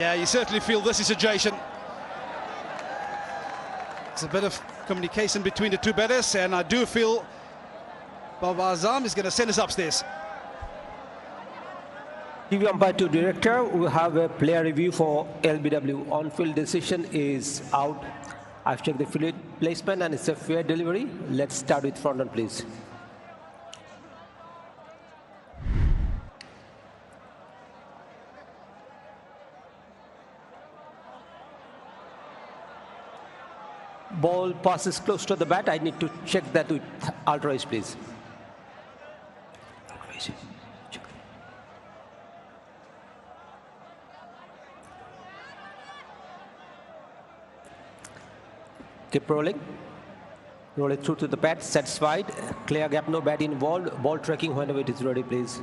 Yeah, you certainly feel this is situation. It's a bit of communication between the two batters, and I do feel Pak Vs Sa is going to send us upstairs. TV umpire to director, we have a player review for LBW. On-field decision is out. I've checked the field placement and it's a fair delivery. Let's start with front on, please. Ball passes close to the bat. I need to check that with ultra edge, please. Keep rolling. Roll it through to the bat. Satisfied. Clear gap, no bat involved. Ball tracking whenever it is ready, please.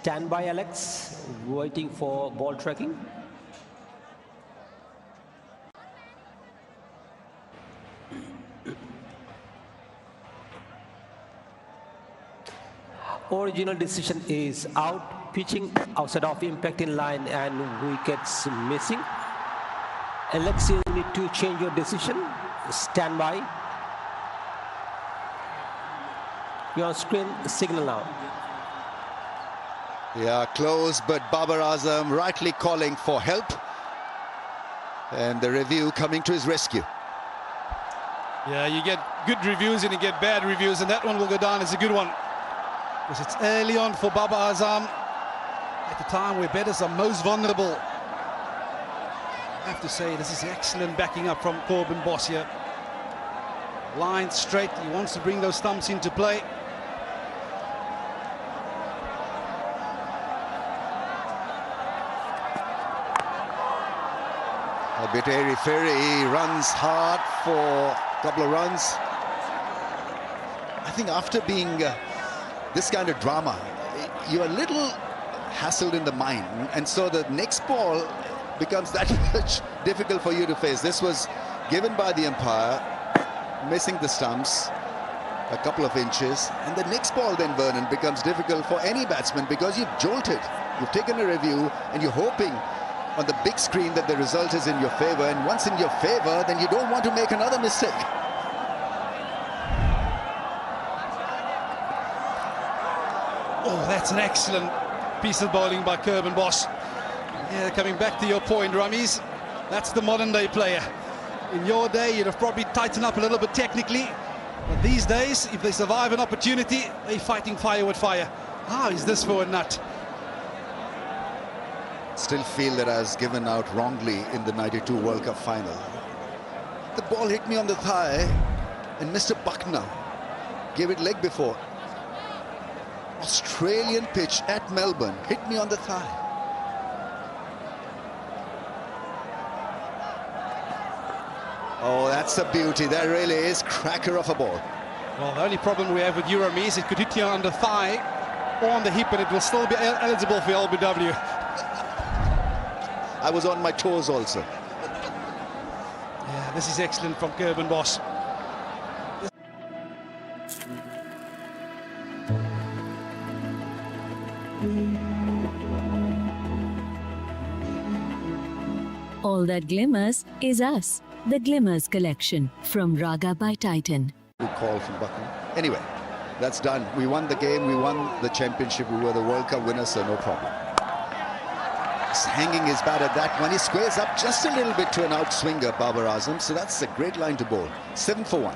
Stand by, Alex, waiting for ball tracking. Original decision is out, pitching outside of impact in line and wickets missing. Alex, you need to change your decision. Stand by. You're on screen, signal now. Yeah, close, but Babar Azam rightly calling for help. And the review coming to his rescue. Yeah, you get good reviews and you get bad reviews, and that one will go down as a good one. Because it's early on for Babar Azam, at the time where batters are most vulnerable. I have to say, this is excellent backing up from Corbin Boss here. Line straight, he wants to bring those stumps into play. A bit airy-fairy, he runs hard for a couple of runs. I think after being this kind of drama, you're a little hassled in the mind, and so the next ball becomes that much difficult for you to face. This was given by the umpire, missing the stumps a couple of inches, and the next ball then, Vernon, becomes difficult for any batsman because you've jolted, you've taken a review, and you're hoping on the big screen that the result is in your favor, and once in your favor, then you don't want to make another mistake. Oh, that's an excellent piece of bowling by Corbin Boss. Yeah, coming back to your point, Rameez, that's the modern day player. In your day, you'd have probably tightened up a little bit technically, but these days, if they survive an opportunity, they're fighting fire with fire. How is this for a nut? Still feel that I was given out wrongly in the '92 World Cup final. The ball hit me on the thigh, and Mr. Buckner gave it leg before. Australian pitch at Melbourne, hit me on the thigh. Oh, that's a beauty. That really is cracker of a ball. Well, the only problem we have with Rameez is it could hit you on the thigh or on the hip, and it will still be eligible for LBW. I was on my toes also. Yeah, this is excellent from Corbin Boss. All that glimmers is us. The Glimmers collection from Raga by Titan. Good call from Buckner. Anyway, that's done. We won the game, we won the championship, we were the World Cup winners, so no problem. He's hanging his bat at that one. He squares up just a little bit to an outswinger, Babar Azam, so that's a great line to bowl. 7 for 1.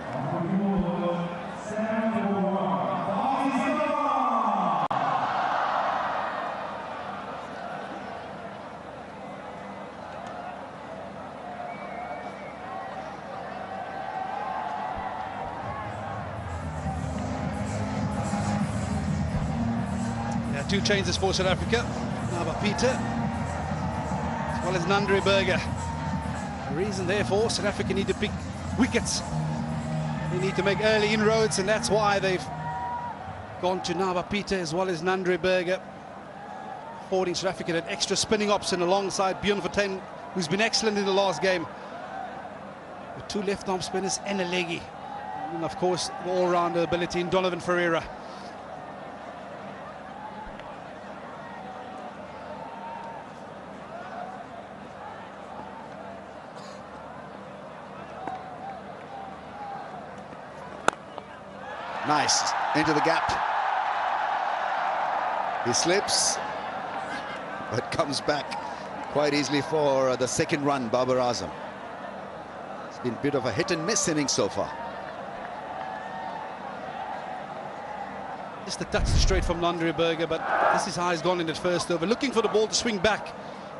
Two changes for South Africa. Now by Peter, as well as Nandri Berger. The reason, therefore, South Africa need to pick wickets. They need to make early inroads, and that's why they've gone to Navapita as well as Nandre Berger, affording South Africa that extra spinning option alongside Bjorn Verteen, who's been excellent in the last game. With two left-arm spinners and a leggy. And of course, the all-rounder ability in Donovan Ferreira. Nice, into the gap. He slips, but comes back quite easily for the second run, Babar Azam. It's been a bit of a hit and miss inning so far. Just a touch straight from Nandre Berger, but this is how he's gone in that first over. Looking for the ball to swing back.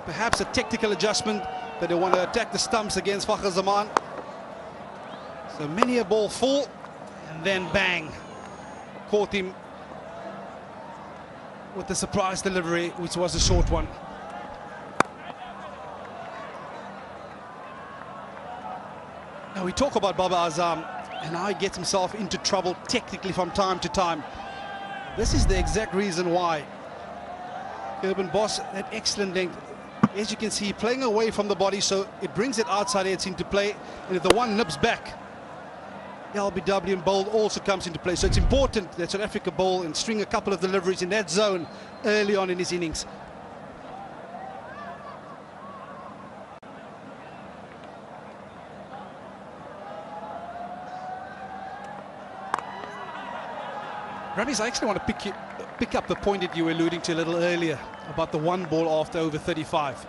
Perhaps a technical adjustment that they want to attack the stumps against Fakhar Zaman. So many a ball full, and then bang. Caught him with the surprise delivery, which was a short one. Now we talk about Babar Azam and how he gets himself into trouble technically from time to time. This is the exact reason why. Urban Boss had excellent length. As you can see, playing away from the body, so it brings it outside edge into play. And if the one nips back, LBW and bowl also comes into play. So it's important that South Africa bowl and string a couple of deliveries in that zone early on in his innings. Ramis, I actually want to pick up the point that you were alluding to a little earlier about the one ball after over 35.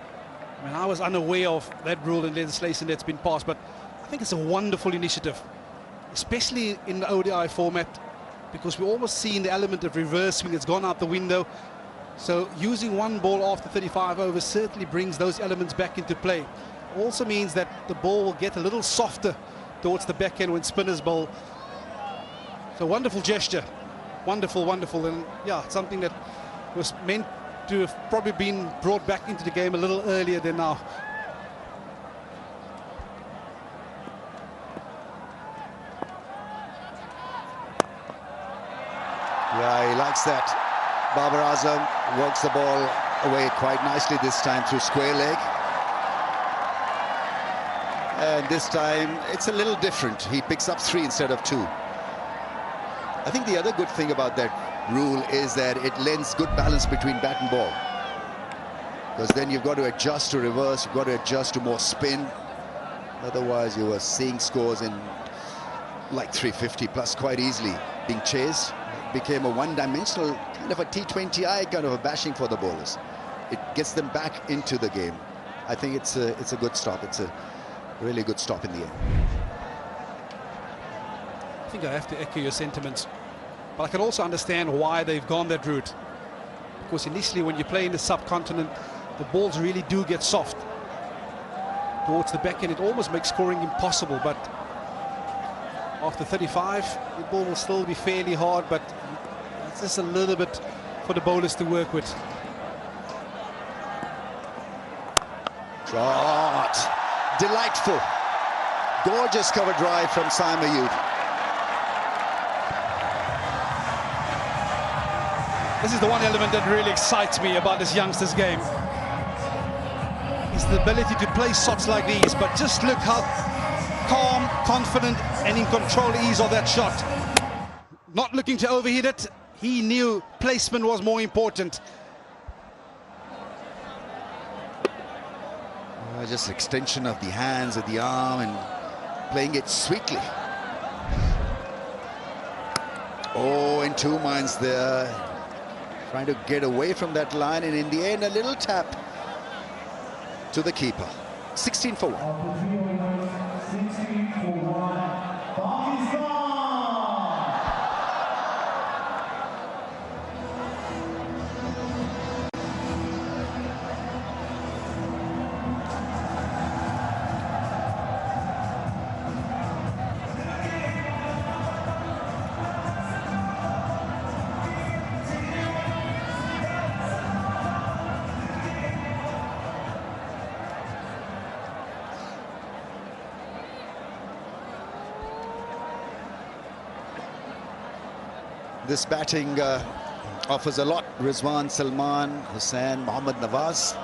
I mean, I was unaware of that rule and legislation that's been passed, but I think it's a wonderful initiative, especially in the ODI format, because we're almost seeing the element of reverse swing that's gone out the window. So using one ball after 35 overs certainly brings those elements back into play. Also means that the ball will get a little softer towards the back end when spinners bowl. So wonderful gesture. Wonderful, wonderful, and yeah, something that was meant to have probably been brought back into the game a little earlier than now. Yeah, he likes that. Babar Azam works the ball away quite nicely this time through square leg. And this time it's a little different. He picks up 3 instead of 2. I think the other good thing about that rule is that it lends good balance between bat and ball. Because then you've got to adjust to reverse, you've got to adjust to more spin. Otherwise, you were seeing scores in like 350 plus quite easily being chased. It became a one-dimensional kind of a T20I kind of a bashing for the bowlers. It gets them back into the game. I think it's a good stop. It's a really good stop in the end. I think I have to echo your sentiments, but I can also understand why they've gone that route. Because initially, when you play in the subcontinent, the balls really do get soft towards the back end. It almost makes scoring impossible, but after 35, the ball will still be fairly hard, but it's just a little bit for the bowlers to work with. Shot. Delightful. Gorgeous cover drive from Saim Ayub. This is the one element that really excites me about this youngster's game. Is the ability to play shots like these, but just look how calm, confident, and in control he is of that shot. Not looking to overhit it. He knew placement was more important. Just extension of the hands, of the arm, and playing it sweetly. Oh, in 2 minds there. Trying to get away from that line, and in the end, a little tap to the keeper. 16 for 1. 16 for 1. Pakistan! This batting offers a lot. Rizwan, Salman, Hussain, Mohammad Nawaz.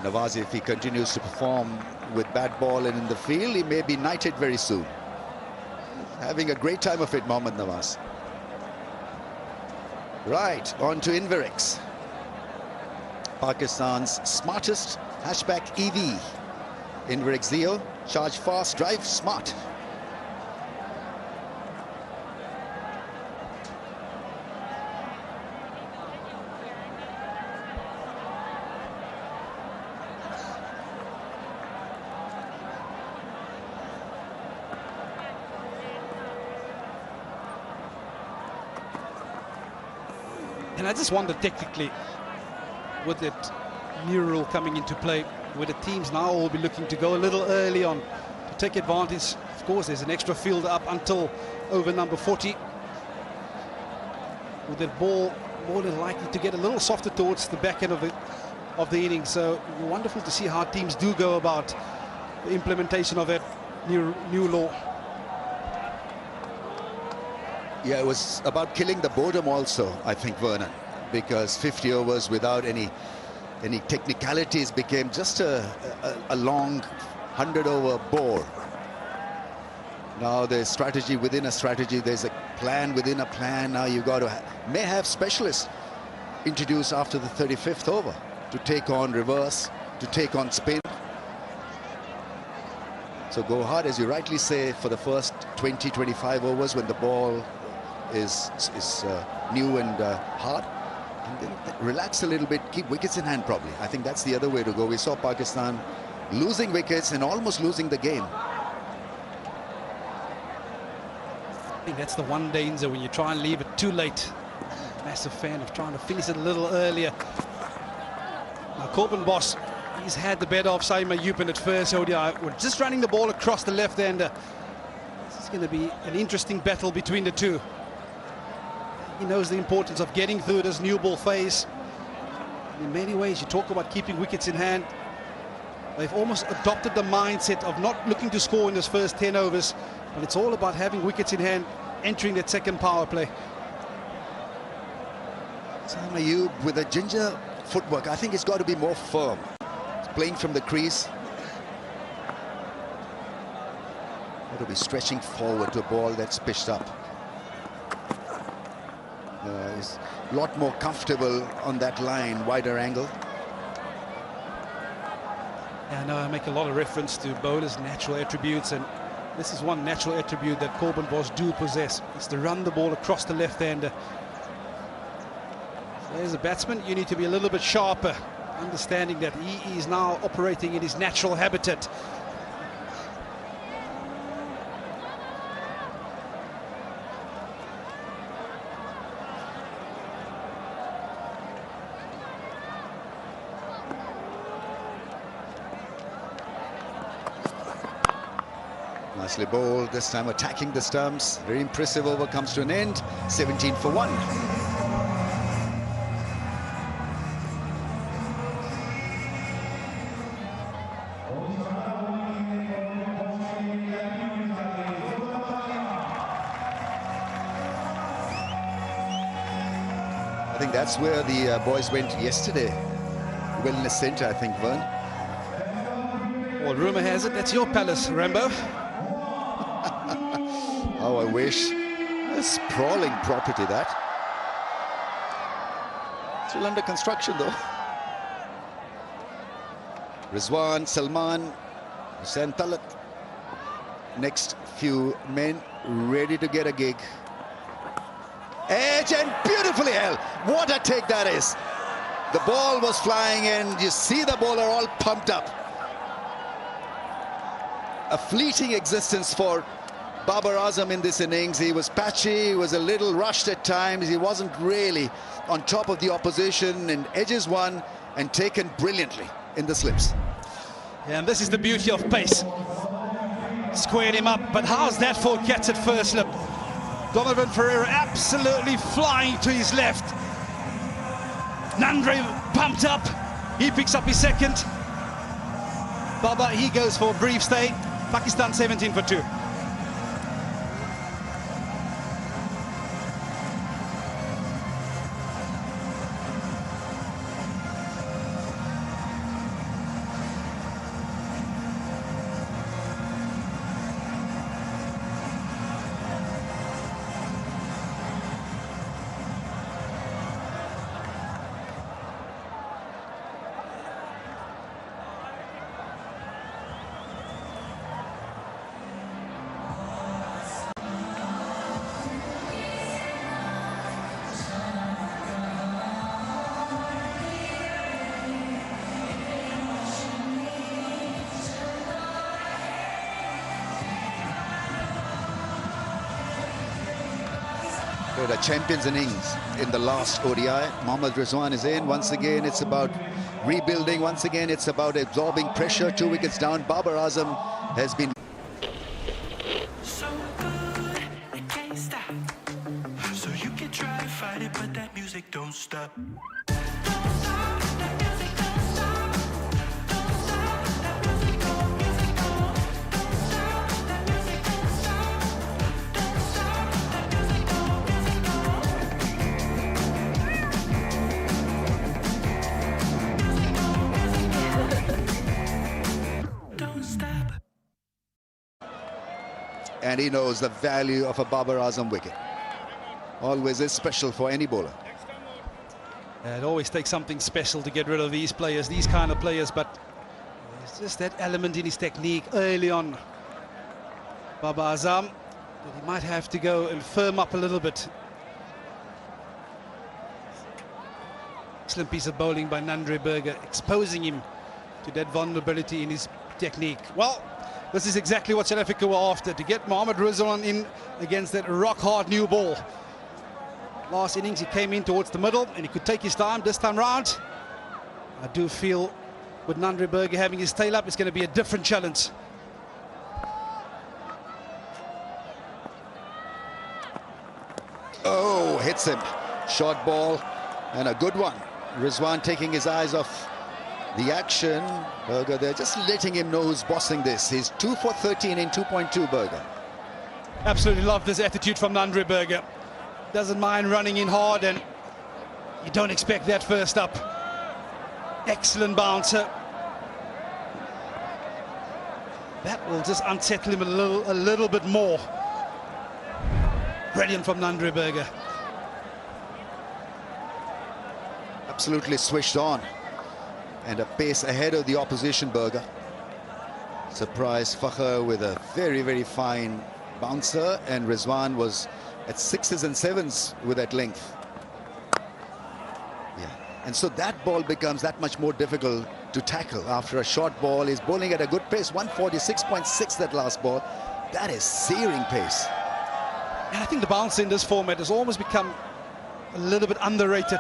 Nawaz, if he continues to perform with bat ball and in the field, he may be knighted very soon. Having a great time of it, Mohammad Nawaz. Right, on to Inverix. Pakistan's smartest hatchback EV. Inverix Zeo, charge fast, drive smart. And I just wonder technically, with that new rule coming into play, where the teams now will be looking to go a little early on to take advantage. Of course, there's an extra field up until over number 40. With that ball more than likely to get a little softer towards the back end of the inning. So wonderful to see how teams do go about the implementation of that new law. Yeah, it was about killing the boredom also, I think, Vernon, because 50 overs without any technicalities became just a long 100-over bore. Now there's strategy within a strategy, there's a plan within a plan. Now you've got to may have specialists introduced after the 35th over to take on reverse, to take on spin. So go hard, as you rightly say, for the first 20-25 overs when the ball is new and hard, and then relax a little bit, keep wickets in hand probably. I think that's the other way to go. We saw Pakistan losing wickets and almost losing the game. I think that's the one danger when you try and leave it too late. Massive fan of trying to finish it a little earlier. Now Corbin Boss, he's had the better of Saima Yupin at first. ODI, we're just running the ball across the left-hander. This is going to be an interesting battle between the two. He knows the importance of getting through this new ball phase. In many ways, you talk about keeping wickets in hand. They've almost adopted the mindset of not looking to score in this first 10 overs, but it's all about having wickets in hand, entering that second power play. Sam Ayub with a ginger footwork. I think it's got to be more firm. It's playing from the crease. Got to be stretching forward to a ball that's pitched up. He's a lot more comfortable on that line, wider angle. Yeah, I know I make a lot of reference to bowlers' natural attributes, and this is one natural attribute that Corbin Boss do possess. It's to run the ball across the left-hander. So as a batsman, you need to be a little bit sharper, understanding that he is now operating in his natural habitat. Nicely bowled, this time attacking the stumps. Very impressive over comes to an end. 17 for 1. I think that's where the boys went yesterday. Wellness Centre, I think, Vern. Well, rumour has it that's your palace, Rambo. Oh, I wish. A sprawling property, that. Still under construction, though. Rizwan, Salman, Hussain Talat. Next few men ready to get a gig. Edge and beautifully held. What a take that is. The ball was flying in. You see the bowler all pumped up. A fleeting existence for Babar Azam in this innings. He was patchy, he was a little rushed at times. He wasn't really on top of the opposition, and edges won and taken brilliantly in the slips. Yeah, and this is the beauty of pace. Squared him up, but how's that for catch at first slip? Donovan Ferreira absolutely flying to his left. Nandre pumped up. He picks up his second. Baba, he goes for a brief stay. Pakistan 17 for 2. delivered a champion's innings in the last ODI. Mohammad Rizwan is in. Once again, it's about rebuilding. Once again, it's about absorbing pressure. 2 wickets down. Babar Azam has been... So good, it can't stop. So you can try to fight it, but that music don't stop. And he knows the value of a Babar Azam wicket. Always is special for any bowler. It always takes something special to get rid of these players, these kind of players, but there's just that element in his technique early on. Babar Azam, that he might have to go and firm up a little bit. Excellent piece of bowling by Nandre Berger, exposing him to that vulnerability in his technique. Well, this is exactly what South Africa were after, to get Mohammad Rizwan in against that rock-hard new ball. Last innings, he came in towards the middle, and he could take his time. This time round, I do feel with Nandre Berger having his tail up, it's going to be a different challenge. Oh, hits him. Short ball, and a good one. Rizwan taking his eyes off the action. Berger, they're just letting him know who's bossing this. He's 2 for 13 in 2.2, Berger. Absolutely love this attitude from Nandre Berger. Doesn't mind running in hard, and you don't expect that first up. Excellent bouncer. That will just unsettle him a little bit more. Brilliant from Nandre Berger. Absolutely switched on. And a pace ahead of the opposition, Berger. Surprise Fakhr with a very, very fine bouncer, and Rizwan was at 6s and 7s with that length. Yeah, and so that ball becomes that much more difficult to tackle after a short ball. He's bowling at a good pace, 146.6 that last ball. That is searing pace. And I think the bouncer in this format has almost become a little bit underrated.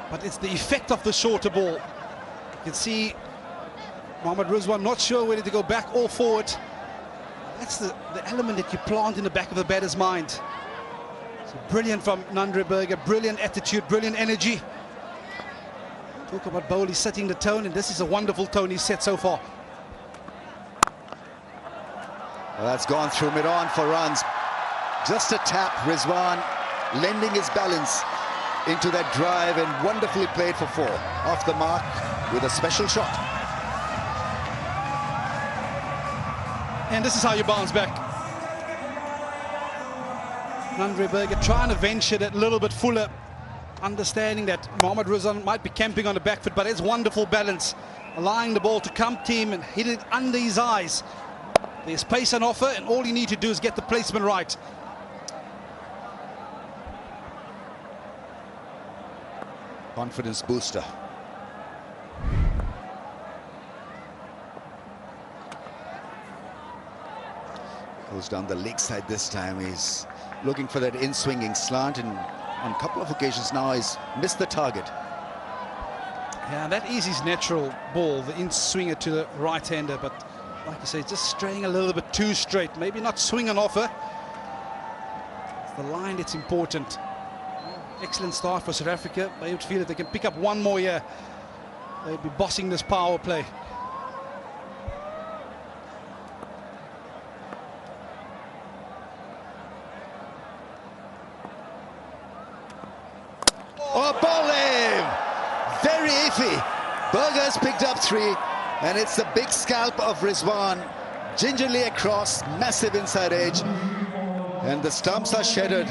But it's the effect of the shorter ball. You can see Mohammad Rizwan not sure whether to go back or forward. That's the element that you plant in the back of the batter's mind. So brilliant from Nandre Berger, brilliant attitude, brilliant energy. Talk about bowling setting the tone, and this is a wonderful tone he's set so far. Well, that's gone through mid-on for runs. Just a tap, Rizwan lending his balance into that drive, and wonderfully played for 4. Off the mark with a special shot. And this is how you bounce back. Nandre Berger trying to venture that little bit fuller, understanding that Mohammad Rizwan might be camping on the back foot, but it's wonderful balance, allowing the ball to come to him and hit it under his eyes. There's pace on offer, and all you need to do is get the placement right. Confidence booster. Goes down the leg side this time. He's looking for that in-swinging slant, and on a couple of occasions now he's missed the target. Yeah, that is his natural ball, the in-swinger to the right-hander, but like you say, just straying a little bit too straight. Maybe not swing on offer. It's the line that's important. Excellent start for South Africa. They would feel that they can pick up one more here. They'll be bossing this power play. Oh, bowling! Very iffy. Berger's picked up 3, and it's the big scalp of Rizwan. Gingerly across, massive inside edge. And the stumps are shattered.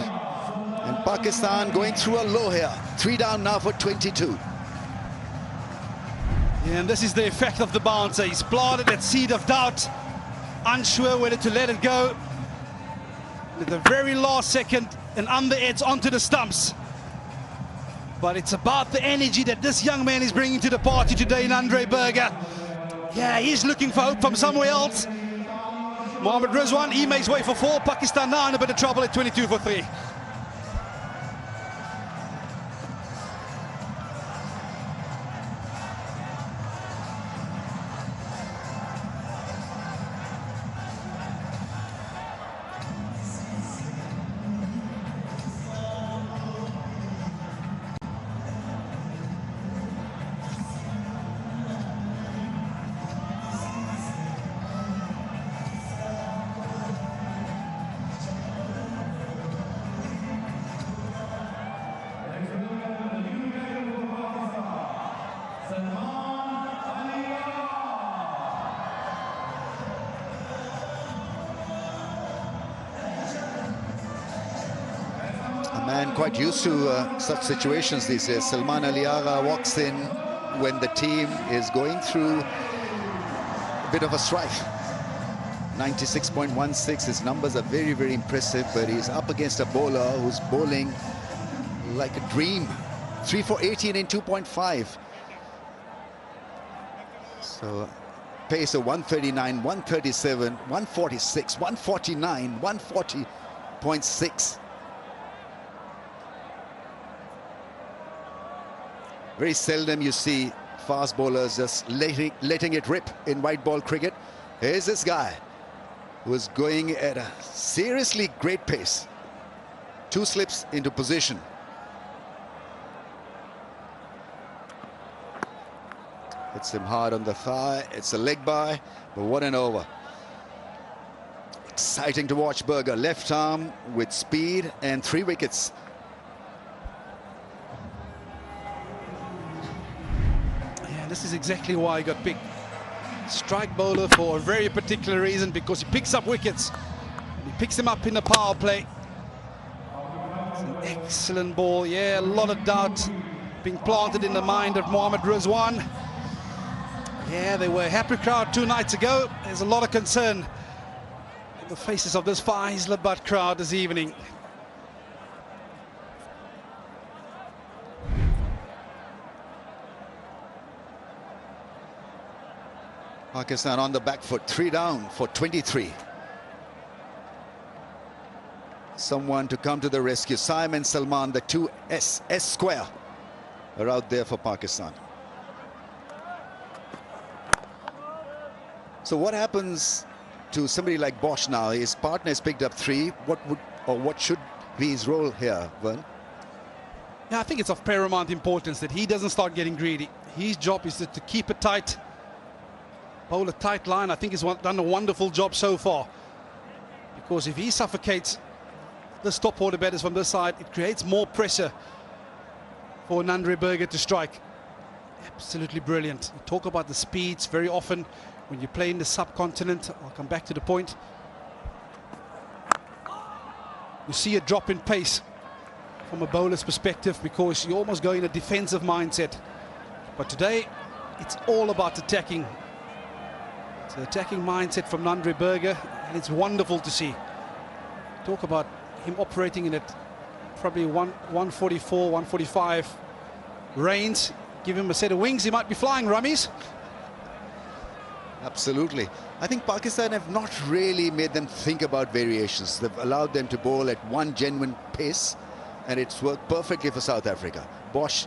And Pakistan going through a low here. 3 down now for 22. Yeah, and this is the effect of the bouncer. He's planted that seed of doubt, unsure whether to let it go. At the very last second, and under edge onto the stumps. But it's about the energy that this young man is bringing to the party today, Nandre Berger. Yeah, he's looking for hope from somewhere else. Mohammad Rizwan, he makes way for 4. Pakistan now in a bit of trouble at 22 for 3. and quite used to such situations these days. Salman Aliaga walks in when the team is going through a bit of a strife. 96.16, his numbers are very, very impressive, but he's up against a bowler who's bowling like a dream. 3 for 18 in 2.5. So pace of 139, 137, 146, 149, 140.6. Very seldom you see fast bowlers just letting it rip in white ball cricket. Here's this guy who is going at a seriously great pace. 2 slips into position. Hits him hard on the thigh. It's a leg by, but what an over. Exciting to watch Berger. Left arm with speed and 3 wickets. Yeah, this is exactly why he got picked. Strike bowler for a very particular reason, because he picks up wickets. He picks them up in the power play. It's an excellent ball. Yeah, a lot of doubt being planted in the mind of Mohammad Rizwan. Yeah, they were a happy crowd 2 nights ago. There's a lot of concern in the faces of this Faisalabad crowd this evening. Pakistan on the back foot, 3 down for 23. Someone to come to the rescue. Simon Salman, the 2 S square are out there for Pakistan. So what happens to somebody like Bosch now? His partner has picked up 3. What should be his role here, Vern? Yeah, I think it's of paramount importance that he doesn't start getting greedy. His job is to keep it tight, bowl a tight line. I think he's done a wonderful job so far, because if he suffocates the stop order batters from this side, it creates more pressure for Nandre Berger to strike. Absolutely brilliant. You talk about the speeds very often when you play in the subcontinent. I'll come back to the point. You see a drop in pace from a bowler's perspective, because you almost go in a defensive mindset. But today, it's all about attacking. It's an attacking mindset from Nandre Berger, and it's wonderful to see. Talk about him operating in it probably 144, 145 range. Give him a set of wings, he might be flying, Rummies. Absolutely. I think Pakistan have not really made them think about variations. They've allowed them to bowl at one genuine pace, and it's worked perfectly for South Africa. Bosch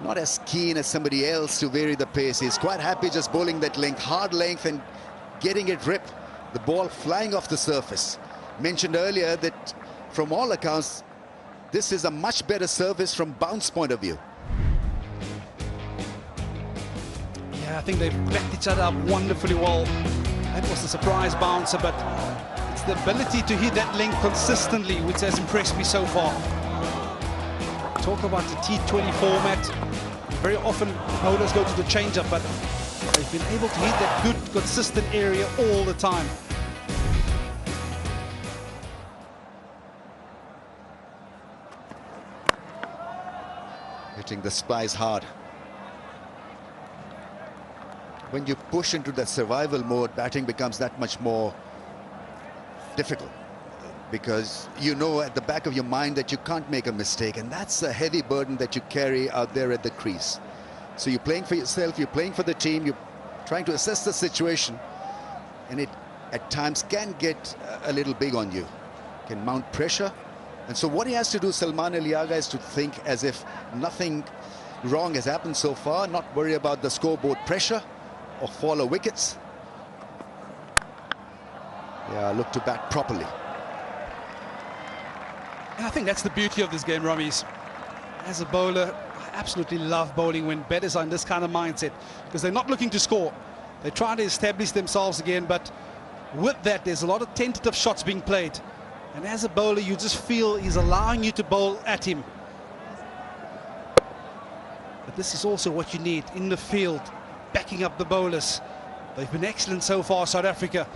not as keen as somebody else to vary the pace. He's quite happy just bowling that length, hard length, and getting it rip. The ball flying off the surface. Mentioned earlier that from all accounts, this is a much better service from bounce point of view. Yeah, I think they've backed each other up wonderfully well. That was the surprise bouncer, but it's the ability to hit that length consistently which has impressed me so far. Talk about the T20 format. Very often bowlers go to the change-up, but they've been able to hit that good, consistent area all the time. Hitting the spies hard. When you push into that survival mode, batting becomes that much more difficult, because you know at the back of your mind that you can't make a mistake, and that's a heavy burden that you carry out there at the crease. So you're playing for yourself, you're playing for the team, you're trying to assess the situation, and it at times can get a little big on you, can mount pressure. And so what he has to do, Salman Aliaga, is to think as if nothing wrong has happened so far, not worry about the scoreboard pressure or fall of wickets. Yeah, look to bat properly. And I think that's the beauty of this game, Rummies. As a bowler, I absolutely love bowling when batters are in this kind of mindset, because they're not looking to score. They're trying to establish themselves again, but with that, there's a lot of tentative shots being played. And as a bowler, you just feel he's allowing you to bowl at him. But this is also what you need in the field, backing up the bowlers. They've been excellent so far, South Africa.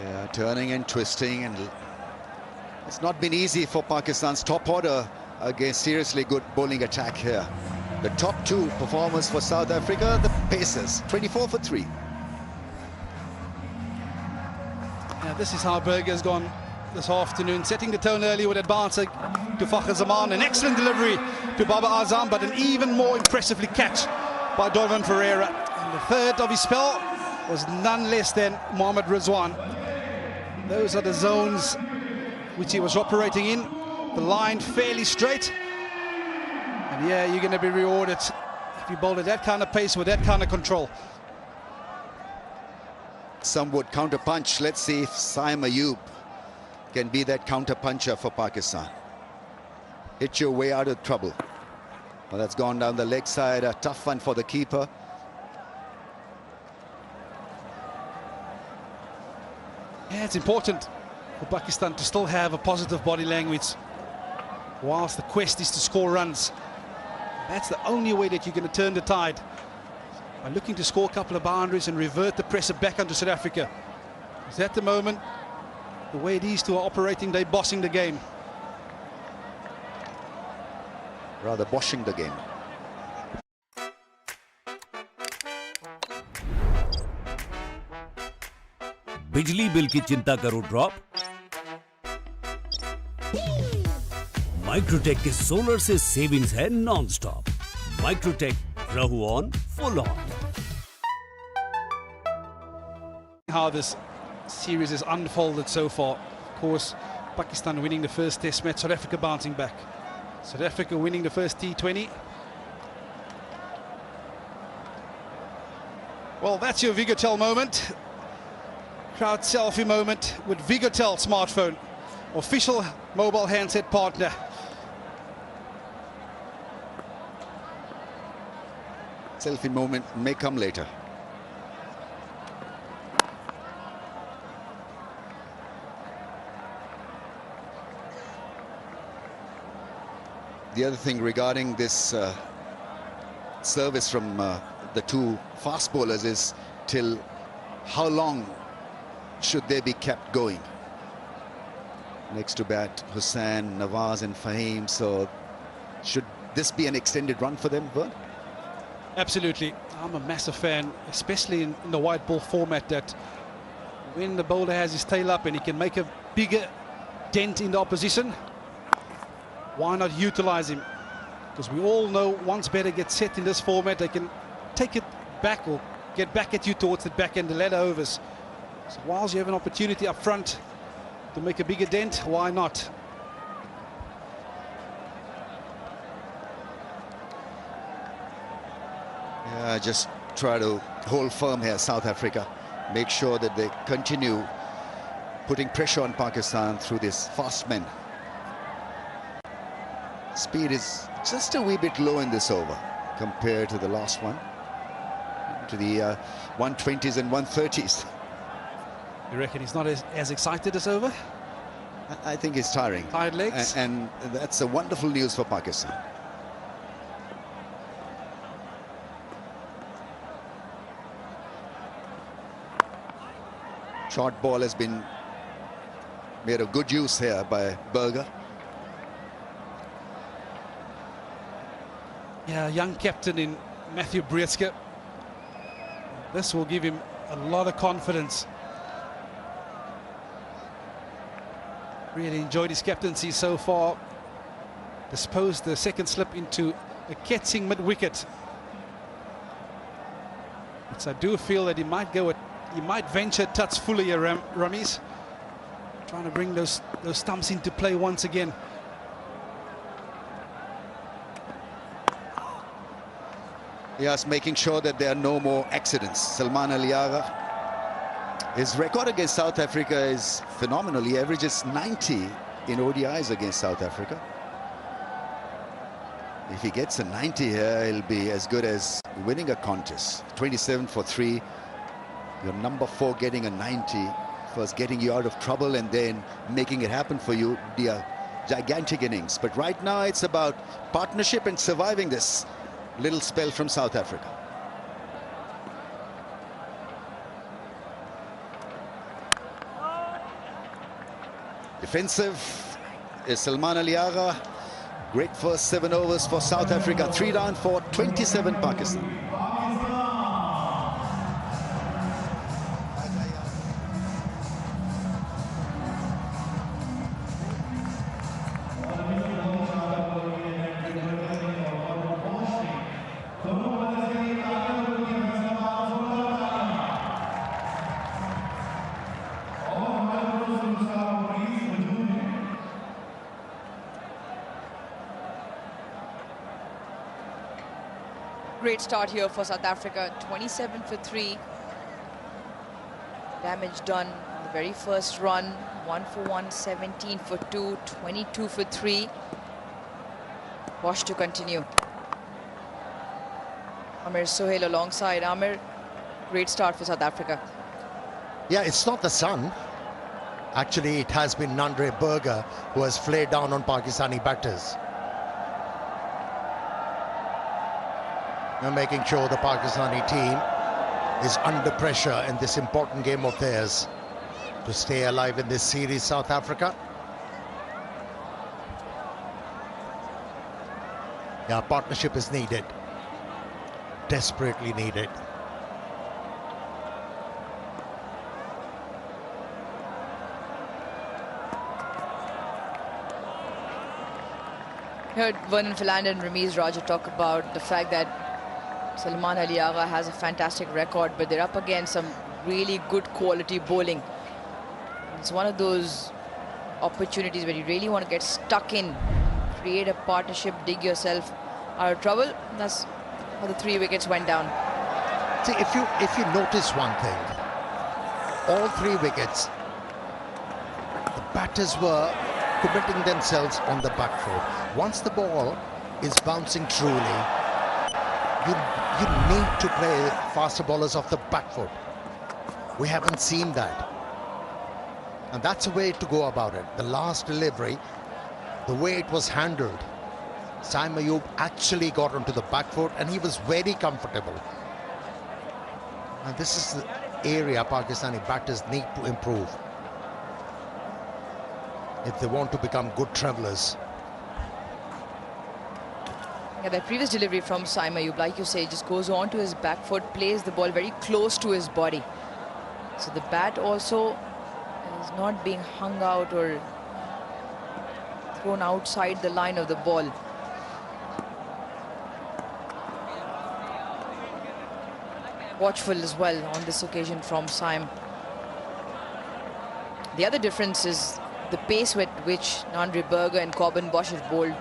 Yeah, turning and twisting, and it's not been easy for Pakistan's top order against seriously good bowling attack here. The top two performers for South Africa, the Pacers, 24 for 3. Yeah, this is how Berger's gone this afternoon, setting the tone early with advancing to Vs Sa. An excellent delivery to Baba Azam, but an even more impressively catch by Donovan Ferreira. And the third of his spell was none less than Mohammad Rizwan. Those are the zones which he was operating in. The line fairly straight. And yeah, you're going to be rewarded if you bowl at that kind of pace with that kind of control. Some would counter punch. Let's see if Saim Ayub can be that counter puncher for Pakistan. Hit your way out of trouble. Well, that's gone down the leg side. A tough one for the keeper. Yeah, it's important for Pakistan to still have a positive body language whilst the quest is to score runs. That's the only way that you're going to turn the tide, by looking to score a couple of boundaries and revert the pressure back onto South Africa. Because at the moment, the way these two are operating, they're bossing the game. Rather boshing the game. बिजली bill की चिंता करो drop. Microtek के solar से savings है non stop. Microtek, रहो on, full on. How this series has unfolded so far. Of course, Pakistan winning the first test match, South Africa bouncing back. South Africa winning the first T20. Well, that's your Vigotel moment. Crowd selfie moment with Vigotel smartphone, official mobile handset partner. Selfie moment may come later. The other thing regarding this service from the two fast bowlers is till how long should they be kept going? Next to bat, Hussain, Nawaz and Fahim. So should this be an extended run for them, Vern? Absolutely. I'm a massive fan, especially in the white ball format, that when the bowler has his tail up and he can make a bigger dent in the opposition, why not utilize him? Because we all know once batter gets set in this format, they can take it back or get back at you towards the back end, the ladder overs. So whilst you have an opportunity up front to make a bigger dent, why not? Yeah, just try to hold firm here, South Africa. Make sure that they continue putting pressure on Pakistan through this fast men. Speed is just a wee bit low in this over compared to the last one, to the 120s and 130s. You reckon he's not as excited as over? I think it's tiring. Tired legs? And that's a wonderful news for Pakistan. Short ball has been made of good use here by Berger. Yeah, young captain in Matthew Breetzke. This will give him a lot of confidence. Really enjoyed his captaincy so far. Disposed the second slip into a catching mid-wicket. But I do feel that he might venture touch fully here, Ramis. Trying to bring those stumps into play once again. Yes, making sure that there are no more accidents. Salman Aliaga. His record against South Africa is phenomenal. He averages 90 in ODIs against South Africa. If he gets a 90 here, he'll be as good as winning a contest. 27 for 3. Your number 4 getting a 90, first getting you out of trouble and then making it happen for you. Be a gigantic innings. But right now it's about partnership and surviving this little spell from South Africa. Defensive is Salman Aliagha. Great first 7 overs for South Africa. 3 down for 27 Pakistan. Great start here for South Africa. 27 for 3. Damage done on the very first run. 1 for 1, 17 for 2, 22 for 3. Bosch to continue. Amir Sohail alongside Amir. Great start for South Africa. Yeah, it's not the sun. Actually, it has been Nandre Berger who has flared down on Pakistani batters. Now making sure the Pakistani team is under pressure in this important game of theirs to stay alive in this series, South Africa. Yeah, partnership is needed. Desperately needed. Heard Vernon Philander and Ramiz Raja talk about the fact that Salman Aliagha has a fantastic record, but they're up against some really good quality bowling. It's one of those opportunities where you really want to get stuck in, create a partnership, dig yourself out of trouble. That's how the 3 wickets went down. See, if you notice one thing, all 3 wickets, the batters were committing themselves on the back foot. Once the ball is bouncing truly, you need to play faster bowlers off the back foot. We haven't seen that. And that's a way to go about it. The last delivery, the way it was handled, Saim Ayub actually got onto the back foot and he was very comfortable. And this is the area Pakistani batters need to improve if they want to become good travellers. Yeah, that previous delivery from Saim Ayub, like you say, just goes on to his back foot, plays the ball very close to his body. So the bat also is not being hung out or thrown outside the line of the ball. Watchful as well on this occasion from Saim. The other difference is the pace with which Nandre Berger and Corbin Bosch have bowled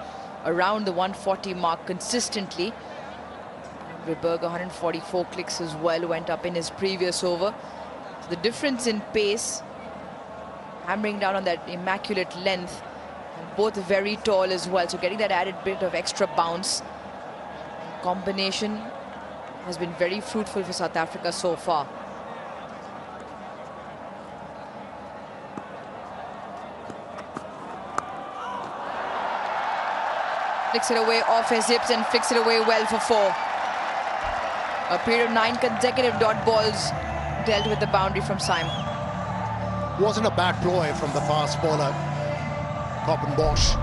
around the 140 mark consistently. Nandre Berger 144 clicks as well, went up in his previous over. So the difference in pace, hammering down on that immaculate length, and both very tall as well, so getting that added bit of extra bounce. Combination has been very fruitful for South Africa so far. Flicks it away off his hips and flicks it away well for 4. A period of 9 consecutive dot balls dealt with the boundary from Saim. Wasn't a bad ploy from the fast bowler, Corbin Bosch.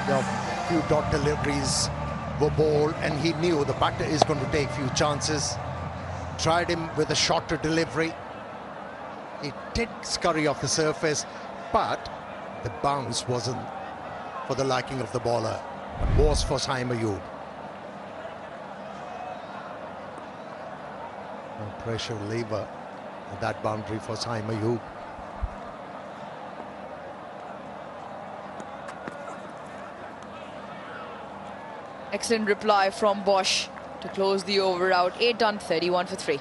A few dot deliveries were bowled and he knew the batter is going to take few chances. Tried him with a shorter delivery. It did scurry off the surface, but the bounce wasn't for the liking of the bowler, but was for Saim Ayub. No pressure lever at that boundary for Saim Ayub. Excellent reply from Bosch to close the over out. 8 done, 31 for 3.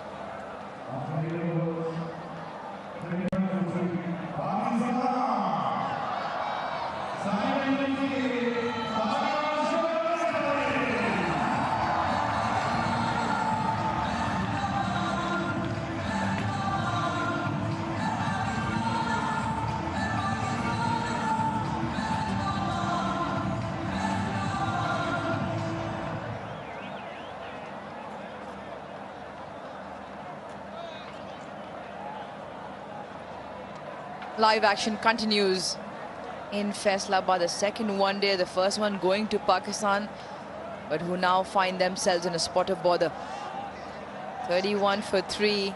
Live action continues in Faisalabad, the second one day, the first one going to Pakistan, but who now find themselves in a spot of bother. 31 for 3.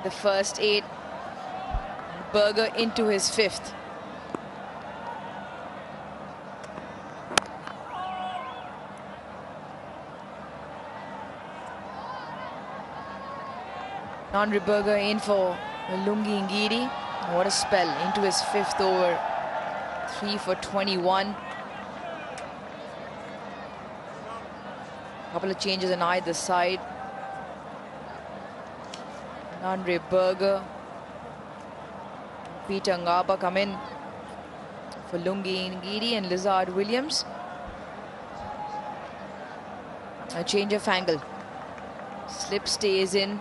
The first 8. Berger into his 5th. Berger in for Lungi Ngidi. What a spell into his 5th over. 3 for 21. Couple of changes on either side. Berger. Peter Ngaba come in for Lungi Ngidi and Lizard Williams. A change of angle. Slip stays in.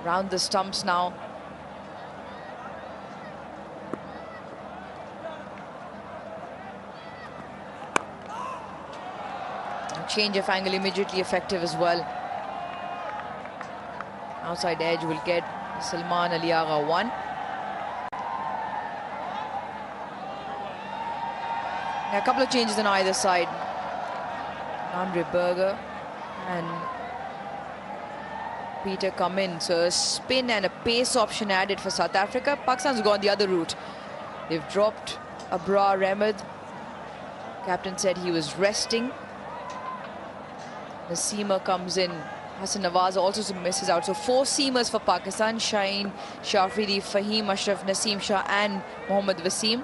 Round the stumps now. A change of angle immediately effective as well. Outside edge will get Salman Aliaga 1. A couple of changes on either side. Berger and Peter come in. So a spin and a pace option added for South Africa. Pakistan's gone the other route. They've dropped Abrar Ahmed. Captain said he was resting. The seamer comes in. Hassan Nawaz also misses out. So 4 seamers for Pakistan. Shaheen Shafiri, Fahim Ashraf, Naseem Shah and Mohammad Wasim.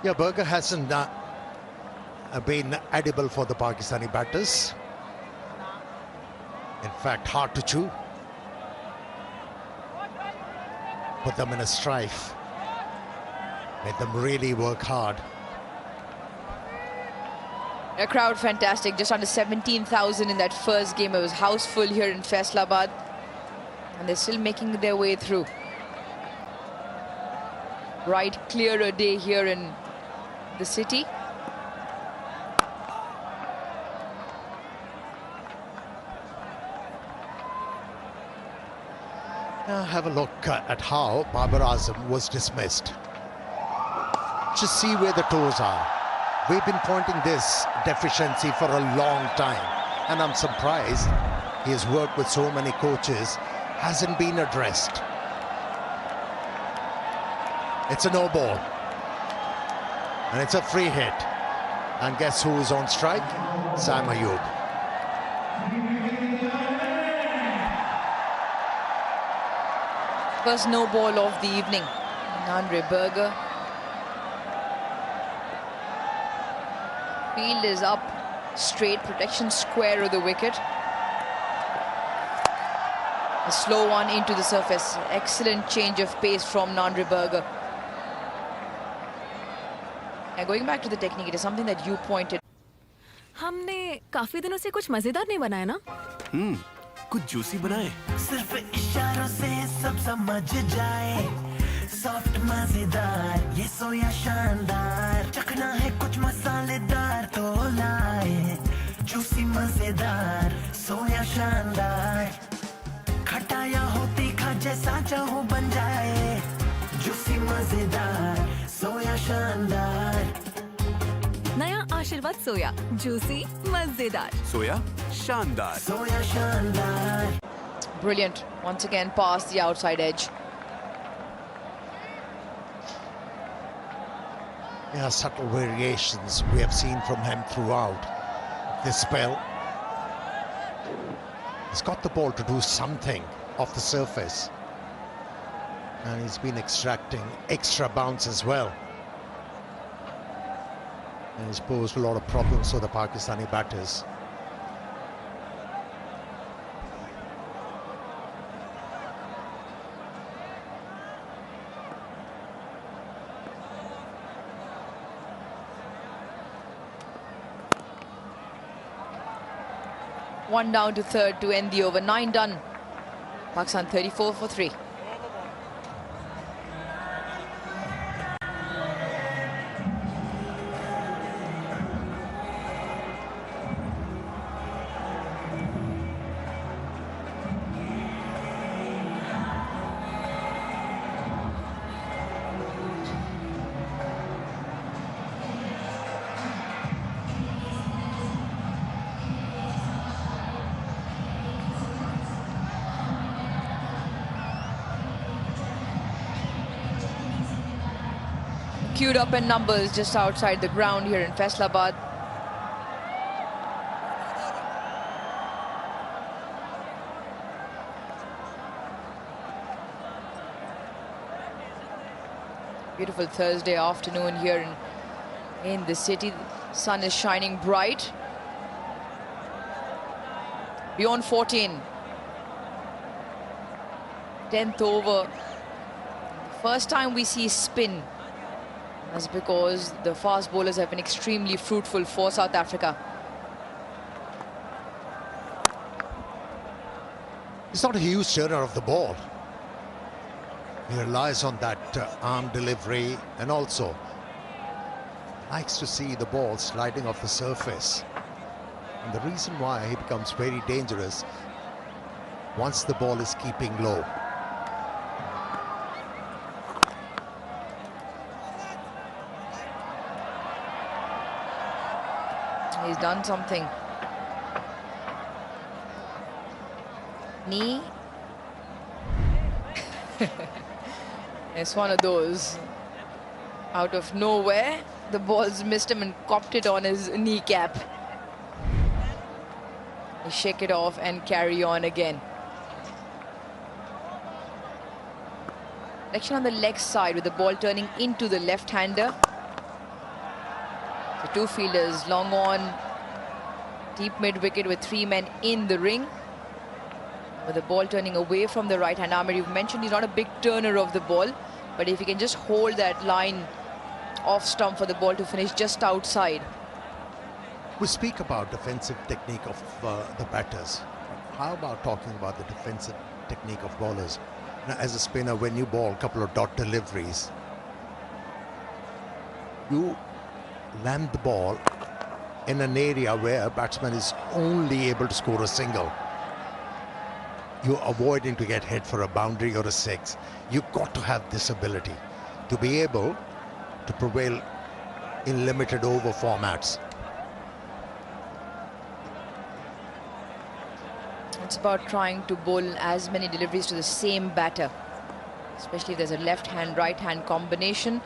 Yeah, Berger hasn't been edible for the Pakistani batters. In fact, hard to chew. Put them in a strife. Made them really work hard. A crowd fantastic, just under 17,000 in that first game. It was house full here in Faisalabad, and they're still making their way through. Bright, clearer day here in the city. Now have a look at how Babar Azam was dismissed. Just see where the toes are. We've been pointing this deficiency for a long time, and I'm surprised he has worked with so many coaches, hasn't been addressed. It's a no ball, and it's a free hit. And guess who's on strike? Sam Ayub. First no ball of the evening. Berger. Field is up straight, protection square of the wicket. A slow one into the surface. Excellent change of pace from Berger. Now going back to the technique, it is something that you pointed. हमने काफी दिनों से कुछ मजेदार नहीं बनाया ना? कुछ जूसी बनाए। सिर्फ इशारों से सब समझ जाए। सॉफ्ट मजेदार, ये सोया शानदार। चखना है कुछ मसालेदार तो लाए। जूसी मजेदार, सोया शानदार। खटाया हो तीखा जैसा चाहो बन जाए। जूसी मजेदार, सोया शानदार। नया आशीर्वाद सोया, जूसी मजेदार। सोया शानदार। सोया शानदार. Brilliant. Once again past the outside edge. Yeah, subtle variations we have seen from him throughout this spell. He's got the ball to do something off the surface, and he's been extracting extra bounce as well, and he's posed a lot of problems for the Pakistani batters. One down to third to end the over. 9 done. Pakistan 34 for 3. queued up in numbers just outside the ground here in Faisalabad. Beautiful Thursday afternoon here in the city. The sun is shining bright. Beyond 14. 10th over. First time we see spin. That's because the fast bowlers have been extremely fruitful for South Africa. He's not a huge turner of the ball. He relies on that arm delivery, and also likes to see the ball sliding off the surface. And the reason why he becomes very dangerous once the ball is keeping low. He's done something. Knee. It's one of those. Out of nowhere, the ball's missed him and copped it on his kneecap. He shake it off and carry on again. Action on the leg side with the ball turning into the left-hander. The two fielders long on, deep mid-wicket with three men in the ring. With the ball turning away from the right-hand arm. You've mentioned he's not a big turner of the ball, but if he can just hold that line off stump for the ball to finish just outside. We speak about defensive technique of the batters. How about talking about the defensive technique of bowlers? Now, as a spinner, when you bowl a couple of dot deliveries, you land the ball in an area where a batsman is only able to score a single. You're avoiding to get hit for a boundary or a six. You've got to have this ability to be able to prevail in limited over formats. It's about trying to bowl as many deliveries to the same batter, especially if there's a left-hand, right-hand combination.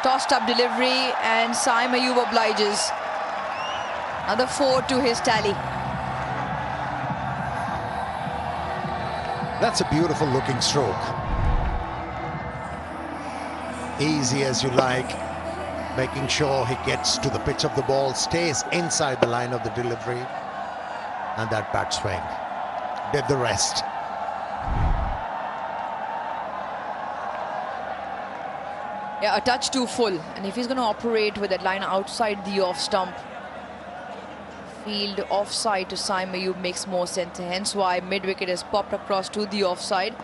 Tossed up delivery, and Saim Ayub obliges. Another 4 to his tally. That's a beautiful looking stroke. Easy as you like, making sure he gets to the pitch of the ball, stays inside the line of the delivery, and that bat swing did the rest. Yeah, a touch too full, and if he's going to operate with that line outside the off stump, field offside to Saim Ayub makes more sense, hence why mid-wicket has popped across to the offside.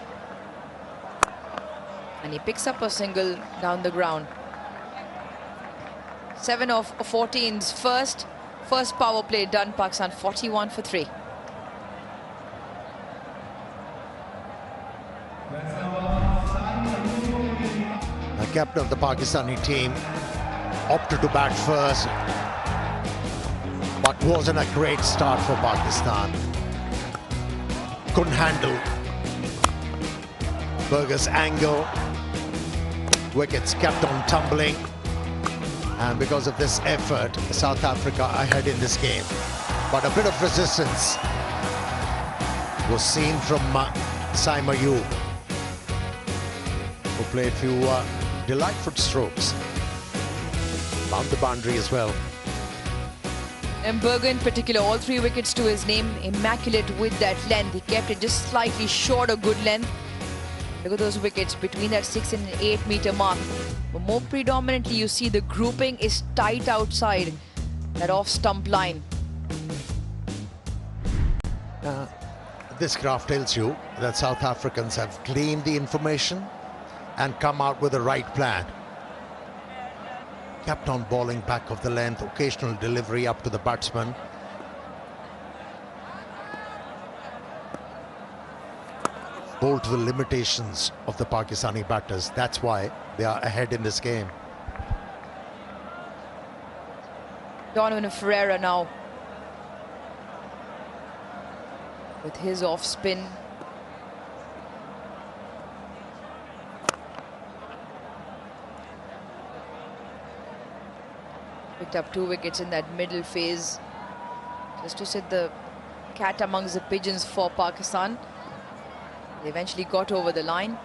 And he picks up a single down the ground. 7 of 14's first power play done. Pakistan 41 for 3. The captain of the Pakistani team opted to bat first, but wasn't a great start for Pakistan. Couldn't handle Berger's angle. Wickets kept on tumbling, and because of this effort, South Africa ahead in this game. But a bit of resistance was seen from Saim Ayub, who played few delightful strokes. Found the boundary as well. And Berger in particular, all 3 wickets to his name, immaculate with that length. He kept it just slightly short of good length. Look at those wickets between that 6 and 8 meter mark. But more predominantly, you see the grouping is tight outside that off stump line. This graph tells you that South Africans have gleaned the information and come out with the right plan. Kept on bowling back of the length, occasional delivery up to the batsman. Bowled to the limitations of the Pakistani batters. That's why they are ahead in this game. Donovan Ferreira now with his off spin. Picked up 2 wickets in that middle phase, just to sit the cat amongst the pigeons for Pakistan. They eventually got over the line.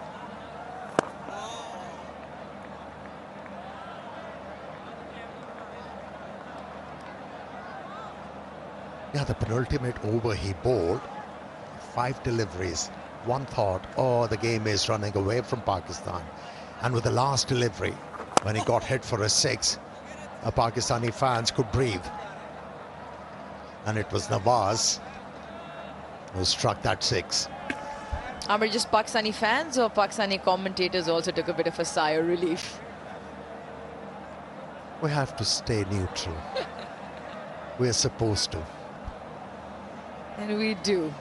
Yeah, the penultimate over he bowled, 5 deliveries. One thought, oh, the game is running away from Pakistan. And with the last delivery, when he got hit for a 6, Pakistani fans could breathe. And it was Nawaz who struck that 6. Amir, just Pakistani fans or Pakistani commentators also took a bit of a sigh of relief? We have to stay neutral. We're supposed to. And we do.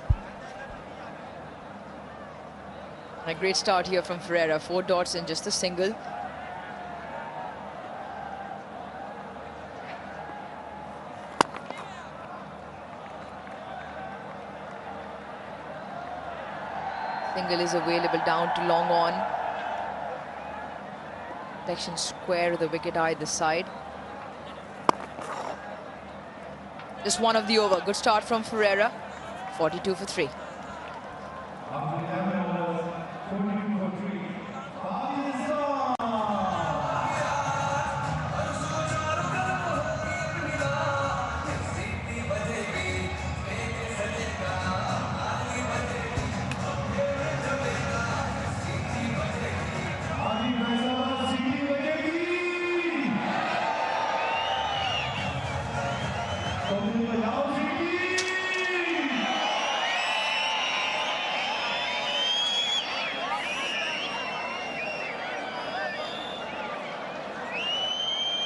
A great start here from Ferreira. 4 dots in just a single. Single is available down to long on. Protection square, the wicket either side. Just one of the over. Good start from Ferreira. 42 for 3.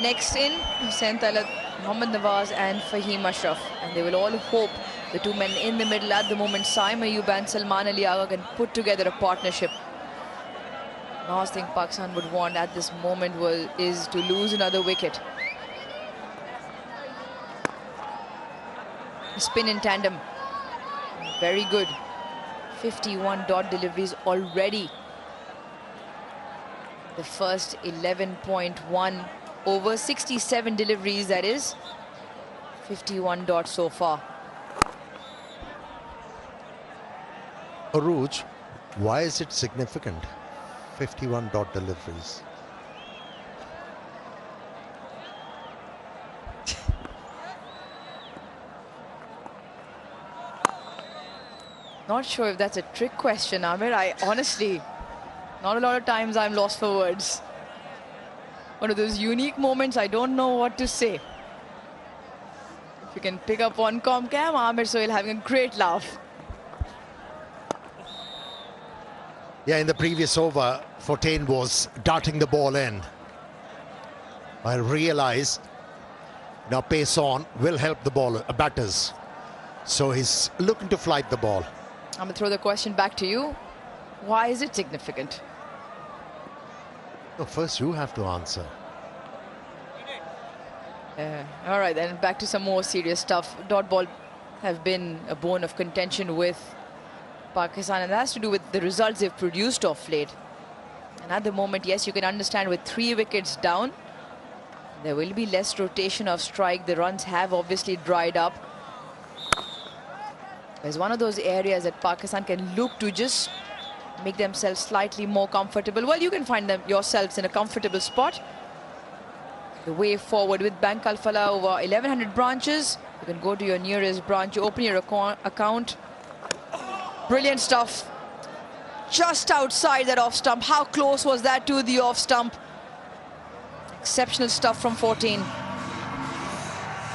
Next in, Hussain Talat, Mohammad Nawaz and Fahim Ashraf. And they will all hope, the 2 men in the middle at the moment, Saim Ayub and Salman Ali Agha, can put together a partnership. Last thing Pakistan would want at this moment is to lose another wicket. Spin in tandem. Very good. 51 dot deliveries already. The first 11.1 over 67 deliveries, that is. 51 dots so far. Aruj, why is it significant? 51 dot deliveries. Not sure if that's a trick question, Amir. I honestly, not a lot of times I'm lost for words. One of those unique moments, I don't know what to say. If you can pick up on Comcam, Amir Sohail having a great laugh. Yeah, in the previous over, Fortain was darting the ball in. I realized now pace on will help the batters. So he's looking to flight the ball. I'm going to throw the question back to you. Why is it significant? No, first you have to answer. All right, then back to some more serious stuff. Dot ball have been a bone of contention with Pakistan, and that has to do with the results they've produced of late. And at the moment, yes, you can understand with 3 wickets down, there will be less rotation of strike. The runs have obviously dried up. There's one of those areas that Pakistan can look to just make themselves slightly more comfortable. Well, you can find them yourselves in a comfortable spot. The way forward with Bank Al Falah over 1100 branches. You can go to your nearest branch, you open your account. Brilliant stuff. Just outside that off stump. How close was that to the off stump? Exceptional stuff from 14.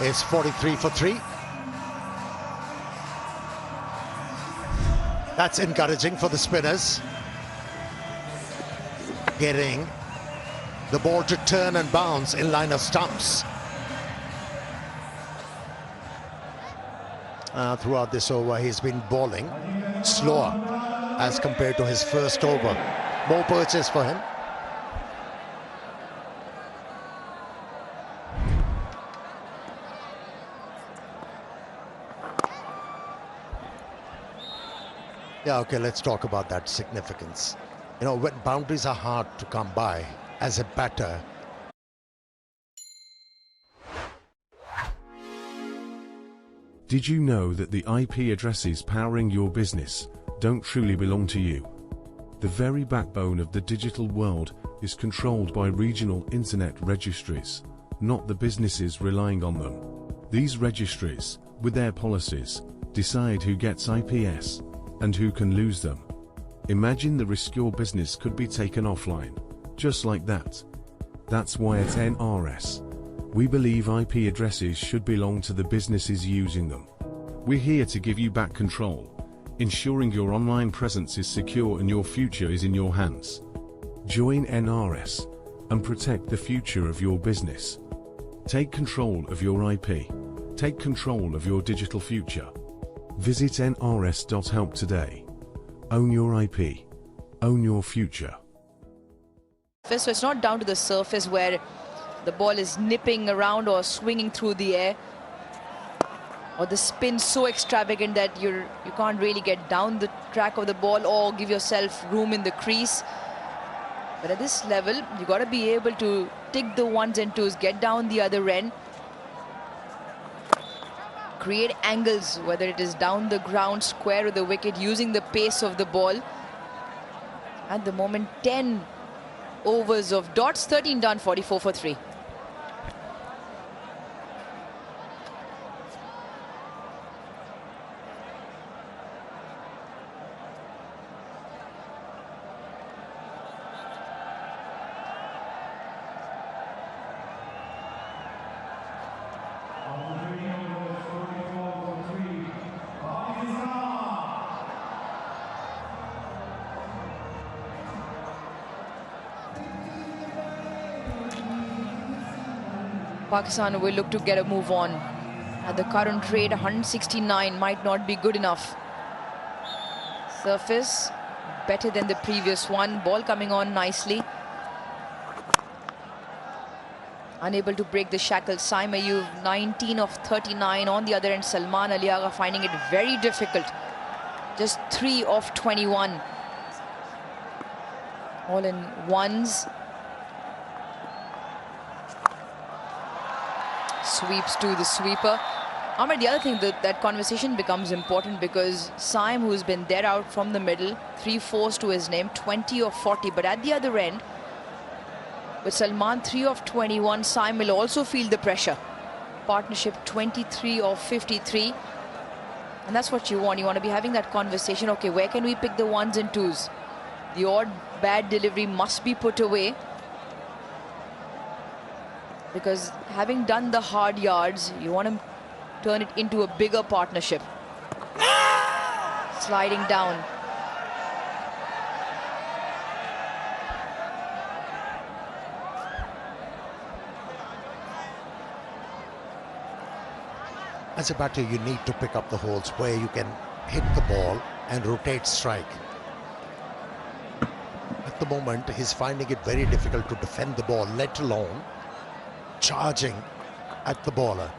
It's 43 for 3. That's encouraging for the spinners. Getting the ball to turn and bounce in line of stumps. Throughout this over, he's been bowling slower as compared to his first over. More purchase for him. Yeah, okay, let's talk about that significance. You know, when boundaries are hard to come by as a batter, Did you know that the IP addresses powering your business don't truly belong to you? The very backbone of the digital world is controlled by regional internet registries, not the businesses relying on them. These registries, with their policies, decide who gets IPs and who can lose them. Imagine the risk your business could be taken offline, just like that. That's why at NRS, we believe IP addresses should belong to the businesses using them. We're here to give you back control, ensuring your online presence is secure and your future is in your hands. Join NRS and protect the future of your business. Take control of your IP. Take control of your digital future. Visit nrs.help today. Own your IP. Own your future. So it's not down to the surface where the ball is nipping around or swinging through the air, or the spin so extravagant that you can't really get down the track of the ball or give yourself room in the crease. But at this level, you got to be able to tick the ones and twos, get down the other end, create angles, whether it is down the ground, square of the wicket, using the pace of the ball. At the moment, 10 overs of dots, 13 done, 44 for 3. Pakistan will look to get a move on. At the current rate, 169 might not be good enough. Surface better than the previous one. Ball coming on nicely. Unable to break the shackles. Saim Ayub, 19 of 39. On the other end, Salman Ali Agha finding it very difficult. Just 3 of 21. All in ones. Sweeps to the sweeper. Ahmed, the other thing, that conversation becomes important because Saim, who's been there out from the middle, 3 fours to his name, 20 of 40. But at the other end, with Salman 3 of 21, Saim will also feel the pressure. Partnership 23 of 53. And that's what you want. You want to be having that conversation. Okay, where can we pick the ones and twos? The odd bad delivery must be put away. Because having done the hard yards, you want to turn it into a bigger partnership. Sliding down. As a batter, you need to pick up the holes where you can hit the ball and rotate strike. At the moment, he's finding it very difficult to defend the ball, let alone charging at the bowler.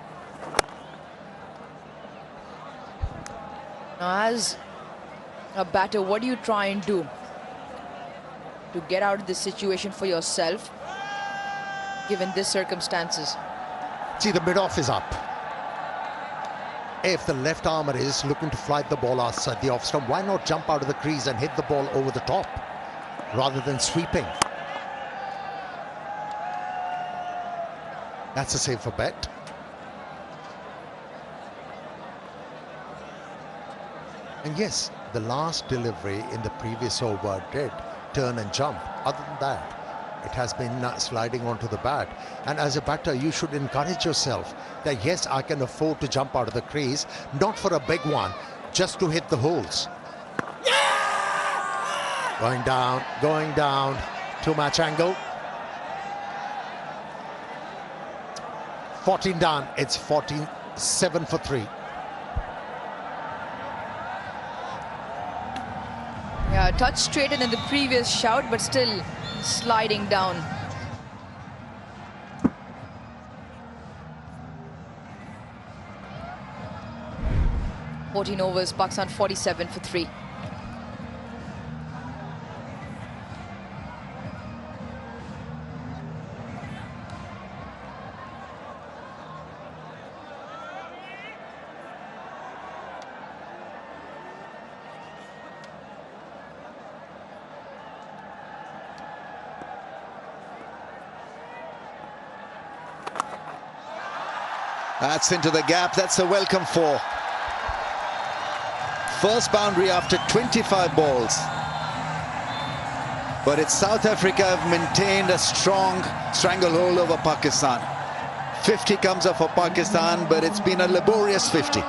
Now, as a batter, what do you try and do to get out of this situation for yourself, given these circumstances? See, the mid-off is up. If the left armour is looking to fly the ball outside the off stump, why not jump out of the crease and hit the ball over the top rather than sweeping? That's a safer bet. And yes, the last delivery in the previous over did turn and jump. Other than that, it has been sliding onto the bat. And as a batter, you should encourage yourself that yes, I can afford to jump out of the crease, not for a big one, just to hit the holes. Going down, 2-match angle. 14 done, it's 47 for 3. Yeah, a touch straighter than the previous shout, but still sliding down. overs, Pakistan 47 for 3. That's into the gap. That's a welcome four. First boundary after 25 balls. But it's South Africa have maintained a strong stranglehold over Pakistan. 50 comes up for Pakistan, but it's been a laborious 50.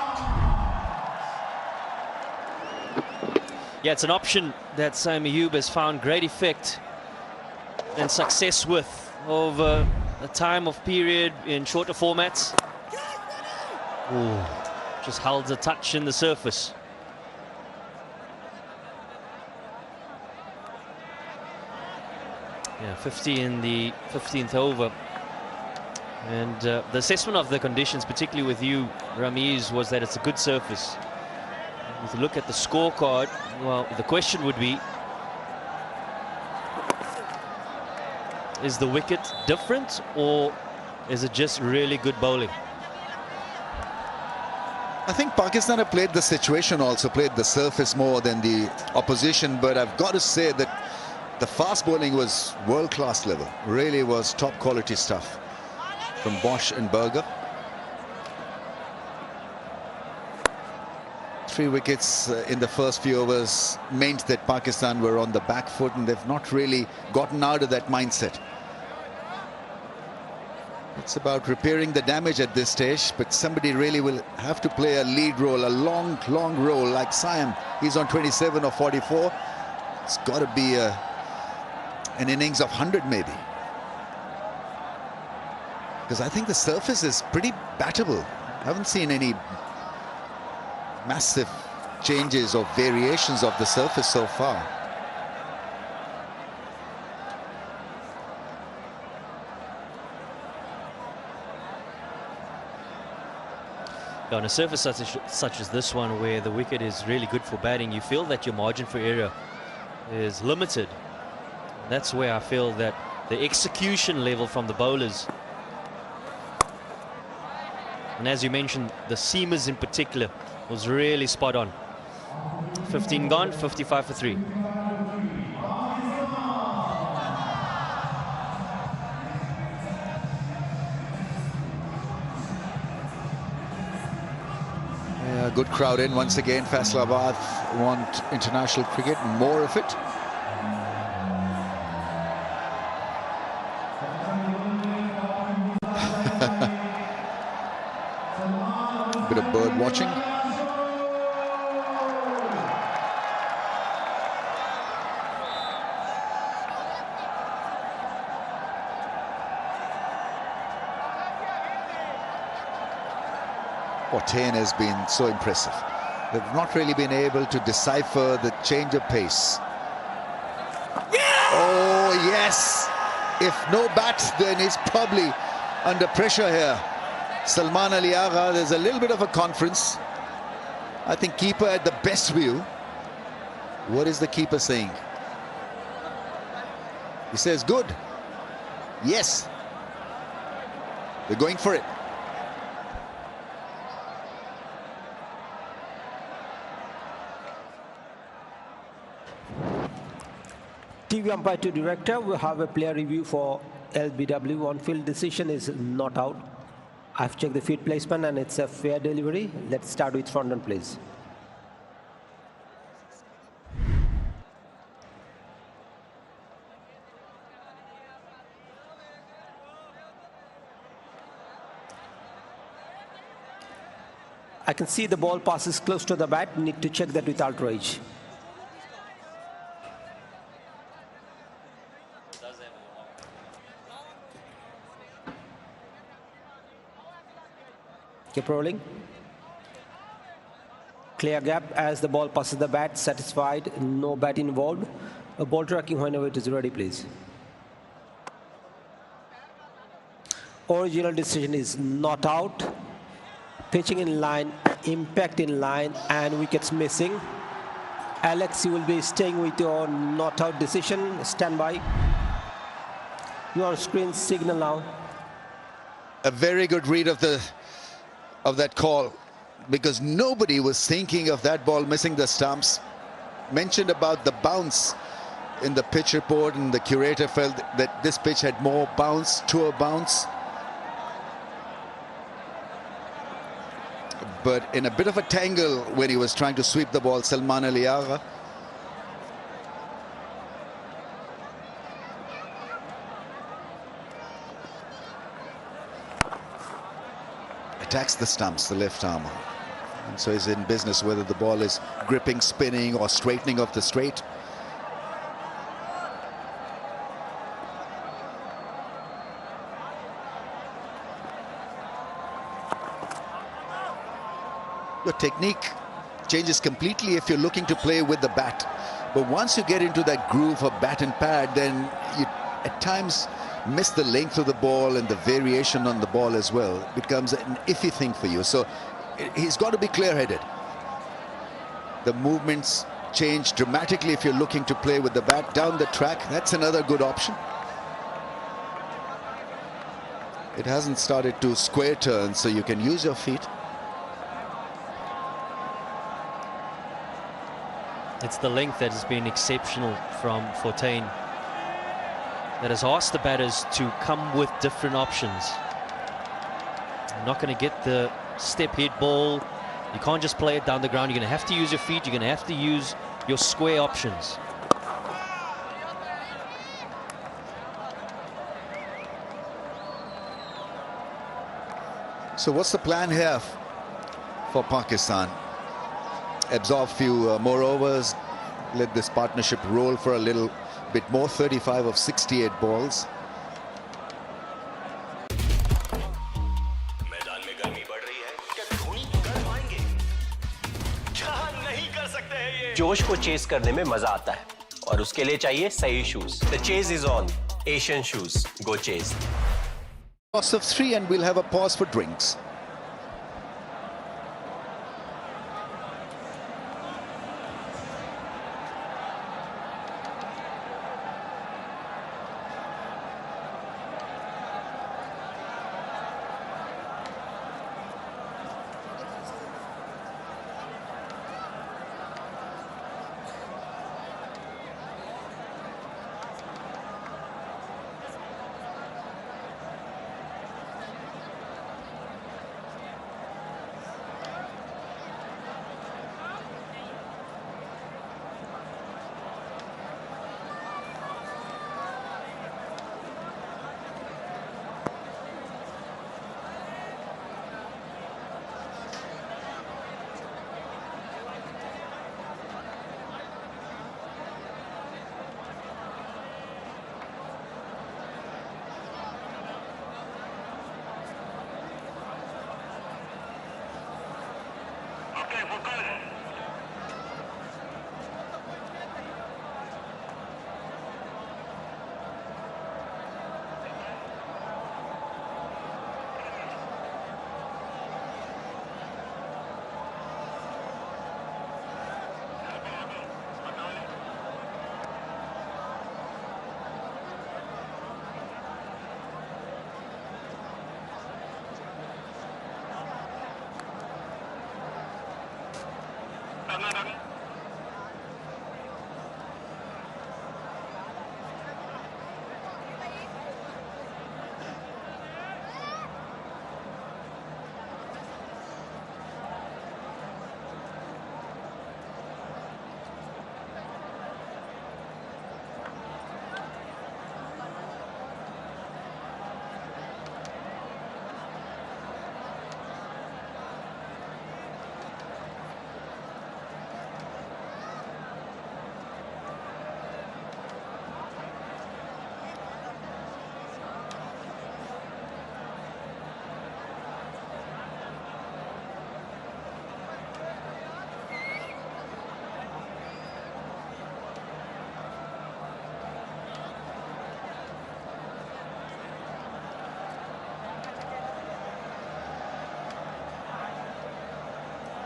Yeah, it's an option that Saim Ayub has found great effect and success with over a time of period in shorter formats. Ooh, just holds a touch in the surface. Yeah, 50 in the 15th over. And the assessment of the conditions, particularly with you, Ramiz, was that it's a good surface. If you look at the scorecard, well, the question would be, is the wicket different, or is it just really good bowling? I think Pakistan have played the situation, also played the surface more than the opposition, but I've got to say that the fast bowling was world-class level. Really was top quality stuff from Bosch and Berger. 3 wickets in the first few overs meant that Pakistan were on the back foot, and they've not really gotten out of that mindset. It's about repairing the damage at this stage, but somebody really will have to play a lead role, a long role like Siam. He's on 27 or 44. It's got to be an innings of 100 maybe. Because I think the surface is pretty battable. I haven't seen any massive changes or variations of the surface so far. On a surface such as this one, where the wicket is really good for batting, you feel that your margin for error is limited. That's where I feel that the execution level from the bowlers, and as you mentioned, the seamers in particular, was really spot on. 15 gone, 55 for 3. Yeah, good crowd in once again. Faisalabad want international cricket, more of it. Bit of bird watching. Ten has been so impressive. They've not really been able to decipher the change of pace. Oh yes, if no bat, then he's probably under pressure here. Salman Ali Agha, there's a little bit of a conference. I think keeper had the best view. What is the keeper saying? He says good. Yes, they're going for it. TV umpire to director, we have a player review for LBW. On-field decision is not out. I've checked the field placement and it's a fair delivery. Let's start with front run, please. I can see the ball passes close to the bat. Need to check that with outrage. Keep rolling. Clear gap as the ball passes the bat. Satisfied. No bat involved. A ball tracking whenever it is ready, please. Original decision is not out. Pitching in line, impact in line, and wickets missing. Alex, you will be staying with your not out decision. Stand by. Your screen signal now. A very good read of that call, because nobody was thinking of that ball missing the stumps. Mentioned about the bounce in the pitch report, and the curator felt that this pitch had more bounce, tour bounce. but in a bit of a tangle when he was trying to sweep the ball, Salman Ali Agha. Attacks the stumps, the left arm. And so he's in business whether the ball is gripping, spinning or straightening off the straight. Your technique changes completely if you're looking to play with the bat. But once you get into that groove of bat and pad, then you at times miss the length of the ball and the variation on the ball as well. It becomes an iffy thing for you. So he's got to be clear-headed. The movements change dramatically if you're looking to play with the bat down the track. That's another good option. It hasn't started to square turn, so you can use your feet. It's the length that has been exceptional from Fortuin, that has asked the batters to come with different options. You're not going to get the step hit ball. You can't just play it down the ground. You're going to have to use your feet. You're going to have to use your square options. So what's the plan here for Pakistan? Absorb few more overs, let this partnership roll for a little bit more. 35 of 68 balls. जोश को chess करने में मजा आता है और उसके लिए चाहिए सही shoes. The chase is on. Asian shoes. Go chase. Loss of 3 and we'll have a pause for drinks.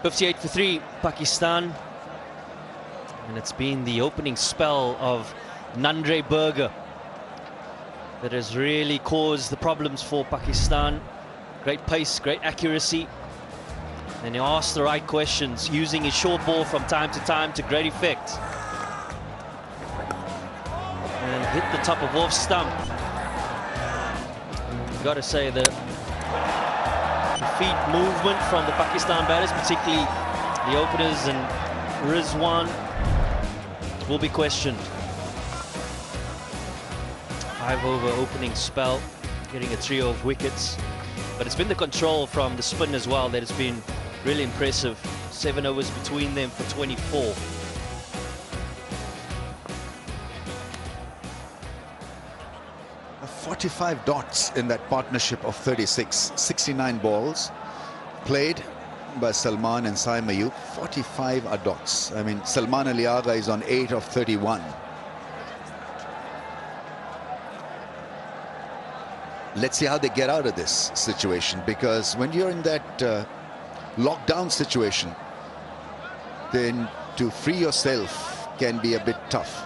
.58 for 3, Pakistan. And it's been the opening spell of Nandre Berger that has really caused the problems for Pakistan. Great pace, great accuracy. And he asked the right questions, using his short ball from time to great effect. And hit the top of off stump. Got to say that feet movement from the Pakistan batters, particularly the openers, and Rizwan will be questioned. 5-over opening spell, getting a trio of wickets. But it's been the control from the spin as well that has been really impressive. 7 overs between them for 24. A 45 dots in that partnership of 36. 69 balls played by Salman and Saim Ayub. 45 are dots. I mean, Salman Ali Agha is on 8 of 31. Let's see how they get out of this situation, because when you're in that lockdown situation, then to free yourself can be a bit tough.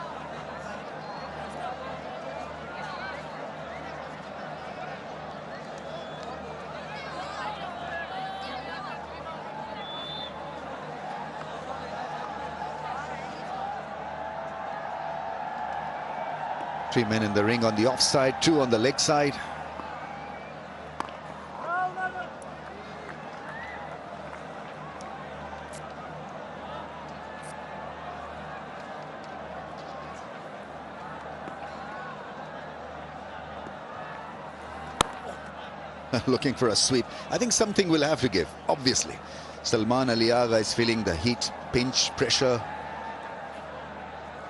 Three men in the ring on the offside, 2 on the leg side. Looking for a sweep. I think something will have to give, obviously. Salman Ali Agha is feeling the heat, pinch, pressure.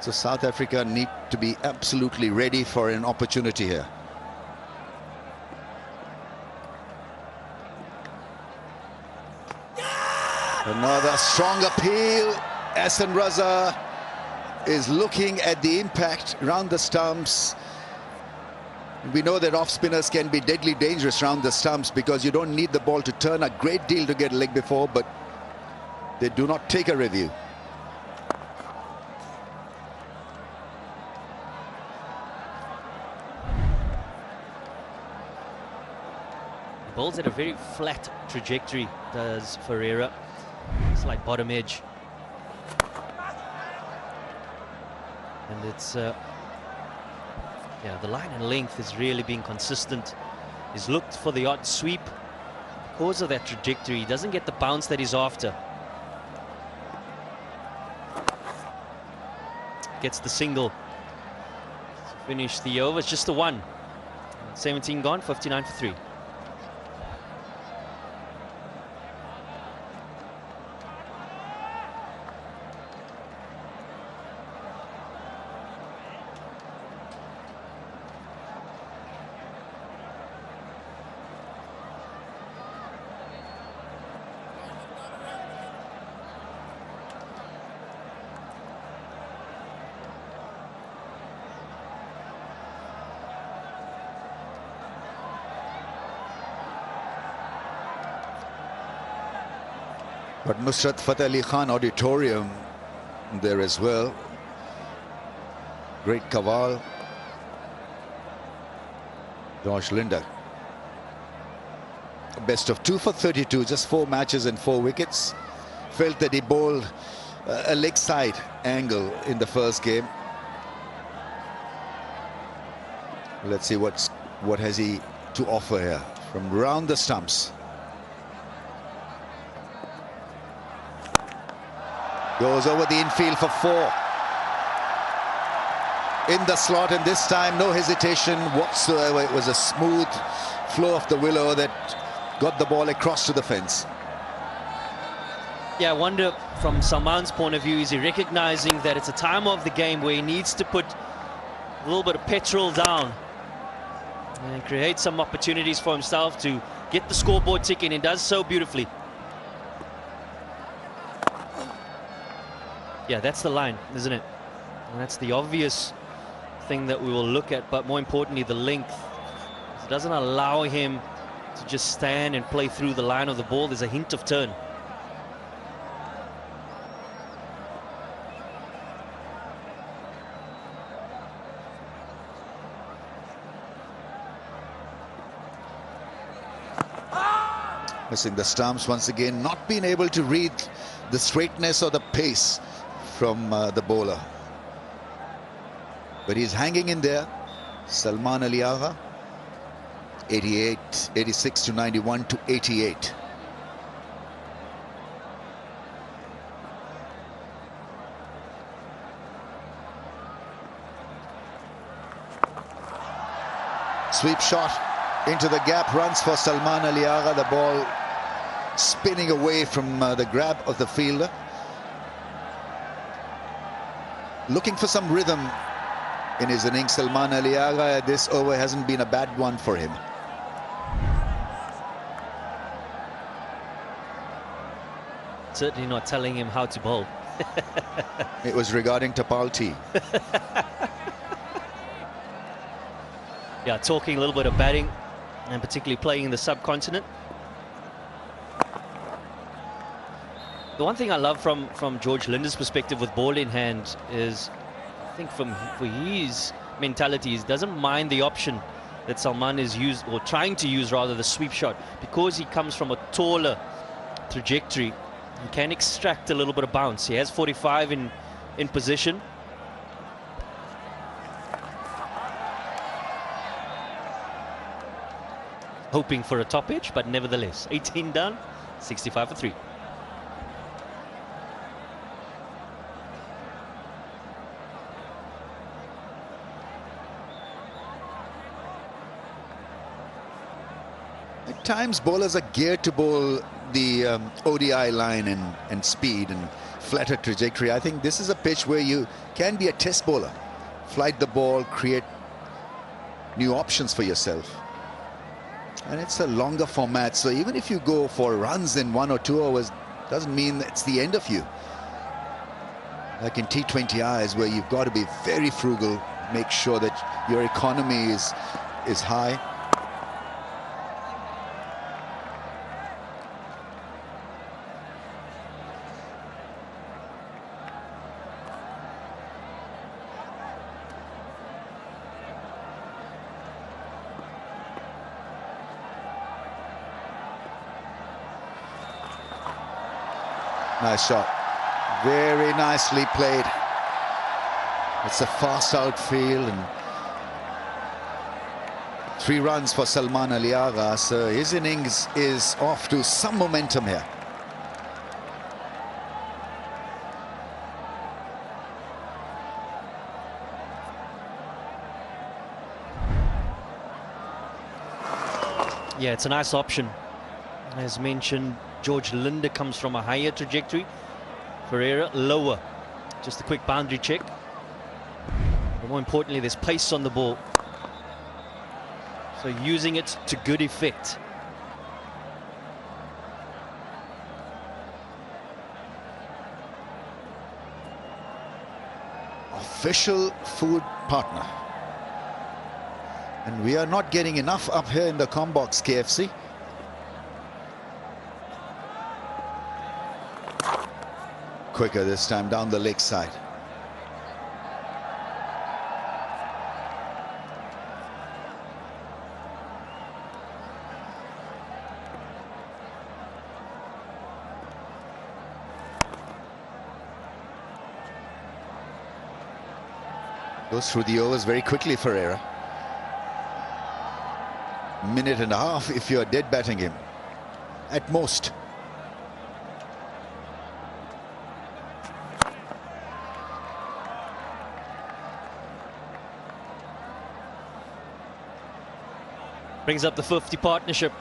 So South Africa need to be absolutely ready for an opportunity here. Another strong appeal. Hassan Raza is looking at the impact round the stumps. We know that off spinners can be deadly dangerous round the stumps because you don't need the ball to turn a great deal to get a leg before, but they do not take a review. The ball's at a very flat trajectory, does Ferreira. It's like bottom edge. And it's yeah, the line and length is really being consistent. He's looked for the odd sweep. Because of that trajectory, he doesn't get the bounce that he's after. Gets the single to finish the over. It's just the 1. 17 gone, 59 for 3. But Nusrat Fateh Ali Khan Auditorium there as well. Great Kaval. Josh Linder. Best of 2 for 32, just 4 matches and 4 wickets. Felt that he bowled a leg side angle in the first game. Let's see what has he to offer here from round the stumps. Goes over the infield for 4. In the slot, and this time no hesitation whatsoever. It was a smooth flow of the willow that got the ball across to the fence. Yeah, I wonder from Salman's point of view, is he recognizing that it's a time of the game where he needs to put a little bit of petrol down and create some opportunities for himself to get the scoreboard ticking, and does so beautifully. Yeah, that's the line, isn't it? And that's the obvious thing that we will look at, but more importantly, the length. It doesn't allow him to just stand and play through the line of the ball. There's a hint of turn. Missing the stumps once again, not being able to read the straightness or the pace from the bowler. But he's hanging in there. Salman Ali Agha, 88, 86 to 91 to 88. Sweep shot into the gap, runs for Salman Ali Agha. The ball spinning away from the grab of the fielder. Looking for some rhythm in his innings. Salman Ali Agha, this over hasn't been a bad one for him. Certainly not telling him how to bowl. It was regarding Tapal T. Yeah, talking a little bit of batting and particularly playing in the subcontinent. The one thing I love from George Linder's perspective with ball in hand is, I think for his mentality, he doesn't mind the option that Salman is used, or trying to use rather, the sweep shot, because he comes from a taller trajectory. He can extract a little bit of bounce. He has 45 in position. Hoping for a top edge, but nevertheless, 18 done, 65 for 3. At times, bowlers are geared to bowl the ODI line and speed and flatter trajectory. I think this is a pitch where you can be a test bowler, flight the ball, create new options for yourself. And it's a longer format, so even if you go for runs in 1 or 2 overs, doesn't mean it's the end of you. Like in T20Is, where you've got to be very frugal, make sure that your economy is high. Nice shot. Very nicely played. It's a fast outfield, and 3 runs for Salman Ali Agha. So his innings is off to some momentum here. Yeah, it's a nice option. As mentioned, George Linder comes from a higher trajectory. Ferreira lower. Just a quick boundary check. But more importantly, there's pace on the ball. So using it to good effect. Official food partner. And we are not getting enough up here in the Combox, KFC. Quicker this time down the leg side. Goes through the overs very quickly, Ferreira. Minute and a half if you're dead batting him, at most. Brings up the 50 partnership.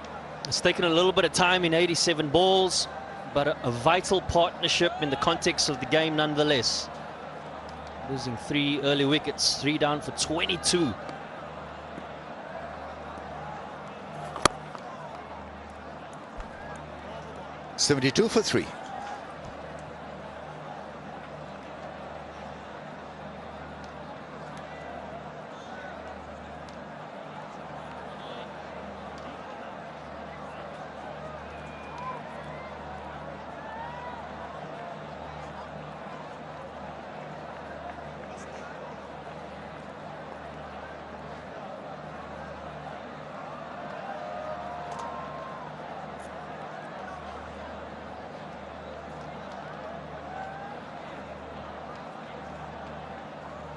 It's taken a little bit of time in 87 balls, but a vital partnership in the context of the game nonetheless. Losing 3 early wickets, 3 down for 22. .72 for 3.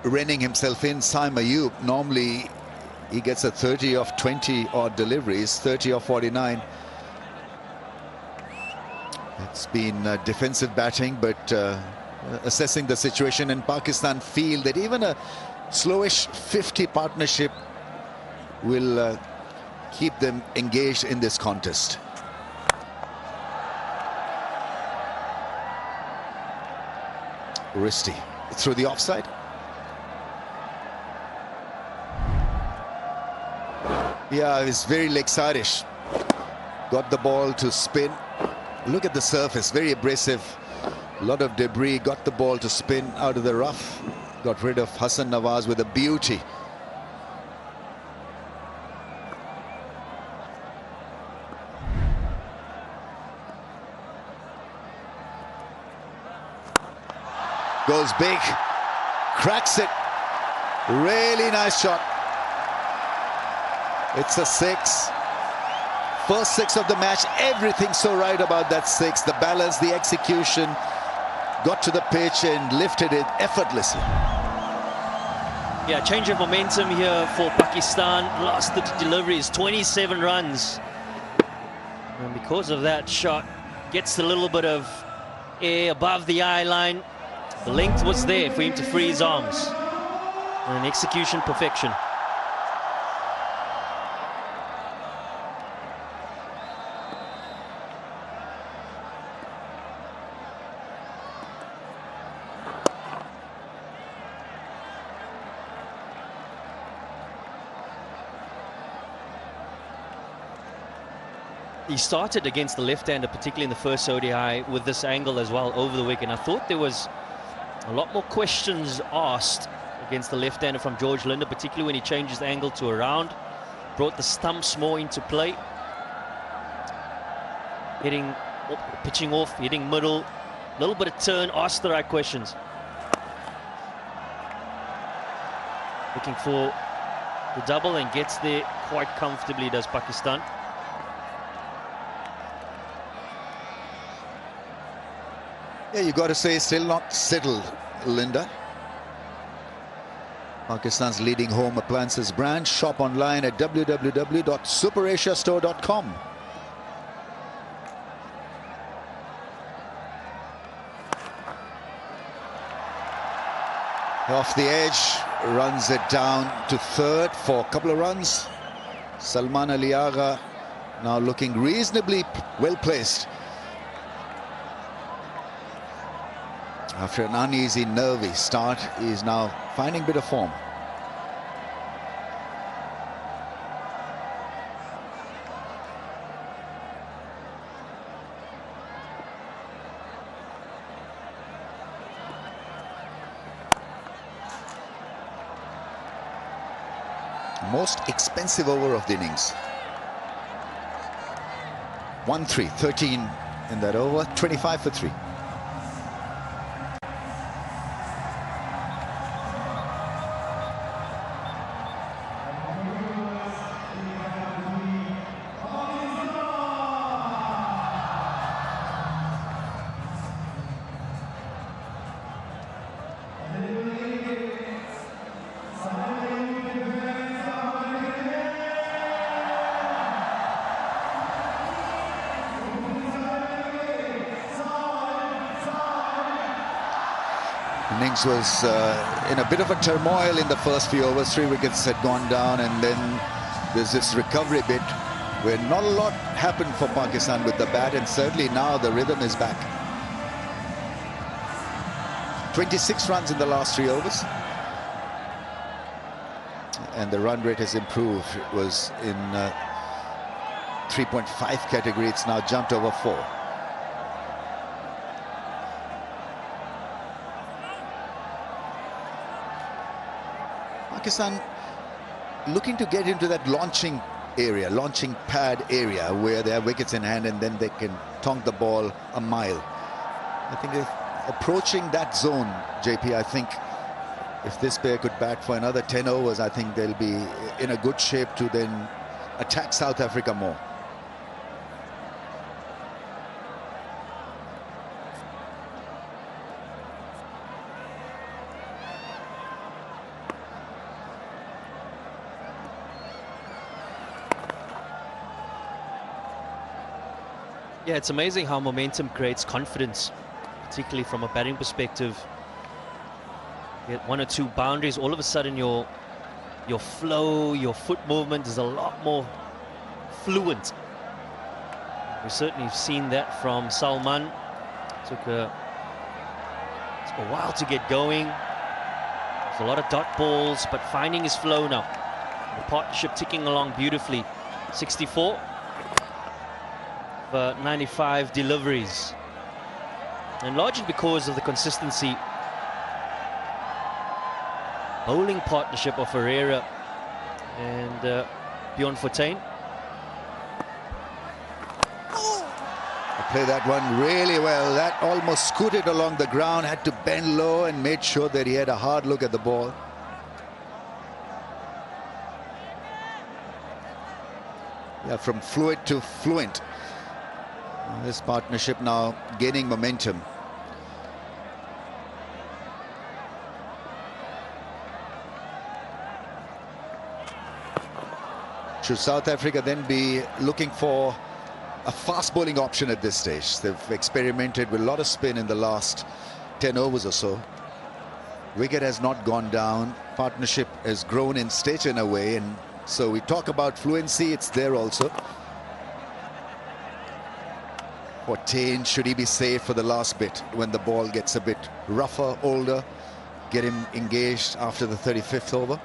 Reining himself in, Saim Ayub. Normally he gets a 30 of 20 odd deliveries, 30 of 49. It's been defensive batting, but assessing the situation, and Pakistan feel that even a slowish 50 partnership will keep them engaged in this contest. Risti through the offside. Yeah, it's very leg-sideish. Got the ball to spin. Look at the surface, very abrasive. A lot of debris. Got the ball to spin out of the rough. Got rid of Hassan Nawaz with a beauty. Goes big, cracks it. Really nice shot. It's a 6. First 6 of the match. Everything so right about that 6. The balance, the execution. Got to the pitch and lifted it effortlessly. Yeah, change of momentum here for Pakistan. Last 30 deliveries, 27 runs. And because of that shot, gets a little bit of air above the eye line. The length was there for him to free his arms. And execution perfection. He started against the left-hander, particularly in the first ODI, with this angle as well over the wicket. And I thought there was a lot more questions asked against the left-hander from George Linder, particularly when he changed his angle to around, brought the stumps more into play. Pitching off, hitting middle, a little bit of turn, asked the right questions. Looking for the double and gets there quite comfortably, does Pakistan. Yeah, you got to say, still not settled, Linda. Pakistan's leading home appliances brand. Shop online at www.superasiastore.com. Off the edge, runs it down to third for a couple of runs. Salman Ali Agha now looking reasonably well placed. After an uneasy, nervy start, he is now finding a bit of form. Most expensive over of the innings. 1-3, 13 in that over, 25 for 3. Innings was in a bit of a turmoil in the first few overs. 3 wickets had gone down, and then there's this recovery bit where not a lot happened for Pakistan with the bat, and certainly now the rhythm is back. 26 runs in the last 3 overs. And the run rate has improved. It was in 3.5 category. It's now jumped over 4. Pakistan looking to get into that launching area, launching pad area, where they have wickets in hand and then they can tonk the ball a mile. I think if approaching that zone, JP, I think if this pair could bat for another 10 overs, I think they'll be in a good shape to then attack South Africa more. Yeah, it's amazing how momentum creates confidence, particularly from a batting perspective. You get 1 or 2 boundaries, all of a sudden you're your flow, your foot movement is a lot more fluent. We certainly have seen that from Salman. Took a while to get going. There's a lot of dot balls, but finding his flow now. The partnership ticking along beautifully. 64 for 95 deliveries. And largely because of the consistency. Bowling partnership of Herrera and Bjorn Fortuin. Play that one really well. That almost scooted along the ground, had to bend low and made sure that he had a hard look at the ball. Yeah, from fluid to fluent. This partnership now gaining momentum. Should South Africa then be looking for a fast bowling option at this stage? They've experimented with a lot of spin in the last 10 overs or so. Wicket has not gone down. Partnership has grown in stature in a way, and so we talk about fluency, it's there also. Fortuin, should he be safe for the last bit when the ball gets a bit rougher, older, get him engaged after the 35th over?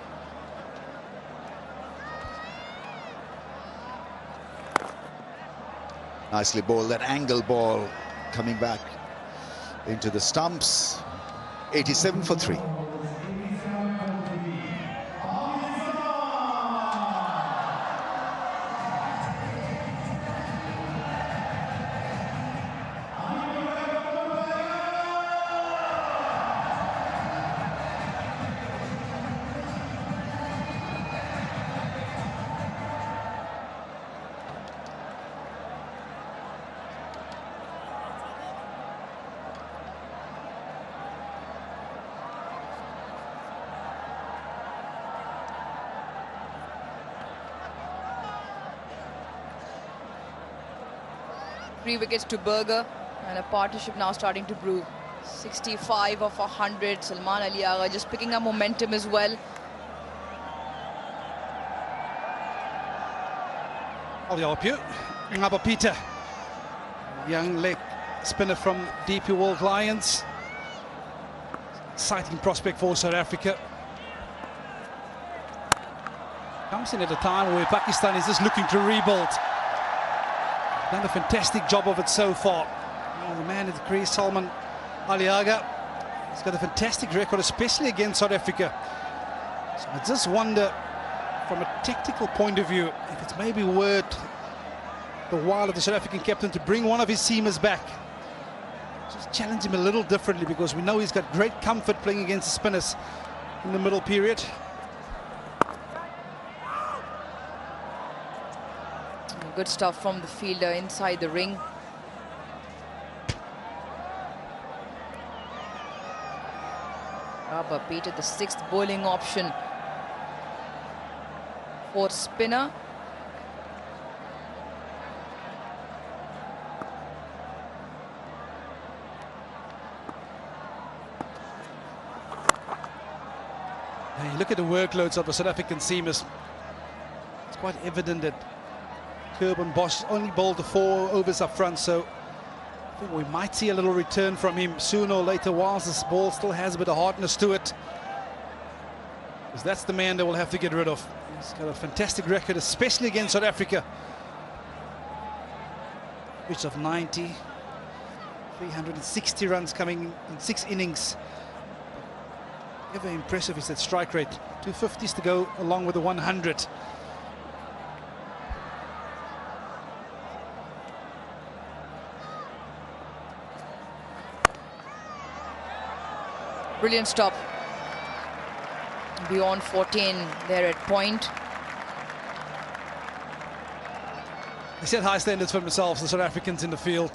Nicely bowled, that angle ball coming back into the stumps. 87 for 3. Three wickets to Berger, and a partnership now starting to brew. 65 of 100. Salman Ali Agha just picking up momentum as well. Olyapu, Ngaba Peter, young leg spinner from DP World Lions. Exciting prospect for South Africa. Comes in at a time where Pakistan is just looking to rebuild. Done a fantastic job of it so far. The man at the crease, Salman Ali Agha, he's got a fantastic record, especially against South Africa. So I just wonder, from a tactical point of view, if it's maybe worth the while of the South African captain to bring one of his seamers back. Just challenge him a little differently, because we know he's got great comfort playing against the spinners in the middle period. Good stuff from the fielder inside the ring. Ngaba Peter, the 6th bowling option for spinner. Now you look at the workloads of the South African seamers. It's quite evident that Kurban Bosch only bowled the 4 overs up front, so I think we might see a little return from him sooner or later, whilst this ball still has a bit of hardness to it. Because that's the man they will have to get rid of. He's got a fantastic record, especially against South Africa. Which of 90, 360 runs coming in 6 innings. Ever impressive is that strike rate. 250s to go along with the 100. Brilliant stop. Bjorn Fortuin there at point. They set high standards for themselves, the South Africans in the field.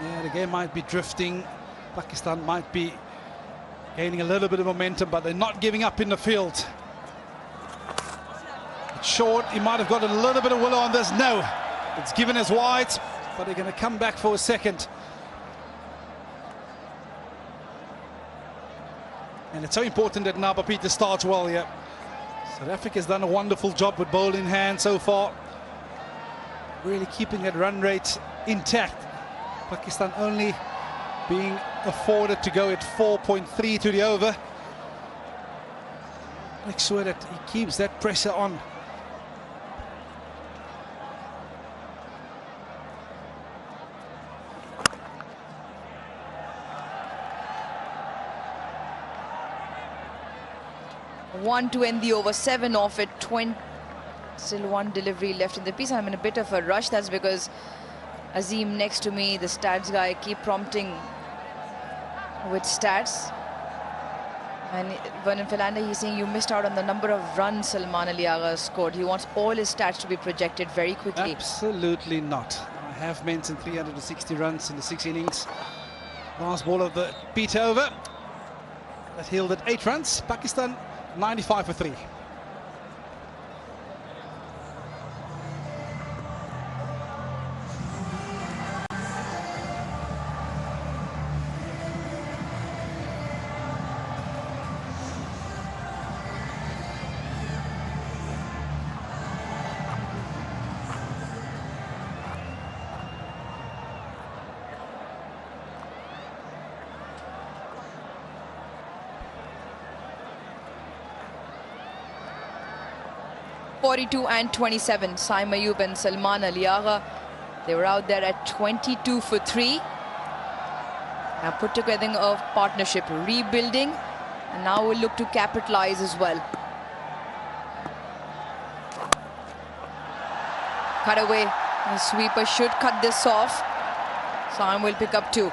Yeah, the game might be drifting. Pakistan might be gaining a little bit of momentum, but they're not giving up in the field. It's short, he might have got a little bit of willow on this. No, it's given as wide, but they're going to come back for a second. And it's so important that Naba Peter starts well here. South Africa's done a wonderful job with ball in hand so far. Really keeping that run rate intact. Pakistan only being afforded to go at 4.3 to the over. Make sure that he keeps that pressure on. One to end the over, 7 off it, 20. Still one delivery left in the piece. I'm in a bit of a rush. That's because Azim next to me, the stats guy, keep prompting with stats. And Vernon Philander, he's saying you missed out on the number of runs Salman Ali Agha scored. He wants all his stats to be projected very quickly. Absolutely not. I have mentioned 360 runs in the 6 innings. Last ball of the Peter over. That yielded 8 runs. Pakistan 95 for 3. And 27. Saim Ayub and Salman Ali Agha, they were out there at 22 for 3. Now put together a partnership, rebuilding, and now we'll look to capitalize as well. Cut away. The sweeper should cut this off. Saim will pick up 2.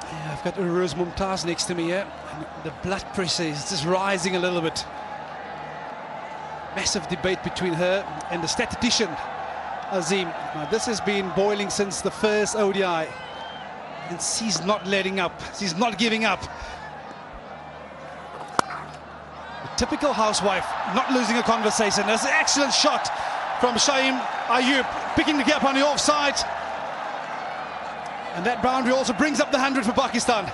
Yeah, I've got Uruz Mumtaz next to me here. And the blood pressure is just rising a little bit. Massive debate between her and the statistician Azim. Now, this has been boiling since the first ODI, and she's not letting up. She's not giving up. The typical housewife, not losing a conversation. There's an excellent shot from Saim Ayub, picking the gap on the offside, and that boundary also brings up the 100 for Pakistan.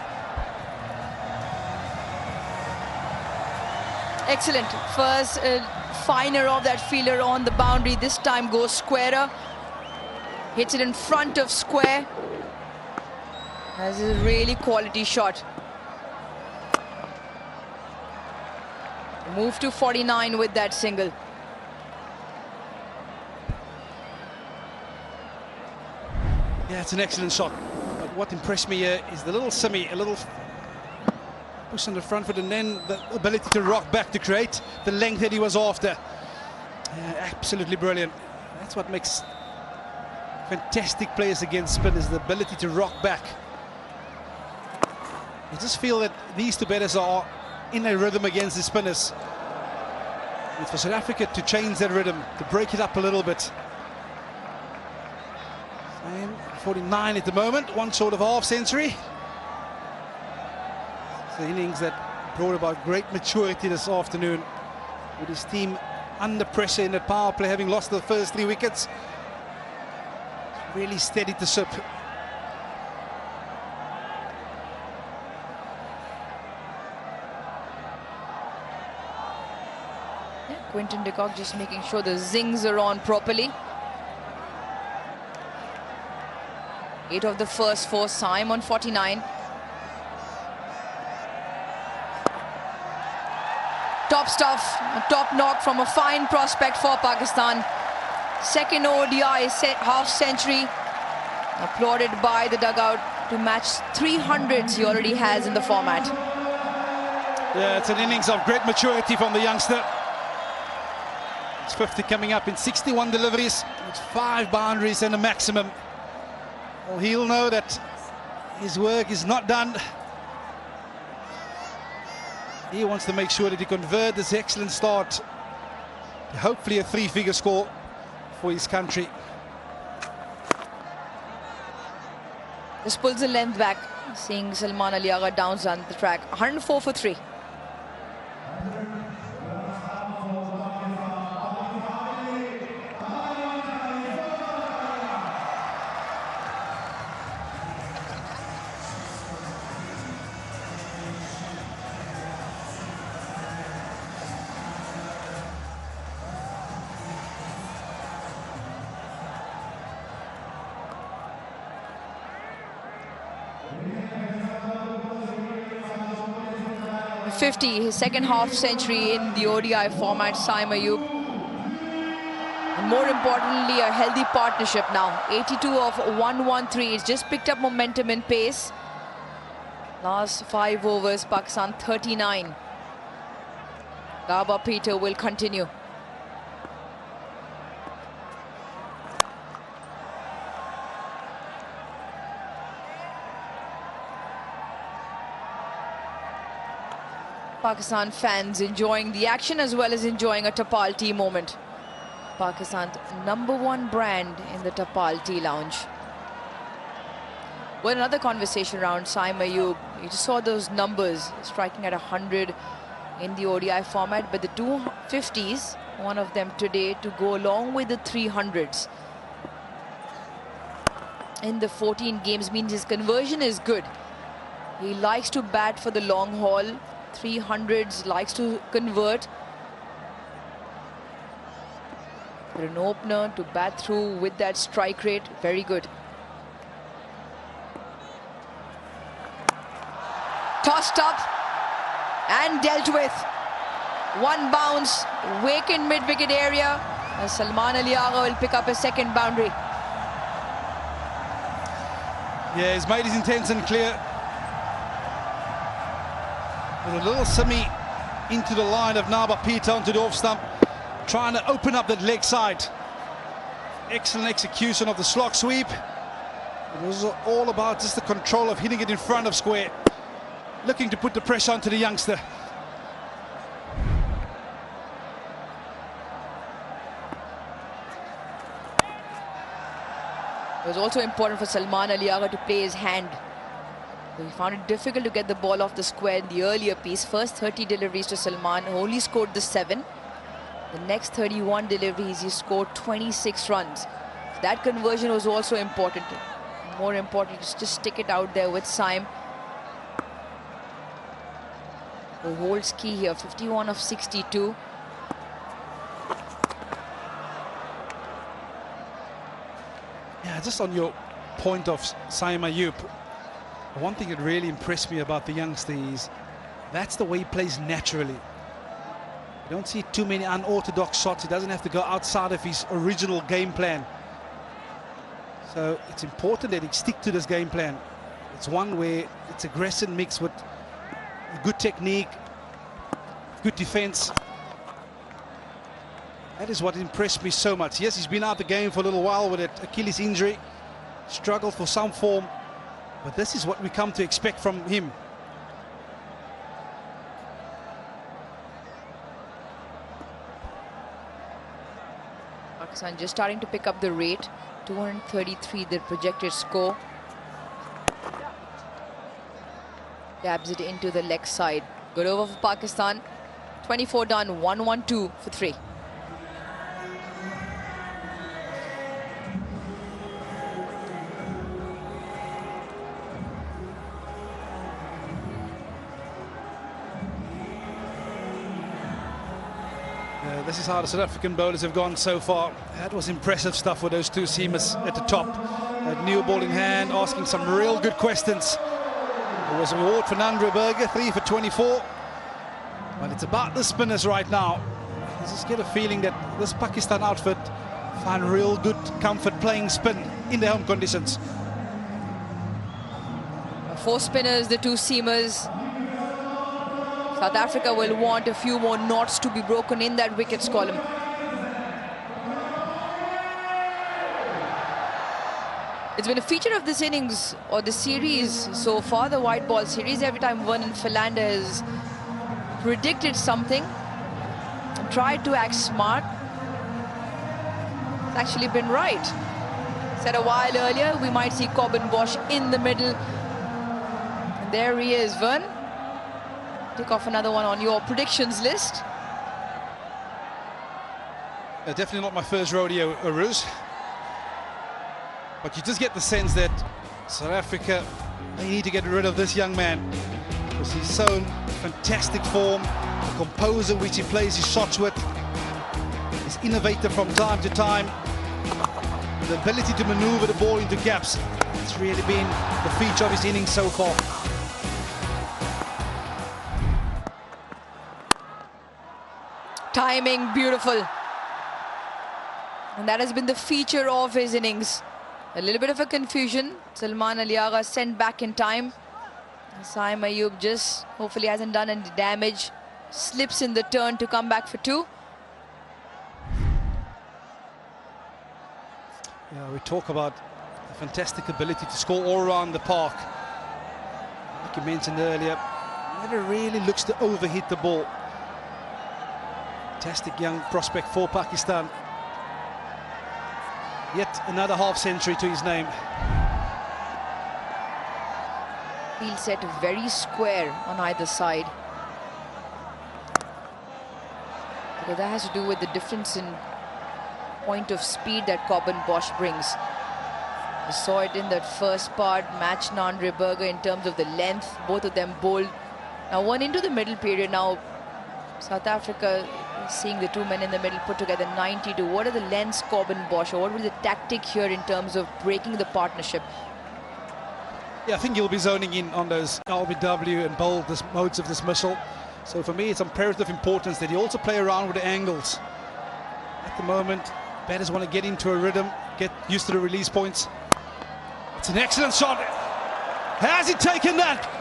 Excellent. First finer of that fielder on the boundary. This time goes squarer. Hits it in front of square. This is a really quality shot. Move to 49 with that single. Yeah, it's an excellent shot. But what impressed me here is the little semi, a little push on the front foot, and then the ability to rock back to create the length that he was after. Yeah, absolutely brilliant. That's what makes fantastic players against spinners, the ability to rock back. You just feel that these two batters are in a rhythm against the spinners. It's for South Africa to change that rhythm, to break it up a little bit. 49 at the moment, one sort of half century. It's the innings that brought about great maturity this afternoon, with his team under pressure in that power play, having lost the first 3 wickets. Really steadied the ship. Quinton de Kock just making sure the zings are on properly. 8 of the first 4, Saim on 49. Top stuff, a top knock from a fine prospect for Pakistan. Second ODI half century, applauded by the dugout to match 300s he already has in the format. Yeah, it's an innings of great maturity from the youngster. It's 50 coming up in 61 deliveries. It's 5 boundaries and a maximum. Well, he'll know that his work is not done. He wants to make sure that he converts this excellent start to hopefully a 3-figure score for his country. This pulls the length back, seeing Salman Ali Agha downs on the track. 104 for 3. 150, his second half century in the ODI format, Saim Ayub. And more importantly, a healthy partnership now. 82 of 113. He's just picked up momentum and pace. Last 5 overs, Pakistan 39. Gaba Peter will continue. Pakistan fans enjoying the action as well as enjoying a Tapal tea moment. Pakistan's #1 brand in the Tapal tea lounge. Well, another conversation around Saim Ayub. You just saw those numbers, striking at 100 in the ODI format, but the 250s, one of them today, to go along with the 300s in the 14 games means his conversion is good. He likes to bat for the long haul. 300s, likes to convert. But an opener to bat through with that strike rate, very good. Tossed up and dealt with. One bounce, vacant mid-wicket area. Salman Ali Agha will pick up a second boundary. Yeah, he's made his intents and clear. With a little semi into the line of Naba Peter onto the off stump, trying to open up that leg side. Excellent execution of the slog sweep. It was all about just the control of hitting it in front of square. Looking to put the pressure onto the youngster. It was also important for Salman Ali Agha to play his hand. He found it difficult to get the ball off the square in the earlier piece. First 30 deliveries to Salman, only scored the 7. The next 31 deliveries, he scored 26 runs. That conversion was also important. More important is just stick it out there with Saim. Who holds key here, 51 of 62. Yeah, just on your point of Saim Ayub, one thing that really impressed me about the youngster is that's the way he plays naturally. You don't see too many unorthodox shots. He doesn't have to go outside of his original game plan. So it's important that he stick to this game plan. It's one where it's aggression mixed with good technique, good defense. That is what impressed me so much. Yes, he's been out the game for a little while with an Achilles injury, struggled for some form. But this is what we come to expect from him. Pakistan just starting to pick up the rate. 233, the projected score. Dabs it into the leg side. Good over for Pakistan. 24 done, 1-1-2 for 3. This is how the South African bowlers have gone so far. That was impressive stuff for those two seamers at the top. That new ball in hand, asking some real good questions. There was a reward for Durgapur, 3 for 24. But it's about the spinners right now. I just get a feeling that this Pakistan outfit find real good comfort playing spin in their home conditions. 4 spinners, the 2 seamers. South Africa will want a few more knots to be broken in that wickets column. It's been a feature of this innings or the series so far, the white ball series. Every time Vernon Philander has predicted something and tried to act smart, it's actually been right. Said a while earlier we might see Corbin Bosch in the middle. And there he is, Vern. Tick off another one on your predictions list. Definitely not my first rodeo, Aruz. But you just get the sense that South Africa, they need to get rid of this young man. Because he's shown fantastic form, the composer which he plays his shots with. He's innovative from time to time. The ability to maneuver the ball into gaps. It's really been the feature of his innings so far. timing, beautiful. And that has been the feature of his innings. A little bit of a confusion. Salman Ali Agha sent back in time. Saim Ayub just hopefully hasn't done any damage. Slips in the turn to come back for 2. Yeah, we talk about the fantastic ability to score all around the park. Like you mentioned earlier, never really looks to overhit the ball. Fantastic young prospect for Pakistan. Yet another half-century to his name. Field set very square on either side. Okay, that has to do with the difference in point of speed that Corbin Bosch brings. We saw it in that first part, match Nan Reberger in terms of the length. Both of them bowled. Now one into the middle period. Now South Africa seeing the 2 men in the middle put together 92. What are the lengths, Corbin Bosch, or what will the tactic here in terms of breaking the partnership? Yeah, I think he'll be zoning in on those LBW and bold modes of dismissal. So for me, it's imperative importance that he also play around with the angles. At the moment, batters want to get into a rhythm, get used to the release points. It's an excellent shot. Has he taken that?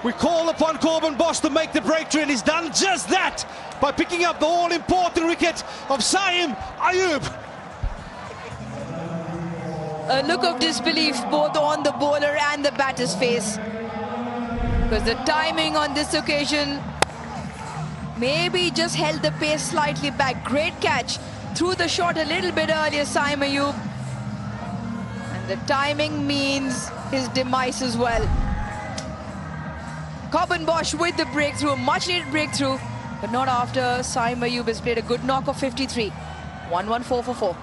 We call upon Corbin Bosch to make the breakthrough, and he's done just that by picking up the all-important wicket of Saim Ayub. A look of disbelief both on the bowler and the batter's face, because the timing on this occasion maybe just held the pace slightly back. Great catch, threw the shot a little bit earlier, Saim Ayub, and the timing means his demise as well. Corbin Bosch with the breakthrough, a much needed breakthrough, but not after Saim Ayub has played a good knock of 53. 1-1-4 for 4.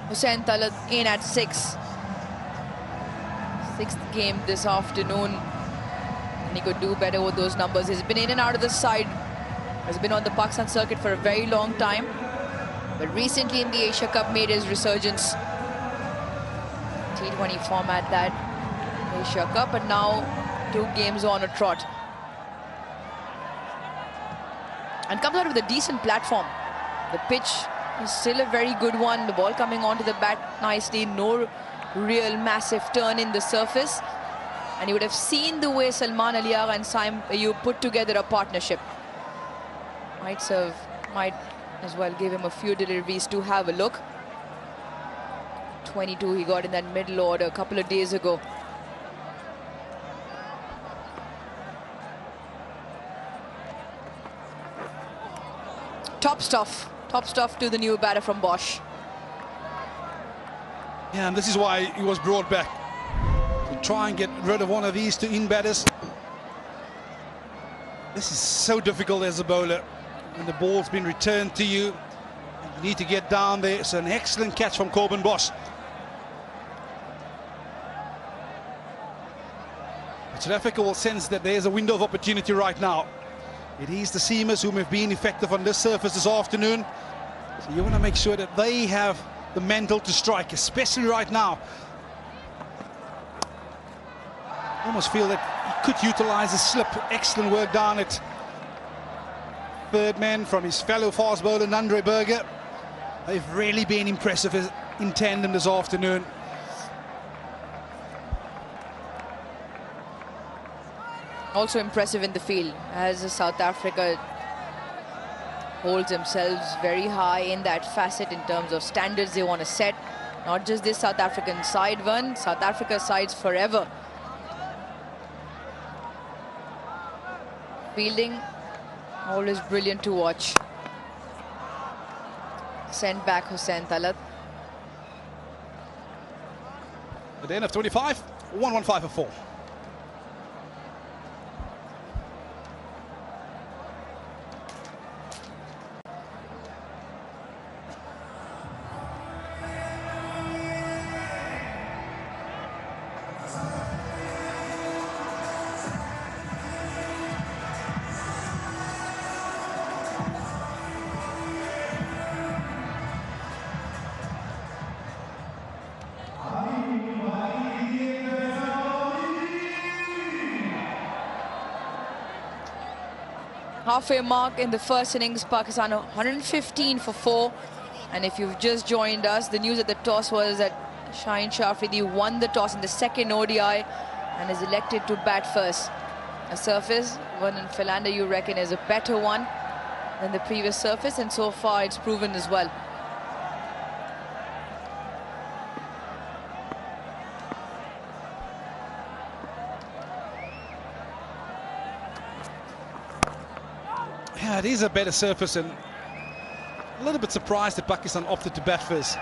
Hussain Talat in at 6. 6th game this afternoon, and he could do better with those numbers. He's been in and out of the side, has been on the Pakistan circuit for a very long time, but recently in the Asia Cup made his resurgence. T20 format, that Asia Cup, and now 2 games on a trot, and comes out with a decent platform. The pitch is still a very good one. The ball coming onto the bat nicely. No real massive turn in the surface. And you would have seen the way Salman Ali Agha and Saim Ayub put together a partnership. Might as well give him a few deliveries to have a look. 22 he got in that middle order a couple of days ago. Top stuff to the new batter from Bosch. Yeah, and this is why he was brought back, to try and get rid of one of these 2 in-batters. This is so difficult as a bowler when the ball's been returned to you. You need to get down there. It's an excellent catch from Corbin Bosch. But South Africa will sense that there's a window of opportunity right now. It is the seamers whom have been effective on this surface this afternoon. So you want to make sure that they have the mental to strike, especially right now. I almost feel that he could utilize a slip. Excellent work down at 3rd man from his fellow fast bowler, Nan Reberger. They've really been impressive in tandem this afternoon. Also impressive in the field, as South Africa holds themselves very high in that facet in terms of standards they want to set. Not just this South African side, one South Africa sides forever. Fielding Always brilliant to watch. Sent back Hussain Talat. At the end of 25, 115 for 4. Halfway mark in the first innings, Pakistan 115 for 4. And if you've just joined us, the news at the toss was that Shaheen Shafridi won the toss in the second ODI and is elected to bat first. A surface, Vernon Philander, you reckon, is a better one than the previous surface, and so far it's proven as well. Yeah, it is a better surface, and a little bit surprised that Pakistan opted to bat first,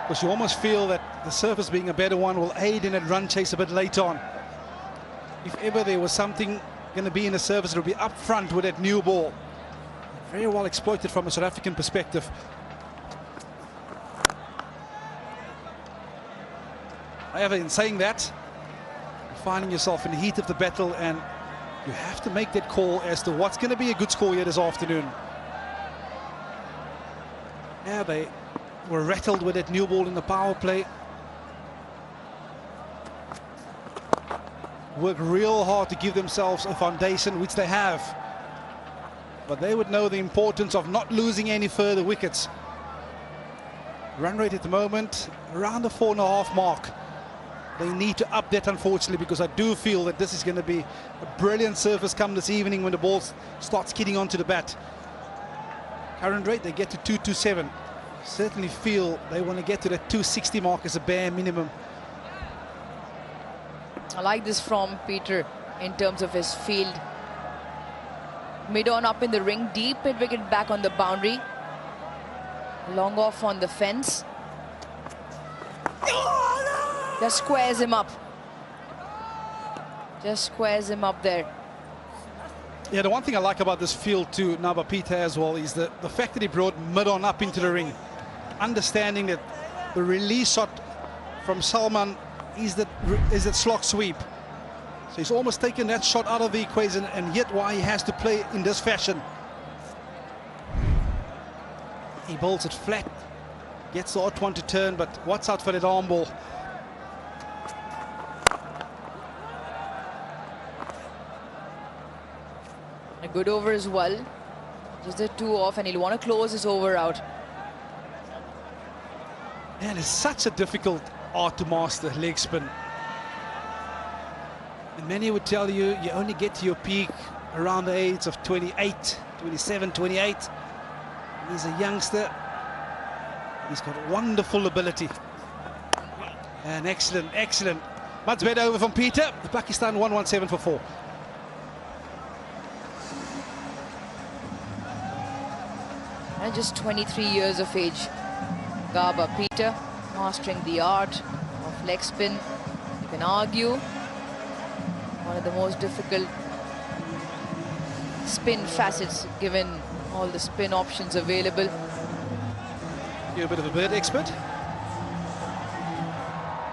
because you almost feel that the surface being a better one will aid in a run chase a bit later on. If ever there was something going to be in the surface, it will be up front with that new ball. Very well exploited from a South African perspective. However, in saying that, you're finding yourself in the heat of the battle, and you have to make that call as to what's going to be a good score here this afternoon. Yeah, they were rattled with that new ball in the power play. Work real hard to give themselves a foundation, which they have. But they would know the importance of not losing any further wickets. Run rate at the moment around the 4.5 mark. They need to up that, unfortunately, because I do feel that this is going to be a brilliant surface come this evening when the ball starts skidding onto the bat. Current rate, they get to 227. Certainly feel they want to get to that 260 mark as a bare minimum. I like this from Peter in terms of his field. Mid-on up in the ring, deep mid wicket back on the boundary. Long off on the fence. Just squares him up. Just squares him up there. Yeah, the one thing I like about this field too, Naba Peter as well, is the fact that he brought mid-on up into the ring. Understanding that the release shot from Salman is that slog sweep. So he's almost taken that shot out of the equation, and yet why he has to play in this fashion. He bowls it flat, gets the odd one to turn, but watch out for that arm ball. A good over as well. Just the 2 off, and he'll want to close his over out. Man, it's such a difficult art to master, leg spin. And many would tell you, you only get to your peak around the age of 28, 27, 28. He's a youngster. He's got wonderful ability. And excellent, excellent. Much better over from Peter. The Pakistan 117 for 4. And just 23 years of age. Gaba Peter, mastering the art of leg spin. You can argue one of the most difficult spin facets, given all the spin options available. You're a bit of a bird expert?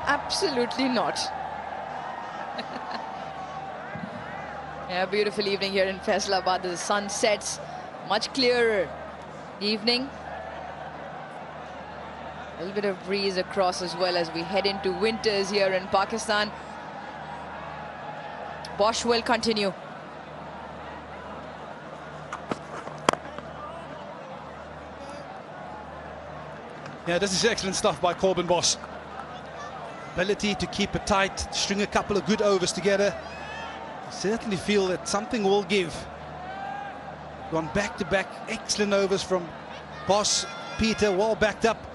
Absolutely not. Yeah, beautiful evening here in Faisalabad. The sun sets, much clearer evening. A little bit of breeze across as well as we head into winters here in Pakistan. Bosch will continue. Yeah, this is excellent stuff by Corbin Bosch. Ability to keep it tight, string a couple of good overs together. I certainly feel that something will give. Gone back-to-back excellent overs from Bosch, Peter, well backed up.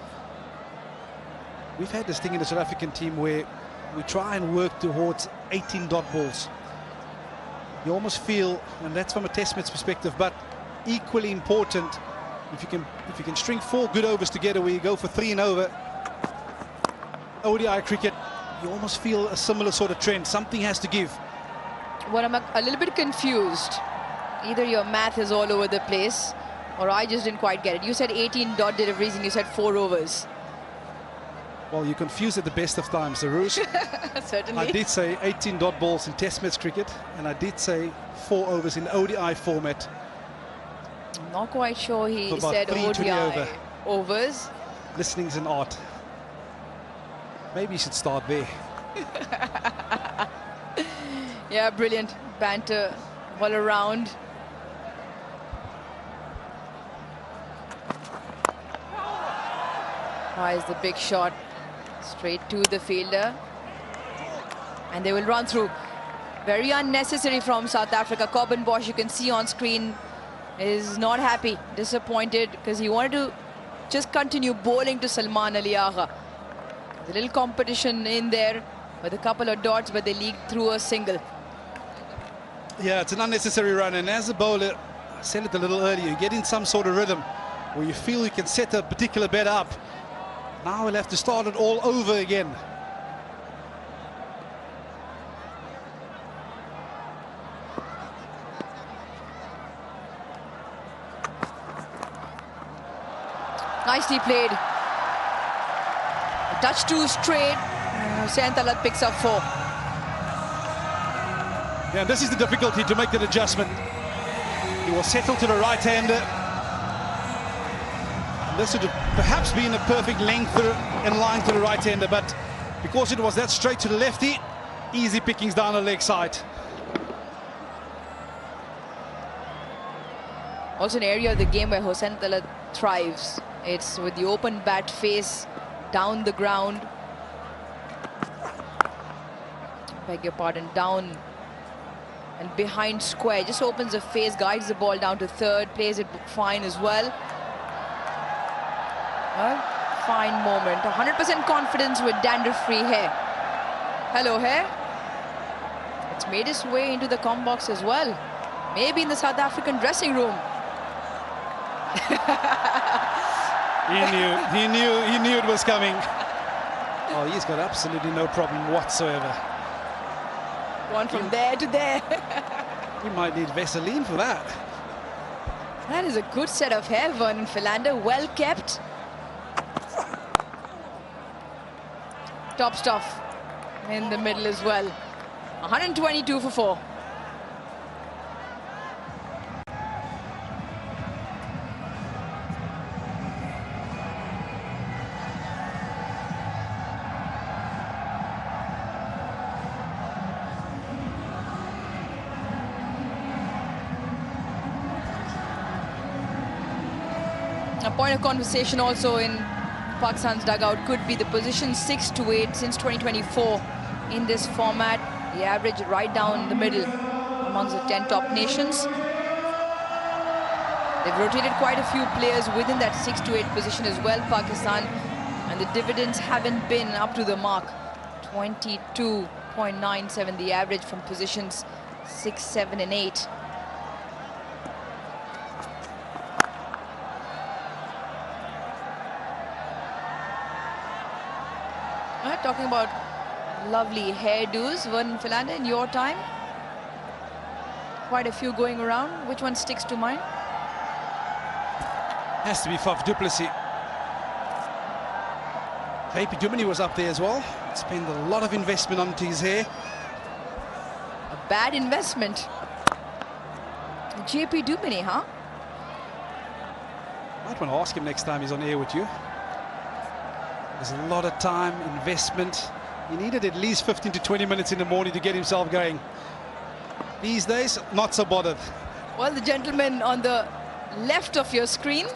We've had this thing in the South African team where we try and work towards 18 dot balls. You almost feel, and that's from a test match perspective, but equally important, if you can string 4 good overs together where you go for 3 and over, ODI cricket, you almost feel a similar sort of trend. Something has to give. Well, I'm a little bit confused. Either your math is all over the place, or I just didn't quite get it. You said 18 dot deliveries and you said 4 overs. Well, you're confused at the best of times, Sarush. Certainly. I did say 18 dot balls in test match cricket, and I did say 4 overs in ODI format. I'm not quite sure he For about said 320 ODI overs. Listening's an art. Maybe you should start there. Yeah, brilliant banter all around. Is the big shot straight to the fielder, and they will run through. Very unnecessary from South Africa. Corbin Bosch, you can see on screen, is not happy, disappointed, because he wanted to just continue bowling to Salman Ali Agha. There's a little competition in there with a couple of dots, but they leaked through a single. Yeah, it's an unnecessary run, and as a bowler, I said it a little earlier, you get in some sort of rhythm where you feel you can set a particular bet up. Now we'll have to start it all over again. Nicely played. A touch too straight. Hussain Talat picks up 4. Yeah, this is the difficulty, to make that adjustment. He was settled to the right-hander. This would have perhaps been a perfect length in line to the right-hander, but because it was that straight to the lefty, easy pickings down the leg side. Also an area of the game where Hussain Talat thrives. It's with the open bat face down the ground. Beg your pardon, down and behind square. Just opens the face, guides the ball down to third, plays it fine as well. A fine moment. 100% confidence with dander-free hair. Hello, hair. It's made its way into the comm box as well. Maybe in the South African dressing room. He knew it was coming. Oh, he's got absolutely no problem whatsoever. Gone from there to there. He might need Vaseline for that. That is a good set of hair, Vernon Philander. Well kept. Top stuff in the middle as well. 122 for 4. A point of conversation also in Pakistan's dugout could be the position 6 to 8 since 2024 in this format. The average right down the middle amongst the 10 top nations. They've rotated quite a few players within that 6 to 8 position as well, Pakistan, and the dividends haven't been up to the mark. 22.97 the average from positions 6, 7 and 8. Talking about lovely hairdos, Vernon Philander, in your time? Quite a few going around. Which one sticks to mind? Has to be Faf du Plessis. JP Duminy was up there as well. Spent a lot of investment onto his hair. A bad investment. JP Duminy, huh? Might want to ask him next time he's on air with you. There's a lot of time, investment. He needed at least 15 to 20 minutes in the morning to get himself going. These days, not so bothered. Well, the gentleman on the left of your screen.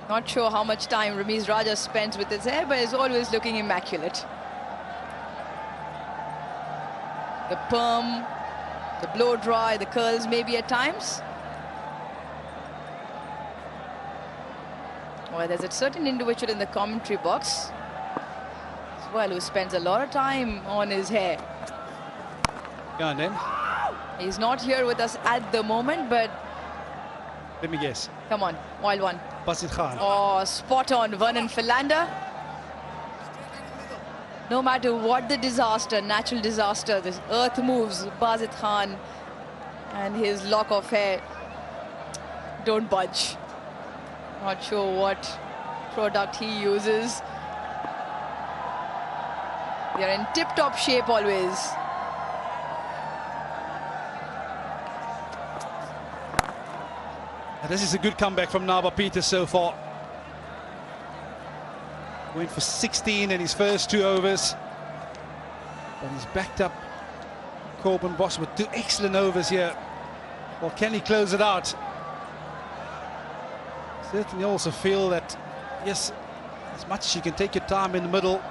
Not sure how much time Ramiz Raja spends with his hair, but is always looking immaculate. The perm, the blow dry, the curls maybe at times. Well, there's a certain individual in the commentary box as well who spends a lot of time on his hair. Go on then. He's not here with us at the moment, but Let me guess. come on, wild one. Basit Khan. Oh, spot on, Vernon Philander. No matter what the disaster, natural disaster, this earth moves, Basit Khan and his lock of hair don't budge. Not sure what product he uses. They're in tip-top shape always. This is a good comeback from Naba Peters so far. Went for 16 in his first 2 overs. But he's backed up Corbin Bosch with 2 excellent overs here. Well, can he close it out? Certainly also feel that, yes, as much as you can take your time in the middle,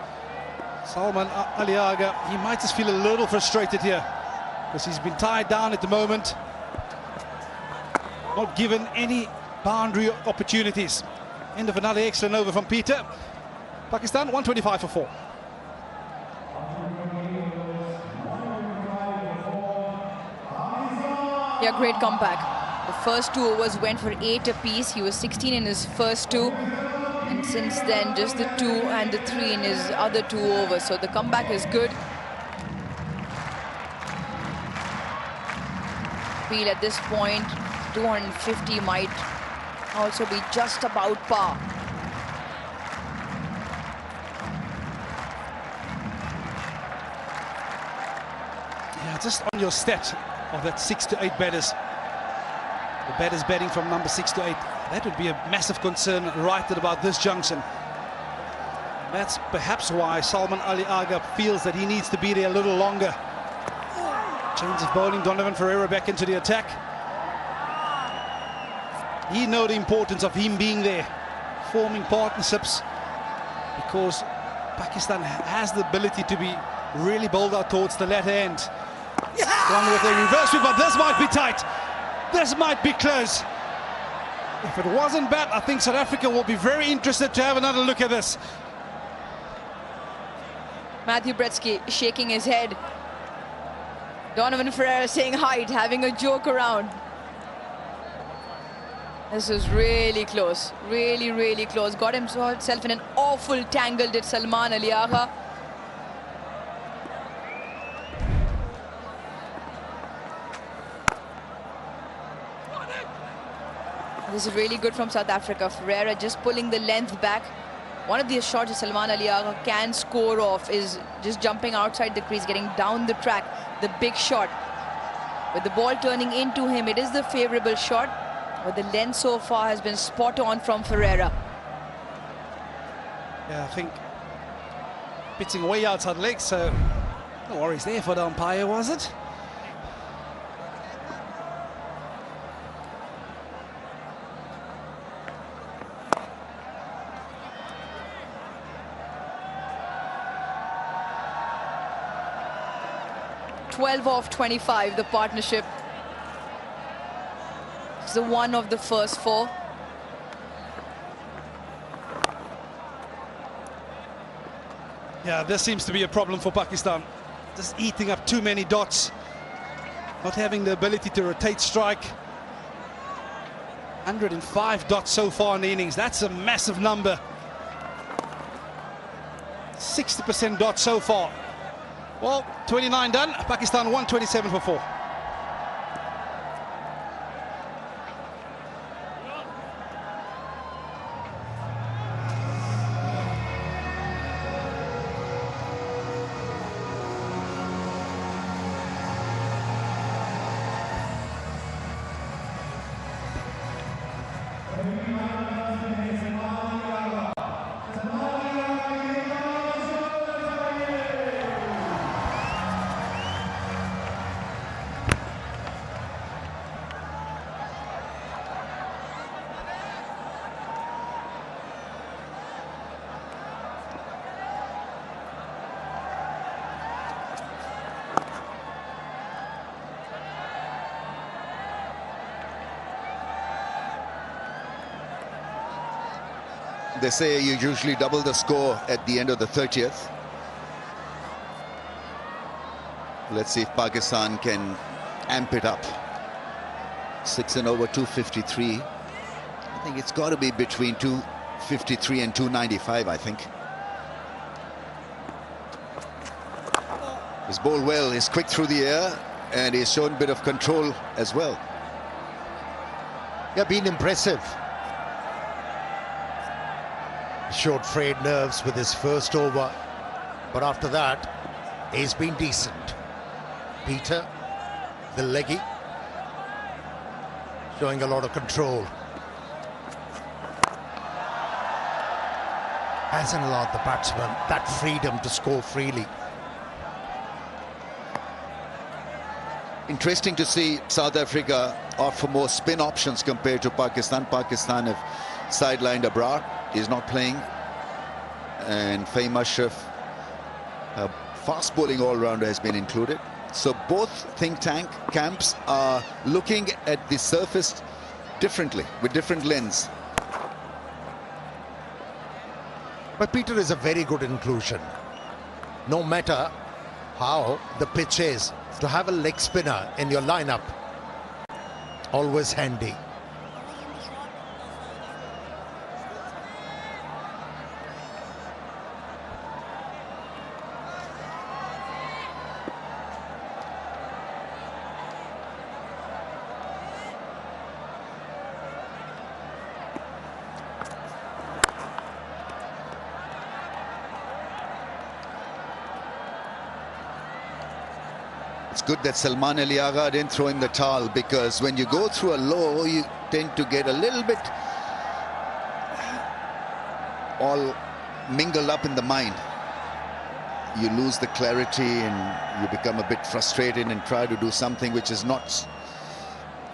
Salman Aliaga, he might just feel a little frustrated here because he's been tied down at the moment. Not given any boundary opportunities. End of another excellent over from Peter. Pakistan 125 for 4. Yeah, great comeback. The first 2 overs went for 8 apiece. He was 16 in his first 2. And since then, just the 2 and the 3 in his other 2 overs. So the comeback is good. Feel at this point, 250 might also be just about par. Yeah, just on your stat of that 6 to 8 batters. The batters batting from number 6 to 8. That would be a massive concern right at about this junction. That's perhaps why Salman Ali Agha feels that he needs to be there a little longer. Change of bowling, Donovan Ferreira back into the attack. He knows the importance of him being there, forming partnerships, because Pakistan has the ability to be really bowled out towards the latter end. One with a reverse sweep, but this might be tight. This might be close. If it wasn't bad, I think South Africa will be very interested to have another look at this. Matthew Bretsky shaking his head. Donovan Ferreira saying height, having a joke around. This is really close, really, really close. Got himself in an awful tangle, did Salman Ali Agha. This is really good from South Africa. Ferreira just pulling the length back. One of the shots Salman Ali Agha can score off is just jumping outside the crease, getting down the track, the big shot. With the ball turning into him, it is the favourable shot. But the length so far has been spot on from Ferreira. Yeah, I think pitching way outside leg, so no worries there for the umpire, was it? "12 off 25, the partnership. It's the one of the first 4. Yeah, this seems to be a problem for Pakistan. Just eating up too many dots. Not having the ability to rotate strike. 105 dots so far in the innings. That's a massive number. 60% dots so far. Well, 29 done. Pakistan 127 for 4. They say you usually double the score at the end of the 30th. Let's see if Pakistan can amp it up. 6 and over 253. I think it's got to be between 253 and 295, I think. He's bowled well, he's quick through the air, and he's shown a bit of control as well. Yeah, been impressive. Showed frayed nerves with his first over, but after that, he's been decent. Peter, the leggy, showing a lot of control. Hasn't allowed the batsman that freedom to score freely. Interesting to see South Africa opt for more spin options compared to Pakistan. Pakistan have sidelined Abrar. He's not playing. And Fahim Ashraf, a fast bowling all-rounder, has been included. So both think tank camps are looking at the surface differently, with different lens. But Peter is a very good inclusion. No matter how the pitch is, to have a leg spinner in your lineup, always handy. It's good that Salman Ali Agha didn't throw in the towel, because when you go through a low, you tend to get a little bit all mingled up in the mind. You lose the clarity and you become a bit frustrated and try to do something which is not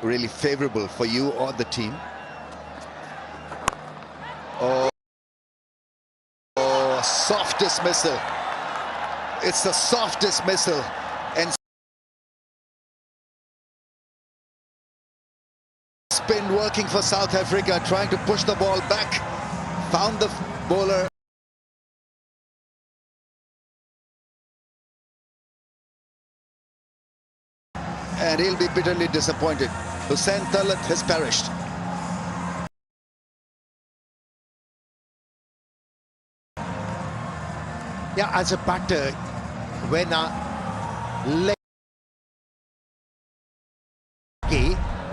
really favorable for you or the team. Oh, soft dismissal. It's the soft dismissal. And spin working for South Africa, trying to push the ball back. Found the bowler. And he'll be bitterly disappointed. Hussain Talat has perished. Yeah, as a batter, when a leggy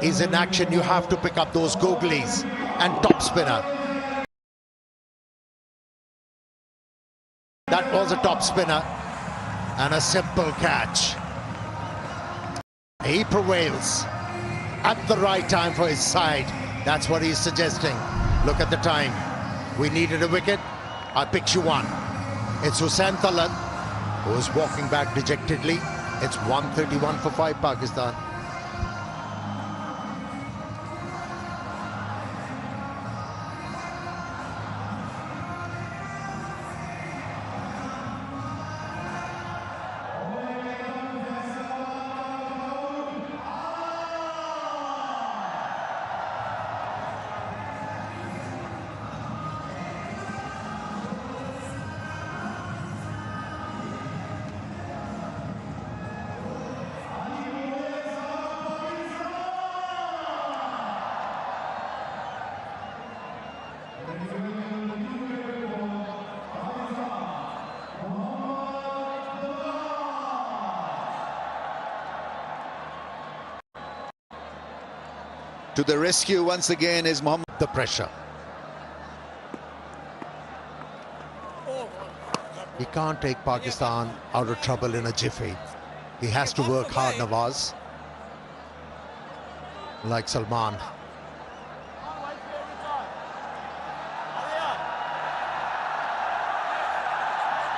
is in action, you have to pick up those googlies and top spinner. That was a top spinner and a simple catch. He prevails at the right time for his side. That's what he's suggesting. Look at the time. We needed a wicket. I picked you one. It's Hussain Talat who is walking back dejectedly. It's 131 for 5 Pakistan. To the rescue once again is Mohammad. The pressure. He can't take Pakistan out of trouble in a jiffy. He has to work hard, Nawaz. Like Salman.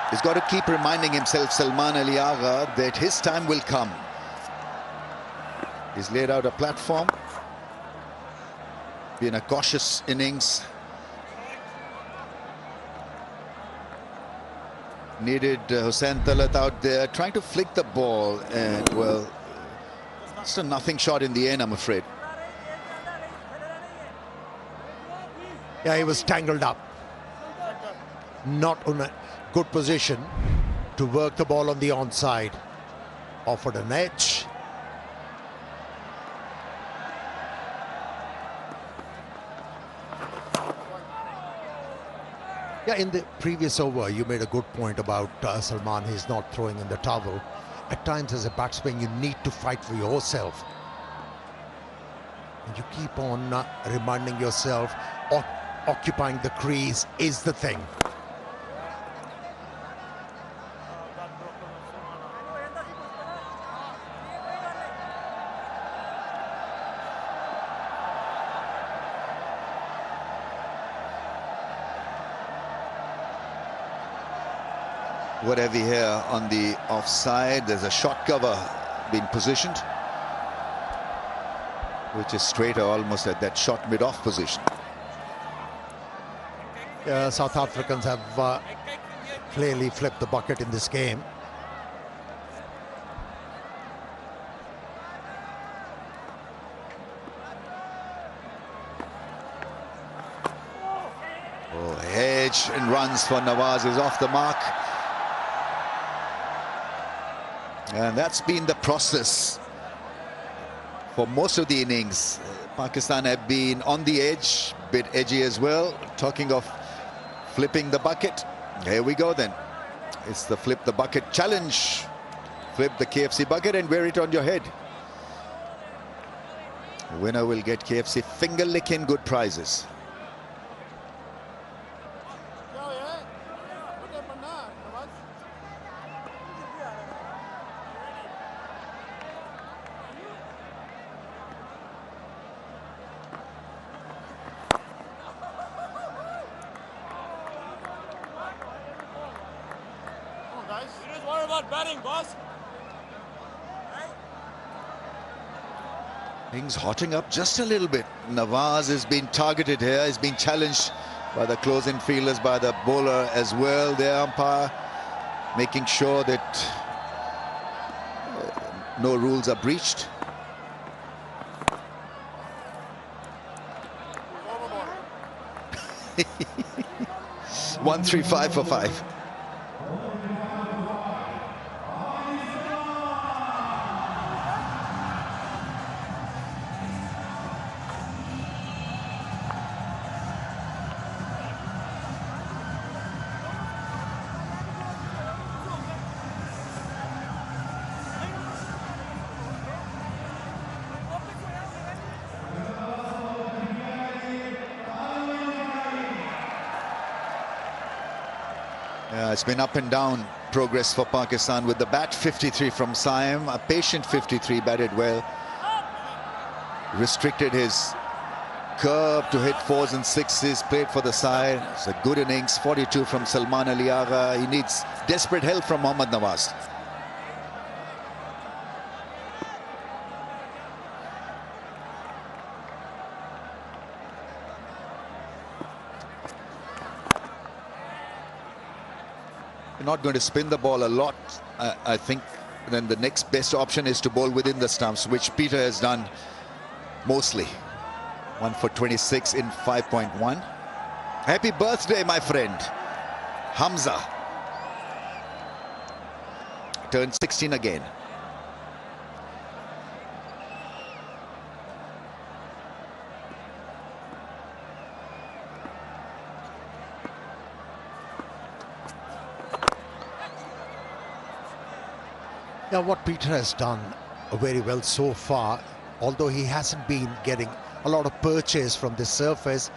He's got to keep reminding himself, Salman Ali Agha, that his time will come. He's laid out a platform. Been a cautious innings. Needed Hussain Talat out there trying to flick the ball, and well, it's a nothing shot in the end, I'm afraid. Yeah, he was tangled up. Not in a good position to work the ball on the onside. offered an edge. Yeah, in the previous over, you made a good point about Salman. He's not throwing in the towel. At times, as a batsman, you need to fight for yourself. And you keep on reminding yourself, occupying the crease is the thing. What have we here on the offside? There's a shot cover being positioned, which is straighter, almost at that shot mid-off position. South Africans have clearly flipped the bucket in this game. Oh, edge and runs for Nawaz is off the mark. And that's been the process for most of the innings. Pakistan have been on the edge, bit edgy as well. Talking of flipping the bucket, here we go then. It's the flip the bucket challenge. Flip the KFC bucket and wear it on your head. The winner will get KFC finger licking good prizes. Things hotting up just a little bit. Nawaz has been targeted here. He's been challenged by the close-in fielders, by the bowler as well. Their umpire making sure that no rules are breached. One, 3, 5 for 5. It's been up and down progress for Pakistan with the bat. 53 from Saim, a patient 53, batted well. Restricted his curve to hit 4s and 6s, played for the side. It's a good innings. 42 from Salman Ali Agha. He needs desperate help from Mohammad Nawaz. Not going to spin the ball a lot. I think then the next best option is to bowl within the stumps, which Peter has done mostly. 1 for 26 in 5.1. Happy birthday, my friend Hamza. Turned 16 again. Yeah, what Peter has done very well so far, although he hasn't been getting a lot of purchase from the surface,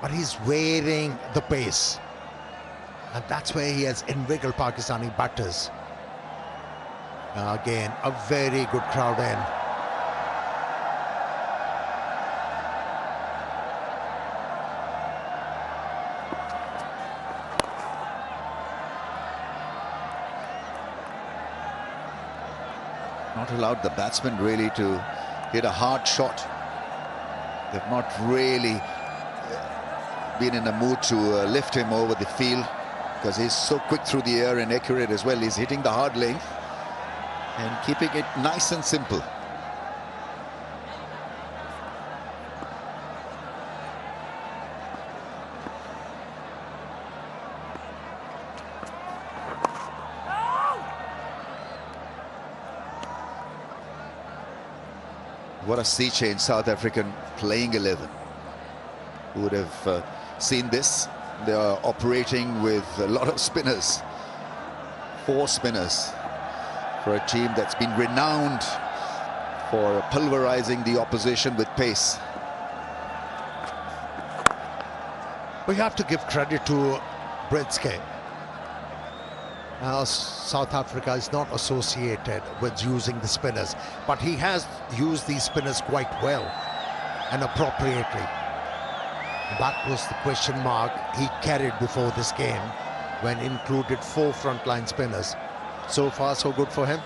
but he's varying the pace. And that's where he has inveigled Pakistani batters. Again, a very good crowd in. Not allowed the batsman really to hit a hard shot. They've not really been in a mood to lift him over the field, because he's so quick through the air and accurate as well. He's hitting the hard length and keeping it nice and simple. What a sea change, South African playing 11. Who would have seen this? They are operating with a lot of spinners. 4 spinners for a team that's been renowned for pulverizing the opposition with pace. We have to give credit to Britske. South Africa is not associated with using the spinners, but he has used these spinners quite well and appropriately. That was the question mark he carried before this game when included 4 frontline spinners. So far, so good for him.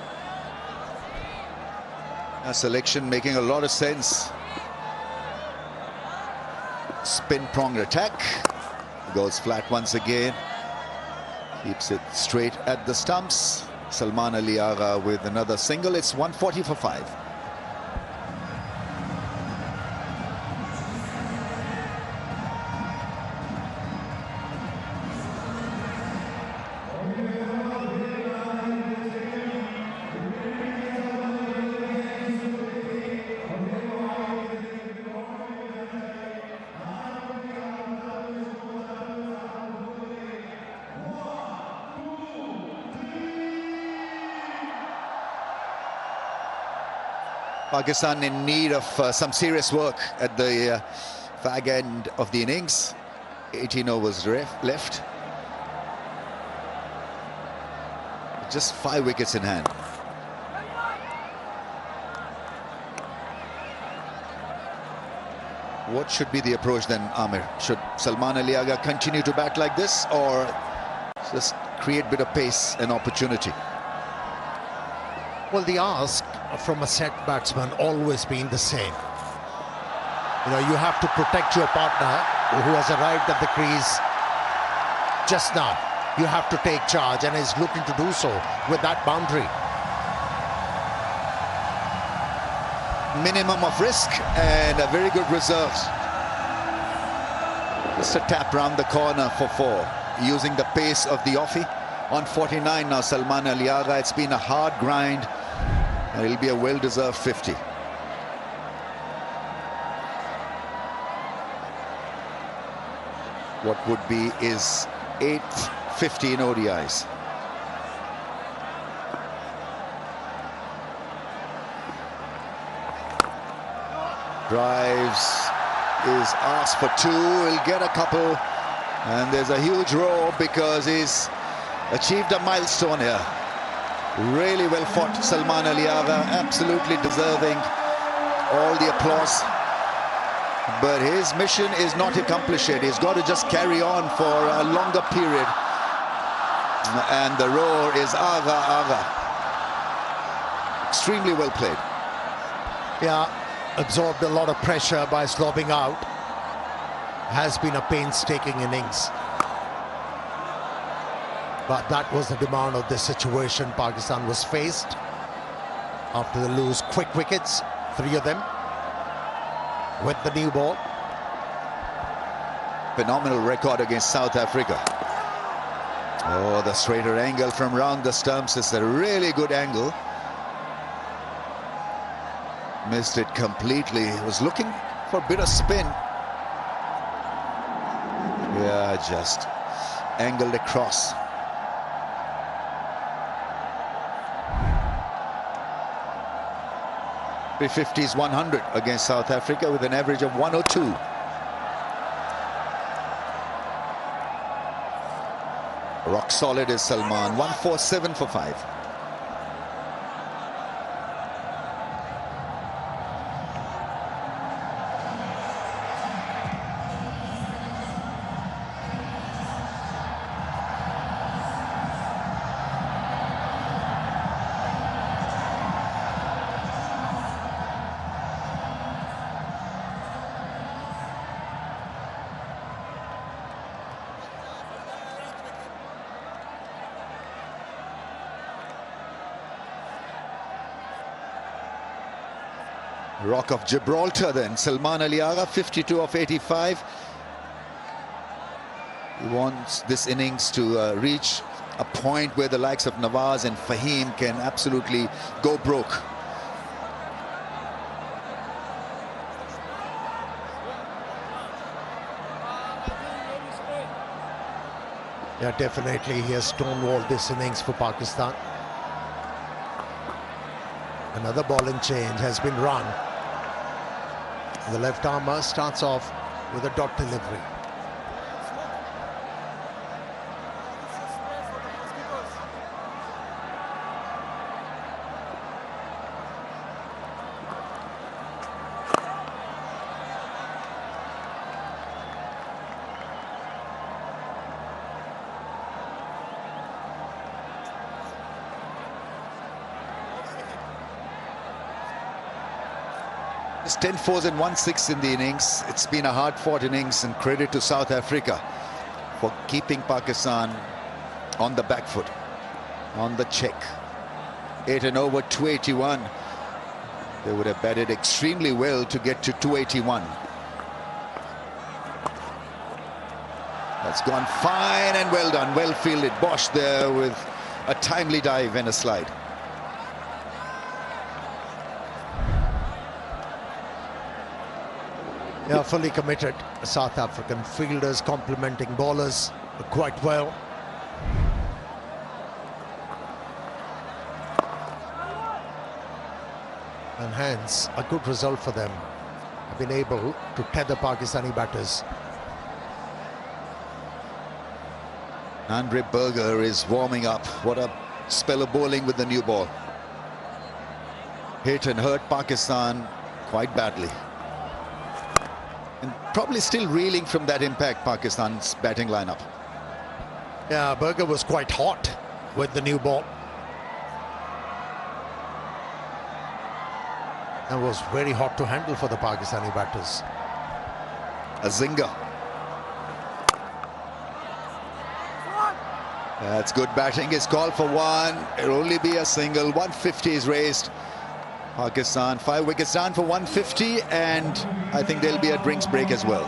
A selection making a lot of sense. Spin-pronged attack. Goes flat once again. Keeps it straight at the stumps. Salman Ali Agha with another single. It's 140 for 5. Pakistan in need of some serious work at the fag end of the innings. 18 overs left. Just 5 wickets in hand. What should be the approach then, Amir? Should Salman Ali Agha continue to bat like this, or just create a bit of pace and opportunity? Well, the ask from a set batsman always been the same. You know, you have to protect your partner who has arrived at the crease just now. You have to take charge, and is looking to do so with that boundary. Minimum of risk and a very good result. Just a tap round the corner for 4, using the pace of the offie. On 49 now, Salman Ali Agha. It's been a hard grind, and it'll be a well-deserved 50. What would be his 8th 50 in ODIs. Drives, is asked for 2, he'll get a couple, and there's a huge roar because he's achieved a milestone here. Really well fought, Salman Ali Agha, absolutely deserving all the applause. But his mission is not accomplished yet. He's got to just carry on for a longer period. And the roar is Agha, Agha. Extremely well played. Yeah, absorbed a lot of pressure by slobbing out. Has been a painstaking innings. But that was the demand of this situation Pakistan was faced after they lose quick wickets, 3 of them, with the new ball. Phenomenal record against South Africa. Oh, the straighter angle from round the stumps is a really good angle. Missed it completely. He was looking for a bit of spin. Yeah, just angled across. .50s 100 against South Africa with an average of 102. Rock solid is Salman, 147 for 5. Rock of Gibraltar then, Salman Ali Agha, 52 of 85. He wants this innings to reach a point where the likes of Nawaz and Fahim can absolutely go broke. Yeah, definitely he has stonewalled this innings for Pakistan. Another bowling change has been run. The left armer starts off with a dot delivery. It's 10 fours and 1 6 in the innings. It's been a hard-fought innings, and credit to South Africa for keeping Pakistan on the back foot, on the check. 8 and over 281. They would have batted extremely well to get to 281. That's gone fine and well done, well fielded. Bosch there with a timely dive and a slide. Yeah, fully committed South African fielders complementing bowlers quite well. And hence a good result for them. Have been able to tether Pakistani batters. Andre Berger is warming up. What a spell of bowling with the new ball. Hit and hurt Pakistan quite badly. And probably still reeling from that impact, Pakistan's batting lineup. Yeah, Berger was quite hot with the new ball. And was very hot to handle for the Pakistani batters. A zinger. That's good batting. Is called for one. It'll only be a single. 150 is raised. Pakistan 5 wickets down for 150, and I think there'll be a drinks break as well.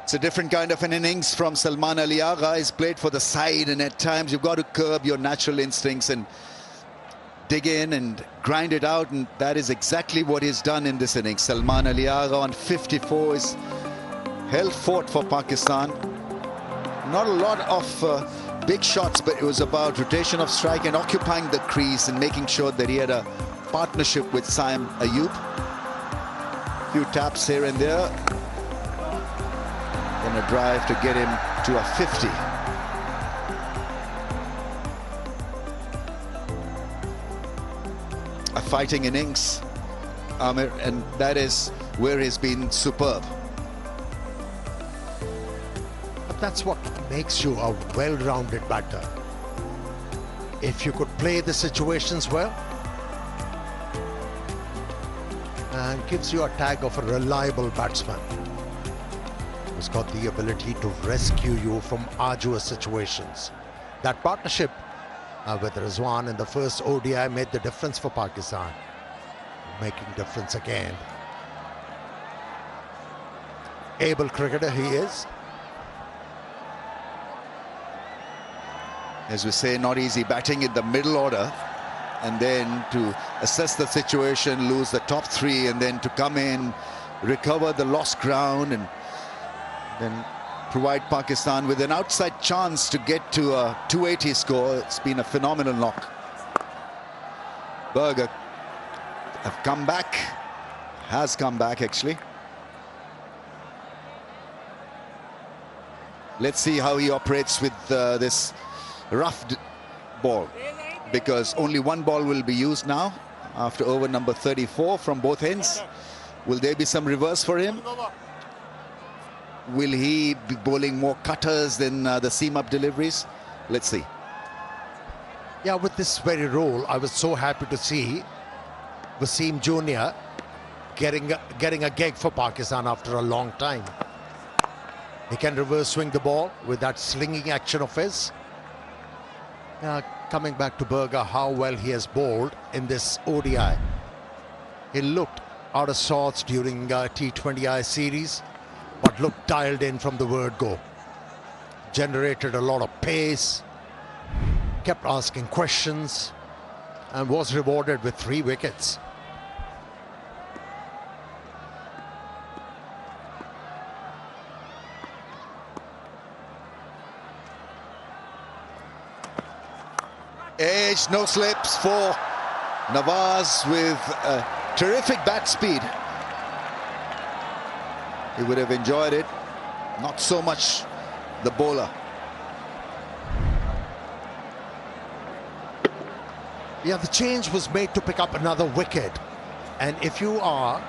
It's a different kind of an innings from Salman Ali Agha. He's played for the side, and at times you've got to curb your natural instincts and dig in and grind it out, and that is exactly what he's done in this innings. Salman Ali Agha on 54 is held fort for Pakistan. Not a lot of big shots, but it was about rotation of strike and occupying the crease and making sure that he had a partnership with Saim Ayub. Few taps here and there. Then a drive to get him to a 50. A fighting innings, Amir, and that is where he's been superb. But that's what makes you a well-rounded batter. If you could play the situations well, and gives you a tag of a reliable batsman who's got the ability to rescue you from arduous situations. That partnership with Rizwan in the first ODI made the difference for Pakistan. Making difference again. Able cricketer he is. As we say, not easy batting in the middle order, and then to assess the situation, lose the top three, and then to come in, recover the lost ground, and then provide Pakistan with an outside chance to get to a 280 score. It's been a phenomenal knock. Berger have come back, has come back actually. Let's see how he operates with this rough ball, because only one ball will be used now after over number 34 from both ends. Will there be some reverse for him? Will he be bowling more cutters than the seam-up deliveries? Let's see. Yeah, with this very role, I was so happy to see Wasim Jr. getting a gig for Pakistan after a long time. He can reverse swing the ball with that slinging action of his. Coming back to Berger, how well he has bowled in this ODI. He looked out of sorts during T20I series, but looked dialed in from the word go. Generated a lot of pace, kept asking questions, and was rewarded with 3 wickets. Edge, no slips for Nawaz with terrific bat speed. He would have enjoyed it. Not so much the bowler. Yeah, the change was made to pick up another wicket. And if you are,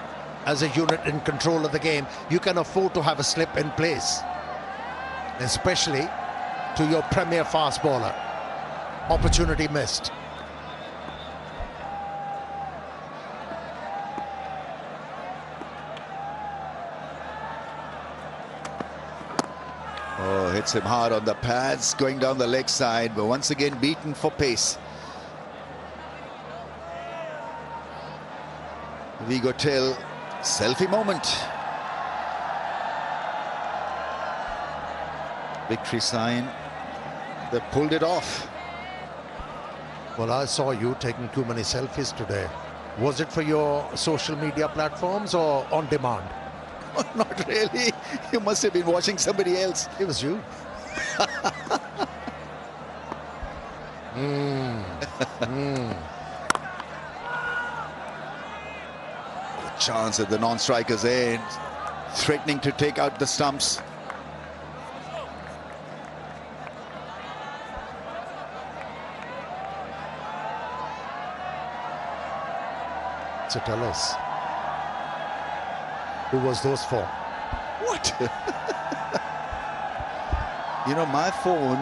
as a unit, in control of the game, you can afford to have a slip in place. Especially to your premier fast bowler. Opportunity missed. Oh, hits him hard on the pads, going down the leg side, but once again beaten for pace. Vigo Till, selfie moment. Victory sign. They pulled it off. Well, I saw you taking too many selfies today. Was it for your social media platforms or on demand? Not really. You must have been watching somebody else. It was you. Chance at the non-striker's end, threatening to take out the stumps. So tell us, who was those for? What? You know, my phone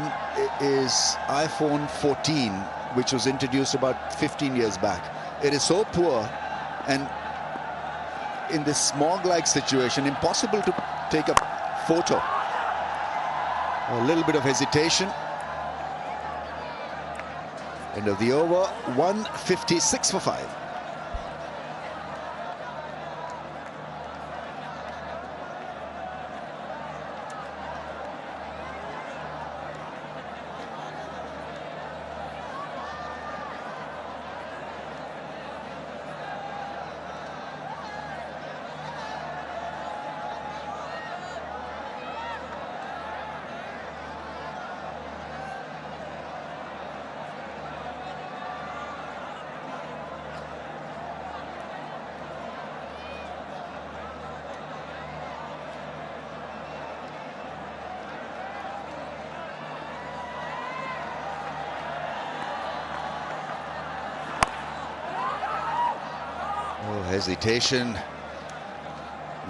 is iPhone 14, which was introduced about 15 years back. It is so poor, and in this smog-like situation, impossible to take a photo. A little bit of hesitation. End of the over, 156 for 5. Oh, hesitation.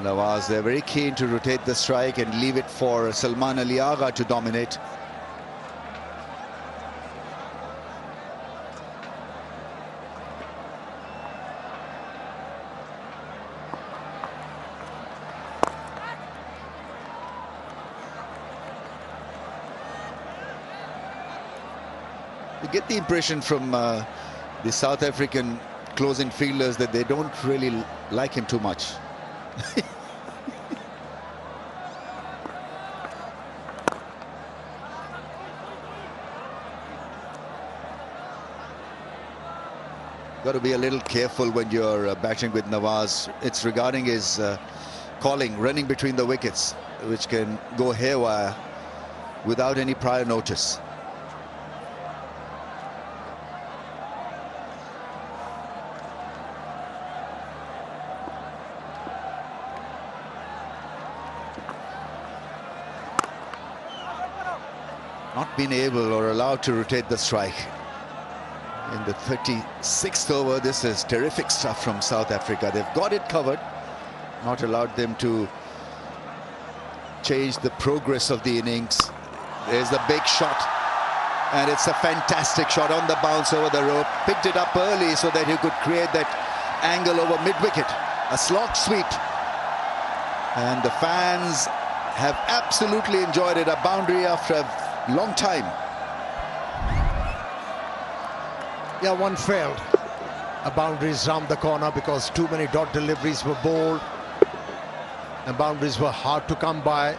Nawaz, they're very keen to rotate the strike and leave it for Salman Ali Agha to dominate. You get the impression from the South African closing fielders that they don't really like him too much. Got to be a little careful when you're batting with Nawaz. It's regarding his calling, running between the wickets, which can go haywire without any prior notice. Not been able or allowed to rotate the strike. In the 36th over, this is terrific stuff from South Africa. They've got it covered, not allowed them to change the progress of the innings. There's the big shot, and it's a fantastic shot on the bounce over the rope. Picked it up early so that he could create that angle over mid-wicket. A slog sweep. And the fans have absolutely enjoyed it. A boundary after a long time. Yeah, one failed. A boundaries round the corner because too many dot deliveries were bowled. And boundaries were hard to come by.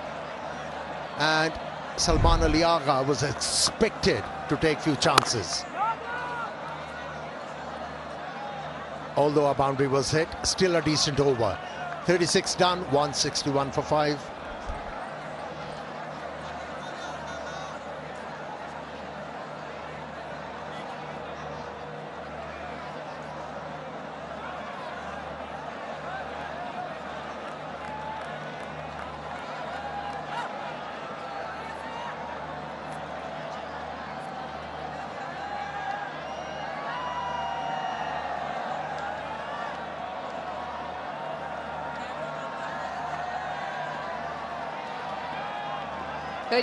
And Salman Ali Agha was expected to take few chances. Although a boundary was hit, still a decent over. 36 done, 161 for 5.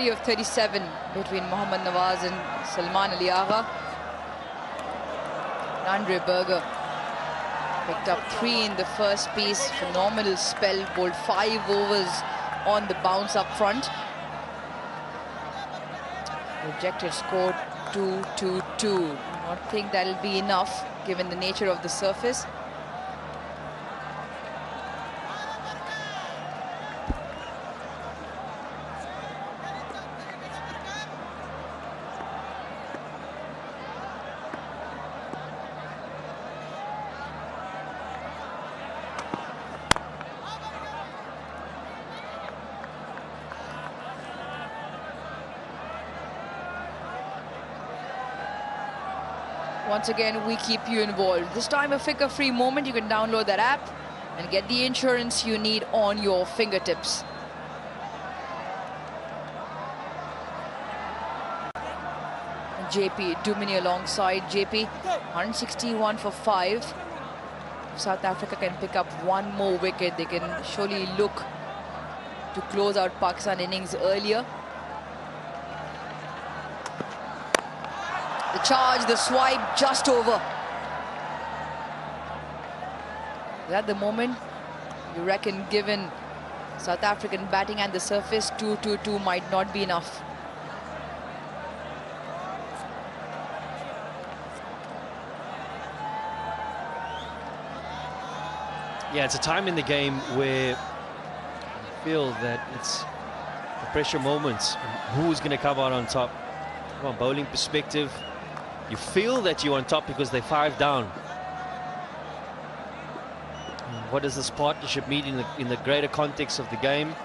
Of 37 between Mohammad Nawaz and Salman Ali Agha. Andre Berger picked up 3 in the first piece. Phenomenal spell, bowled 5 overs on the bounce up front. Rejected score 2-2-2. Not think that'll be enough given the nature of the surface. Once again, we keep you involved. This time a flicker-free moment. You can download that app and get the insurance you need on your fingertips. JP Dumini alongside JP. 161 for 5. If South Africa can pick up one more wicket, they can surely look to close out Pakistan innings earlier. The charge, the swipe, just over. At the moment, you reckon given South African batting and the surface, 2-2-2 might not be enough. Yeah, it's a time in the game where I feel that it's the pressure moments. Who's going to come out on top? From a bowling perspective, you feel that you're on top because they're 5 down. What does this partnership mean in the greater context of the game?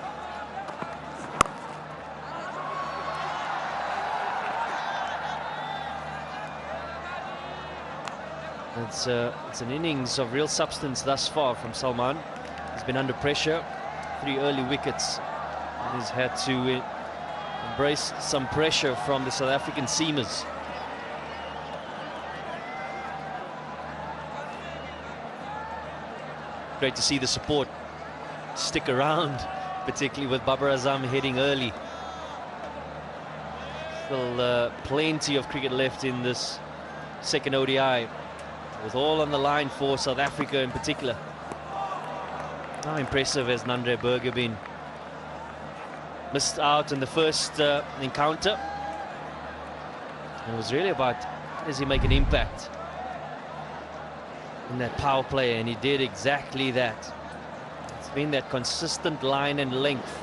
It's an innings of real substance thus far from Salman. He's been under pressure, 3 early wickets, and he's had to embrace some pressure from the South African seamers. Great to see the support stick around, particularly with Babar Azam hitting early. Still plenty of cricket left in this second ODI, with all on the line for South Africa in particular. How impressive has Nandre Burger been? Missed out in the first encounter. It was really about, does he make an impact in that power play, and he did exactly that. It's been that consistent line and length,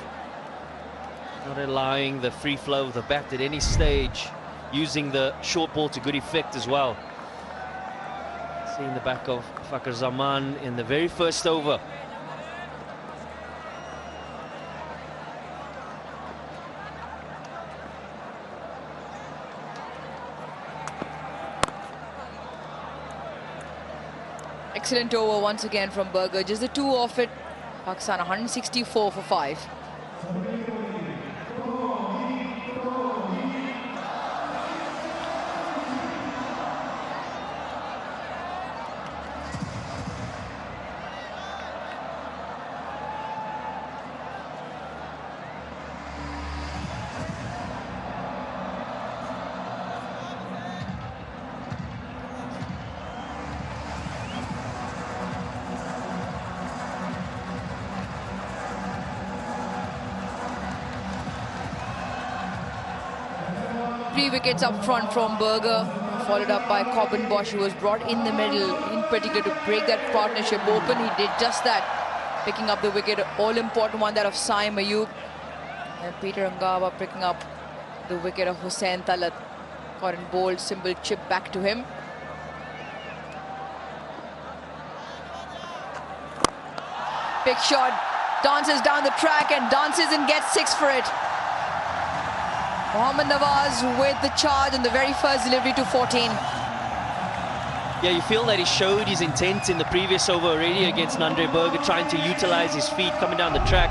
not allowing the free flow of the bat at any stage, using the short ball to good effect as well. Seeing the back of Fakhar Zaman in the very first over. Excellent over once again from Burger. Just the two off it. Pakistan 164 for 5. Three wickets up front from Burger, followed up by Corbin Bosch, who was brought in the middle, in particular to break that partnership open. He did just that, picking up the wicket, all-important one, that of Saim Ayub. And Peter Angava picking up the wicket of Hussain Talat. Caught in bold, simple chip back to him. Big shot, dances down the track and dances and gets 6 for it. Mohammad Nawaz with the charge on the very first delivery to 14. Yeah, you feel that he showed his intent in the previous over already against Nandre Burger, trying to utilize his feet coming down the track.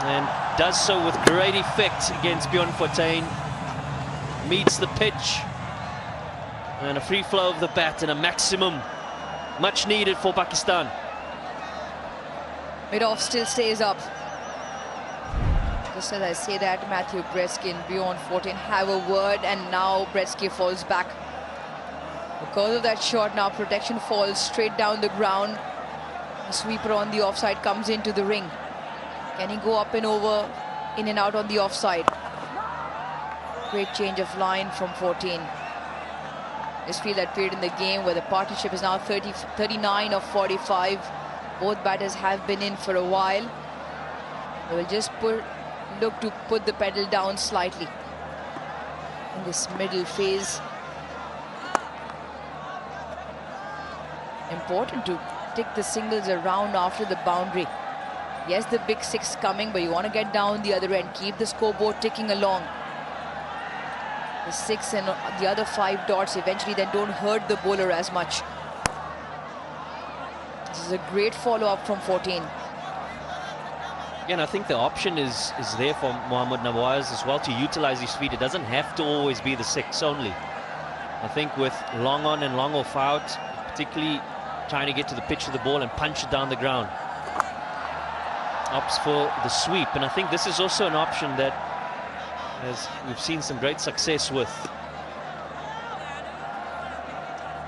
And does so with great effect against Bjorn Fortuin. Meets the pitch. And a free flow of the bat and a maximum. Much needed for Pakistan. Mid-off still stays up. Just as I say that, Matthew Bretzky and Bjorn Fortuin have a word, and now Bretzky falls back. Because of that shot, now protection falls straight down the ground. The sweeper on the offside comes into the ring. Can he go up and over, in and out on the offside? Great change of line from 14. Just feel that period in the game where the partnership is now 39 of 45. Both batters have been in for a while. They will just look to put the pedal down slightly in this middle phase. Important to tick the singles around after the boundary. Yes, the big 6 coming, but you want to get down the other end, keep the scoreboard ticking along. The 6 and the other 5 dots eventually then don't hurt the bowler as much. This is a great follow-up from 14. Again, I think the option is there for Mohammad Nawaz as well to utilize his feet. It doesn't have to always be the 6 only. I think with long on and long off out, particularly trying to get to the pitch of the ball and punch it down the ground. Opts for the sweep, and I think this is also an option that we've seen some great success with.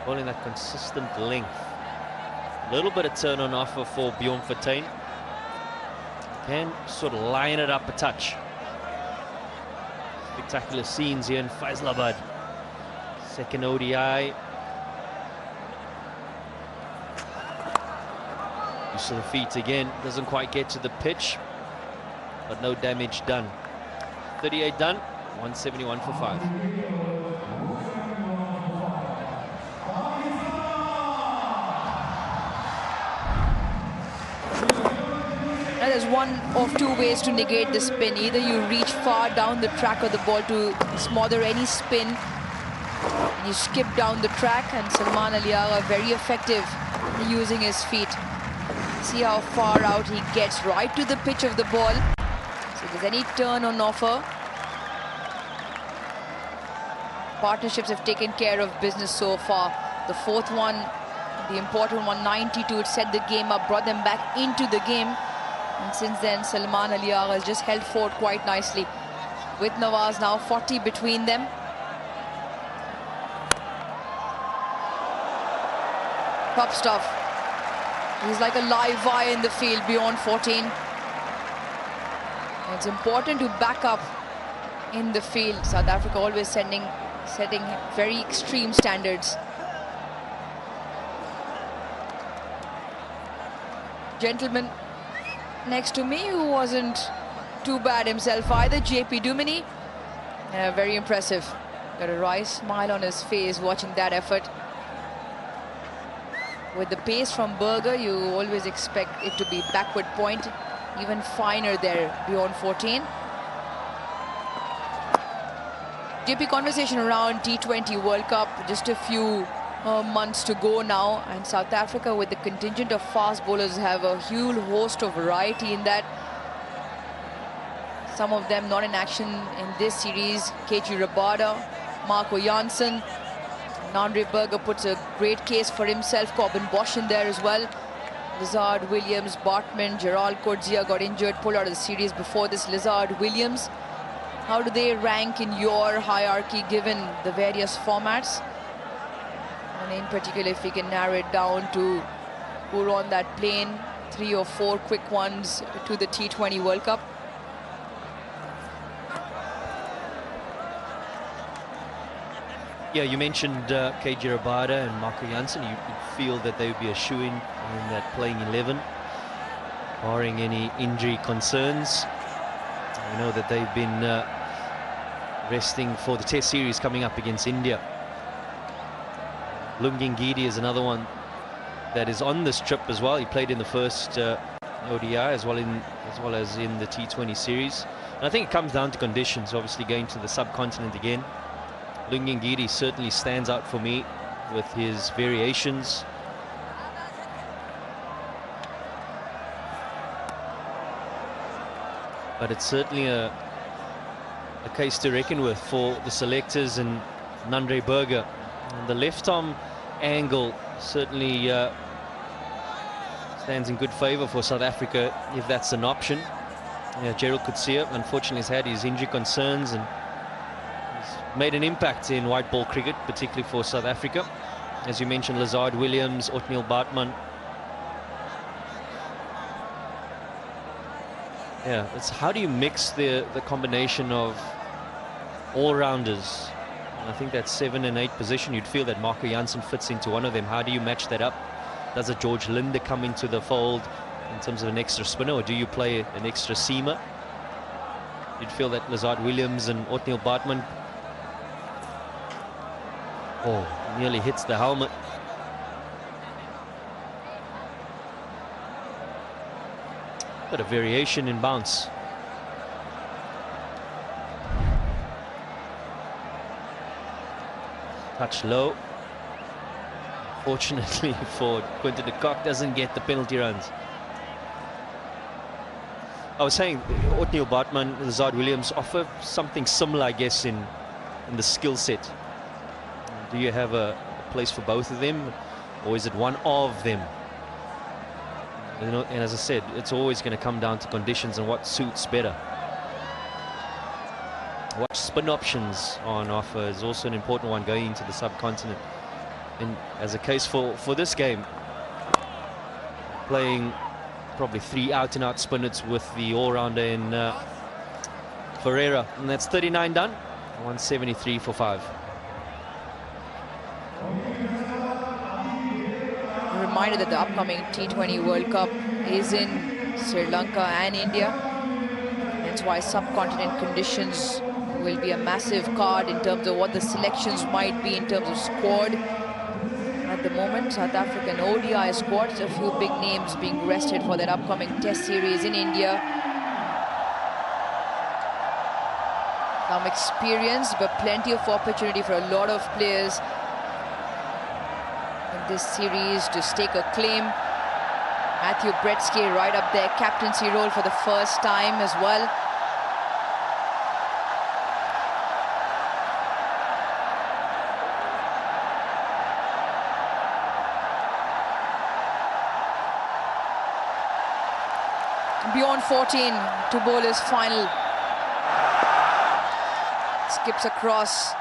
Bowling that consistent length. A little bit of turn on offer for Bjorn Fortuin. Can sort of line it up a touch. Spectacular scenes here in Faisalabad. Second ODI. Use of the feet again. Doesn't quite get to the pitch, but no damage done. 38 done. 171 for 5. Now there's one of two ways to negate the spin. Either you reach far down the track of the ball to smother any spin, and you skip down the track, and Salman Ali Agha very effective in using his feet. See how far out he gets, right to the pitch of the ball. So if there's any turn on offer, partnerships have taken care of business so far. The fourth one The important 192, it set the game up, brought them back into the game. And since then, Salman Ali Agha has just held fort quite nicely. With Nawaz now 40 between them. Top stuff. He's like a live wire in the field beyond 14. It's important to back up in the field. South Africa always setting very extreme standards. Gentleman next to me who wasn't too bad himself either, JP Duminy. Very impressive. Got a wry smile on his face watching that effort. With the pace from Berger, you always expect it to be backward point. Even finer there beyond 14. JP, conversation around T20 World Cup. Just a few months to go now. And South Africa, with the contingent of fast bowlers, have a huge host of variety in that. Some of them not in action in this series. KG Rabada, Marco Jansen. Andre Berger puts a great case for himself. Corbin Bosch in there as well. Lizard, Williams, Bartman, Gerald Cordzia got injured, pulled out of the series before this. Lizard, Williams, how do they rank in your hierarchy given the various formats? And in particular, if we can narrow it down to who are on that plane, 3 or 4 quick ones to the T20 World Cup. Yeah, you mentioned KG Rabada and Marco Jansen. You feel that they would be a shoo-in in that playing 11, barring any injury concerns. We know that they've been resting for the Test series coming up against India. Lungi Ngidi is another one that is on this trip as well. He played in the first ODI as well as in the T20 series. And I think it comes down to conditions. Obviously, going to the subcontinent again. Lungi Ngidi certainly stands out for me with his variations. But it's certainly a case to reckon with for the selectors and Andre Berger. And the left arm angle certainly stands in good favour for South Africa if that's an option. Yeah, Gerald Coetzee unfortunately has had his injury concerns and made an impact in white ball cricket, particularly for South Africa. As you mentioned, Lizard Williams, Othniel Bartman. Yeah, it's how do you mix the combination of all-rounders? I think that 7 and 8 position, you'd feel that Marco Jansen fits into one of them. How do you match that up? Does a George Linder come into the fold in terms of an extra spinner, or do you play an extra seamer? You'd feel that Lizard Williams and Othniel Bartman. Oh, nearly hits the helmet. Got a variation in bounce. Touch low. Fortunately for Quinton de Kock, doesn't get the penalty runs. I was saying Othniel Bartman, Lizard Williams offer something similar, I guess, in the skill set. Do you have a place for both of them, or is it one of them? You know, and as I said, it's always going to come down to conditions and what suits better. What spin options are on offer is also an important one going into the subcontinent. And as a case for this game, playing probably 3 out-and-out spinners with the all-rounder in Ferreira. And that's 39 done, 173 for 5. A reminder that the upcoming T20 World Cup is in Sri Lanka and India. That's why subcontinent conditions will be a massive card in terms of what the selections might be in terms of squad. At the moment, South African ODI squads, a few big names being rested for that upcoming Test series in India. Some experience, but plenty of opportunity for a lot of players in this series to stake a claim. Matthew Bretsky right up there, captaincy role for the first time as well. beyond 14 to bowl his final. Skips across.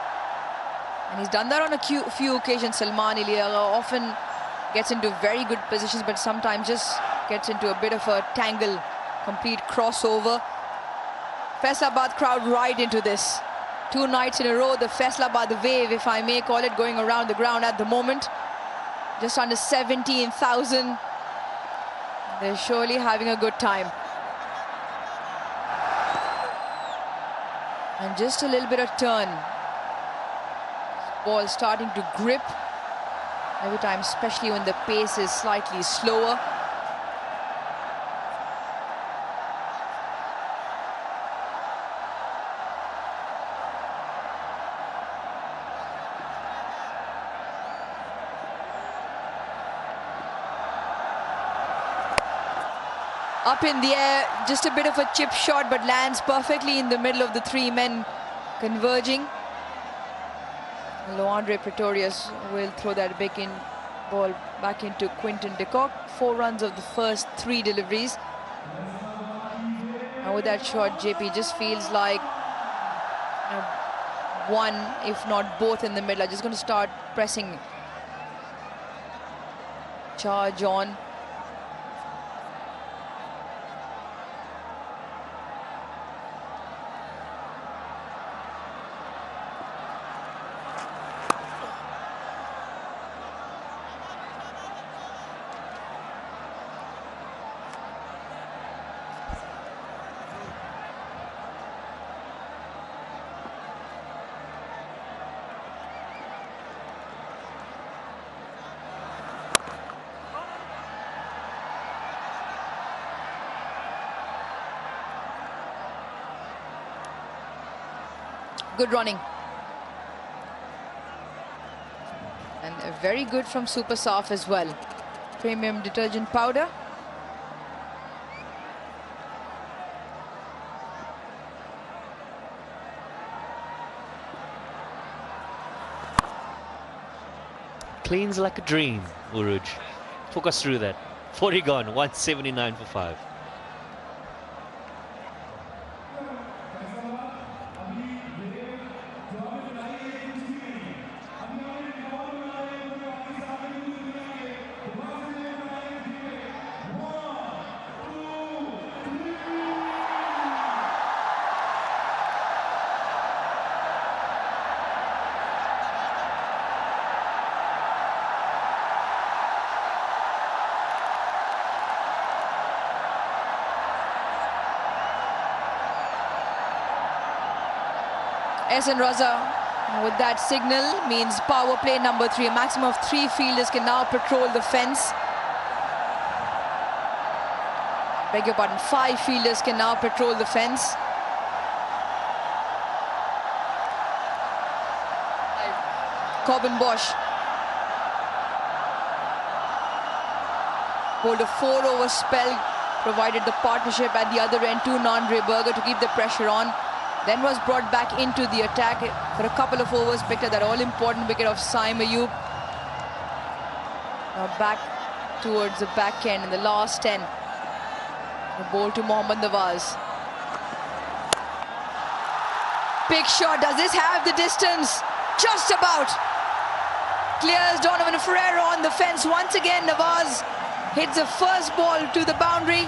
And he's done that on a few occasions. Salman Iliaga often gets into very good positions, but sometimes just gets into a bit of a tangle. Complete crossover. Faisalabad crowd right into this. 2 nights in a row, the Faisalabad wave, if I may call it, going around the ground at the moment. Just under 17,000. They're surely having a good time. And just a little bit of turn. Ball starting to grip every time, especially when the pace is slightly slower. Up in the air, just a bit of a chip shot, but lands perfectly in the middle of the 3 men converging. Loandre Pretorius will throw that ball back into Quinton de Kock. 4 runs of the first 3 deliveries. And with that shot, JP just feels like one, if not both in the middle, are just going to start pressing. Charge on. Good running. And very good from Super Saf as well. Premium detergent powder. Cleans like a dream, Uruj. Talk us through that. 40 gone, 179 for 5. SN Raza with that signal means power play number 3. A maximum of 3 fielders can now patrol the fence. Beg your pardon, 5 fielders can now patrol the fence. Corbin Bosch bowled a 4-over spell, provided the partnership at the other end to Berger to keep the pressure on. Then was brought back into the attack for a couple of overs, picked up that all-important wicket of Saim Ayub. Now back towards the back end in the last 10. The ball to Mohammad Nawaz. Big shot. Does this have the distance? Just about. Clears Donovan Ferreira on the fence. Once again, Nawaz hits the first ball to the boundary.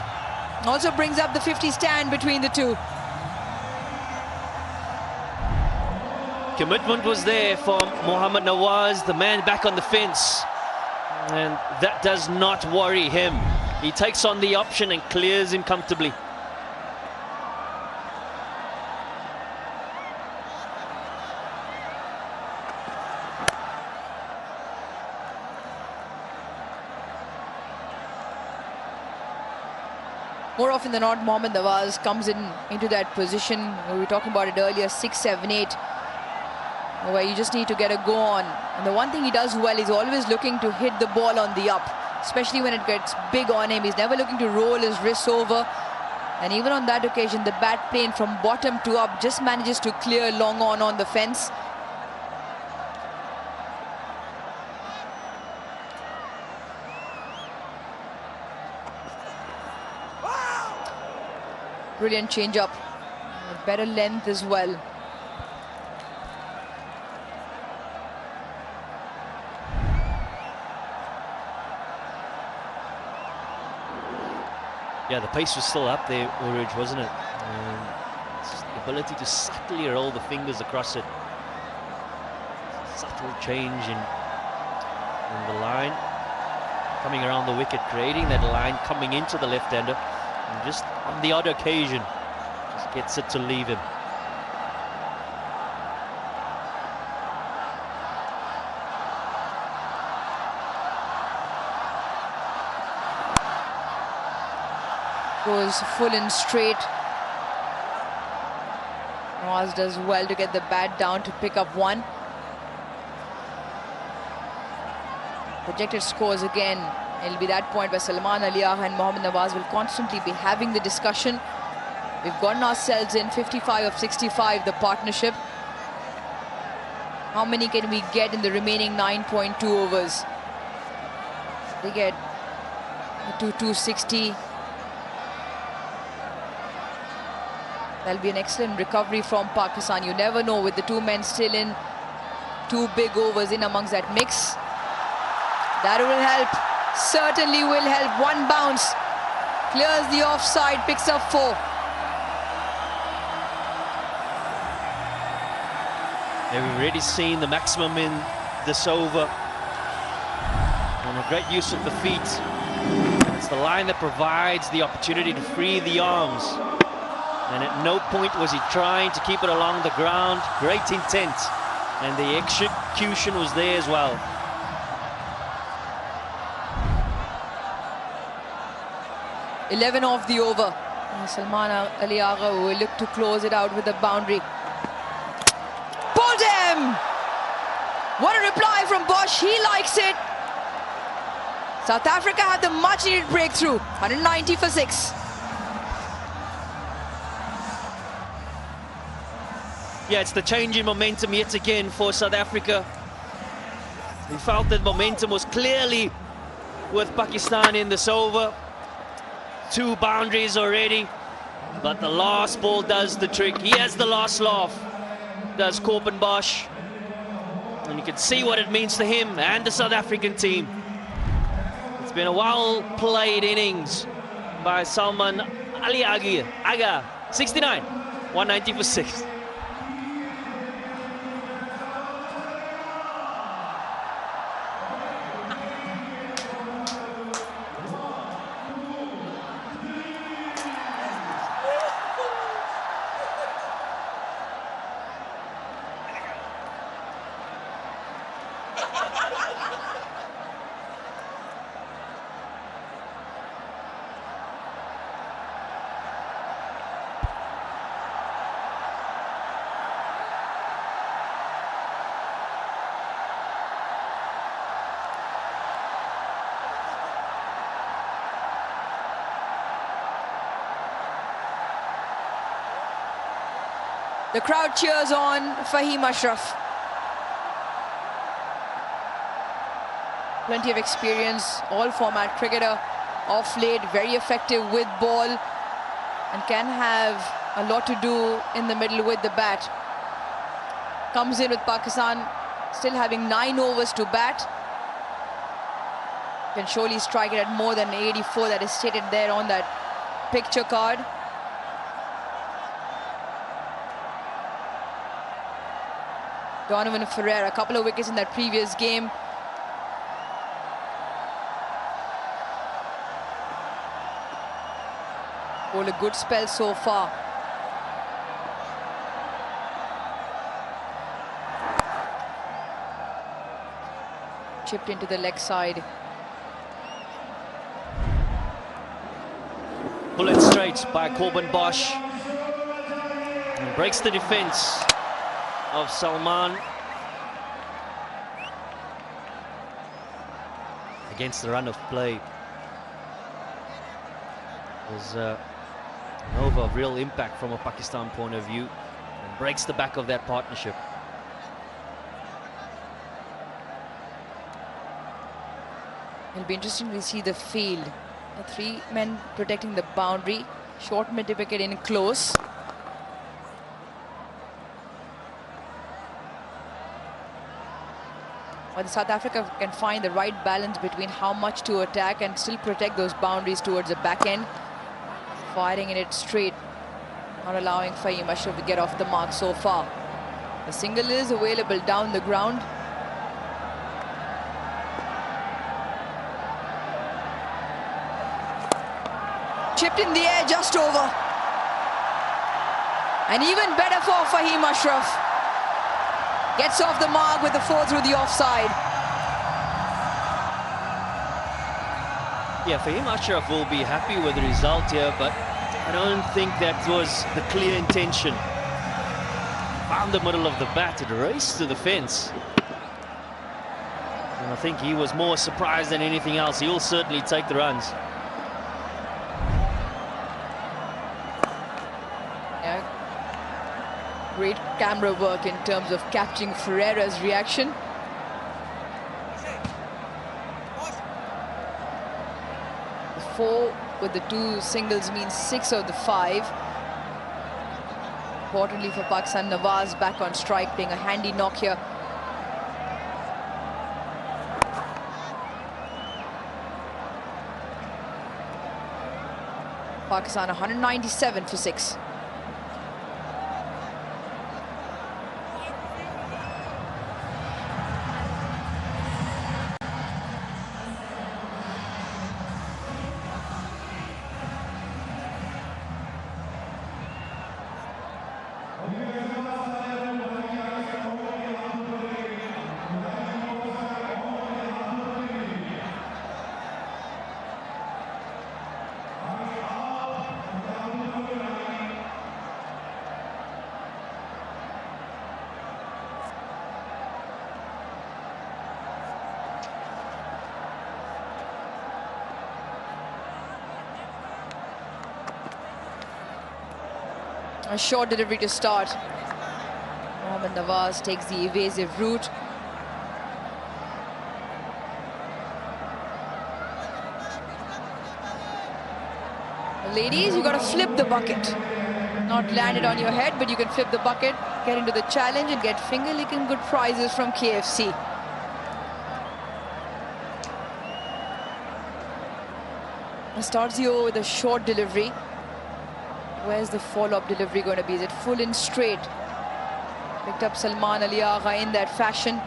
Also brings up the 50 stand between the two. Commitment was there for Mohammad Nawaz, the man back on the fence. And that does not worry him. He takes on the option and clears him comfortably. More often than not, Mohammad Nawaz comes into that position. We were talking about it earlier, 6, 7, 8. Where you just need to get a go on. And the one thing he does well is always looking to hit the ball on the up, especially when it gets big on him. He's never looking to roll his wrists over. And even on that occasion, the bat plane from bottom to up just manages to clear long on the fence. Brilliant change-up. Better length as well. Yeah, the pace was still up there, Uruj, wasn't it? It's the ability to subtly roll the fingers across it. Subtle change in the line. Coming around the wicket, creating that line, coming into the left-hander. And just on the odd occasion, just gets it to leave him. Goes full and straight. Nawaz does well to get the bat down to pick up one. Projected scores again. It'll be that point where Salman Ali Agha and Mohammad Nawaz will constantly be having the discussion. We've gotten ourselves in 55 of 65, the partnership. How many can we get in the remaining 9.2 overs? They get to 260. That'll be an excellent recovery from Pakistan. You never know, with the two men still in, 2 big overs in amongst that mix. That will help, certainly will help. One bounce, clears the offside, picks up 4. Yeah, we've already seen the maximum in this over. And a great use of the feet. It's the line that provides the opportunity to free the arms. And at no point was he trying to keep it along the ground. Great intent. And the execution was there as well. $11 off the over. And Salman Ali Agha will look to close it out with a boundary. Pulled him! What a reply from Bosch. He likes it. South Africa had the much needed breakthrough. 190 for 6. Yeah, it's the change in momentum yet again for South Africa. We felt that momentum was clearly with Pakistan in this over. 2 boundaries already, but the last ball does the trick. He has the last laugh, does Corbin Bosch. And you can see what it means to him and the South African team. It's been a well-played innings by Salman Ali Agha. 69, 190 for 6. The crowd cheers on Fahim Ashraf. Plenty of experience, all-format cricketer, off late, very effective with ball, and can have a lot to do in the middle with the bat. Comes in with Pakistan still having 9 overs to bat. Can surely strike it at more than 84 that is stated there on that picture card. Donovan Ferrer, a couple of wickets in that previous game. Bowled a good spell so far. Chipped into the leg side. Bullet straight by Corbin Bosch. And breaks the defence of Salman against the run of play. Was an over of real impact from a Pakistan point of view, and breaks the back of that partnership. It'll be interesting to see the field. The 3 men protecting the boundary. Short mid-wicket in close. But South Africa can find the right balance between how much to attack and still protect those boundaries towards the back end. Firing in it straight, not allowing Fahim Ashraf to get off the mark so far. The single is available down the ground. Chipped in the air, just over. And even better for Fahim Ashraf. Gets off the mark with the 4 through the offside. Yeah, Fahim Ashraf will be happy with the result here, but I don't think that was the clear intention. Found the middle of the bat, it raced to the fence. And I think he was more surprised than anything else. He will certainly take the runs. Yeah. Great camera work in terms of capturing Ferreira's reaction. The 4 with the 2 singles means 6 of the 5. Importantly for Pakistan, Nawaz back on strike, playing a handy knock here. Pakistan 197 for 6. A short delivery to start. Mohammad Nawaz takes the evasive route. Ladies, you got to flip the bucket. Not land it on your head, but you can flip the bucket, get into the challenge and get finger-licking good prizes from KFC. Starts the over with a short delivery. Where's the follow-up delivery going to be? Is it full in straight? Picked up Salman Ali Agha in that fashion.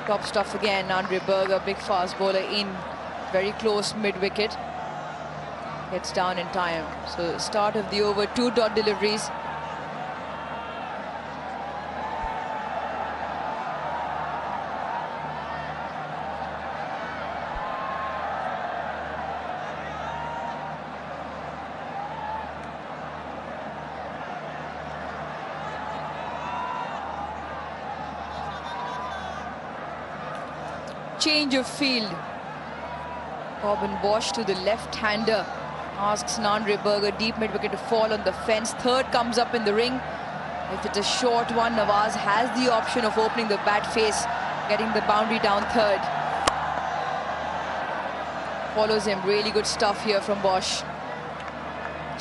Top stuff again, Andre Berger, big fast bowler in. Very close mid-wicket. Gets down in time. So start of the over, 2 dot deliveries. Change of field. Corbin Bosch to the left-hander. Asks Andre Berger, deep mid-wicket to fall on the fence. Third comes up in the ring. If it's a short one, Nawaz has the option of opening the bat face, getting the boundary down third. Follows him. Really good stuff here from Bosch.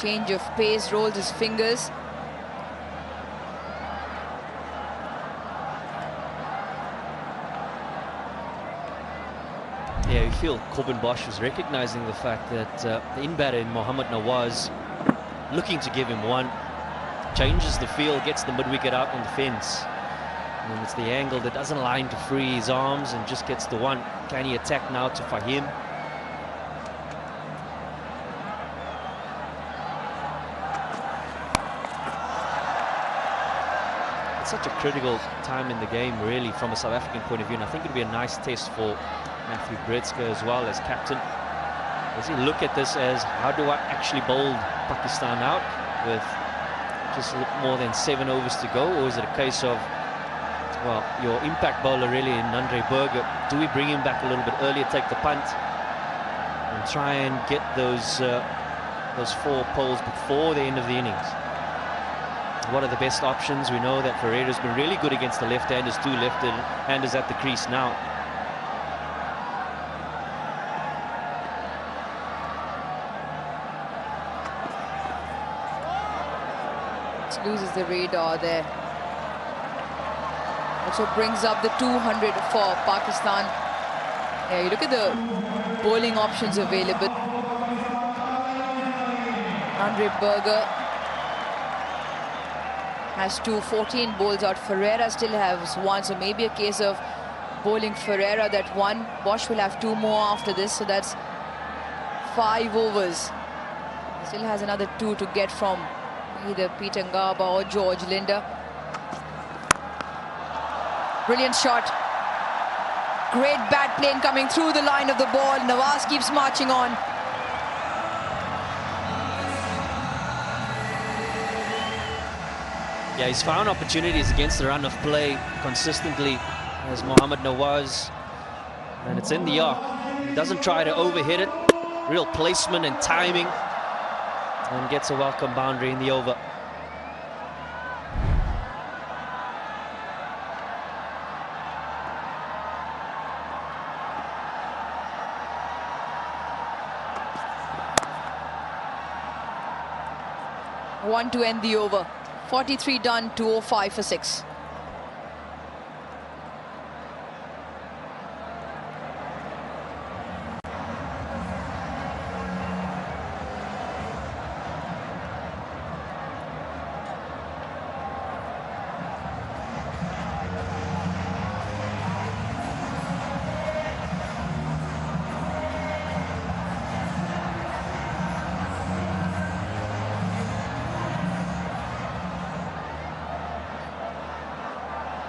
Change of pace, rolls his fingers. Yeah, you feel Corbin Bosch was recognising the fact that the in-batter in Mohammad Nawaz looking to give him one, changes the field, gets the mid-wicket out on the fence. And it's the angle that doesn't allow him to free his arms and just gets the one. Can he attack now to Fahim? It's such a critical time in the game, really, from a South African point of view. And I think it'll be a nice test for Matthew Bredska as well as captain. Does he look at this as, how do I actually bowl Pakistan out with just more than 7 overs to go? Or is it a case of, well, your impact bowler really in Andre Berger, do we bring him back a little bit earlier, take the punt and try and get those 4 poles before the end of the innings? What are the best options? We know that Ferreira's been really good against the left-handers, 2 left-handers at the crease now. loses the radar there. Also brings up the 200 for Pakistan. Yeah, you look at the bowling options available. Andre Berger has 14 bowls out. Ferreira still has 1, so maybe a case of bowling Ferreira that 1. Bosch will have 2 more after this, so that's 5 overs. He still has another 2 to get from either Peter Ngaba or George Linder. Brilliant shot. Great bat plane coming through the line of the ball. Nawaz keeps marching on. Yeah, he's found opportunities against the run of play consistently as Mohammad Nawaz. And it's in the arc. He doesn't try to overhit it. Real placement and timing. And gets a welcome boundary in the over. One to end the over. 43 done, 205 for 6.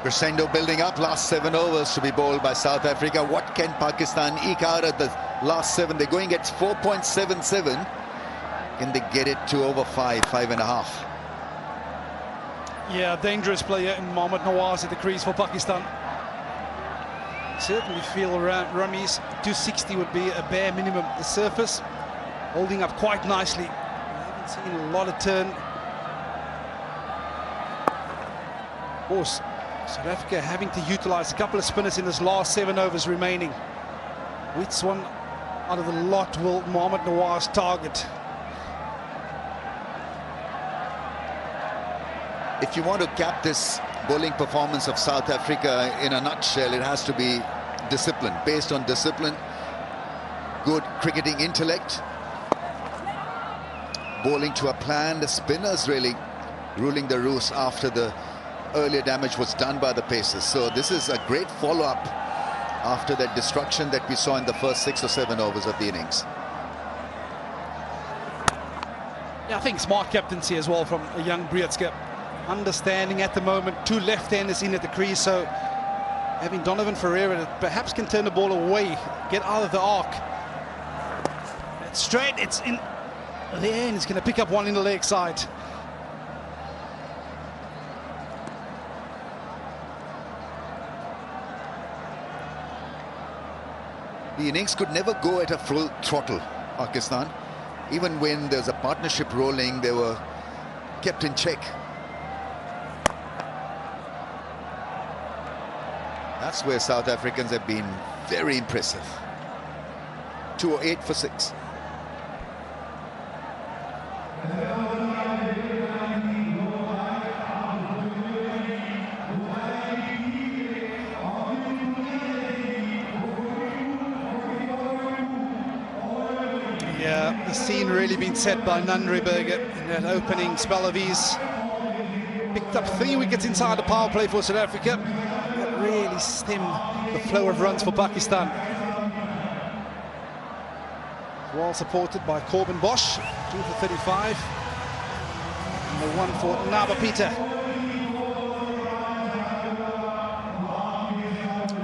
Crescendo building up, last 7 overs to be bowled by South Africa. What can Pakistan eke out at the last 7? They're going at 4.77. Can they get it to over 5.5? Yeah, dangerous player in Mohammad Nawaz at the crease for Pakistan. Certainly feel around Rummy's 260 would be a bare minimum. The surface holding up quite nicely. I haven't seen a lot of turn. Of course, South Africa having to utilize a couple of spinners in this last 7 overs remaining. Which one out of the lot will Mohammad Nawaz target? If you want to cap this bowling performance of South Africa in a nutshell, it has to be discipline. Based on discipline, good cricketing intellect, bowling to a plan. The spinners really ruling the roost after the earlier damage was done by the Pacers. So this is a great follow-up after that destruction that we saw in the first 6 or 7 overs of the innings. Yeah, I think smart captaincy as well from a young Briatska. Understanding at the moment 2 left-handers in at the crease, so having Donovan Ferreira that perhaps can turn the ball away, get out of the arc. It's straight, it's in the end, it's going to pick up one in the leg side. The innings could never go at a full throttle, Pakistan. Even when there's a partnership rolling, they were kept in check. That's where South Africans have been very impressive. 208 for 6. Yeah, the scene really been set by Andre Berger in that opening spell of his. Picked up 3 wickets inside the power play for South Africa. That really stemmed the flow of runs for Pakistan. Well supported by Corbin Bosch, 2 for 35. And the 1 for Naba Peter.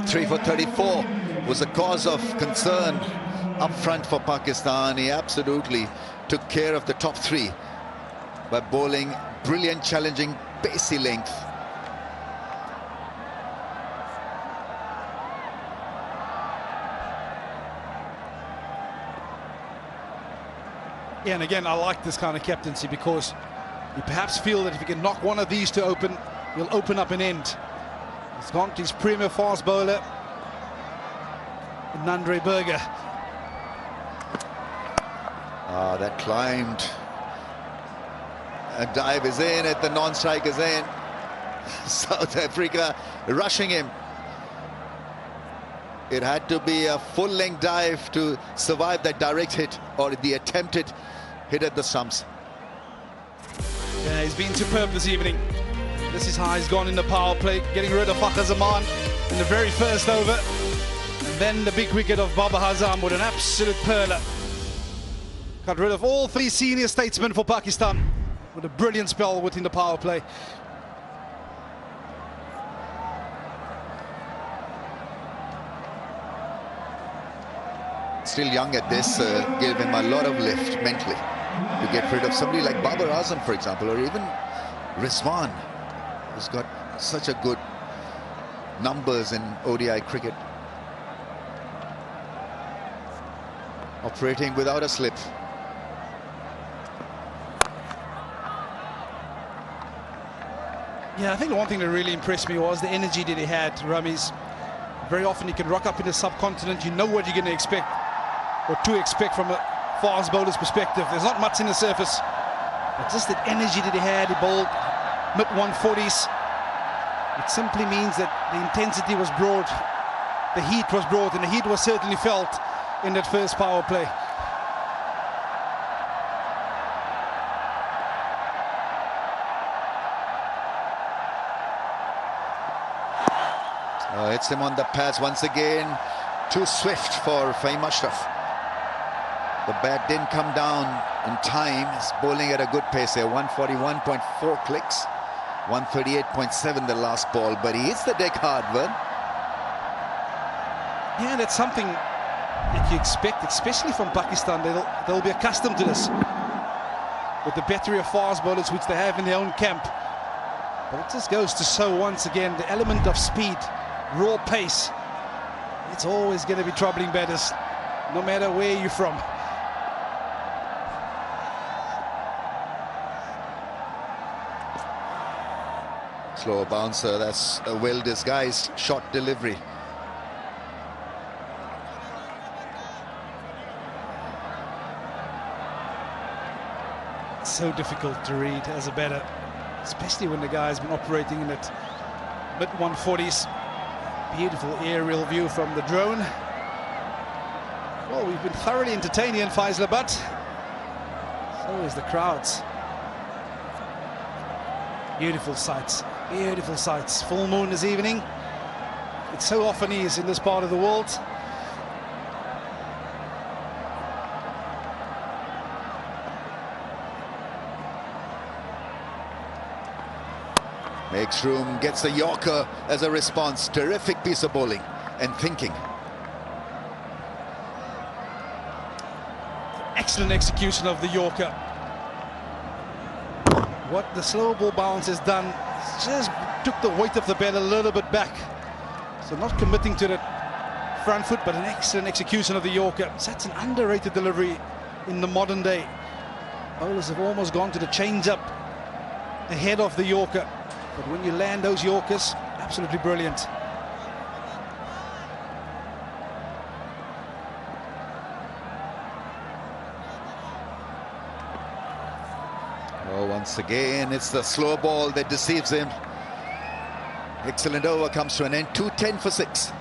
3 for 34 was a cause of concern up front for Pakistan. He absolutely took care of the top 3 by bowling brilliant, challenging, pacey length. Yeah, and again, I like this kind of captaincy because you perhaps feel that if you can knock one of these to open, you'll open up an end. He's gone to his premier fast bowler, Andre Berger. That climbed A dive is in at the non-strikers end. South Africa rushing him. It had to be a full-length dive to survive that direct hit, or the attempted hit at the stumps. Yeah, he's been superb this evening. This is how he's gone in the power play, getting rid of Pak Vs Sa in the very first over. And then the big wicket of Babar Azam with an absolute perler. Got rid of all three senior statesmen for Pakistan with a brilliant spell within the power play. Still young at this, gave him a lot of lift mentally to get rid of somebody like Babar Azam, for example, or even Rizwan, who's got such a good numbers in ODI cricket. Operating without a slip. Yeah, I think the one thing that really impressed me was the energy that he had, Ramiz. Very often he can rock up in the subcontinent, you know what you're going to expect, or to expect from a fast bowler's perspective. There's not much in the surface, but just that energy that he had, he bowled mid-140s. It simply means that the intensity was brought, the heat was brought, and the heat was certainly felt in that first power play. Hits him on the pads once again. Too swift for Fahim Ashraf. The bat didn't come down in time. He's bowling at a good pace here. 141.4 clicks. 138.7 the last ball. But he hits the deck hard, Vern. Yeah, that's something that you expect, especially from Pakistan. They'll be accustomed to this with the battery of fast bowlers which they have in their own camp. But it just goes to show once again the element of speed, raw pace. It's always going to be troubling batters, no matter where you're from. Slower bouncer, that's a well-disguised shot delivery. It's so difficult to read as a batter, especially when the guy's been operating in it mid-140s. Beautiful aerial view from the drone. Well, we've been thoroughly entertained here in Faisalabad. So is the crowds. Beautiful sights, beautiful sights. Full moon this evening. It so often is in this part of the world. Makes room, gets a Yorker as a response. Terrific piece of bowling and thinking. Excellent execution of the Yorker. What the slow ball bounce has done just took the weight of the bat a little bit back. So not committing to the front foot, but an excellent execution of the Yorker. Such an underrated delivery in the modern day. Bowlers have almost gone to the change-up ahead of the Yorker. But when you land those Yorkers, absolutely brilliant. Oh, once again, it's the slow ball that deceives him. Excellent over comes to an end. 210 for 6.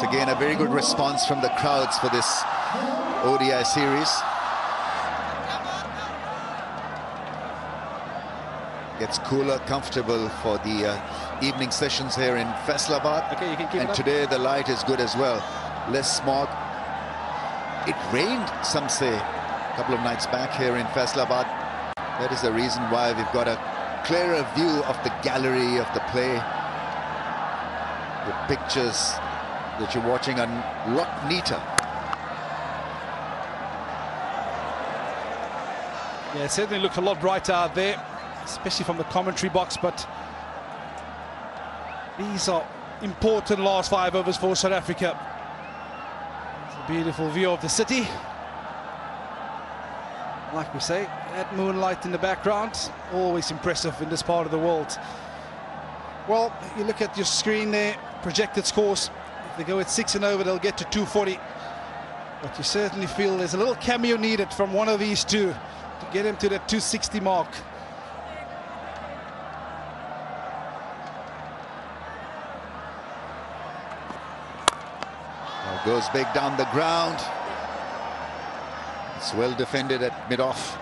Again, a very good response from the crowds for this ODI series. Gets cooler, comfortable for the evening sessions here in Faisalabad. Okay, you can keep and it up. Today the light is good as well. Less smog. It rained, some say, a couple of nights back here in Faisalabad. That is the reason why we've got a clearer view of the gallery of the play. The pictures that you're watching are a lot neater. Yeah, it certainly looked a lot brighter out there, especially from the commentary box, but these are important last 5 overs for South Africa. It's a beautiful view of the city. Like we say, that moonlight in the background, always impressive in this part of the world. Well, you look at your screen there, projected scores. If they go at 6 and over, they'll get to 240. But you certainly feel there's a little cameo needed from one of these two to get him to that 260 mark. Well, goes big down the ground. It's well defended at mid-off.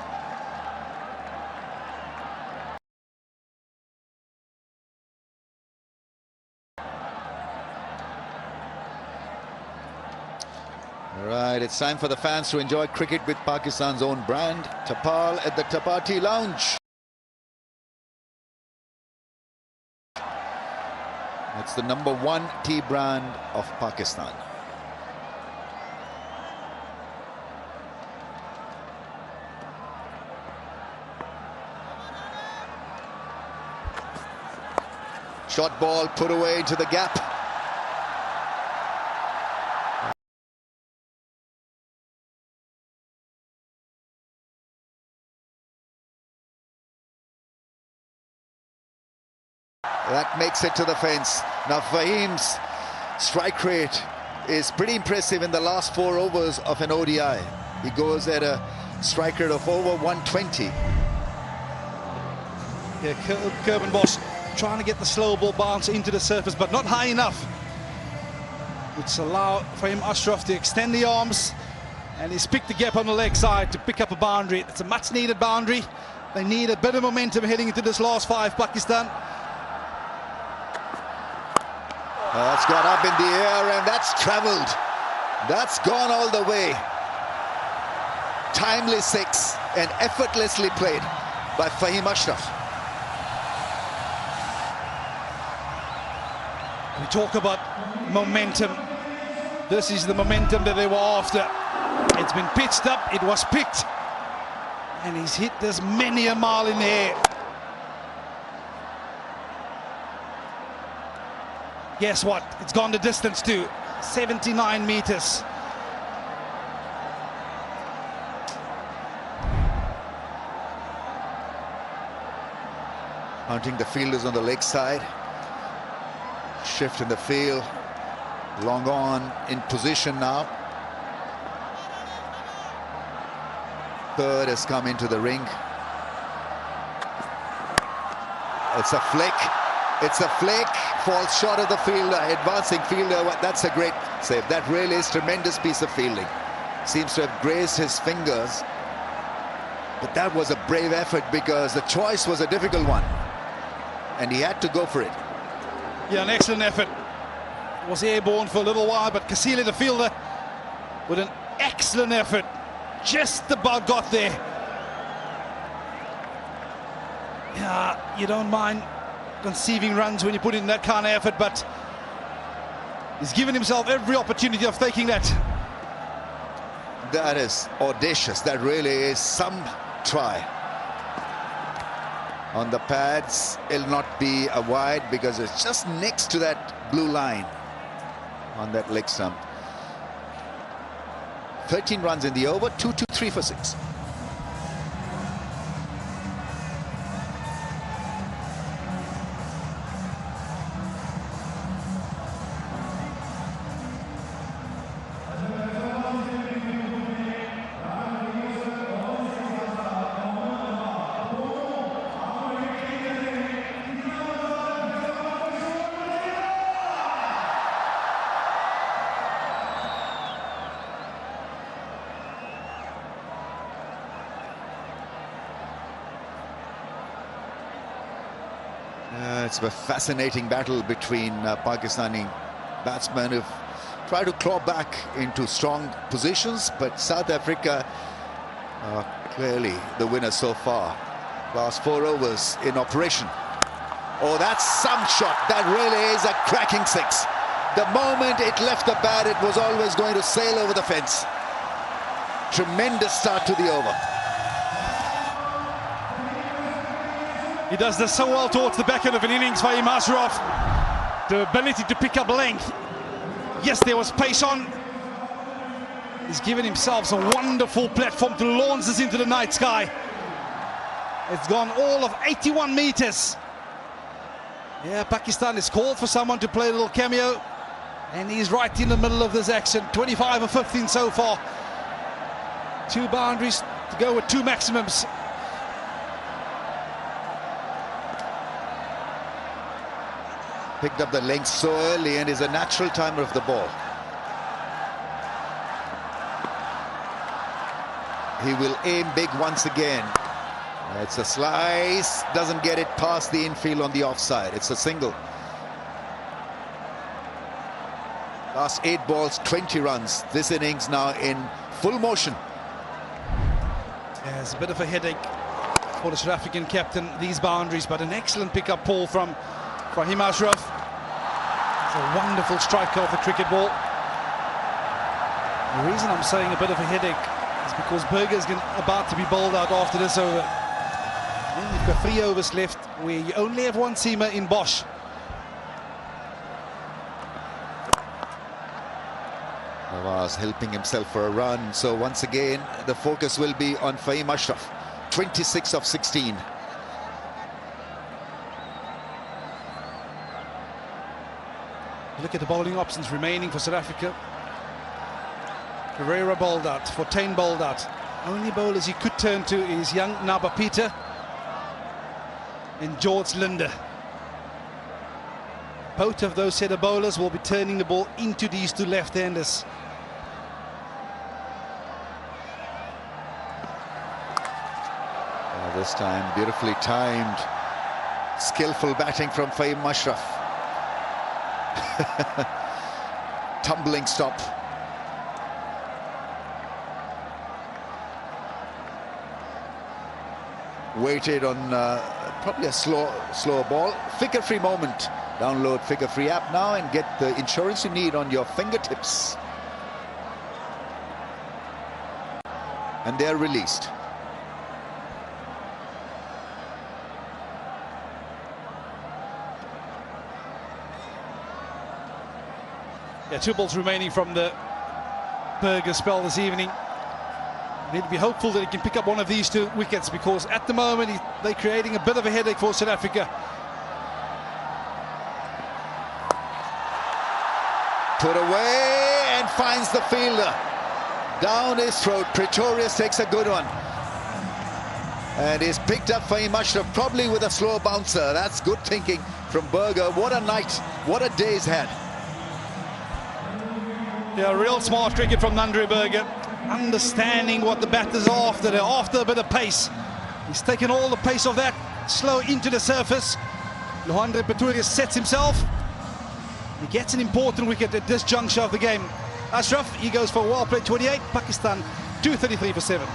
All right, it's time for the fans to enjoy cricket with Pakistan's own brand, Tapal at the Tapal Tea Lounge. It's the #1 tea brand of Pakistan. Short ball put away into the gap. That makes it to the fence. Now Fahim's strike rate is pretty impressive in the last 4 overs of an ODI. He goes at a strike rate of over 120. Yeah, Kurban Bosch trying to get the slow ball bounce into the surface, but not high enough, which allow Fahim Ashraf to extend the arms, and he's picked the gap on the leg side to pick up a boundary. It's a much needed boundary. They need a bit of momentum heading into this last 5, Pakistan. That's got up in the air and that's travelled. That's gone all the way. Timely 6 and effortlessly played by Fahim Ashraf. We talk about momentum. This is the momentum that they were after. It's been pitched up, it was picked, and he's hit this many a mile in the air. Guess what? It's gone the distance too. 79 meters. Hunting the fielders on the leg side. Shift in the field. Long on in position now. Third has come into the ring. It's a flick. It's a flick. Falls short of the fielder. Advancing fielder. That's a great save. That really is a tremendous piece of fielding. Seems to have grazed his fingers. But that was a brave effort because the choice was a difficult one. And he had to go for it. Yeah, an excellent effort. Was airborne for a little while, but Kasili, the fielder, with an excellent effort, just about got there. Yeah, you don't mind conceiving runs when you put in that kind of effort, but he's given himself every opportunity of taking that. That is audacious. That really is some try. On the pads, it'll not be a wide because it's just next to that blue line on that leg stump. 13 runs in the over, 2-3 for 6. It's a fascinating battle between Pakistani batsmen who've tried to claw back into strong positions, but South Africa are clearly the winner so far. Last 4 overs in operation. Oh, that's some shot. That really is a cracking 6. The moment it left the bat, it was always going to sail over the fence. Tremendous start to the over. He does this so well towards the back end of an innings, Fahim Ashraf. The ability to pick up length. Yes, there was pace on. He's given himself a wonderful platform to launch this into the night sky. It's gone all of 81 meters. Yeah, Pakistan is called for someone to play a little cameo. And he's right in the middle of this action. 25 or 15 so far. 2 boundaries to go with 2 maximums. Picked up the length so early and is a natural timer of the ball. He will aim big once again. It's a slice, doesn't get it past the infield on the offside. It's a single. Last 8 balls, 20 runs. This innings now in full motion. Yeah, it's a bit of a headache for the South African captain, these boundaries, but an excellent pickup, Paul, from Fahim Ashraf. It's a wonderful striker of the cricket ball. The reason I'm saying a bit of a headache is because Burger's about to be bowled out after this over. And you've got 3 overs left where you only have 1 seamer in Bosch. Nawaz helping himself for a run. So once again, the focus will be on Fahim Ashraf. 26 of 16. Look at the bowling options remaining for South Africa. Pereira bowled out, Fortuin bowled out. Only bowlers he could turn to is young Naba Peter and George Linder. Both of those set of bowlers will be turning the ball into these 2 left-handers. This time beautifully timed, skillful batting from Fahim Ashraf. Tumbling stop. Waited on probably a slower ball. Figure-free moment. Download Figure-free app now and get the insurance you need on your fingertips. And they're released. Yeah, 2 balls remaining from the Burger spell this evening. Need to be hopeful that he can pick up one of these 2 wickets, because at the moment they're creating a bit of a headache for South Africa. Put away and finds the fielder. Down his throat. Pretorius takes a good one. And he's picked up Fahim Ashraf, probably with a slow bouncer. That's good thinking from Burger. What a night, what a day he's had. Yeah, real smart cricket from Nandri Burger. Understanding what the batters are after. They're after a bit of pace. He's taken all the pace of that slow into the surface. Lohandre Pretorius sets himself. He gets an important wicket at this juncture of the game. Ashraf, he goes for a well played 28. Pakistan 233 for 7.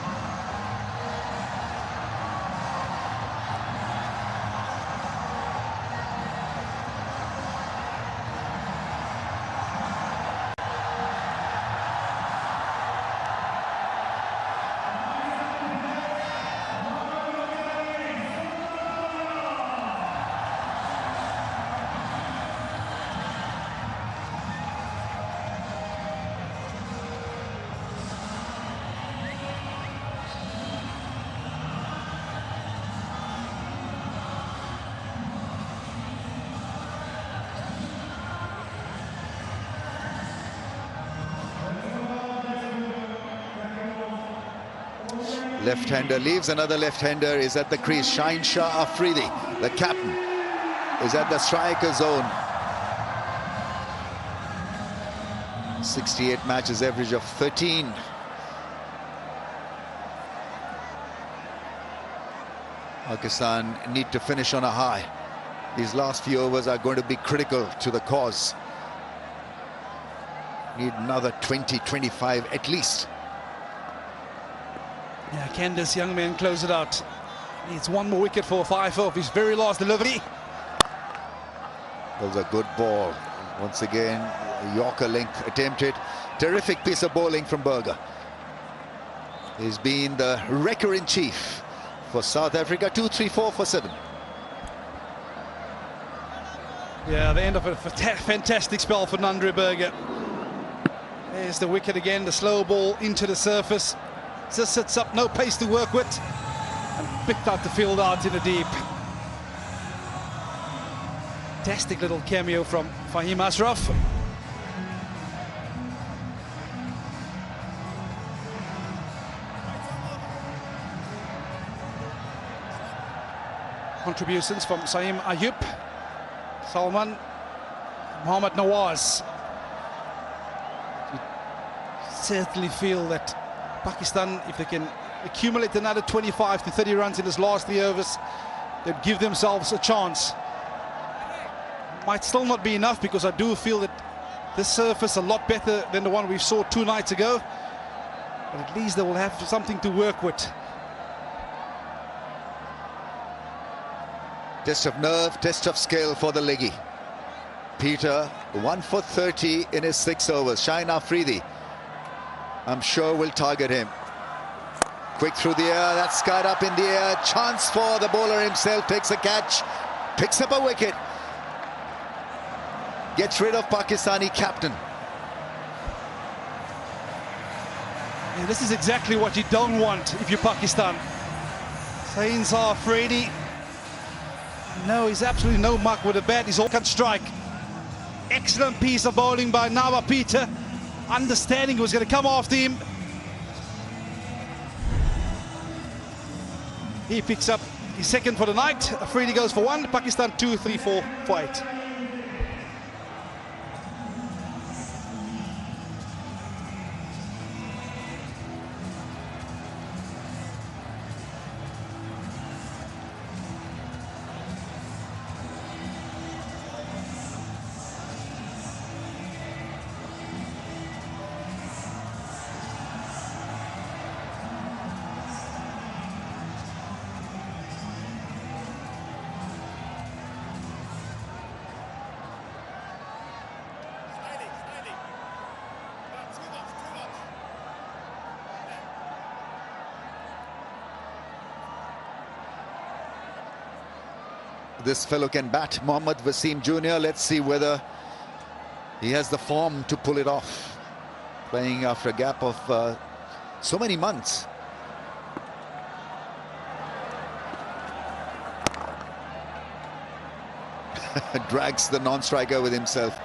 Left-hander leaves, another left-hander is at the crease. Shaheen Shah Afridi, the captain, is at the striker zone. 68 matches, average of 13. Pakistan need to finish on a high. These last few overs are going to be critical to the cause. Need another 20, 25 at least. Yeah, can this young man close it out? Needs 1 more wicket for 5 off his very last delivery. That was a good ball. Once again, Yorker length attempted. Terrific piece of bowling from Burger. He's been the wrecker in chief for South Africa. 2-3-4 for 7. Yeah, the end of a fantastic spell for Nandriberger. There's the wicket again, the slow ball into the surface. Just sits up, no pace to work with, and picked out the field out in the deep. Fantastic little cameo from Fahim Ashraf. Contributions from Saim Ayub, Salman, Mohammad Nawaz. You certainly feel that Pakistan, if they can accumulate another 25 to 30 runs in this last 3 overs, they'd give themselves a chance. Might still not be enough, because I do feel that this surface a lot better than the one we saw 2 nights ago. But at least they will have something to work with. Test of nerve, test of skill for the leggy. Peter, 1 for 30 in his 6 overs. Shaheen Afridi, I'm sure, will target him. Quick through the air, that's skied up in the air. Chance for the bowler himself, takes a catch, picks up a wicket. Gets rid of Pakistani captain. Yeah, this is exactly what you don't want if you're Pakistan. Shaheen Afridi. No, he's absolutely no muck with a bat. He's all can strike. Excellent piece of bowling by Nawa Peter. Understanding he was going to come after him. He picks up his second for the night. Afridi goes for 1. Pakistan 2, 3, 4 for 8. This fellow can bat, Mohammad Wasim Jr. Let's see whether he has the form to pull it off. Playing after a gap of so many months. Drags the non-striker with himself.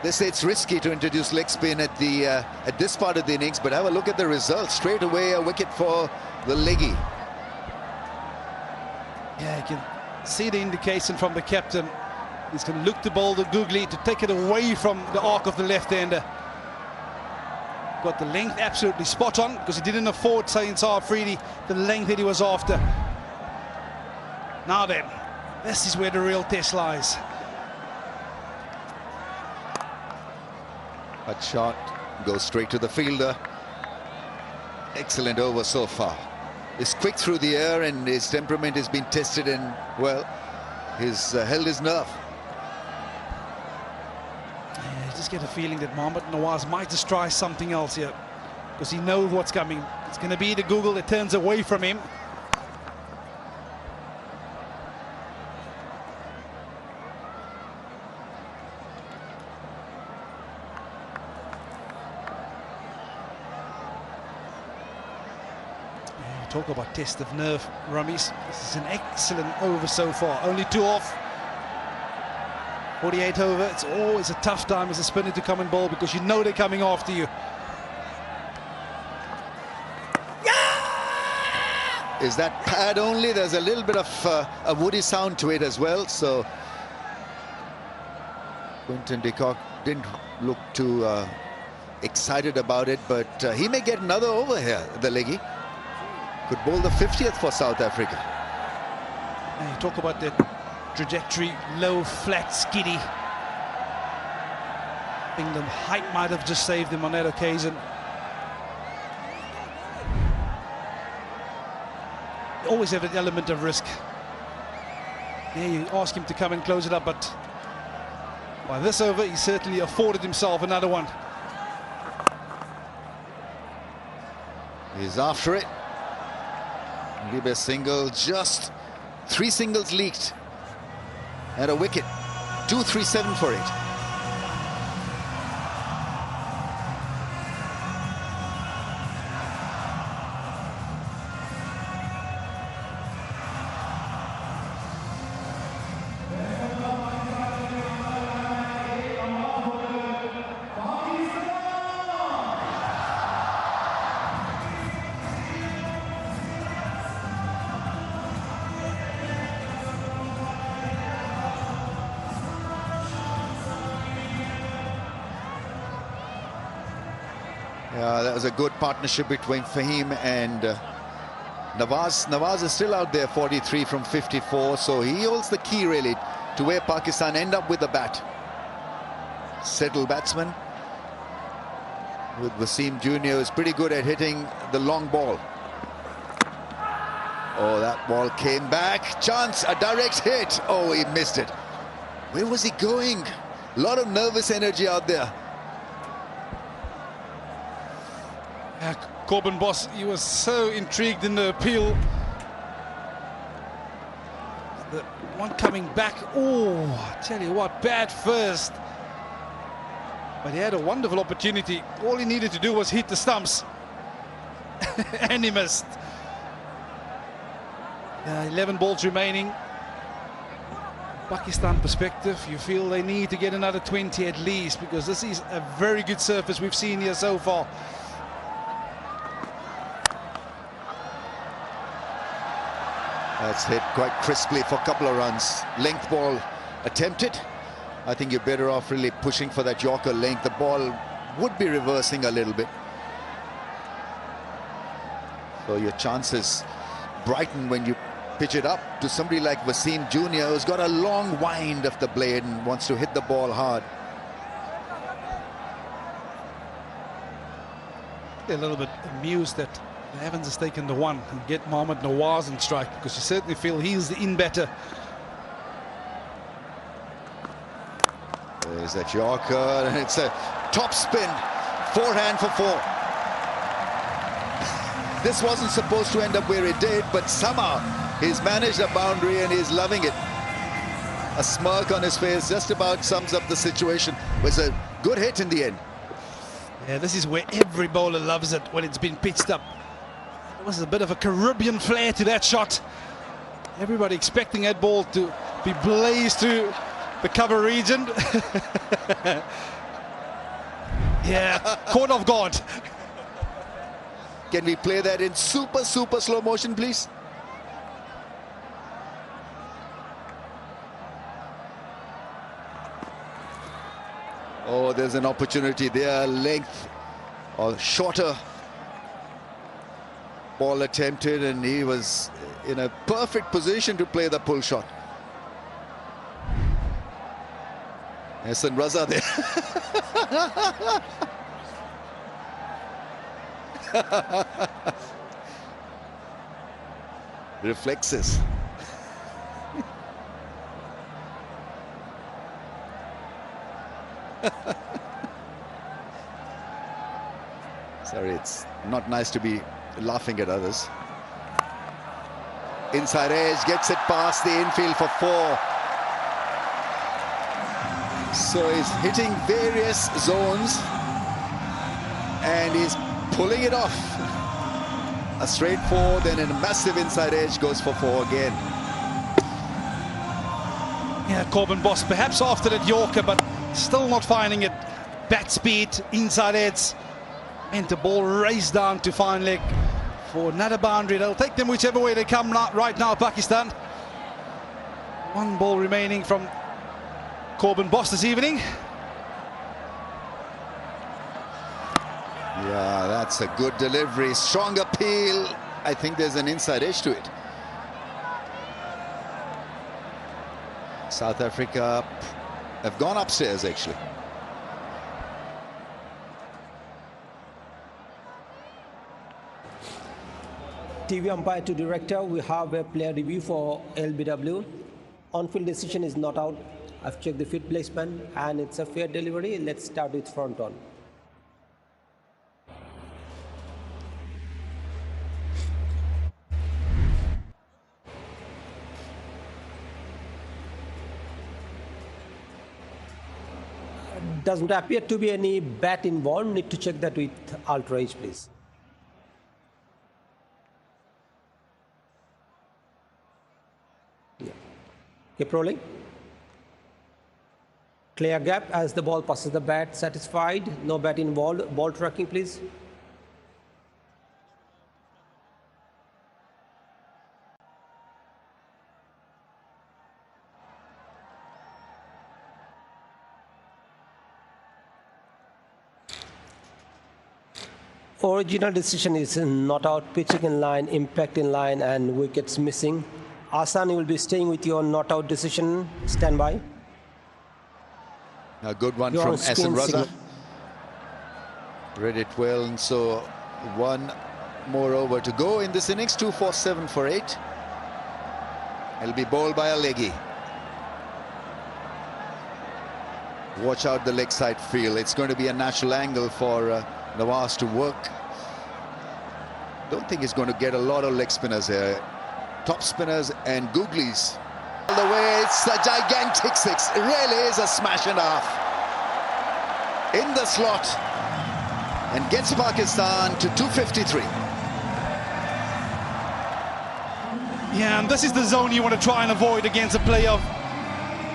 They say it's risky to introduce leg spin at this part of the innings, but have a look at the results. Straight away a wicket for the leggy. Yeah, you can see the indication from the captain. He's going to look to bowl the googly to take it away from the arc of the left-hander. Got the length absolutely spot on, because he didn't afford Shaheen Afridi the length that he was after. Now then, this is where the real test lies. That shot goes straight to the fielder. Excellent over so far. He's quick through the air, and his temperament has been tested, and well, he's held his nerve. Yeah, I just get a feeling that Mohammad Nawaz might just try something else here, because he knows what's coming. It's going to be the Google that turns away from him. Talk about test of nerve, Rummies. This is an excellent over so far. Only 2 off. 48 over. It's always a tough time as a spinner to come and bowl, because you know they're coming after you. Is that pad only? There's a little bit of a woody sound to it as well. So Quinton de Kock didn't look too excited about it, but he may get another over here, the leggy. Could bowl the 50th for South Africa. And you talk about the trajectory, low, flat, skiddy. England height might have just saved him on that occasion. You always have an element of risk. Yeah, you ask him to come and close it up, but by this over, he certainly afforded himself another one. He's after it. Maybe a single, just 3 singles leaked. and a wicket. 237 for it. Yeah, that was a good partnership between Fahim and Nawaz. Nawaz is still out there, 43 from 54, so he holds the key really to where Pakistan end up with the bat. Settled batsman with Wasim Jr. is pretty good at hitting the long ball. Oh, that ball came back. Chance, a direct hit. Oh, he missed it. Where was he going? A lot of nervous energy out there. Corbin Boss, he was so intrigued in the appeal. The one coming back, oh, I tell you what, bad first. But he had a wonderful opportunity. All he needed to do was hit the stumps. And he missed. 11 balls remaining. Pakistan perspective, you feel they need to get another 20 at least, because this is a very good surface we've seen here so far. That's hit quite crisply for a couple of runs. Length ball attempted. I think you're better off really pushing for that Yorker length. The ball would be reversing a little bit. So your chances brighten when you pitch it up to somebody like Wasim Jr., who's got a long wind of the blade and wants to hit the ball hard. A little bit amused that Evans has taken the one and get Mohammad Nawaz in strike, because you certainly feel he's the in better. There's that Yorker, and it's a top spin, forehand for 4. This wasn't supposed to end up where it did, but somehow he's managed a boundary and he's loving it. A smirk on his face just about sums up the situation. It was a good hit in the end. Yeah, this is where every bowler loves it, when it's been pitched up. There was a bit of a Caribbean flair to that shot. Everybody expecting that ball to be blazed to the cover region. Yeah, caught off guard. Can we play that in super slow motion, please? Oh, there's an opportunity there. Length or shorter ball attempted, and he was in a perfect position to play the pull shot. Hassan Raza there. Reflexes. Sorry, it's not nice to be laughing at others. Inside edge, gets it past the infield for 4. So he's hitting various zones and he's pulling it off. A straight 4, then a massive inside edge goes for 4 again. Yeah, Corbin Boss perhaps after that Yorker, but still not finding it. Bat speed, inside edge, and the ball raced down to fine leg for another boundary. They'll take them whichever way they come right now, Pakistan. 1 ball remaining from Corbin Boss this evening. Yeah, that's a good delivery. Strong appeal. I think there's an inside edge to it. South Africa have gone upstairs, actually. TV umpire to director, we have a player review for LBW. On-field decision is not out. I've checked the field placement and it's a fair delivery. Let's start with front on. doesn't appear to be any bat involved. Need to check that with Ultra H, please. Yeah. Keep rolling. Clear gap as the ball passes the bat. Satisfied. No bat involved. Ball tracking, please. Original decision is not out, pitching in line, impact in line, and wickets missing. Asani will be staying with your not out decision. Stand by. A good one from SN Raza. Read it well, and so one more over to go in this innings. 2 for 7 for 8. It'll be bowled by a leggy. Watch out the leg side field. It's going to be a natural angle for Nawaz to work. Don't think he's going to get a lot of leg spinners here. Top spinners and googlies. All the way, it's a gigantic 6. It really is a smash and a half. In the slot. And gets Pakistan to 253. Yeah, and this is the zone you want to try and avoid against a player of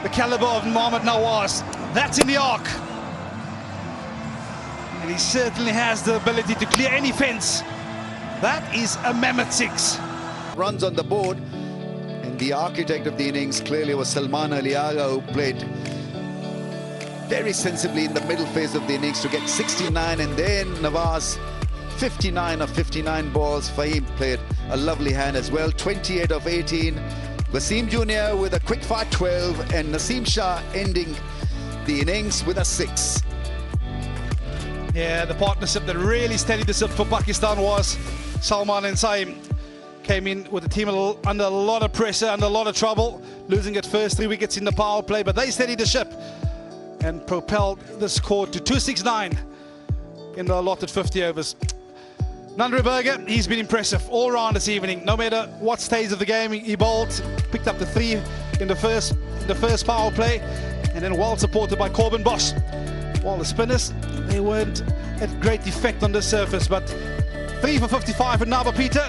the caliber of Mohammad Nawaz. That's in the arc. And he certainly has the ability to clear any fence. That is a mammoth 6. Runs on the board. And the architect of the innings clearly was Salman Ali Agha, who played very sensibly in the middle phase of the innings to get 69. And then Nawaz, 59 of 59 balls. Fahim played a lovely hand as well. 28 of 18. Wasim Jr. with a quick fire 12. And Naseem Shah ending the innings with a 6. Yeah, the partnership that really steadied the ship for Pakistan was Salman and Saim. Came in with the team under a lot of pressure, under a lot of trouble, losing at first 3 wickets in the power play, but they steadied the ship and propelled the score to 269 in the allotted 50 overs. Nandri Berger, he's been impressive all round this evening. No matter what stage of the game he bowled, picked up the 3 in the first power play, and then well supported by Corbin Bosch. While the spinners, they weren't at great effect on the surface, but 3 for 55 with Naba Peter,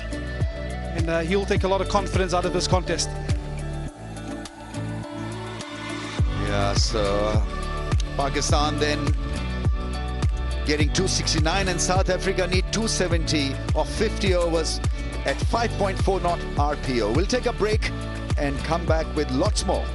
and he'll take a lot of confidence out of this contest. Yeah, so Pakistan then getting 269, and South Africa need 270 of 50 overs at 5.4 knot RPO. We'll take a break and come back with lots more.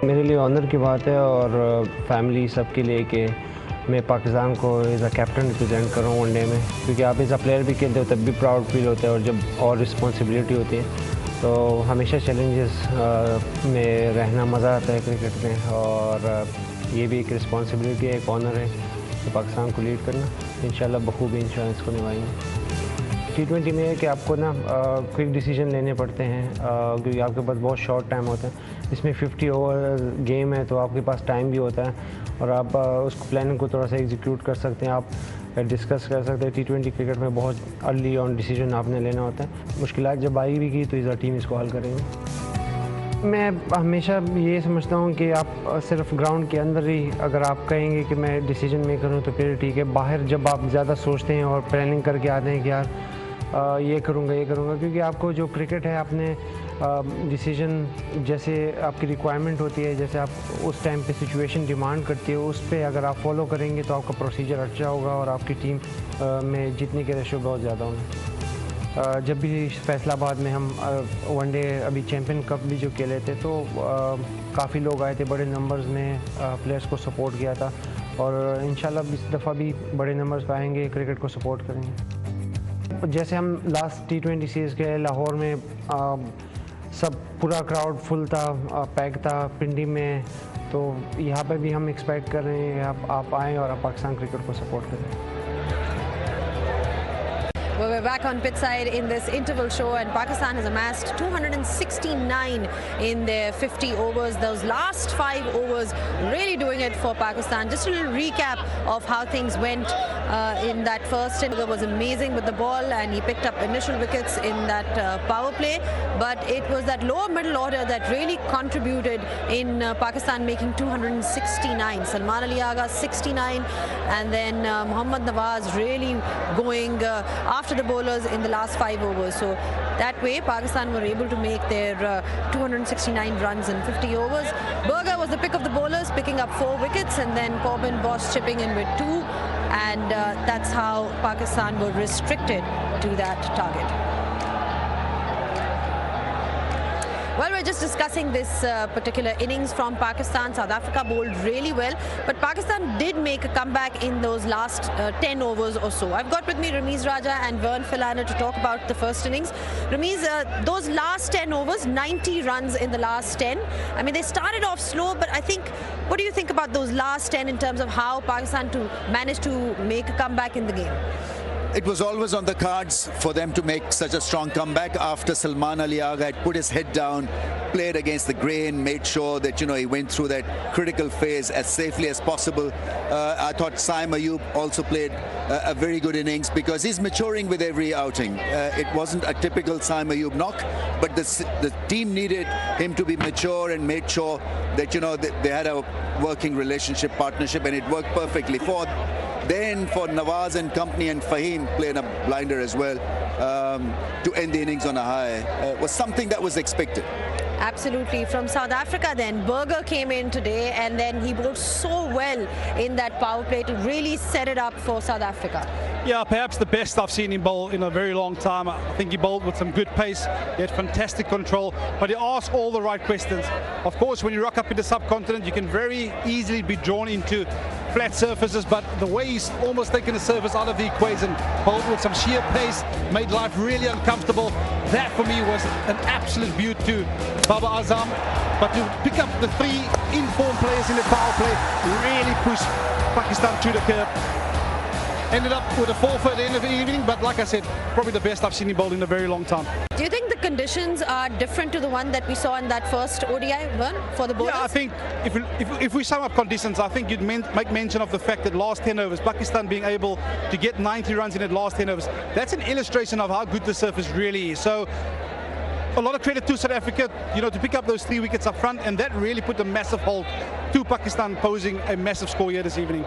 मेरे लिए honour की बात है और family सबके लिए कि मैं पाकिस्तान को एज अ कैप्टन रिप्रेजेंट कर रहा हूँ वनडे में, क्योंकि आप एज अ प्लेयर भी खेलते हो तब भी प्राउड फील होता है, और जब और रिस्पॉन्सिबिलिटी होती है तो हमेशा चैलेंजेस में रहना मज़ा आता है क्रिकेट में, और ये भी एक रिस्पॉन्सिबिलिटी है, एक ऑनर है कि पाकिस्तान को लीड करना। इंशाल्लाह बखूबी इंश्योरेंस को निभाएंगे। T20 में है कि आपको ना क्विक डिसीजन लेने पड़ते हैं, क्योंकि आपके पास बहुत शॉर्ट टाइम होता है। इसमें 50 ओवर गेम है तो आपके पास टाइम भी होता है, और आप उसको प्लानिंग को थोड़ा सा एग्जीक्यूट कर सकते हैं, आप डिस्कस कर सकते हैं। T20 क्रिकेट में बहुत अर्ली ऑन डिसीजन आपने लेना होता है। मुश्किलात जब आएगी की तो इस टीम इसको हल करेंगे। मैं हमेशा ये समझता हूँ कि आप सिर्फ ग्राउंड के अंदर ही अगर आप कहेंगे कि मैं डिसीजन मेकर हूँ तो फिर ठीक है, बाहर जब आप ज़्यादा सोचते हैं और प्लानिंग करके आते हैं कि यार ये करूँगा, क्योंकि आपको जो क्रिकेट है आपने डिसीजन जैसे आपकी रिक्वायरमेंट होती है, जैसे आप उस टाइम पे सिचुएशन डिमांड करती है, उस पे अगर आप फॉलो करेंगे तो आपका प्रोसीजर अच्छा होगा और आपकी टीम में जीतने के रेशो बहुत ज़्यादा होंगे। जब भी फैसलाबाद में हम वनडे अभी चैम्पियन कप भी जो खेले थे तो काफ़ी लोग आए थे, बड़े नंबर्स में प्लेयर्स को सपोर्ट किया था, और इंशाल्लाह इस दफ़ा भी बड़े नंबर्स पे आएंगे, क्रिकेट को सपोर्ट करेंगे। जैसे हम लास्ट T20 सीरीज़ के लाहौर में सब पूरा क्राउड फुल था, पैक था पिंडी में, तो यहाँ पे भी हम एक्सपेक्ट कर रहे हैं आप आएँ और आप पाकिस्तान क्रिकेट को सपोर्ट करें। Well, we're back on pitch side in this interval show, and Pakistan has amassed 269 in their 50 overs. Those last 5 overs really doing it for Pakistan. Just a little recap of how things went in that first inning. It was amazing with the ball, and he picked up initial wickets in that power play. But it was that lower middle order that really contributed in Pakistan making 269. Salman Ali Agha 69, and then Mohammad Nawaz really going after the bowlers in the last 5 overs. So that way Pakistan were able to make their 269 runs in 50 overs. Berger was the pick of the bowlers, picking up 4 wickets, and then Corbin Bosch chipping in with 2, and that's how Pakistan were restricted to that target. Well, we're just discussing this particular innings from Pakistan. South Africa bowled really well, but Pakistan did make a comeback in those last 10 overs or so. I've got with me Ramiz Raja and Vern Philander to talk about the first innings. Ramiz, those last 10 overs, 90 runs in the last 10. I mean, they started off slow, but I think, what do you think about those last 10 in terms of how Pakistan managed to make a comeback in the game? It was always on the cards for them to make such a strong comeback after Salman Ali Agha had put his head down, played against the grain, made sure that, he went through that critical phase as safely as possible. I thought Saim Ayub also played a very good innings because he's maturing with every outing. It wasn't a typical Saim Ayub knock, but the team needed him to be mature and made sure that, they had a working relationship, partnership, and it worked perfectly. Then for Nawaz and company and Fahim playing a blinder as well to end the innings on a high was something that was expected. Absolutely. From South Africa then, Berger came in today, and then he bowled so well in that power play to really set it up for South Africa. Yeah, perhaps the best I've seen him bowl in a very long time. I think he bowled with some good pace. He had fantastic control, but he asked all the right questions. Of course, when you rock up in the subcontinent, you can very easily be drawn into flat surfaces, but the way he's almost taken the surface out of the equation, bowled with some sheer pace, made life really uncomfortable. That for me was an absolute beaut to Baba Azam. But to pick up the 3 in-form players in the power play really pushed Pakistan to the curb. Ended up with a 4 at the end of the evening, but like I said, probably the best I've seen him bowl in a very long time. Do you think the conditions are different to the one that we saw in that first ODI, Vern, for the bowlers? Yeah, I think if we sum up conditions, I think you'd make mention of the fact that last 10 overs, Pakistan being able to get 90 runs in the last 10 overs, that's an illustration of how good the surface really is. So a lot of credit to South Africa, to pick up those 3 wickets up front, and that really put a massive hold to Pakistan, posing a massive score here this evening.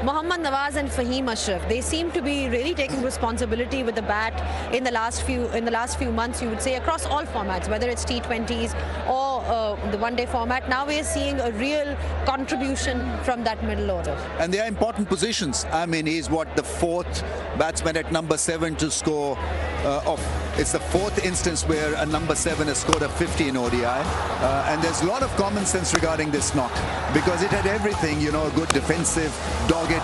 Mohammad Nawaz and Fahim Ashraf, they seem to be really taking responsibility with the bat in the last few months, you would say, across all formats, whether it's T20s or the one-day format. Now we're seeing a real contribution from that middle order. And they are important positions. I mean, he's the fourth batsman at number 7 to score it's the fourth instance where a number 7 has scored a 50 in ODI. And there's a lot of common sense regarding this knock, because it had everything, you know, a good defensive, dogged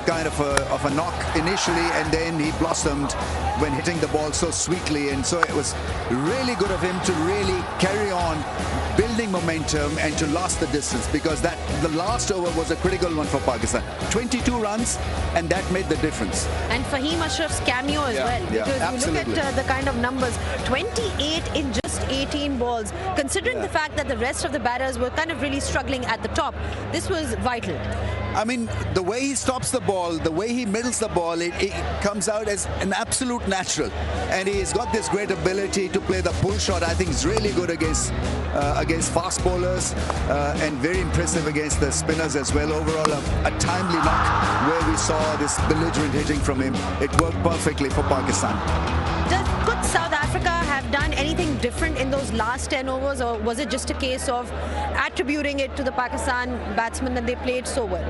kind of a knock initially, and then he blossomed when hitting the ball so sweetly. And so it was really good of him to really carry on building momentum and to last the distance, because the last over was a critical one for Pakistan. 22 runs, and that made the difference. And Fahim Ashraf's cameo as well, because absolutely. you look at the kind of numbers, 28 in just 18 balls. Considering the fact that the rest of the batters were kind of really struggling at the top, this was vital. I mean, the way he stops the ball, the way he middles the ball, it comes out as an absolute natural. And he's got this great ability to play the pull shot. I think he's really good against fast bowlers and very impressive against the spinners as well. Overall, a timely knock where we saw this belligerent hitting from him. It worked perfectly for Pakistan. Could South Africa have done anything different in those last 10 overs, or was it just a case of attributing it to the Pakistan batsmen that they played so well?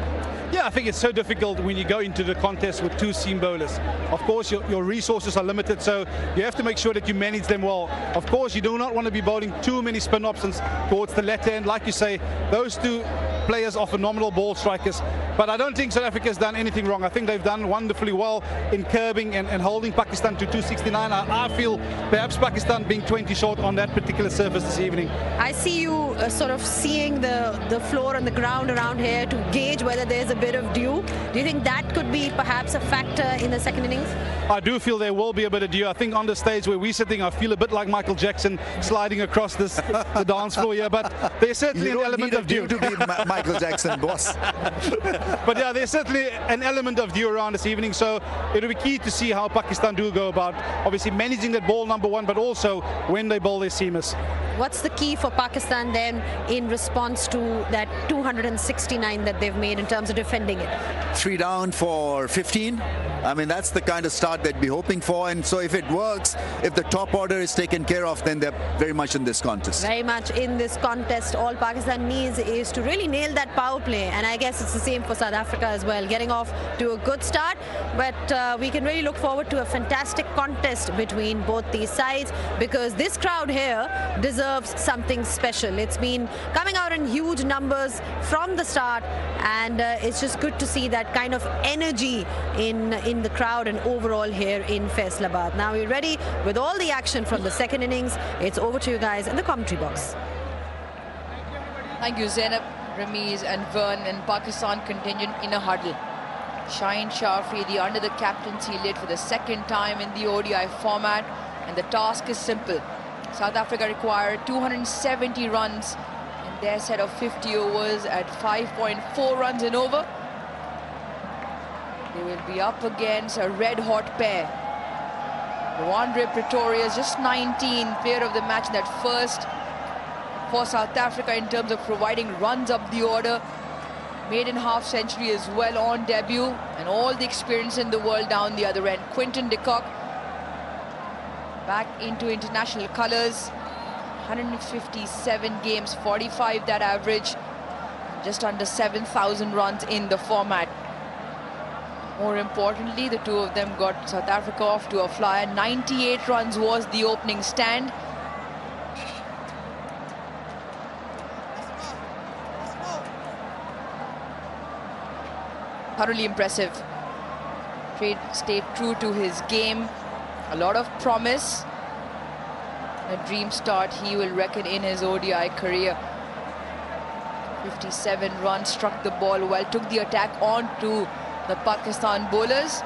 Yeah, I think it's so difficult when you go into the contest with 2 seam bowlers. Of course, your resources are limited, so you have to make sure that you manage them well. Of course, you do not want to be bowling too many spin options towards the left hand. Like you say, those 2 players are phenomenal ball strikers, but I don't think South Africa has done anything wrong. I think they've done wonderfully well in curbing and holding Pakistan to 269. I feel perhaps Pakistan being 20 short on that particular surface this evening. I see you sort of seeing the floor and the ground around here to gauge whether there's a bit of dew. Do you think that could be perhaps a factor in the second innings? I do feel there will be a bit of dew. I think on the stage where we're sitting, I feel a bit like Michael Jackson sliding across the dance floor here, but there's certainly an element of dew. To be Michael Jackson, boss. But yeah, there's certainly an element of dew around this evening, so it'll be key to see how Pakistan do go about obviously managing that ball, number 1, but also when they bowl their seamers. What's the key for Pakistan then in response to that 269 that they've made in terms of defending it? 3 down for 15. I mean, that's the kind of start they'd be hoping for. And so if it works, if the top order is taken care of, then they're very much in this contest. Very much in this contest. All Pakistan needs is to really nail that power play. And I guess it's the same for South Africa as well. Getting off to a good start. But we can really look forward to a fantastic contest between both these sides, because this crowd here deserves something special. It's been coming out in huge numbers from the start, and it's just good to see that kind of energy in the crowd and overall here in Faisalabad. Now we're ready with all the action from the second innings. It's over to you guys in the commentary box. Thank you, Zainab, Ramiz and Vern, and Pakistan contingent in a huddle. Shaheen Shafri under the captaincy lid for the second time in the ODI format, and the task is simple. South Africa require 270 runs in their set of 50 overs at 5.4 runs in over. They will be up against a red-hot pair. Andre Pretorius, just 19, player of the match in that first for South Africa in terms of providing runs up the order. Maiden half-century as well on debut, and all the experience in the world down the other end. Quinton de Kock back into international colours. 157 games, 45 that average, just under 7,000 runs in the format. More importantly, the 2 of them got South Africa off to a flyer. 98 runs was the opening stand. Thoroughly impressive. Stayed true to his game. A lot of promise. A dream start he will reckon in his ODI career. 57 runs, struck the ball well, took the attack on to the Pakistan bowlers.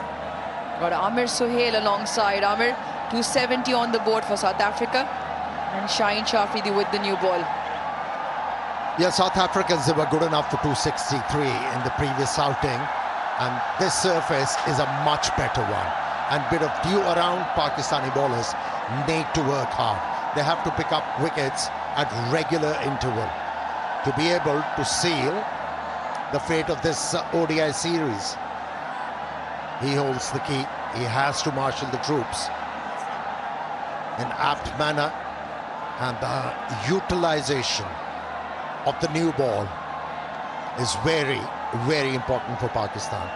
Got Amir Sohail alongside. Amir, 270 on the board for South Africa. And Shaheen Shafri with the new ball. Yeah, South Africans, they were good enough for 263 in the previous outing. And this surface is a much better one. And bit of dew around, Pakistani bowlers need to work hard. They have to pick up wickets at regular interval to be able to seal the fate of this ODI series. He holds the key. He has to marshal the troops in apt manner And the utilization of the new ball is very, very important for Pakistan.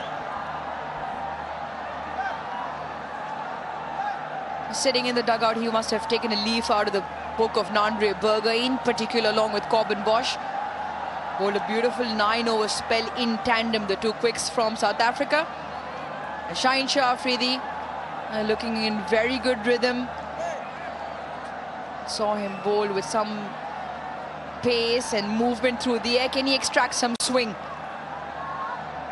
Sitting in the dugout, he must have taken a leaf out of the book of Nandre Berger, in particular along with Corbin Bosch. Bowled a beautiful 9-over spell in tandem, the two quicks from South Africa. And Shaheen Shah Afridi looking in very good rhythm. Saw him bowl with some pace and movement through the air. Can he extract some swing?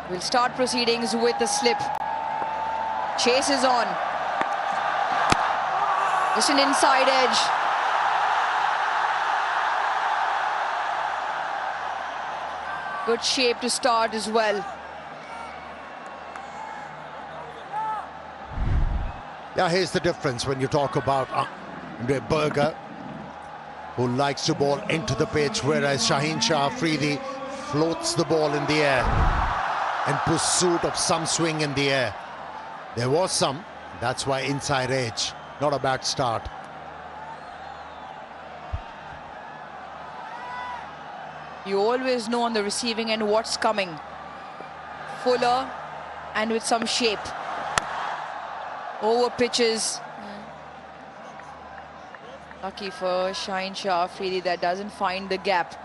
We'll start proceedings with a slip. Chase is on. Just an inside edge. Good shape to start as well. Yeah, here's the difference when you talk about Andre Berger, who likes to bowl into the pitch, whereas Shaheen Shah Afridi floats the ball in the air in pursuit of some swing in the air. There was some, that's why inside edge. Not a bad start. You always know on the receiving end what's coming. Fuller and with some shape. Over pitches. Lucky for Shaheen Shah Afridi that doesn't find the gap.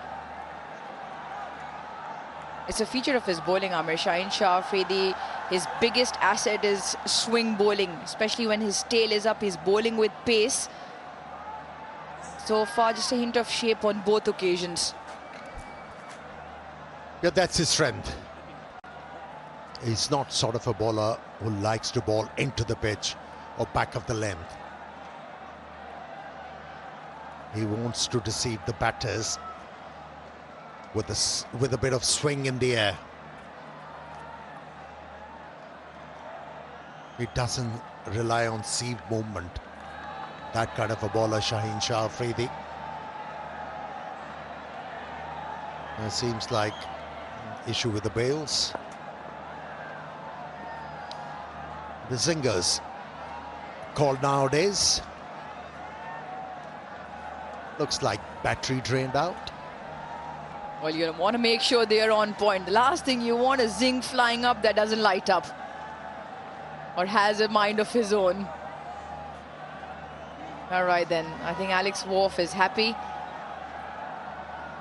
It's a feature of his bowling, Amir. Shaheen Shah Afridi, his biggest asset is swing bowling, especially when his tail is up. He's bowling with pace. So far, just a hint of shape on both occasions. Yeah, that's his strength. He's not sort of a bowler who likes to bowl into the pitch or back of the length. He wants to deceive the batters with a bit of swing in the air. He doesn't rely on seed movement. That kind of a bowler, Shaheen Shah Afridi. It seems like issue with the bails. The zingers called nowadays. Looks like battery drained out. Well, you want to make sure they're on point. The last thing you want is zing flying up that doesn't light up or has a mind of his own. All right then, I think Alex Worf is happy.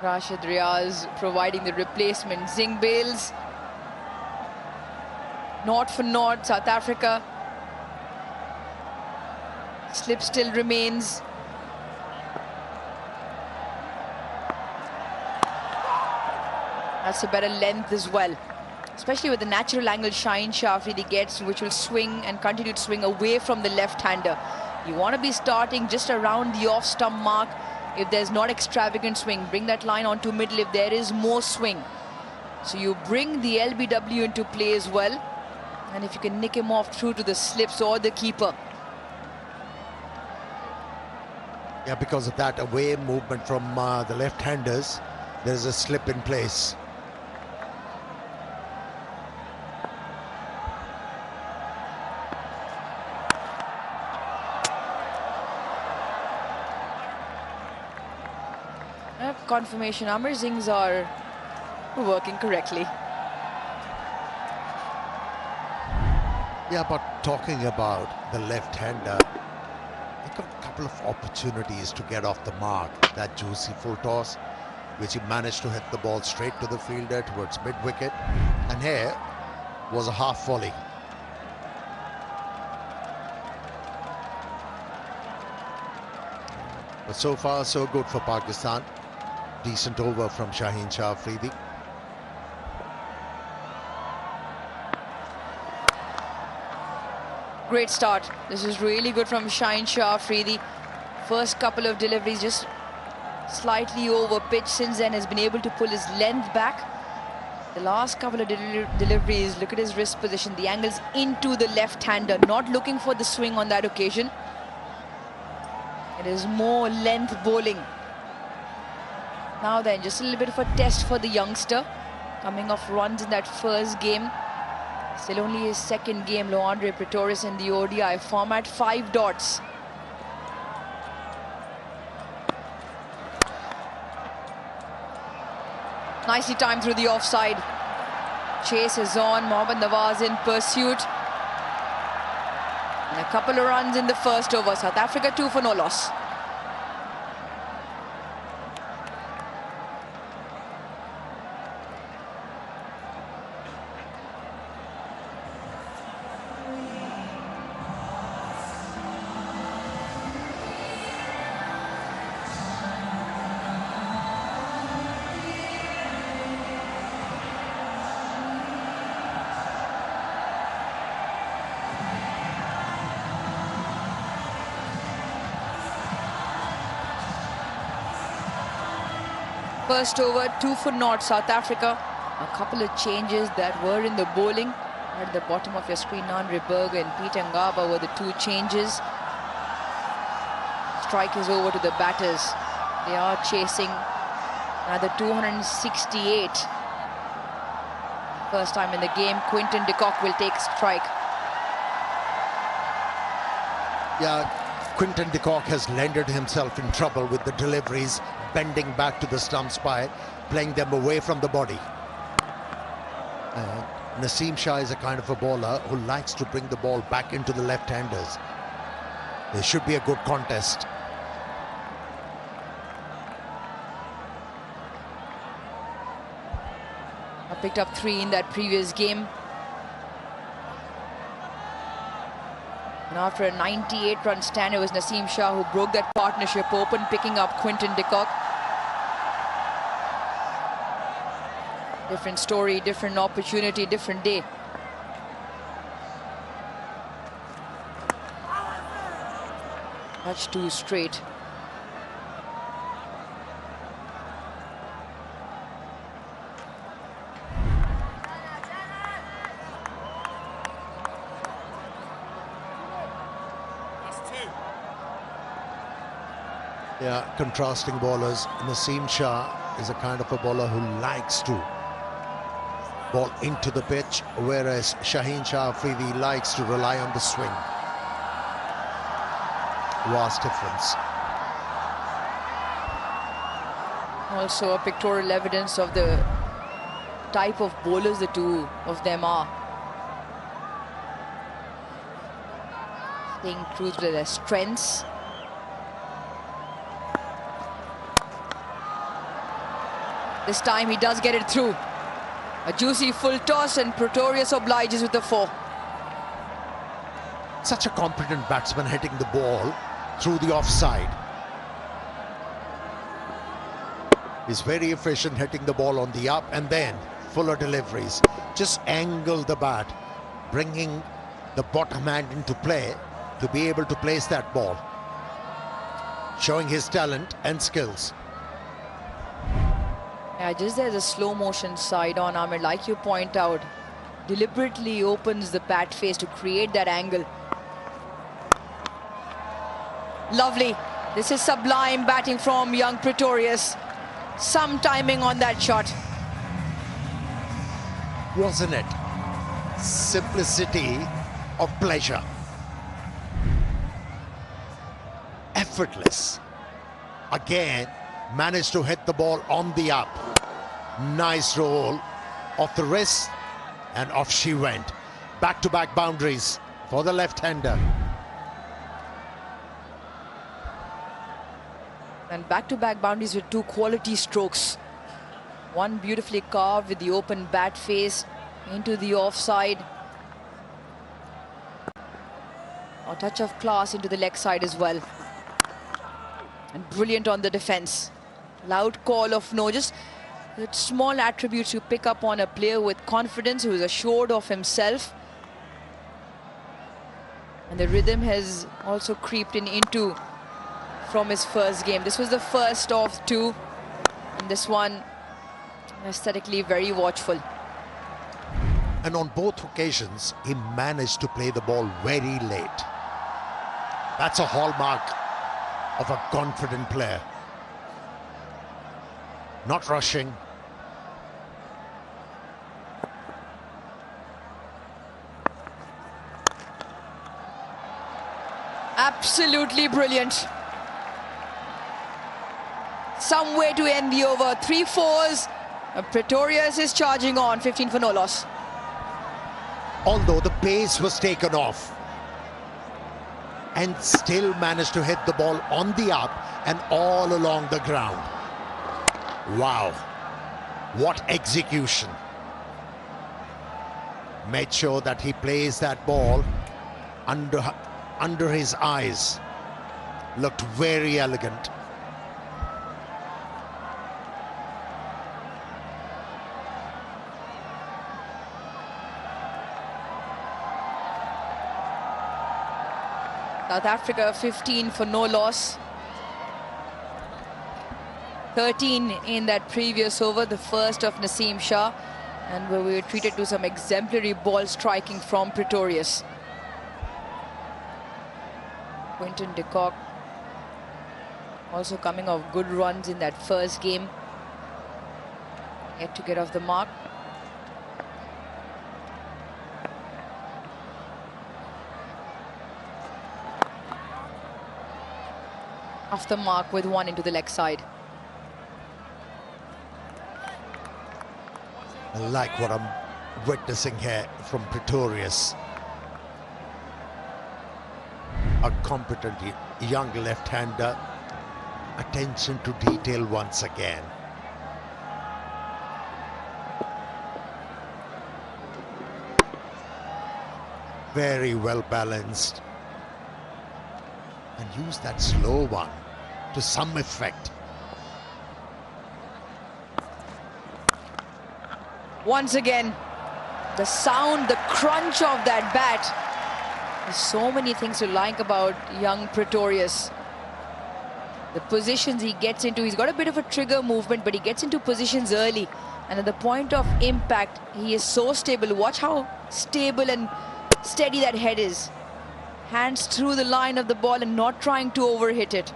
Rashid Riaz providing the replacement zing bails. Not for naught, South Africa. Slip still remains. That's a better length as well, especially with the natural angle Shaheen Shah Afridi gets, which will swing and continue to swing away from the left-hander. You want to be starting just around the off-stump mark. If there's not extravagant swing, bring that line onto middle if there is more swing. So you bring the LBW into play as well. And if you can nick him off through to the slips or the keeper. Yeah, because of that away movement from the left-handers, there's a slip in place. Confirmation, Amar Zings are working correctly. Yeah, but talking about the left-hander, he got a couple of opportunities to get off the mark. That juicy full toss, which he managed to hit the ball straight to the fielder towards mid-wicket. And here was a half volley. But so far, so good for Pakistan. Decent over from Shaheen Shah Afridi. Great start. This is really good from Shaheen Shah Afridi. First couple of deliveries just slightly over pitch. Since then has been able to pull his length back. The last couple of deliveries, look at his wrist position. The angle's into the left-hander, not looking for the swing on that occasion. It is more length bowling. Now then, just a little bit of a test for the youngster. Coming off runs in that first game. Still only his second game, Loandre Pretorius in the ODI format, 5 dots. Nicely timed through the offside. Chase is on. Mohammad Nawaz in pursuit. And a couple of runs in the first over. South Africa 2 for no loss. First over, 2 for naught, South Africa. A couple of changes that were in the bowling. At the bottom of your screen, Andre Berger and Peter Ngaba were the 2 changes. Strike is over to the batters. They are chasing another 268. First time in the game, Quinton de Kock will take strike. Yeah, Quinton de Kock has landed himself in trouble with the deliveries, bending back to the stumps by playing them away from the body. Naseem Shah is a kind of a bowler who likes to bring the ball back into the left-handers. There should be a good contest. I picked up 3 in that previous game. And after a 98-run stand, it was Naseem Shah who broke that partnership open, picking up Quinton de Kock. Different story, different opportunity, different day. Touch 2 straight. Yeah, contrasting bowlers. Naseem Shah is a kind of a bowler who likes to ball into the pitch, whereas Shaheen Shah Afridi likes to rely on the swing. Vast difference. Also a pictorial evidence of the type of bowlers the 2 of them are. Staying true to their strengths. This time he does get it through. A juicy full toss and Pretorius obliges with the 4. Such a competent batsman hitting the ball through the offside. He's very efficient hitting the ball on the up and then fuller deliveries. Just angle the bat, bringing the bottom hand into play to be able to place that ball. Showing his talent and skills. Yeah, just there's a slow motion side on Ahmed, like you point out. Deliberately opens the bat face to create that angle. Lovely. This is sublime batting from young Pretorius. Some timing on that shot. Wasn't it? Simplicity of pleasure. Effortless. Again, managed to hit the ball on the up. Nice roll off the wrist and off she went. Back-to-back boundaries for the left-hander. And back-to-back boundaries with 2 quality strokes. One beautifully carved with the open bat face into the offside. A touch of class into the leg side as well. And brilliant on the defense. Loud call of no. Just small attributes you pick up on a player with confidence, who is assured of himself. And the rhythm has also creeped into from his first game. This was the first of 2. And this one aesthetically very watchful. And on both occasions, he managed to play the ball very late. That's a hallmark of a confident player. Not rushing. Absolutely brilliant. Some way to end the over. 3 fours Pretorius is charging on, 15 for no loss. Although the pace was taken off, and still managed to hit the ball on the up and all along the ground. Wow, what execution. Made sure that he plays that ball under his eyes. Looked very elegant. South Africa 15 for no loss. 13 in that previous over, the first of Naseem Shah, and where we were treated to some exemplary ball striking from Pretorius. Quinton de Kock also coming off good runs in that first game. Yet to get off the mark. Off the mark with one into the leg side. I like what I'm witnessing here from Pretorius. A competent young left-hander. Attention to detail once again. Very well balanced. And use that slow one to some effect. Once again, the sound, the crunch of that bat. There's so many things to like about young Pretorius. The positions he gets into, he's got a bit of a trigger movement, but he gets into positions early. And at the point of impact, he is so stable. Watch how stable and steady that head is. Hands through the line of the ball and not trying to overhit it.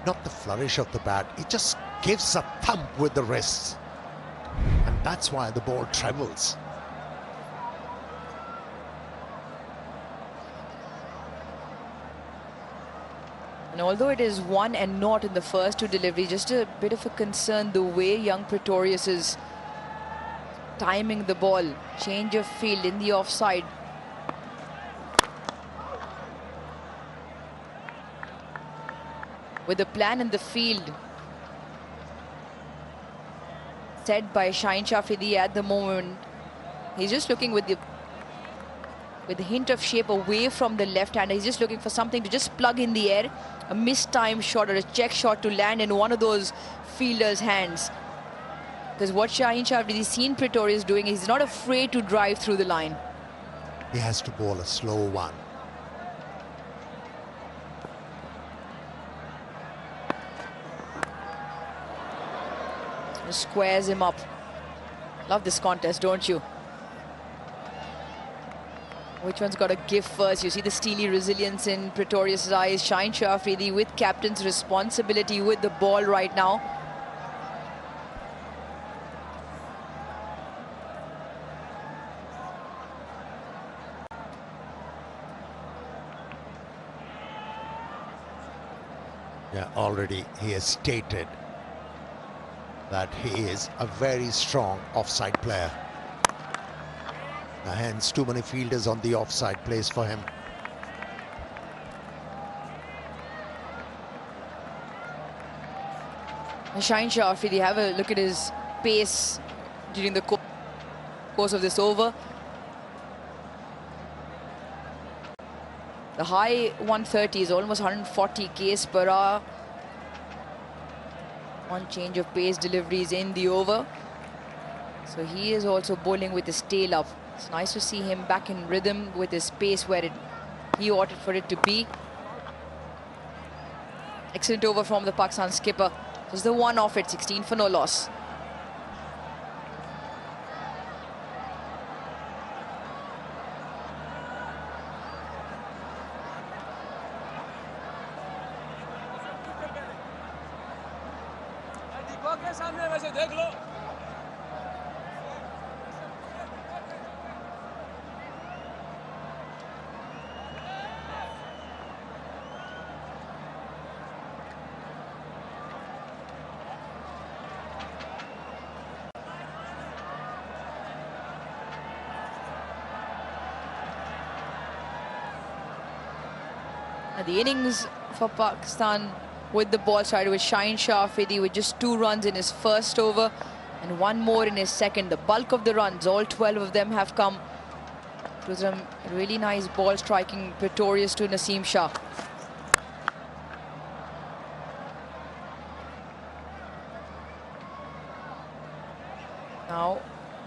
Not the flourish of the bat, it just gives a thump with the wrists. And that's why the ball travels. And although it is 1 and not in the first two deliveries, just a bit of a concern the way young Pretorius is timing the ball. Change of field in the offside. With a plan in the field set by Shaheen Shah Afridi at the moment, he's just looking with the hint of shape away from the left-hander. He's just looking for something to just plug in the air, a mistimed shot or a check shot to land in one of those fielders' hands. Because what Shaheen Shah Afridi's seen Pretorius doing, he's not afraid to drive through the line. He has to bowl a slow one. Squares him up. Love this contest, don't you? Which one's got to give first? You see the steely resilience in Pretorius' eyes. Shaheen Shah Afridi with captain's responsibility with the ball right now. Yeah, already he has stated that he is a very strong offside player. Hence, too many fielders on the offside place for him. Shaheen Shah Afridi, have a look at his pace during the course of this over. The high 130 is almost 140 k's per hour. One change of pace deliveries in the over. So he is also bowling with his tail up. It's nice to see him back in rhythm with his pace where he ought for it to be. Excellent over from the Pakistan skipper. Just the one off it, 16 for no loss. The innings for Pakistan with the ball started with Shaheen Shah Afridi with just 2 runs in his first over and 1 more in his second. The bulk of the runs, all 12 of them, have come to some really nice ball striking, Pretorius to Naseem Shah. Now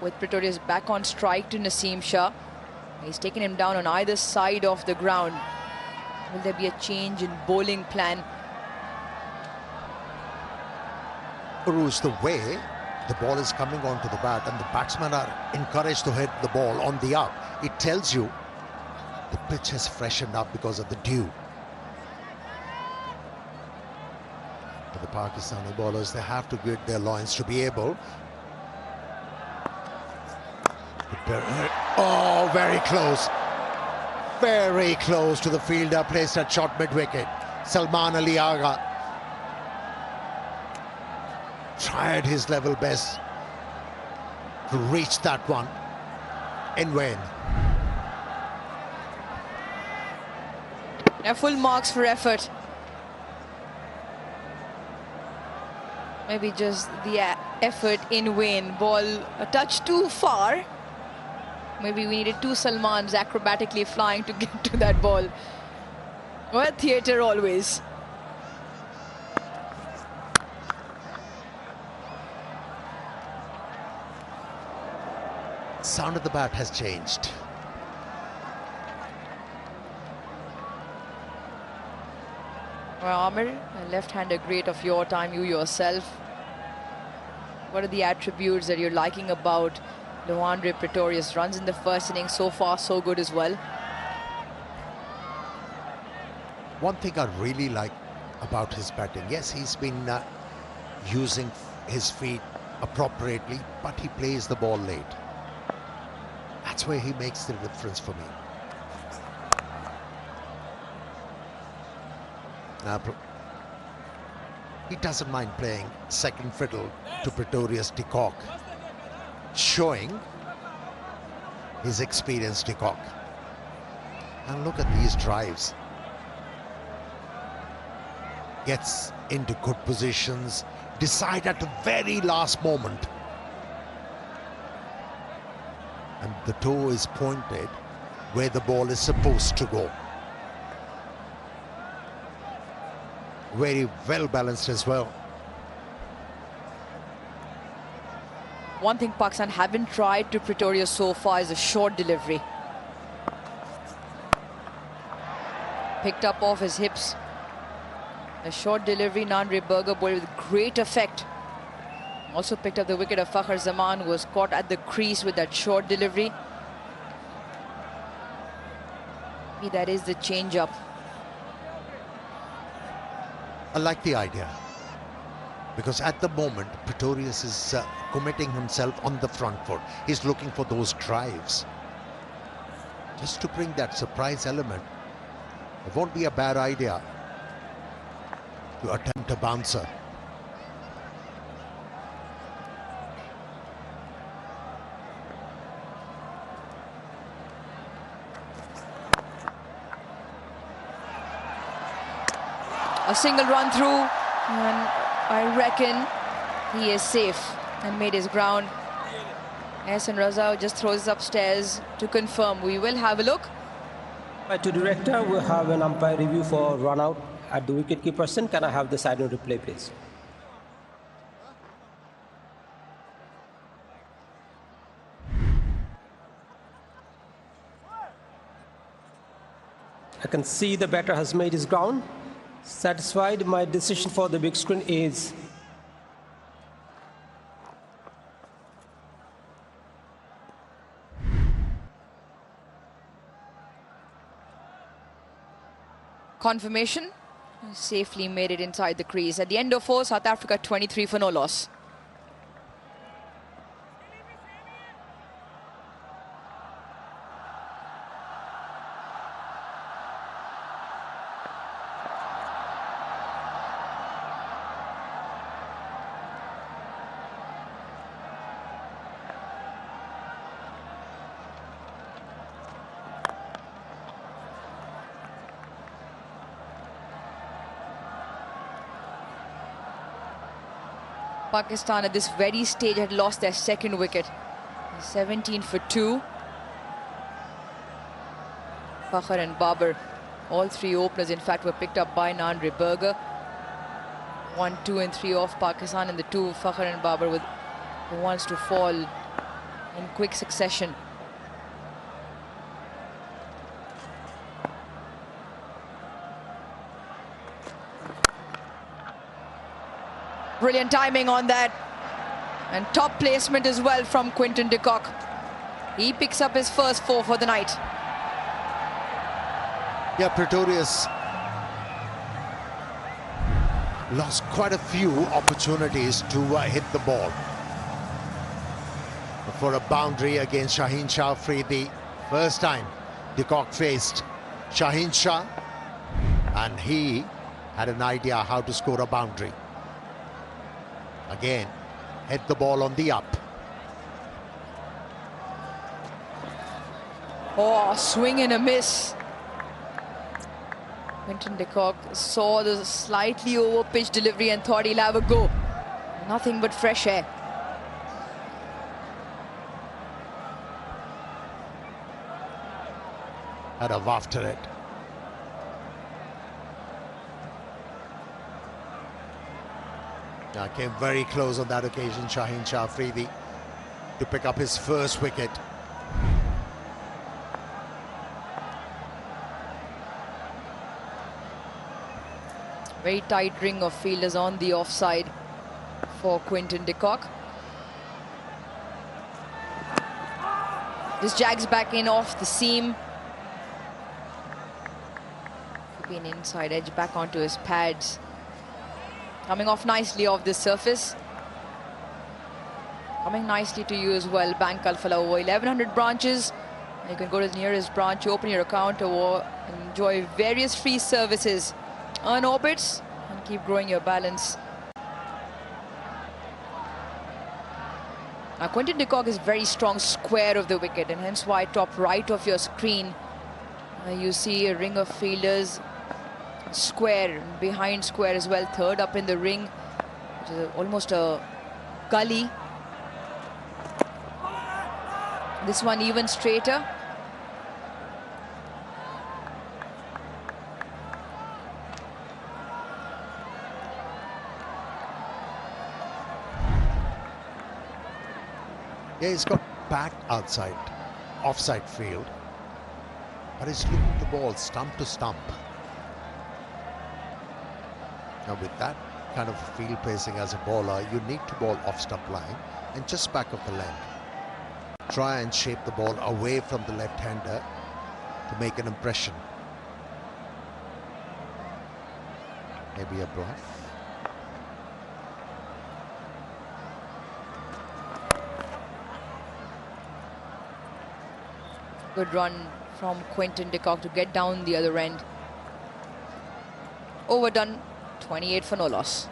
with Pretorius back on strike to Naseem Shah. He's taken him down on either side of the ground. Will there be a change in bowling plan? Bruce, the way the ball is coming onto the bat and the batsmen are encouraged to hit the ball on the up, it tells you the pitch has freshened up because of the dew. For the Pakistani bowlers, they have to grit their loins to be able. Oh, very close. Very close to the fielder, placed at short mid-wicket. Salman Ali Agha tried his level best to reach that one. In vain. Full marks for effort. Maybe just the effort in vain. Ball a touch too far. Maybe we needed 2 Salmans acrobatically flying to get to that ball. Well, theatre always. Sound of the bat has changed. Well, Amir, a left-hander great of your time, you yourself. What are the attributes that you're liking about Luandre Pretorius? Runs in the first innings, so far so good as well. One thing I really like about his batting, yes, he's been using his feet appropriately, but he plays the ball late. That's where he makes the difference for me. Now, he doesn't mind playing second fiddle to Pretorius de Kock, showing his experience, de Kock. And look at these drives. Gets into good positions, decide at the very last moment. And the toe is pointed where the ball is supposed to go. Very well balanced as well. One thing Pakistan haven't tried to Pretorius so far is a short delivery. Picked up off his hips. A short delivery, non-reburger ball with great effect. Also picked up the wicket of Fakhr Zaman, who was caught at the crease with that short delivery. Maybe that is the change-up. I like the idea, because at the moment Pretorius is committing himself on the front foot. He's looking for those drives. Just to bring that surprise element, it won't be a bad idea to attempt a bouncer. A single run through, and I reckon he is safe and made his ground. Ehsan Raza just throws upstairs to confirm. We will have a look. To director, we have an umpire review for run out at the wicketkeeper stand. Can I have the side on replay, please? I can see the batter has made his ground. Satisfied, my decision for the big screen is confirmation. Safely made it inside the crease. At the end of 4, South Africa 23 for no loss. Pakistan at this very stage had lost their second wicket. 17 for 2. Fakhr and Babar, all three openers in fact were picked up by Nandri Berger. 1, 2 and 3 off Pakistan, and the two Fakhr and Babar with the ones to fall in quick succession. Brilliant timing on that, and top placement as well from Quinton de Kock. He picks up his first 4 for the night. Yeah, Pretorius lost quite a few opportunities to hit the ball. For a boundary against Shaheen Shah Afridi, first time de Kock faced Shaheen Shah, and he had an idea how to score a boundary. Again, hit the ball on the up. Oh, swing and a miss. Quinton de Kock saw the slightly over-pitched delivery and thought he'll have a go. Nothing but fresh air. Had a after it. Came very close on that occasion, Shaheen Shah Afridi, to pick up his first wicket. Very tight ring of fielders on the offside for Quinton de Kock. This jags back in off the seam. Could be an inside edge back onto his pads. Coming off nicely off this surface. Coming nicely to you as well, Bank Alfala, over 1100 branches. You can go to the nearest branch, open your account, or enjoy various free services. Earn orbits and keep growing your balance. Now, Quinton de Kock is very strong square of the wicket, and hence why top right of your screen you see a ring of fielders square, behind square as well, third up in the ring, which is almost a gully. This one even straighter. Yeah, he's got back outside, offside field, but he's looking at the ball stump to stump. Now with that kind of field pacing as a bowler, you need to bowl off stump line and just back of the leg. Try and shape the ball away from the left-hander to make an impression. Maybe a bluff. Good run from Quinton de Kock to get down the other end. Overdone, 28 for no loss.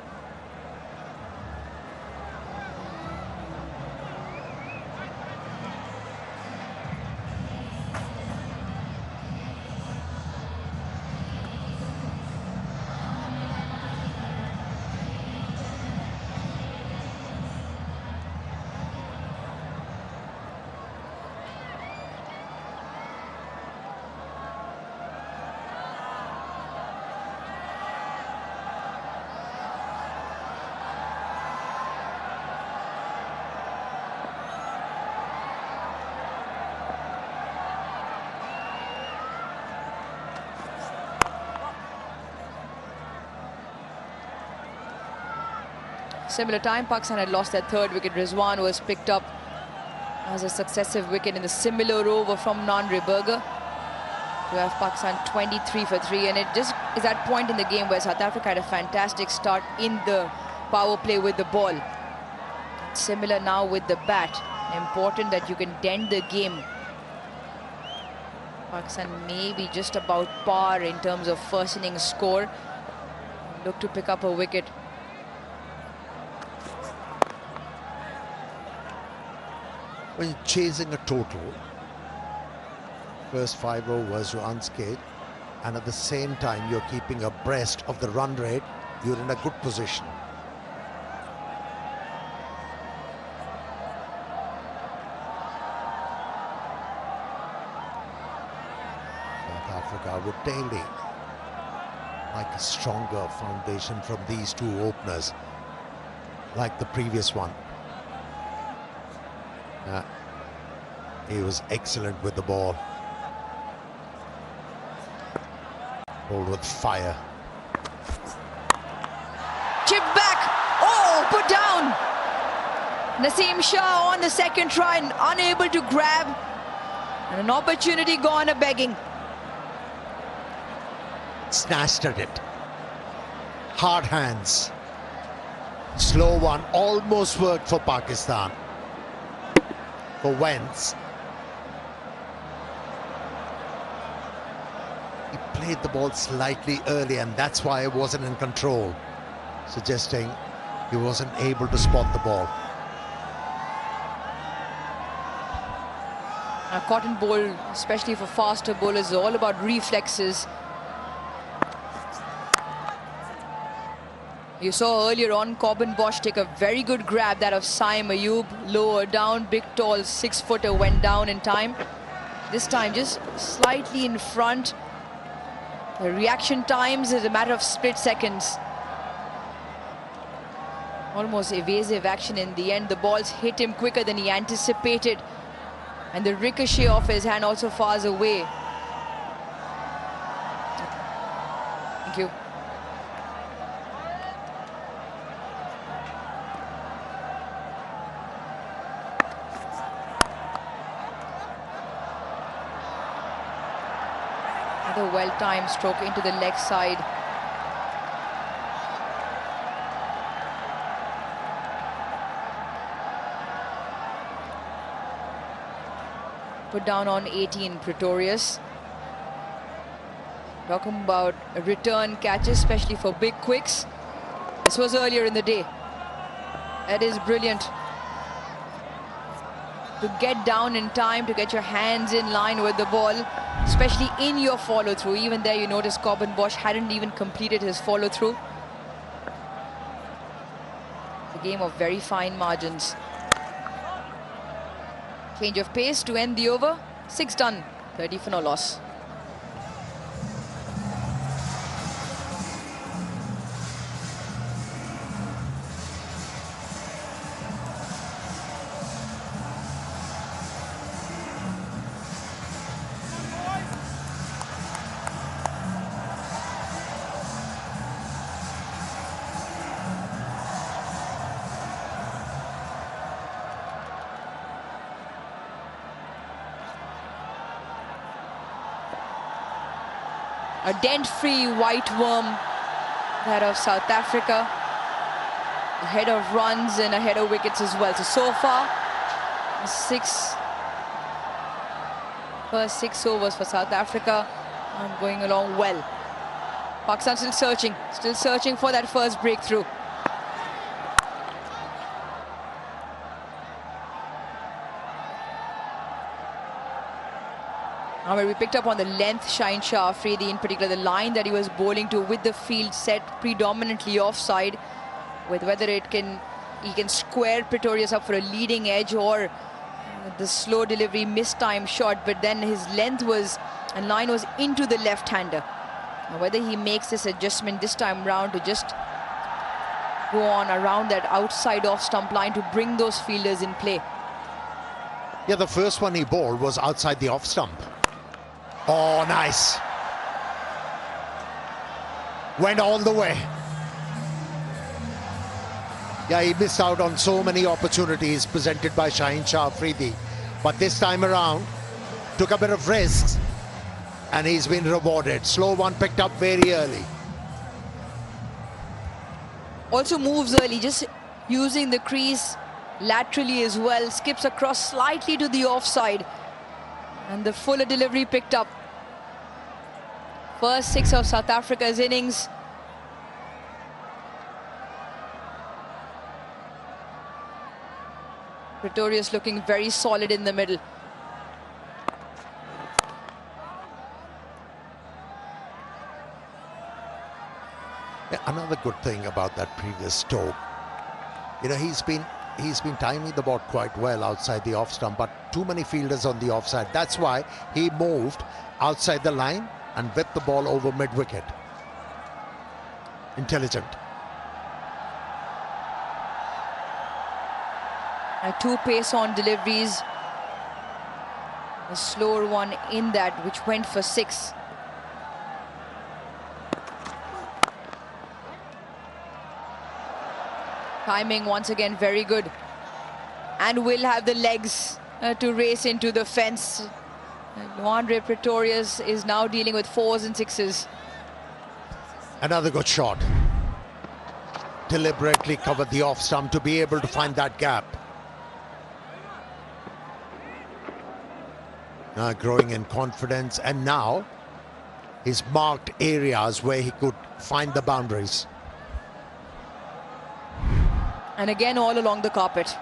Similar time, Pakistan had lost their third wicket. Rizwan was picked up as a successive wicket in the similar over from Nandri Berger to have Pakistan 23 for 3. And it just is that point in the game where South Africa had a fantastic start in the power play with the ball. Similar now with the bat. Important that you can dent the game. Pakistan may be just about par in terms of first innings score. Look to pick up a wicket. When you're chasing a total, first 5 overs you're unscathed, and at the same time you're keeping abreast of the run rate, you're in a good position. Lanka would daily like a stronger foundation from these two openers, like the previous one. He was excellent with the ball. Bowled with fire. Chip back. Oh, put down. Naseem Shah on the second try, unable to grab. And an opportunity gone a begging. Snatched at it. Hard hands. Slow one. Almost worked for Pakistan. For Wentz. He played the ball slightly early, and that's why he wasn't in control, suggesting he wasn't able to spot the ball. A cotton bowl, especially for faster bowlers, is all about reflexes. You saw earlier on Corbin Bosch take a very good grab, that of Saim Ayub, lower down, big tall 6-footer went down in time. This time just slightly in front. The reaction times is a matter of split seconds. Almost evasive action in the end. The balls hit him quicker than he anticipated. And the ricochet off his hand also fars away. Thank you. Another well-timed stroke into the leg side. Put down on 18, Pretorius. Talking about return catches, especially for big quicks. This was earlier in the day. That is brilliant. To get down in time, to get your hands in line with the ball, especially in your follow-through. Even there you notice Corbin Bosch hadn't even completed his follow-through. It's a game of very fine margins. Change of pace to end the over. 6 done, 30 for no loss. A dent-free white worm, that of South Africa, ahead of runs and ahead of wickets as well. So far, first six overs for South Africa, and going along well. Pakistan still searching for that first breakthrough. Now we picked up on the length, Shaheen Shah Afridi in particular, the line that he was bowling to with the field set predominantly offside, with whether he can square Pretorius up for a leading edge or the slow delivery mistime shot, but then his length and line was into the left-hander. Now whether he makes this adjustment this time round to just go on around that outside off stump line to bring those fielders in play. Yeah, the first one he bowled was outside the off stump. Oh, nice. Went all the way. Yeah, he missed out on so many opportunities presented by Shaheen Shah Afridi. But this time around, took a bit of risks and he's been rewarded. Slow one picked up very early. Also moves early, just using the crease laterally as well. Skips across slightly to the offside. And the fuller delivery picked up. First 6 of South Africa's innings. Pretorius looking very solid in the middle. Yeah, another good thing about that previous stroke, you know, he's been timing the ball quite well outside the off stump, but too many fielders on the offside. That's why he moved outside the line and whip the ball over mid-wicket. Intelligent. Two pace on deliveries. A slower one in that, which went for 6. Timing once again very good. And will have the legs to race into the fence. Andre Pretorius is now dealing with 4s and 6s. Another good shot. Deliberately covered the off stump to be able to find that gap. Growing in confidence, and now he's marked areas where he could find the boundaries. And again all along the carpet.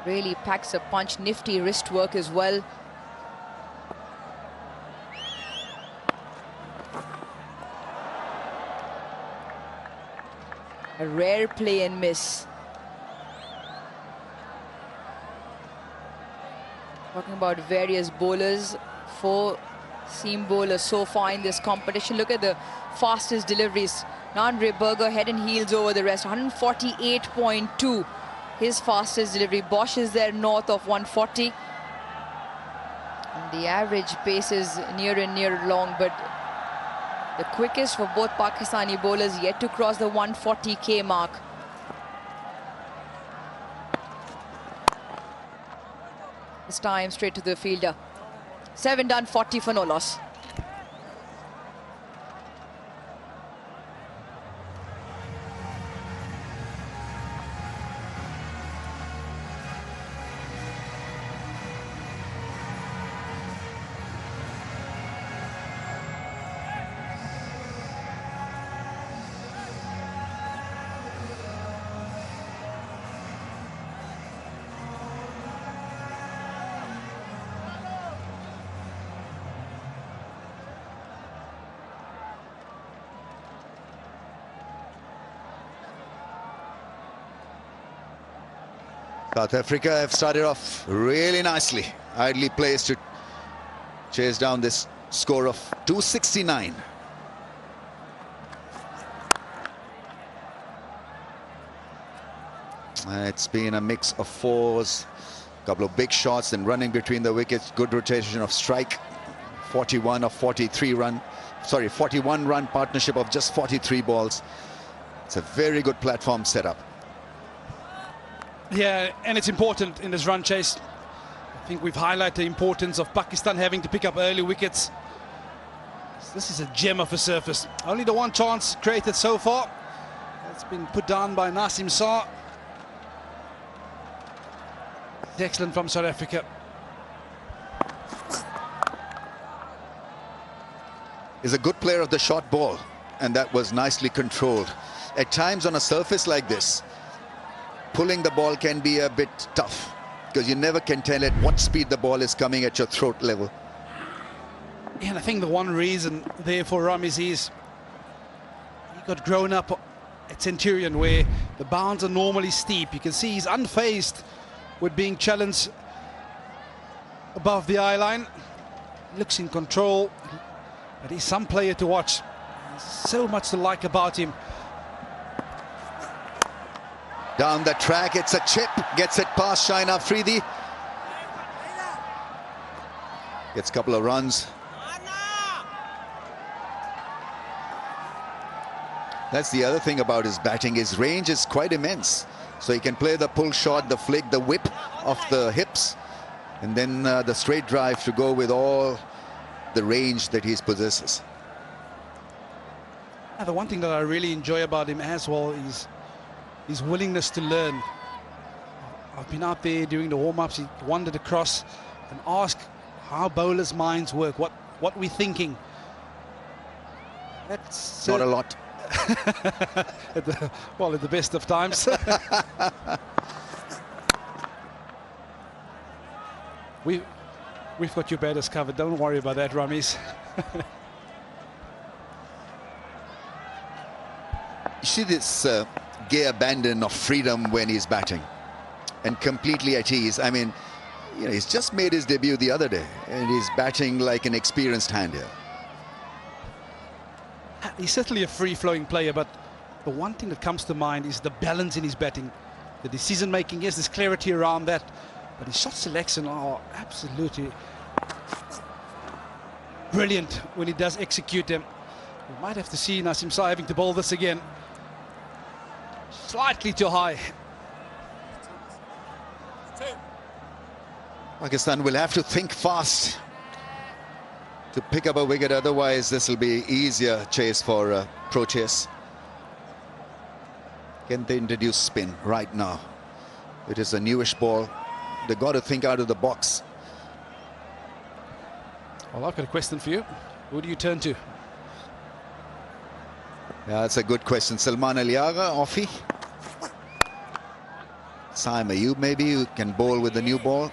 Really packs a punch, nifty wrist work as well. A rare play and miss. Talking about various bowlers, 4 seam bowlers so far in this competition. Look at the fastest deliveries. Andre Berger head and heels over the rest. 148.2. His fastest delivery. Bosch is there north of 140. And the average pace is near and near long, but the quickest for both Pakistani bowlers yet to cross the 140k mark. This time straight to the fielder. 7 done, 40 for no loss. South Africa have started off really nicely. Idly placed to chase down this score of 269. It's been a mix of 4s, a couple of big shots, and running between the wickets. Good rotation of strike. 41 of 43 run. Sorry, 41 run partnership of just 43 balls. It's a very good platform setup. Yeah, and it's important in this run chase. I think we've highlighted the importance of Pakistan having to pick up early wickets. This is a gem of a surface. Only the one chance created so far. It's been put down by Nasim Saar. It's excellent from South Africa. Is a good player of the short ball, and that was nicely controlled. At times on a surface like this, pulling the ball can be a bit tough because you never can tell at what speed the ball is coming at your throat level. Yeah, and I think the one reason there for Ramis is he got grown up at Centurion where the bounds are normally steep. You can see he's unfazed with being challenged above the eye line. Looks in control, but he's some player to watch. There's so much to like about him. Down the track, it's a chip, gets it past Shine Afridi. Gets a couple of runs. That's the other thing about his batting. His range is quite immense. So he can play the pull shot, the flick, the whip off the hips, and then the straight drive to go with all the range that he possesses. And the one thing that I really enjoy about him as well is his willingness to learn. I've been out there during the warm-ups. He wandered across and asked how bowlers' minds work, what we're thinking. That's not a lot. at the best of times. We've got your batters covered. Don't worry about that, Ramis. You see this gay abandon of freedom when he's batting and completely at ease. I mean, You know, he's just made his debut the other day, and he's batting like an experienced hand here. He's certainly a free-flowing player, but the one thing that comes to mind is the balance in his batting. The decision-making, yes, there's clarity around that, but his shot selection are absolutely brilliant when he does execute them. We might have to see Nasim Sa having to bowl this again. Slightly too high. Pakistan will have to think fast to pick up a wicket, otherwise this will be easier chase for Pro Chase. Can they introduce spin right now? It is a newish ball. They've got to think out of the box. Well, I've got a question for you. Who do you turn to? Yeah, that's a good question. Salman Aliaga, Offie. Saim Ayub maybe, who can bowl with the new ball.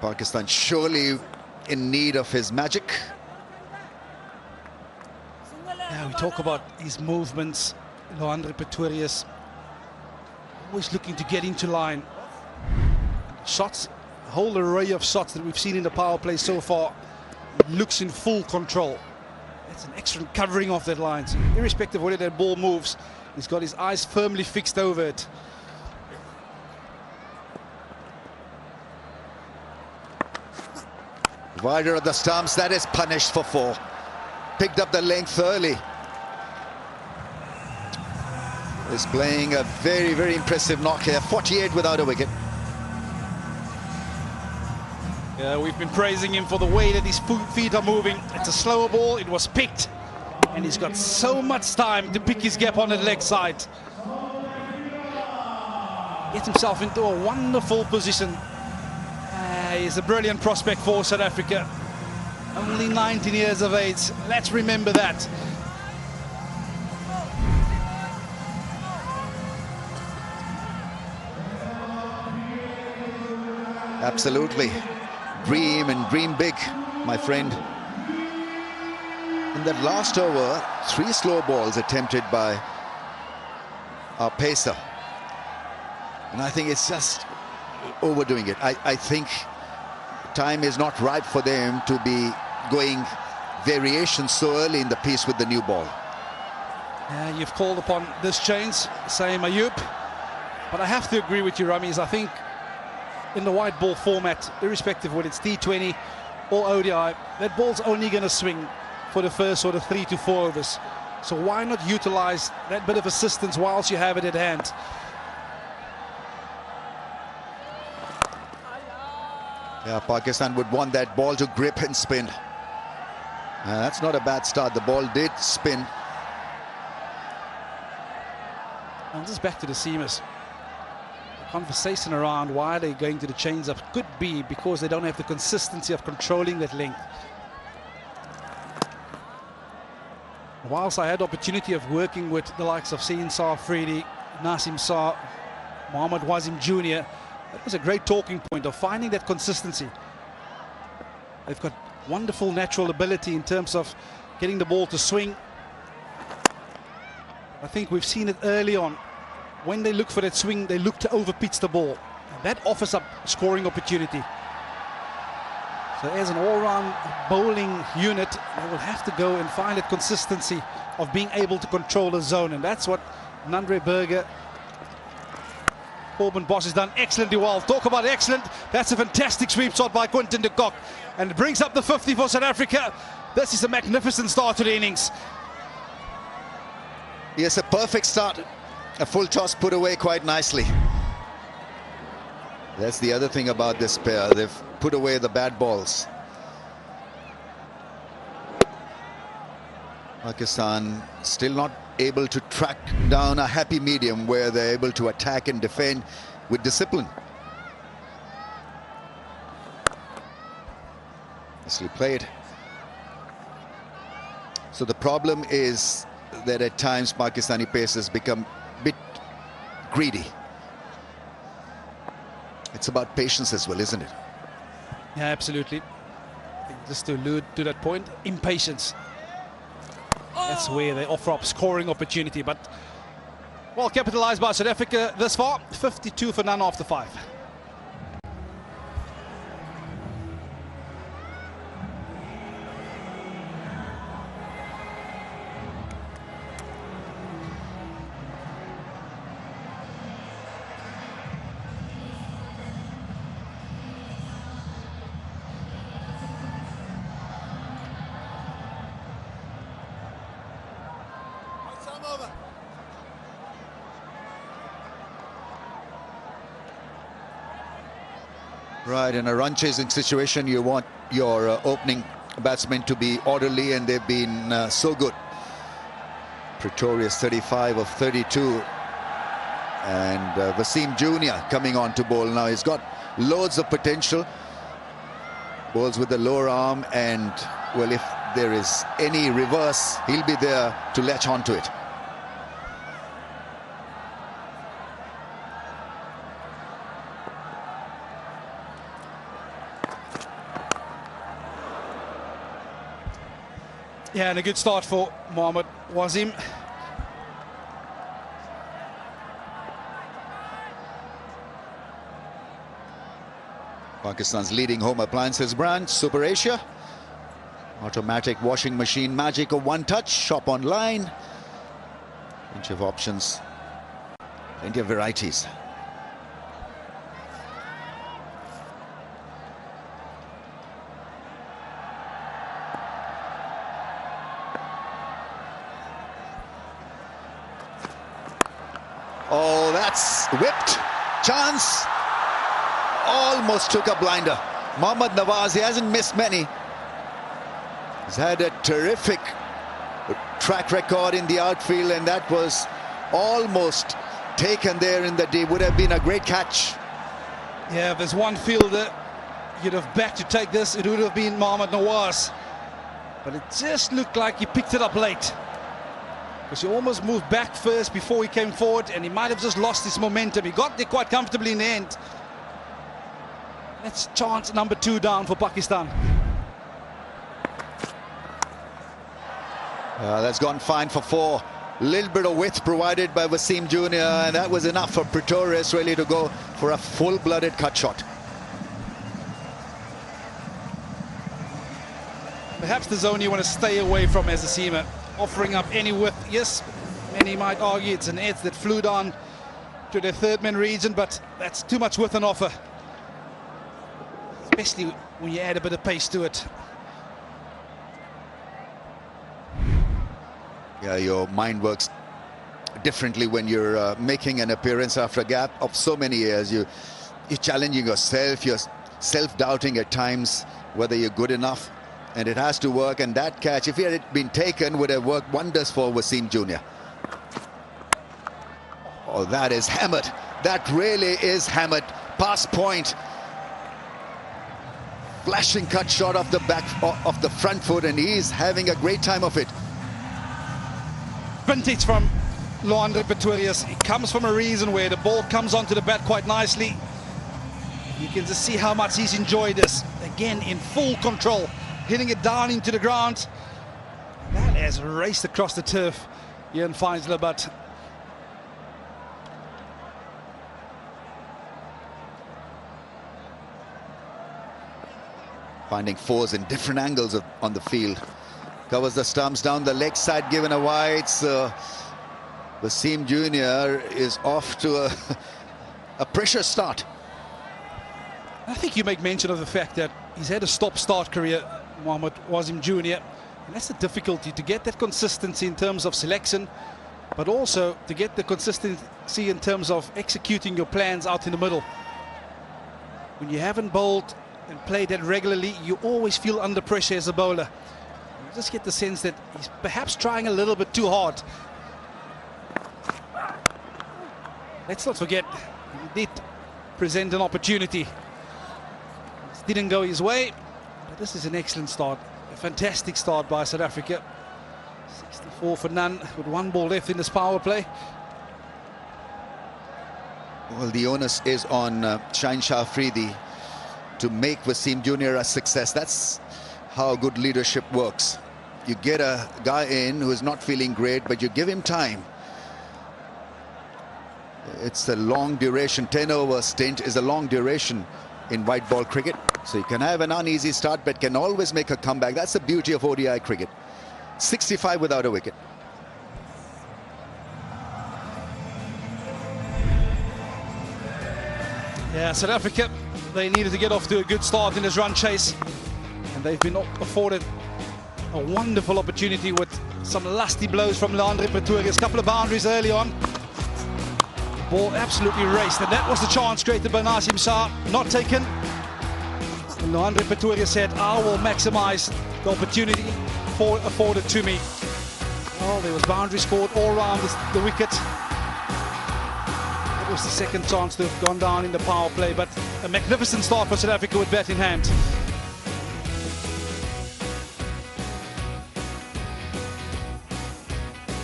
Pakistan surely in need of his magic. Yeah, we talk about his movements. Loandre Pretorius always looking to get into line. Shots, a whole array of shots that we've seen in the power play so far. He looks in full control. That's an excellent covering of that line. So irrespective of whether that ball moves, he's got his eyes firmly fixed over it. Wider of the stumps, that is punished for 4. Picked up the length early. Is playing a very, very impressive knock here. 48 without a wicket. Yeah, we've been praising him for the way that his feet are moving. It's a slower ball, it was picked. And he's got so much time to pick his gap on the leg side. Gets himself into a wonderful position. He's a brilliant prospect for South Africa. Only 19 years of age. Let's remember that. Absolutely. Dream and dream big, my friend. In that last over, 3 slow balls attempted by our pacer. And I think it's just overdoing it. I think time is not ripe for them to be going variations so early in the piece with the new ball. Yeah, you've called upon this change, same Ayub. But I have to agree with you, Rameez. I think in the white ball format, irrespective of whether it's T20 or ODI, that ball's only going to swing for the first sort of 3 to 4 overs. So why not utilize that bit of assistance whilst you have it at hand? Yeah, Pakistan would want that ball to grip and spin. That's not a bad start. The ball did spin. And just back to the seamers. The conversation around why they're going to the change-up could be because they don't have the consistency of controlling that length. Whilst I had the opportunity of working with the likes of Sain Sa Afridi, Nasim Sa, Mohammad Wasim Jr., that was a great talking point of finding that consistency. They've got wonderful natural ability in terms of getting the ball to swing. I think we've seen it early on. When they look for that swing, they look to over-pitch the ball. And that offers up scoring opportunity. So as an all-round bowling unit, they will have to go and find that consistency of being able to control the zone. And that's what Nandre Berger, Corbin Bosch has done excellently well. Talk about excellent. That's a fantastic sweep shot by Quinton de Kock. And it brings up the 50 for South Africa. This is a magnificent start to the innings. Yes, a perfect start. A full toss put away quite nicely. That's the other thing about this pair. They've put away the bad balls. Pakistan still not able to track down a happy medium where they're able to attack and defend with discipline. Nicely played. So the problem is that at times Pakistani pacers become a bit greedy. It's about patience as well, isn't it? Yeah, absolutely. Just to allude to that point, impatience. That's where they offer up scoring opportunity, but Well capitalised by South Africa this far, 52 for none after 5. Right, in a run-chasing situation, you want your opening batsmen to be orderly, and they've been so good. Pretorius 35 of 32. And Wasim Jr. coming on to bowl now. He's got loads of potential. Bowls with the lower arm, and, well, if there is any reverse, he'll be there to latch onto it. Yeah, and a good start for Mohammad Wasim. Pakistan's leading home appliances brand, Super Asia. Automatic washing machine magic of one touch, shop online. Bunch of options, plenty of varieties. Oh, that's whipped. Chance. Almost took a blinder. Mohammad Nawaz, he hasn't missed many. He's had a terrific track record in the outfield, and that was almost taken there in the deep. Would have been a great catch. Yeah, if there's one fielder you'd have backed to take this, it would have been Mohammad Nawaz. But it just looked like he picked it up late, because he almost moved back first before he came forward, and he might have just lost his momentum. He got there quite comfortably in the end. That's chance number 2 down for Pakistan. That's gone fine for 4. Little bit of width provided by Wasim Jr., and that was enough for Pretorius really to go for a full-blooded cut shot. Perhaps the zone you want to stay away from as a seamer. Offering up any width, yes, many might argue it's an edge that flew down to the third man region, but that's too much width on offer, especially when you add a bit of pace to it. Yeah, your mind works differently when you're making an appearance after a gap of so many years. You're challenging yourself, you're self-doubting at times whether you're good enough, and it has to work. And that catch, if it had been taken, would have worked wonders for Wasim Jr. Oh, that is hammered. That really is hammered. Pass point. Flashing cut shot off the back of the front foot, and he's having a great time of it. Vintage from Leandre Pretorius. It comes from a reason where the ball comes onto the bat quite nicely. You can just see how much he's enjoyed this. Again, in full control, hitting it down into the ground. That has raced across the turf here in Faisal, but finding 4s in different angles on the field. Covers the stumps down the leg side, given a wide. So Wasim Jr. is off to a pressure start. I think you make mention of the fact that he's had a stop-start career, Mohammad Wasim Jr. And that's the difficulty, to get that consistency in terms of selection, but also to get the consistency in terms of executing your plans out in the middle. When you haven't bowled and played that regularly, you always feel under pressure as a bowler. You just get the sense that he's perhaps trying a little bit too hard. Let's not forget, he did present an opportunity. It didn't go his way, but this is an excellent start. A fantastic start by South Africa. 64 for none with 1 ball left in this power play. Well, the onus is on Shaheen Shah Afridi to make Wasim Jr. a success. That's how good leadership works. You get a guy in who is not feeling great, but you give him time. It's a long duration. 10-over stint is a long duration in white ball cricket. So you can have an uneasy start, but can always make a comeback. That's the beauty of ODI cricket. 65 without a wicket. Yeah, South Africa, they needed to get off to a good start in this run chase. And they've been afforded a wonderful opportunity with some lusty blows from Leandre Pretorius. A couple of boundaries early on. Ball absolutely raced, and that was the chance created by Nasim Shah, not taken. And Leandre Pretorius said, I will maximize the opportunity afforded to me. Well, there was boundary scored all around the wicket. It was the second chance to have gone down in the power play, but a magnificent start for South Africa with bat in hand.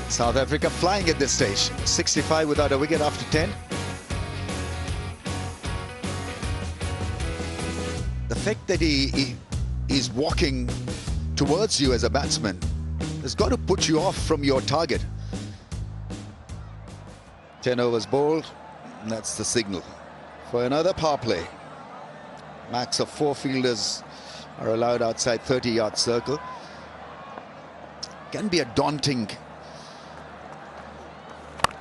South Africa flying at this stage. 65 without a wicket after 10. The fact that he is walking towards you as a batsman has got to put you off from your target. 10 overs bowled, and that's the signal for another power play. Max of 4 fielders are allowed outside 30-yard circle. Can be a daunting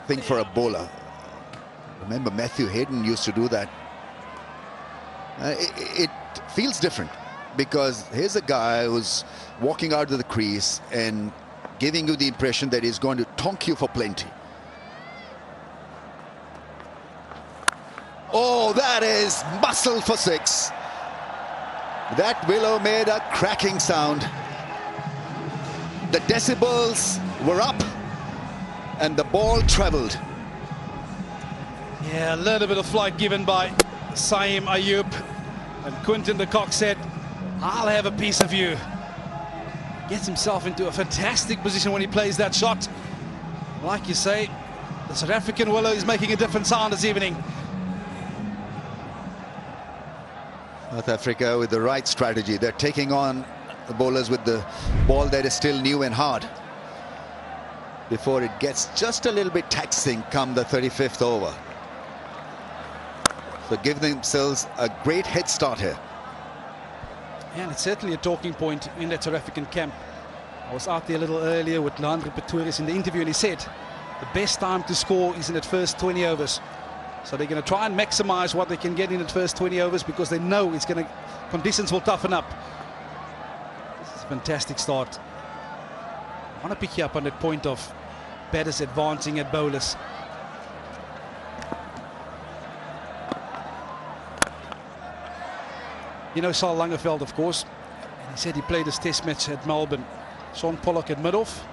thing for a bowler. Remember, Matthew Hayden used to do that. It feels different because here's a guy who's walking out of the crease and giving you the impression that he's going to tonk you for plenty. Oh, that is muscle for 6. That willow made a cracking sound. The decibels were up and the ball travelled. Yeah, a little bit of flight given by Saim Ayub. And Quinton de Kock said, I'll have a piece of you. Gets himself into a fantastic position when he plays that shot. Like you say, the South African willow is making a different sound this evening. South Africa with the right strategy. They're taking on the bowlers with the ball that is still new and hard before it gets just a little bit taxing come the 35th over. So give themselves a great head start here. And it's certainly a talking point in that South African camp. I was out there a little earlier with Leandre Pretorius in the interview, and he said the best time to score is in that first 20 overs. So they're going to try and maximize what they can get in the first 20 overs because they know it's going to, conditions will toughen up. This is a fantastic start. I want to pick you up on that point of batters advancing at bowlers. You know Sal Langeveld, of course. And he said he played his test match at Melbourne. Sean Pollock at mid-off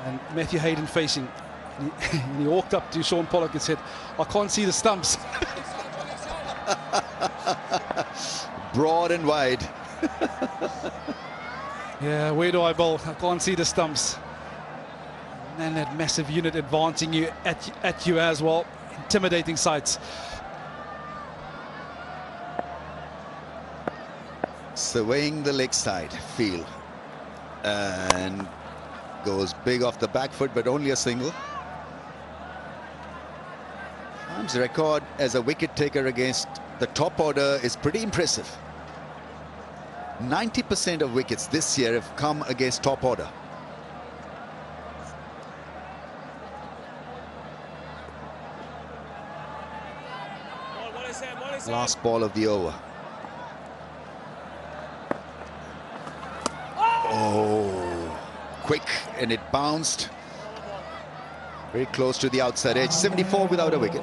and Matthew Hayden facing. And he walked up to Sean Pollock and said, I can't see the stumps. Broad and wide. Yeah, where do I bowl? I can't see the stumps. And that massive unit advancing you at you as well. Intimidating sights. Surveying the leg side, feel. And goes big off the back foot, but only a single. Harm's record as a wicket taker against the top order is pretty impressive. 90% of wickets this year have come against top order. Last ball of the over. Oh, quick, and it bounced very close to the outside edge. 74 without a wicket.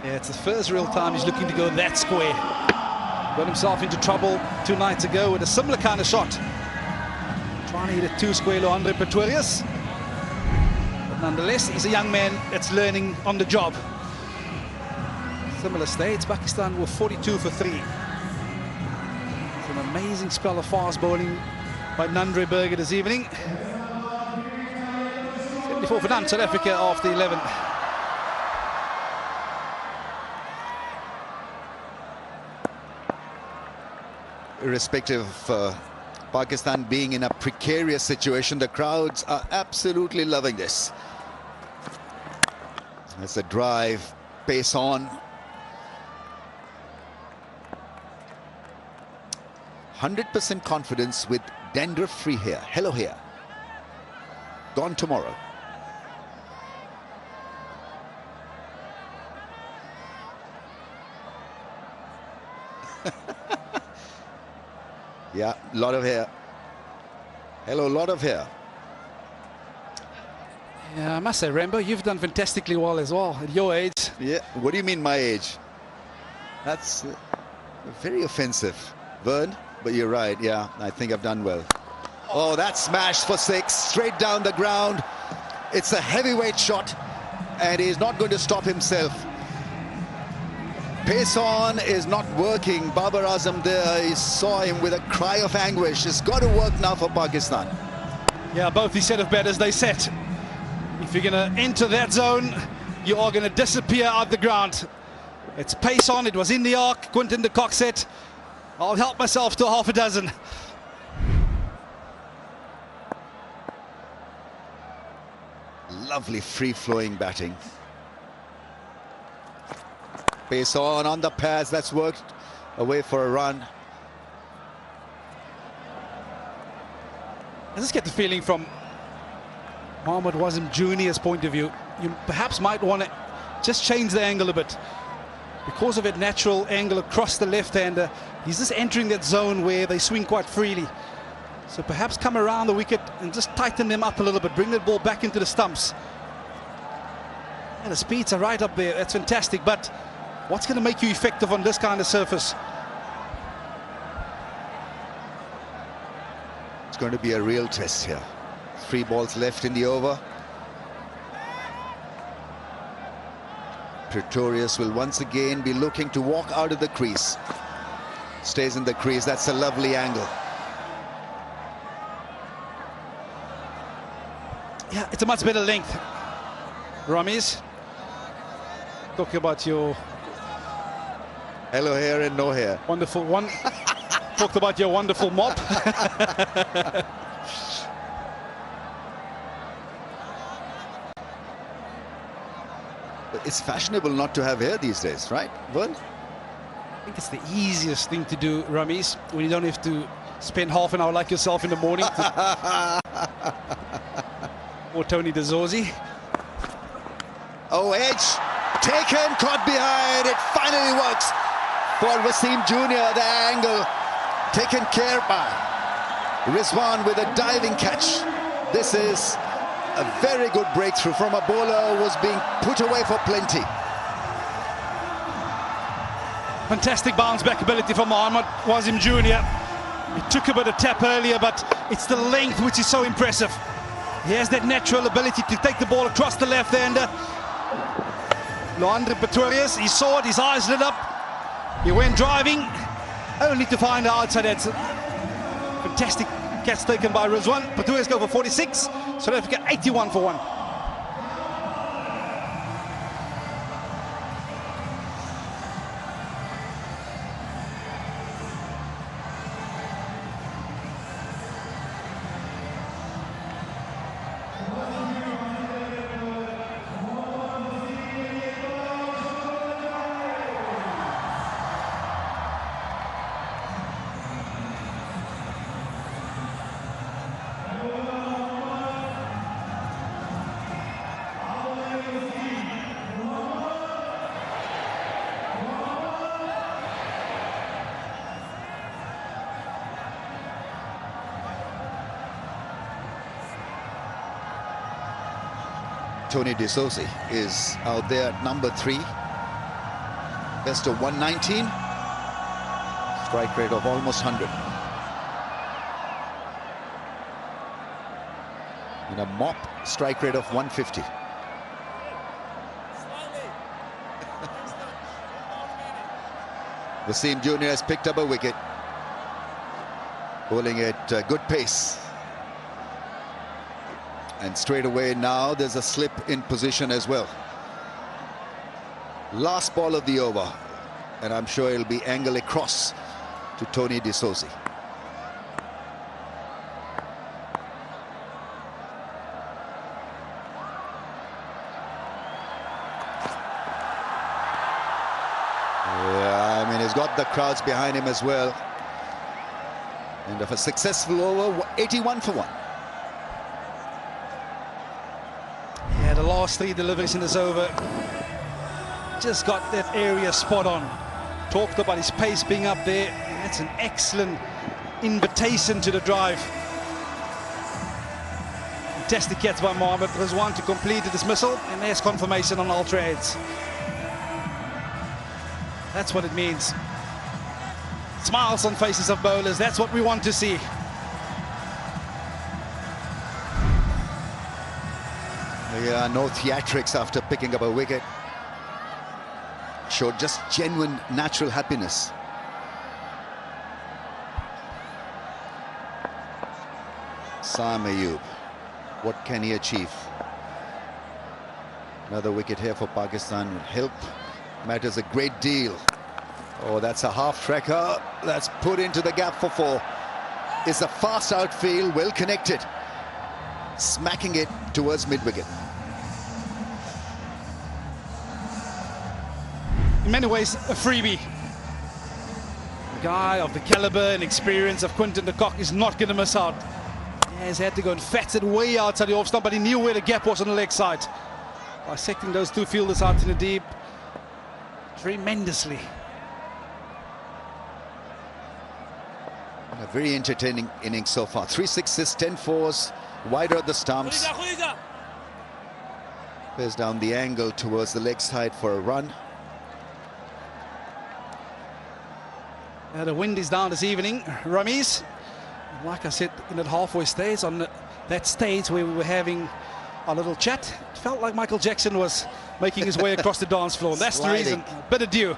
Yeah, it's the first real time he's looking to go that square. Got himself into trouble 2 nights ago with a similar kind of shot. Trying to hit it 2 square to Leandre Pretorius. But nonetheless, he's a young man that's learning on the job. Similar stage, Pakistan were 42 for 3. It's an amazing spell of fast bowling by Nandre Burger this evening. 74 for none, South Africa after 11. Irrespective of Pakistan being in a precarious situation, the crowds are absolutely loving this. That's a drive, pace on. 100% confidence with dandruff-free hair. Hello hair. Gone tomorrow. Yeah, lot of hair. Hello, lot of hair. Yeah, I must say, Rambo, you've done fantastically well as well at your age. Yeah, what do you mean my age? That's very offensive, Vern, but you're right. Yeah, I think I've done well. Oh, that smash for 6, straight down the ground. It's a heavyweight shot, and he's not going to stop himself. Pace on is not working. Babar Azam there, he saw him with a cry of anguish. It's got to work now for Pakistan. Yeah, both these set of batters, they set. If you're going to enter that zone, you are going to disappear out the ground. It's pace on, it was in the arc. Quinton de Kock set. I'll help myself to half a dozen. Lovely free-flowing batting. Pace on the pads, that's worked away for a run. I just get the feeling from Mohammad Wasim Jr.'s point of view, you perhaps might want to just change the angle a bit. Because of that natural angle across the left-hander, he's just entering that zone where they swing quite freely. So perhaps come around the wicket and just tighten them up a little bit, bring that ball back into the stumps. And the speeds are right up there, that's fantastic, but what's going to make you effective on this kind of surface? It's going to be a real test here. 3 balls left in the over. Pretorius will once again be looking to walk out of the crease. Stays in the crease, that's a lovely angle. Yeah, it's a much better length. Ramesh, talking about your... Hello hair and no hair. Wonderful one. Talked about your wonderful mop. It's fashionable not to have hair these days, right, Vern? I think it's the easiest thing to do, Ramesh, when you don't have to spend half an hour like yourself in the morning. Or Tony DeZorzi. Oh, edge. Taken, caught behind. It finally works for Wasim Jr. The angle taken care by Rizwan with a diving catch. This is a very good breakthrough from a bowler who was being put away for plenty. Fantastic bounce back ability from Mohammad Wasim Jr. He took a bit of tap earlier, but it's the length which is so impressive. He has that natural ability to take the ball across the left-hander. Loandre Pretorius, he saw it, his eyes lit up. He went driving, only to find the outside. That's a fantastic catch taken by Rizwan. Pretorius go for 46, South Africa 81 for 1. Tony DeSosi is out there at number 3. Best of 119. Strike rate of almost 100. And a mop strike rate of 150. Wasim Jr. has picked up a wicket. Bowling at good pace. And straight away now there's a slip in position as well. Last ball of the over, and I'm sure it'll be angled across to Tony DeSosi. got the crowds behind him as well. End of a successful over, 81 for 1. Yeah, the last 3 deliveries in this over. Just got that area spot on. Talked about his pace being up there. That's an excellent invitation to the drive. Fantastic catch by Mohammed Rizwan to complete the dismissal, and there's confirmation on ultra heads. That's what it means. Smiles on faces of bowlers, that's what we want to see. Yeah, no theatrics after picking up a wicket. Showed just genuine, natural happiness. Sam Ayub, what can he achieve? Another wicket here for Pakistan would help matters a great deal. Oh, that's a half-tracker. That's put into the gap for 4. It's a fast outfield, well connected. Smacking it towards mid-wicket. In many ways, a freebie. A guy of the caliber and experience of Quinton de Kock is not going to miss out. He has had to go and fat it way outside the off stump, but he knew where the gap was on the leg side. Bisecting those 2 fielders out in the deep tremendously. A very entertaining innings so far. 3 sixes, 10 fours, wider at the stumps. Plays down the angle towards the leg side for a run. The wind is down this evening, Rameez. Like I said, in that halfway stage, on that stage where we were having a little chat, it felt like Michael Jackson was making his way across the dance floor. And that's Sliding. the reason. Bit of dew.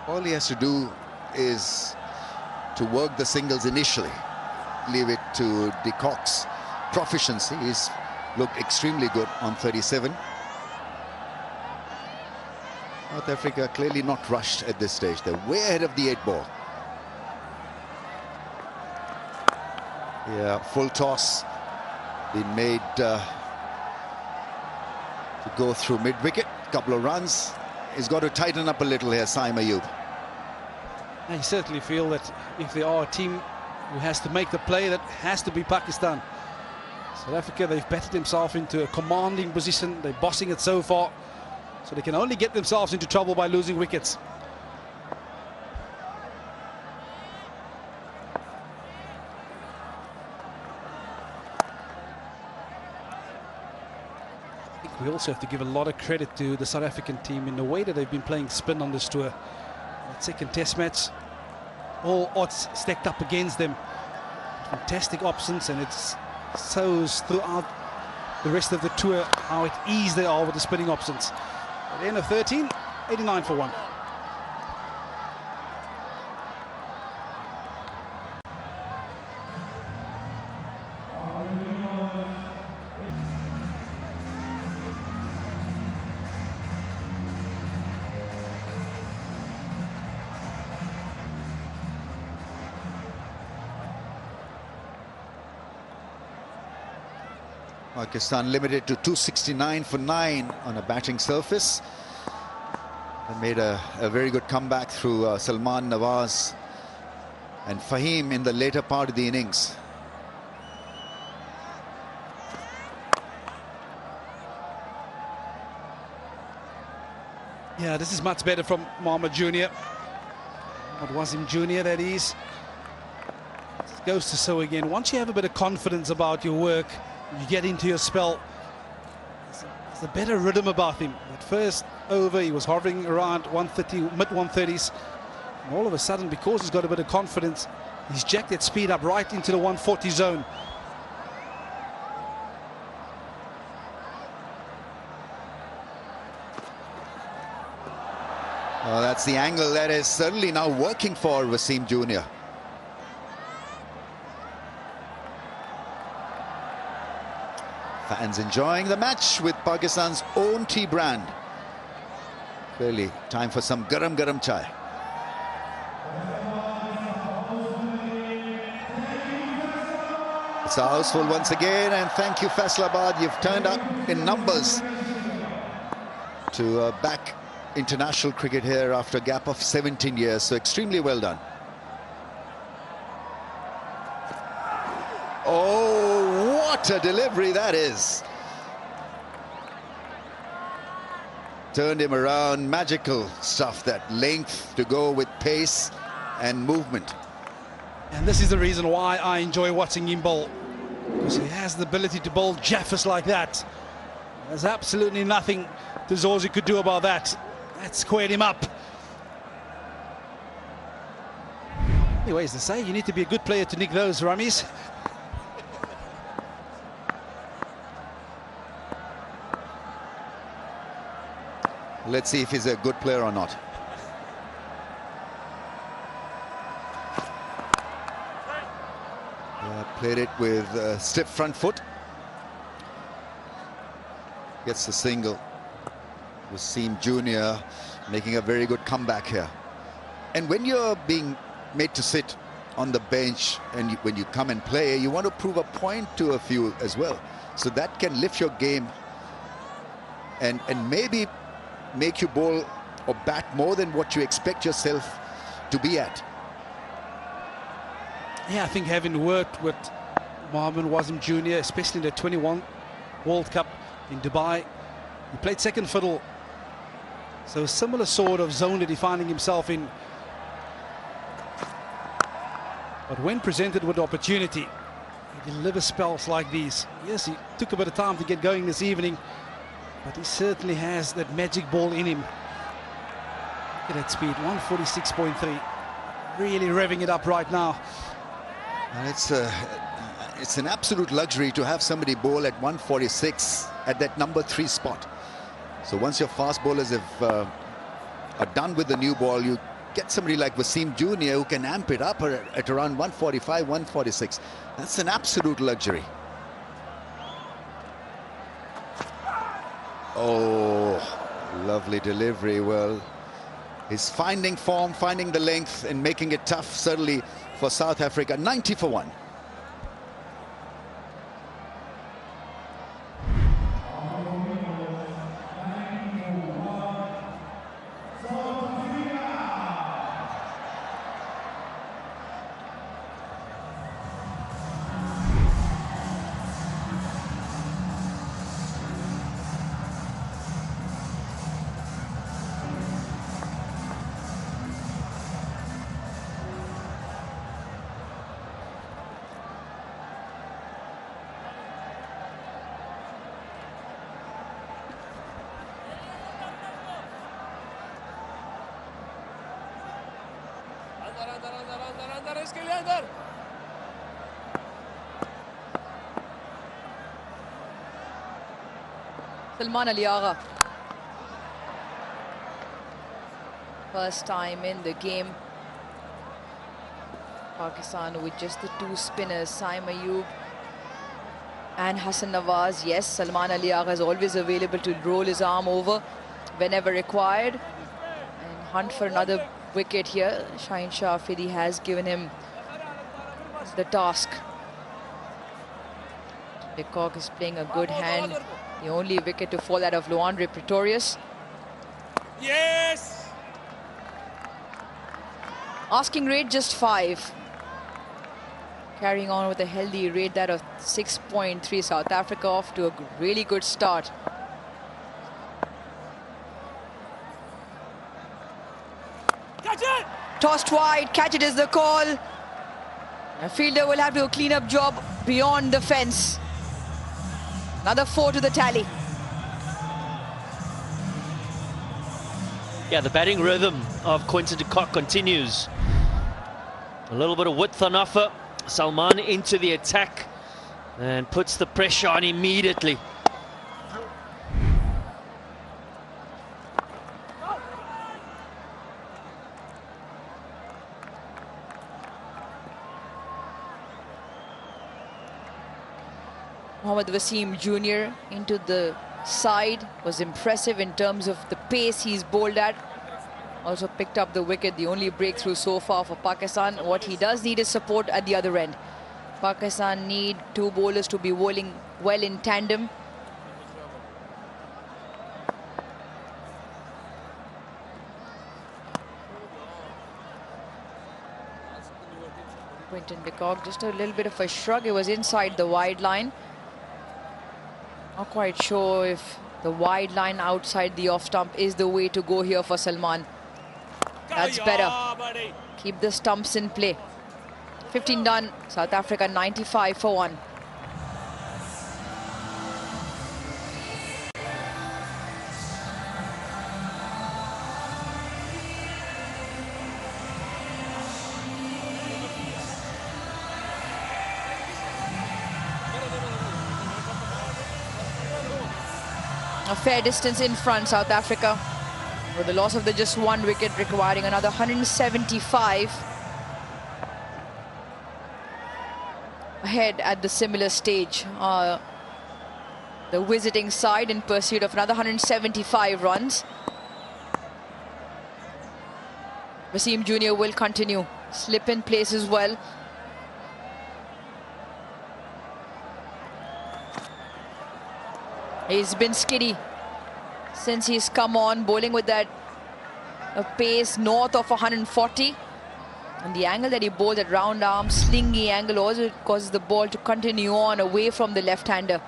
All he has to do is to work the singles initially. Leave it to de Kock's proficiency. He's looked extremely good on 37. South Africa clearly not rushed at this stage. They're way ahead of the 8 ball. Yeah, full toss been made to go through mid-wicket. Couple of runs. He's got to tighten up a little here, Saim Ayub. I certainly feel that if they are a team who has to make the play, that has to be Pakistan. South Africa, they've batted themselves into a commanding position. They're bossing it so far. So they can only get themselves into trouble by losing wickets. I think we also have to give a lot of credit to the South African team in the way that they've been playing spin on this tour. That second test match, all odds stacked up against them. Fantastic options, and it shows throughout the rest of the tour how at ease they are with the spinning options. At the end of 13, 89 for 1. Pakistan limited to 269 for 9 on a batting surface. They made a very good comeback through Salman Nawaz and Fahim in the later part of the innings. Yeah, this is much better from Mohammed Jr. What was him Jr. that is. It goes to show again, once you have a bit of confidence about your work, you get into your spell, there's a better rhythm about him. At first over, he was hovering around 130, mid-130s. And all of a sudden, because he's got a bit of confidence, he's jacked that speed up right into the 140 zone. Oh, that's the angle that is certainly now working for Wasim Jr. Fans enjoying the match with Pakistan's own tea brand. Clearly, time for some garam garam chai. It's a house full once again, and thank you, Faisalabad. You've turned up in numbers to back international cricket here after a gap of 17 years. So extremely well done. Oh, what a delivery that is. Turned him around. Magical stuff, that length to go with pace and movement. And this is the reason why I enjoy watching him bowl, because he has the ability to bowl jaffers like that. There's absolutely nothing Zorzi could do about that. That squared him up. Anyway, as they say, you need to be a good player to nick those rummies. Let's see if he's a good player or not. Played it with a stiff front foot. Gets the single. Wasim Jr. making a very good comeback here. And when you're being made to sit on the bench and when you come and play, you want to prove a point to a few as well. So that can lift your game and maybe make you bowl or bat more than what you expect yourself to be at. Yeah, I think having worked with Mohammad Wasim Jr., especially in the 21 World Cup in Dubai, he played second fiddle. So a similar sort of zone that he's finding himself in. But when presented with the opportunity, he delivers spells like these. Yes, he took a bit of time to get going this evening, but he certainly has that magic ball in him. Look at that speed, 146.3. Really revving it up right now. And it's an absolute luxury to have somebody bowl at 146 at that number 3 spot. So once your fast bowlers are done with the new ball, you get somebody like Wasim Jr. who can amp it up at around 145, 146. That's an absolute luxury. Oh, lovely delivery. Well, he's finding form, finding the length and making it tough, certainly for South Africa. 90 for 1. Salman Ali Agha. First time in the game. Pakistan with just the 2 spinners, Saim Ayub and Hassan Nawaz. Yes, Salman Ali Agha is always available to roll his arm over whenever required and hunt for another wicket here. Shaheen Shah Afridi has given him the task. Lecoq is playing a good hand. The only wicket to fall out of Luandre Pretorius. Yes! Asking rate just 5. Carrying on with a healthy rate that of 6.3. South Africa off to a really good start. Catch it! Tossed wide, catch it is the call. A fielder will have to do a clean-up job beyond the fence. Another 4 to the tally. Yeah, the batting rhythm of Quinton de Kock continues. A little bit of width on offer. Salman into the attack and puts the pressure on immediately. Mohammad Wasim Jr. into the side was impressive in terms of the pace he's bowled at. Also picked up the wicket, the only breakthrough so far for Pakistan. What he does need is support at the other end. Pakistan need two bowlers to be bowling well in tandem. Quinton de Kock, just a little bit of a shrug. It was inside the wide line. Not quite sure if the wide line outside the off stump is the way to go here for Salman. That's better. Keep the stumps in play. 15 done. South Africa 95 for 1. A fair distance in front, South Africa, with the loss of the just one wicket, requiring another 175 ahead at the similar stage. The visiting side in pursuit of another 175 runs. Wasim Jr. will continue. Slip in place as well. He's been skiddy since he's come on, bowling with that pace north of 140. And the angle that he bowled, at round arm, slingy angle, also causes the ball to continue on away from the left-hander.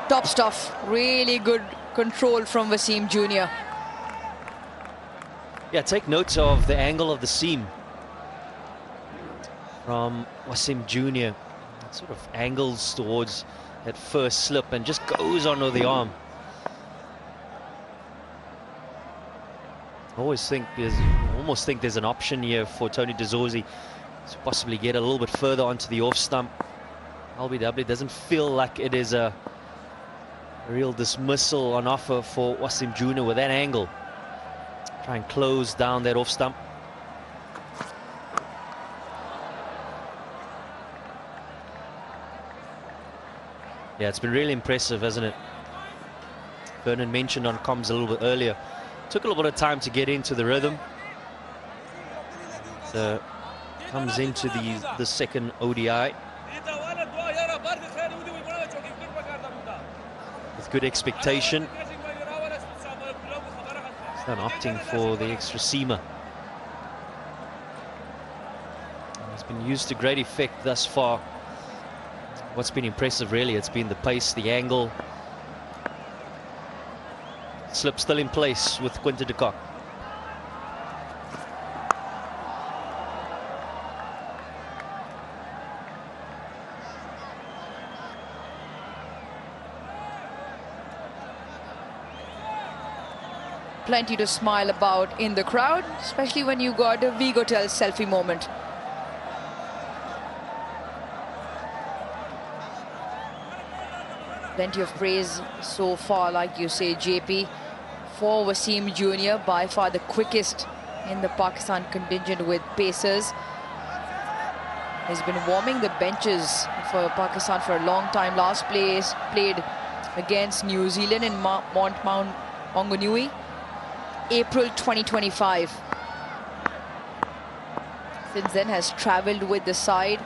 Top stuff, really good control from Wasim Jr. Yeah, take note of the angle of the seam from Wasim Jr. It sort of angles towards that first slip and just goes under the arm. I almost think there's an option here for Tony de Zorzi to possibly get a little bit further onto the off stump. LBW doesn't feel like it is a real dismissal on offer for Wasim Jr. with that angle. Try and close down that off stump. Yeah, it's been really impressive, hasn't it? Vernon mentioned on comms a little bit earlier. Took a little bit of time to get into the rhythm. So comes into the second ODI with good expectation. He's not opting for the extra seamer. He's been used to great effect thus far. What's been impressive, really, it's been the pace, the angle. Slip still in place with Quinton de Kock. Plenty to smile about in the crowd, especially when you got a Vigotel selfie moment. Plenty of praise so far, like you say, JP, for Wasim Jr., by far the quickest in the Pakistan contingent with pacers. He's been warming the benches for Pakistan for a long time. Last place played against New Zealand in Mount Maunganui, April 2025. Since then has travelled with the side.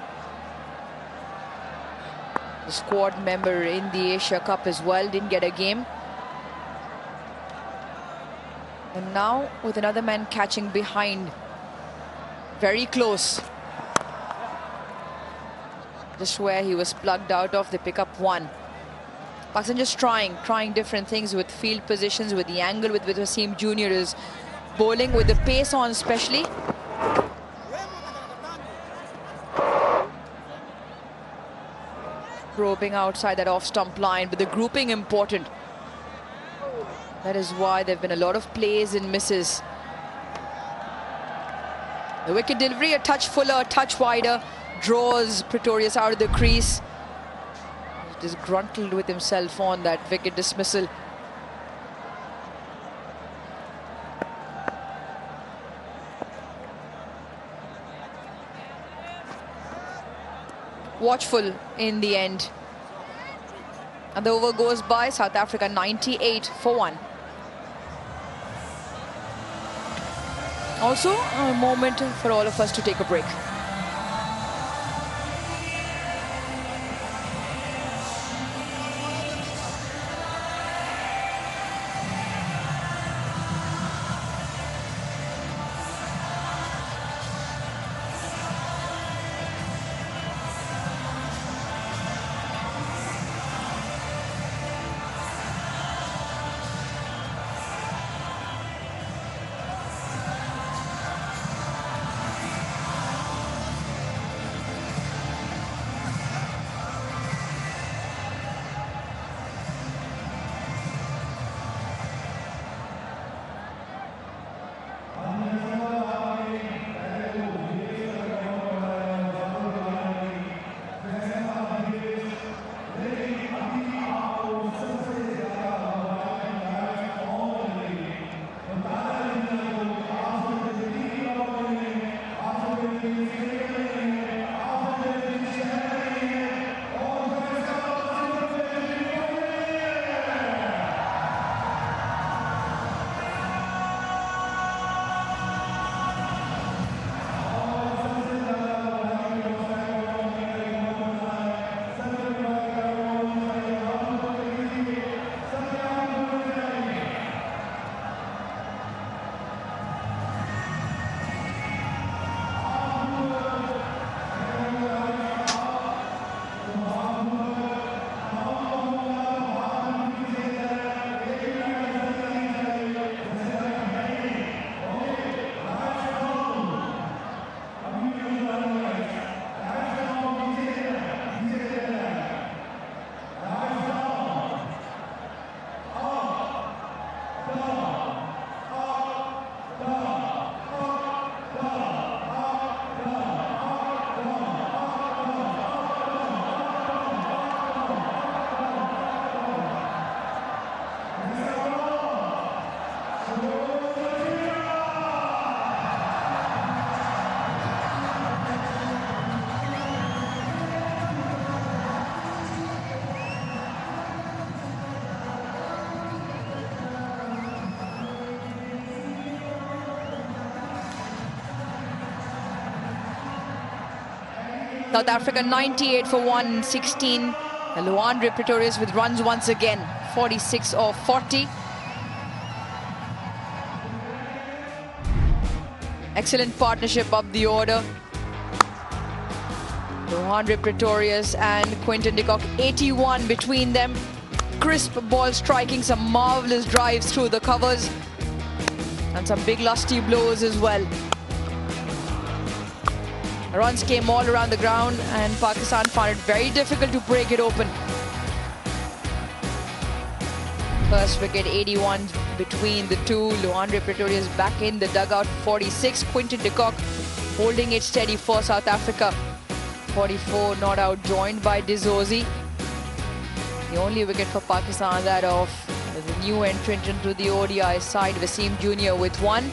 The squad member in the Asia Cup as well, didn't get a game. And now with another man catching behind, very close. Just where he was plugged out of, they pick up one. Pakistan just trying different things with field positions, with the angle, with Wasim Jr. is bowling with the pace on especially. Probing outside that off-stump line, but the grouping important. That is why there have been a lot of plays and misses. The wicket delivery, a touch fuller, a touch wider, draws Pretorius out of the crease. Disgruntled with himself on that wicket dismissal. Watchful in the end. And the over goes by. South Africa 98 for 1. Also a moment for all of us to take a break. South Africa 98 for 116. Luandre Pretorius with runs once again, 46 of 40. Excellent partnership up the order. Luandre Pretorius and Quinton de Kock, 81 between them. Crisp ball striking, some marvellous drives through the covers. And some big lusty blows as well. Runs came all around the ground and Pakistan found it very difficult to break it open. First wicket, 81 between the two. Luandre Pretorius back in the dugout, 46. Quinton de Kock holding it steady for South Africa. 44 not out, joined by Dizozi. The only wicket for Pakistan, that of the new entrant into the ODI side, Wasim Jr. with one.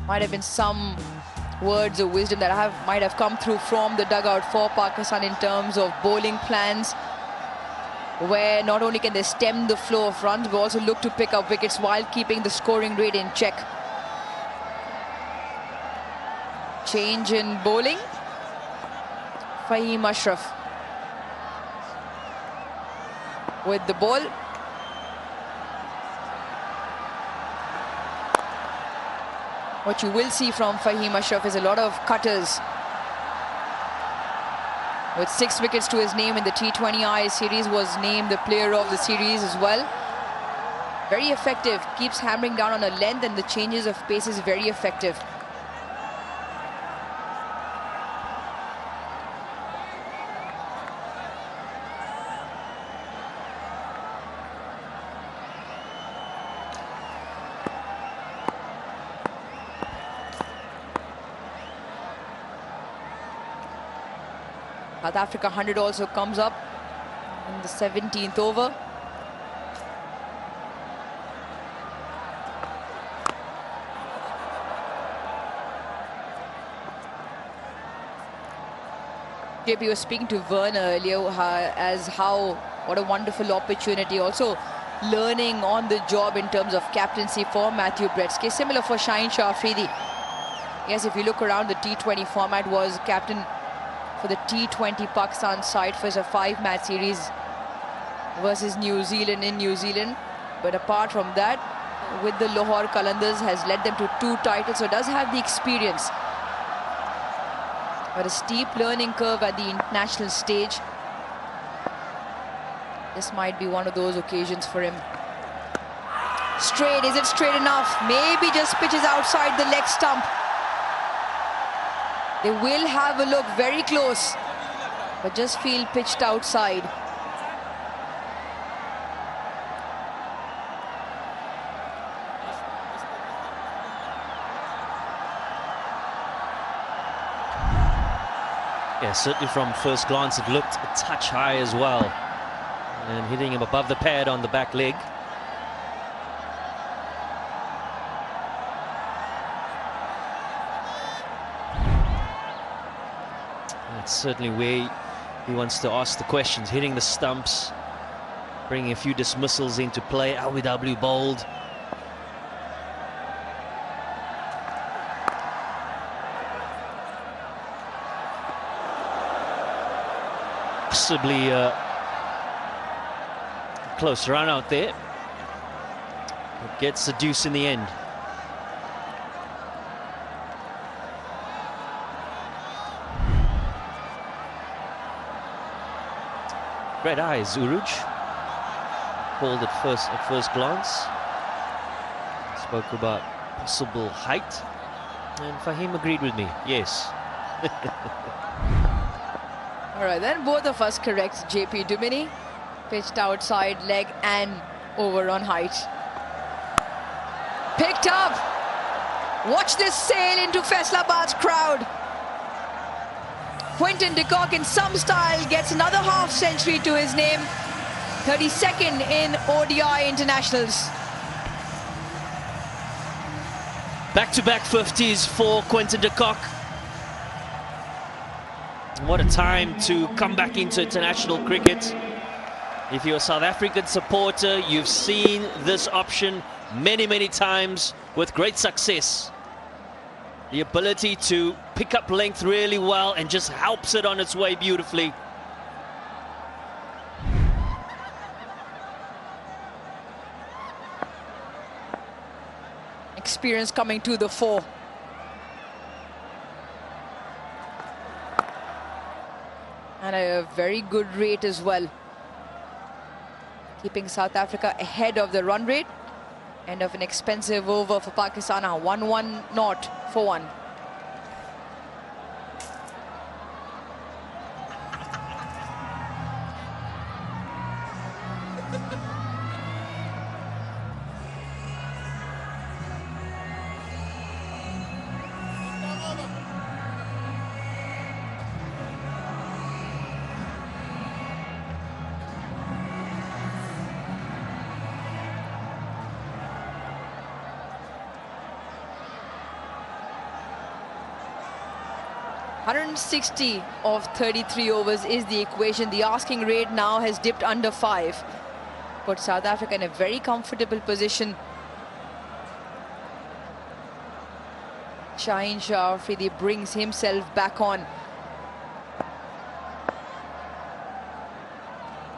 Might have been some words of wisdom that might have come through from the dugout for Pakistan in terms of bowling plans, where not only can they stem the flow of runs, but also look to pick up wickets while keeping the scoring rate in check. Change in bowling. Fahim Ashraf with the ball. What you will see from Fahim Ashraf is a lot of cutters. With 6 wickets to his name in the T20I series, was named the player of the series as well. Very effective, keeps hammering down on a length, and the changes of pace is very effective. South Africa 100 also comes up in the 17th over. JP was speaking to Vern earlier what a wonderful opportunity. Also learning on the job in terms of captaincy for Matthew Brettske. Similar for Shaheen Shah Afridi. Yes, if you look around, the T20 format, was captain for the T20 Pakistan side for a 5-match series versus New Zealand in New Zealand. But apart from that, with the Lahore Qalandars, has led them to 2 titles, so does have the experience. But a steep learning curve at the international stage. This might be one of those occasions for him. Straight, is it straight enough? Maybe just pitches outside the leg stump. They will have a look very close, but just feel pitched outside. Yeah, certainly from first glance it looked a touch high as well. And hitting him above the pad on the back leg. That's certainly where he wants to ask the questions. Hitting the stumps, bringing a few dismissals into play. LBW bowled. Possibly a close run out there. It gets the deuce in the end. Red eyes, Uruj. Called at first glance. Spoke about possible height, and Fahim agreed with me. Yes. All right, then both of us correct. JP Duminy pitched outside leg and over on height. Picked up. Watch this sail into Faisalabad's crowd. Quinton de Kock in some style gets another half century to his name. 32nd in ODI internationals. Back-to-back 50s for Quinton de Kock. What a time to come back into international cricket. If you're a South African supporter, you've seen this option many, many times with great success. The ability to pick up length really well and just helps it on its way beautifully. Experience coming to the fore. And a very good rate as well. Keeping South Africa ahead of the run rate. End of an expensive over for Pakistan. 1-1 not for 1. .160 of 33 overs is the equation. The asking rate now has dipped under 5. Put South Africa in a very comfortable position. Shaheen Shah Afridi brings himself back on.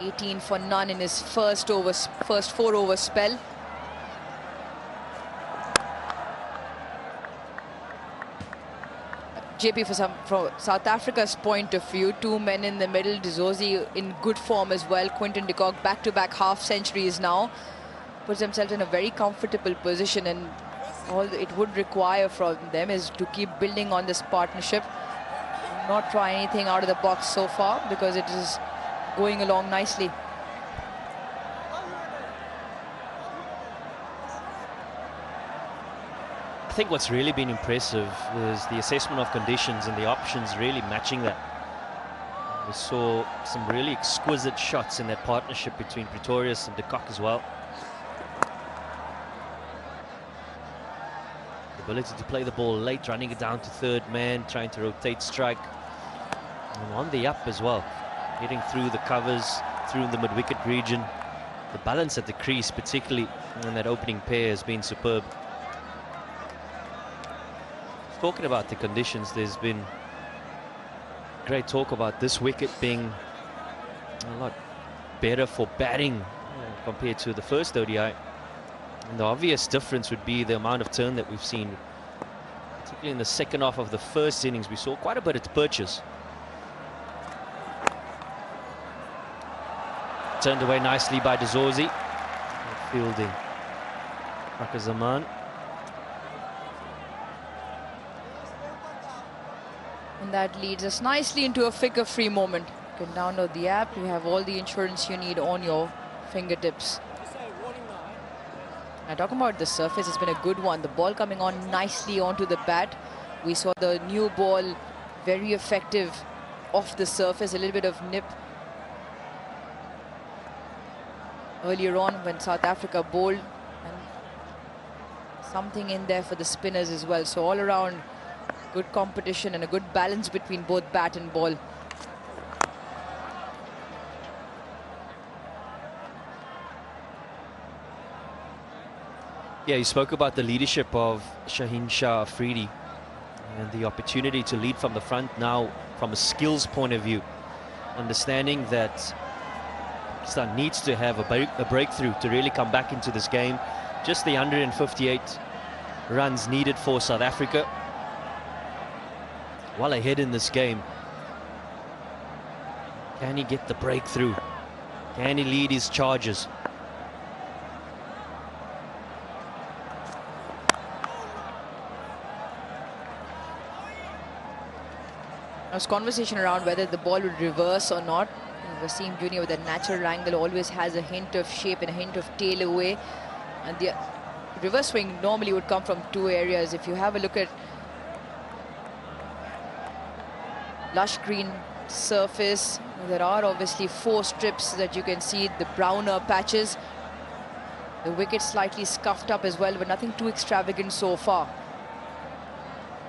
18 for none in his first 4-over spell. JP, from South Africa's point of view, 2 men in the middle. Dizozi in good form as well. Quinton de Kock back-to-back half centuries now. Puts himself in a very comfortable position, and all it would require from them is to keep building on this partnership. Not try anything out of the box so far, because it is going along nicely. I think what's really been impressive is the assessment of conditions and the options really matching that. We saw some really exquisite shots in that partnership between Pretorius and de Kock as well. The ability to play the ball late, running it down to third man, trying to rotate strike. And on the up as well, getting through the covers, through the mid-wicket region. The balance at the crease, particularly in that opening pair, has been superb. Talking about the conditions, there's been great talk about this wicket being a lot better for batting compared to the first ODI. And the obvious difference would be the amount of turn that we've seen, particularly in the second half of the first innings. We saw quite a bit at Purchase. Turned away nicely by De Zorzi. Fielding Pak Vs Sa. And that leads us nicely into a figure-free moment. You can download the app. You have all the insurance you need on your fingertips. Now, talking about the surface, it's been a good one. The ball coming on nicely onto the bat. We saw the new ball very effective off the surface, a little bit of nip earlier on when South Africa bowled, and something in there for the spinners as well. So all around, good competition and a good balance between both bat and ball. Yeah, you spoke about the leadership of Shaheen Shah Afridi and the opportunity to lead from the front now from a skills point of view. Understanding that Pakistan needs to have a breakthrough to really come back into this game. Just the 158 runs needed for South Africa. Well ahead in this game. Can he get the breakthrough? Can he lead his charges? There was conversation around whether the ball would reverse or not. Wasim Jr. with a natural angle always has a hint of shape and a hint of tail away. And the reverse swing normally would come from two areas. If you have a look at lush green surface, there are obviously 4 strips that you can see, the browner patches. The wicket slightly scuffed up as well, but nothing too extravagant so far.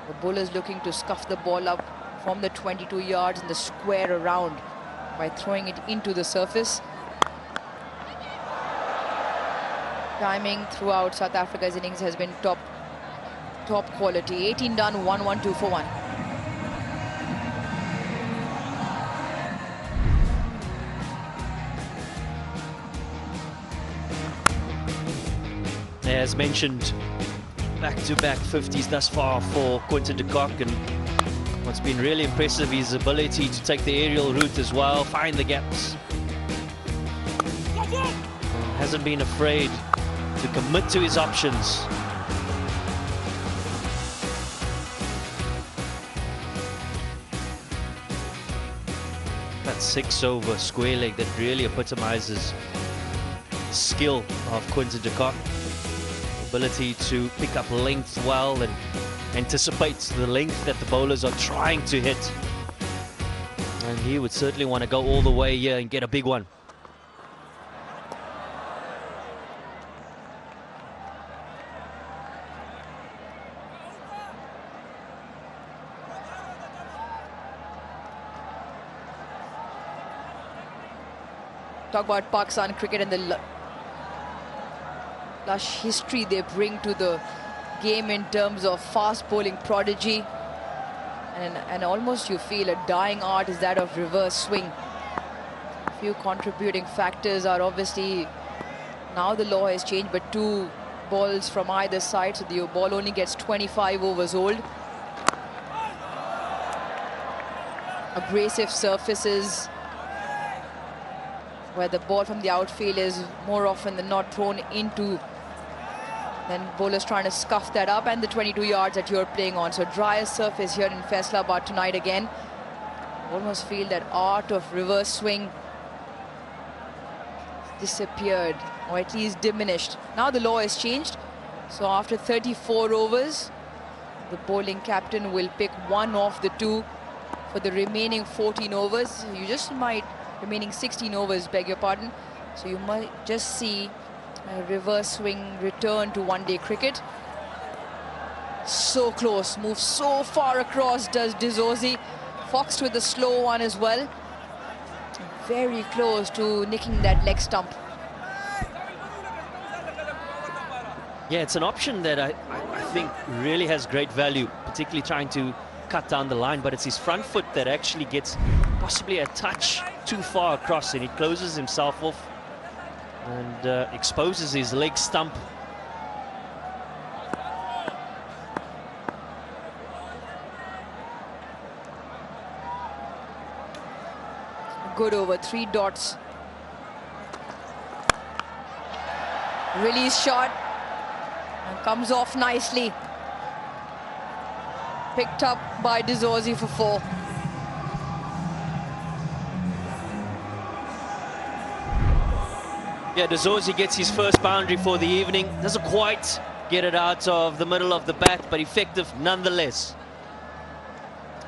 The bowler's looking to scuff the ball up from the 22 yards in the square around by throwing it into the surface. Timing throughout South Africa's innings has been top quality. 18 done, 1-1-2 for 1. As mentioned, back-to-back 50s thus far for Quinton de Kock, and what's been really impressive is his ability to take the aerial route as well, find the gaps. Hasn't been afraid to commit to his options. That 6-over square leg that really epitomizes the skill of Quinton de Kock. Ability to pick up length well and anticipates the length that the bowlers are trying to hit. And he would certainly want to go all the way here and get a big one. Talk about Pakistan cricket and the lush history they bring to the game in terms of fast bowling prodigy, and almost you feel a dying art is that of reverse swing. A few contributing factors are obviously now the law has changed, but 2 balls from either side, so the ball only gets 25 overs old. Abrasive surfaces where the ball from the outfield is more often than not thrown into. Then bowlers trying to scuff that up, and the 22 yards that you're playing on. So drier surface here in Faisalabad tonight again. Almost feel that art of reverse swing disappeared, or at least diminished. Now the law has changed. So after 34 overs, the bowling captain will pick one of the 2 for the remaining 14 overs. You just might, remaining 16 overs, beg your pardon. So you might just see a reverse swing return to one-day cricket. So close, moves so far across does De Zorzi. Foxed with the slow one as well. Very close to nicking that leg stump. Yeah, it's an option that I think really has great value, particularly trying to cut down the line, but it's his front foot that actually gets possibly a touch too far across, and he closes himself off and exposes his leg stump. Good over, 3 dots. Release shot. And comes off nicely. Picked up by De Zorzi for 4. Yeah, De Zorzi gets his first boundary for the evening. Doesn't quite get it out of the middle of the bat, but effective nonetheless.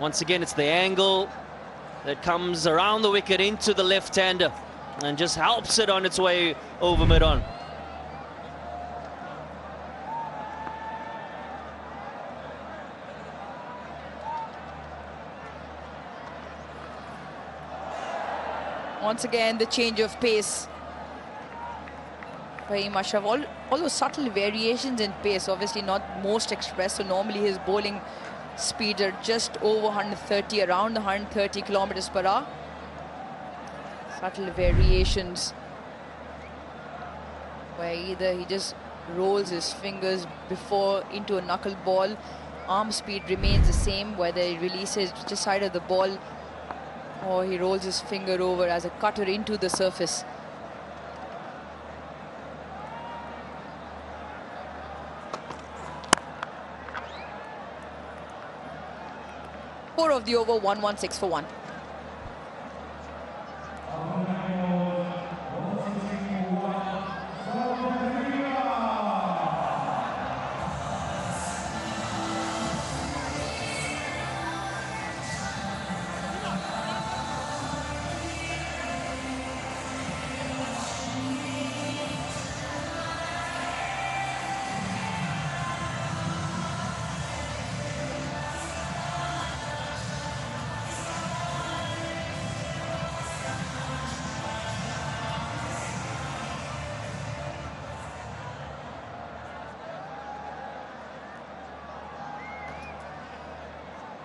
Once again, it's the angle that comes around the wicket into the left-hander and just helps it on its way over mid-on. Once again, the change of pace. Very much of all those subtle variations in pace, obviously not most expressed. So normally his bowling speeds are just over 130, around the 130 kilometers per hour. Subtle variations where either he just rolls his fingers before into a knuckle ball, arm speed remains the same, whether he releases just side of the ball, or he rolls his finger over as a cutter into the surface. Four of the over, 116 for 1.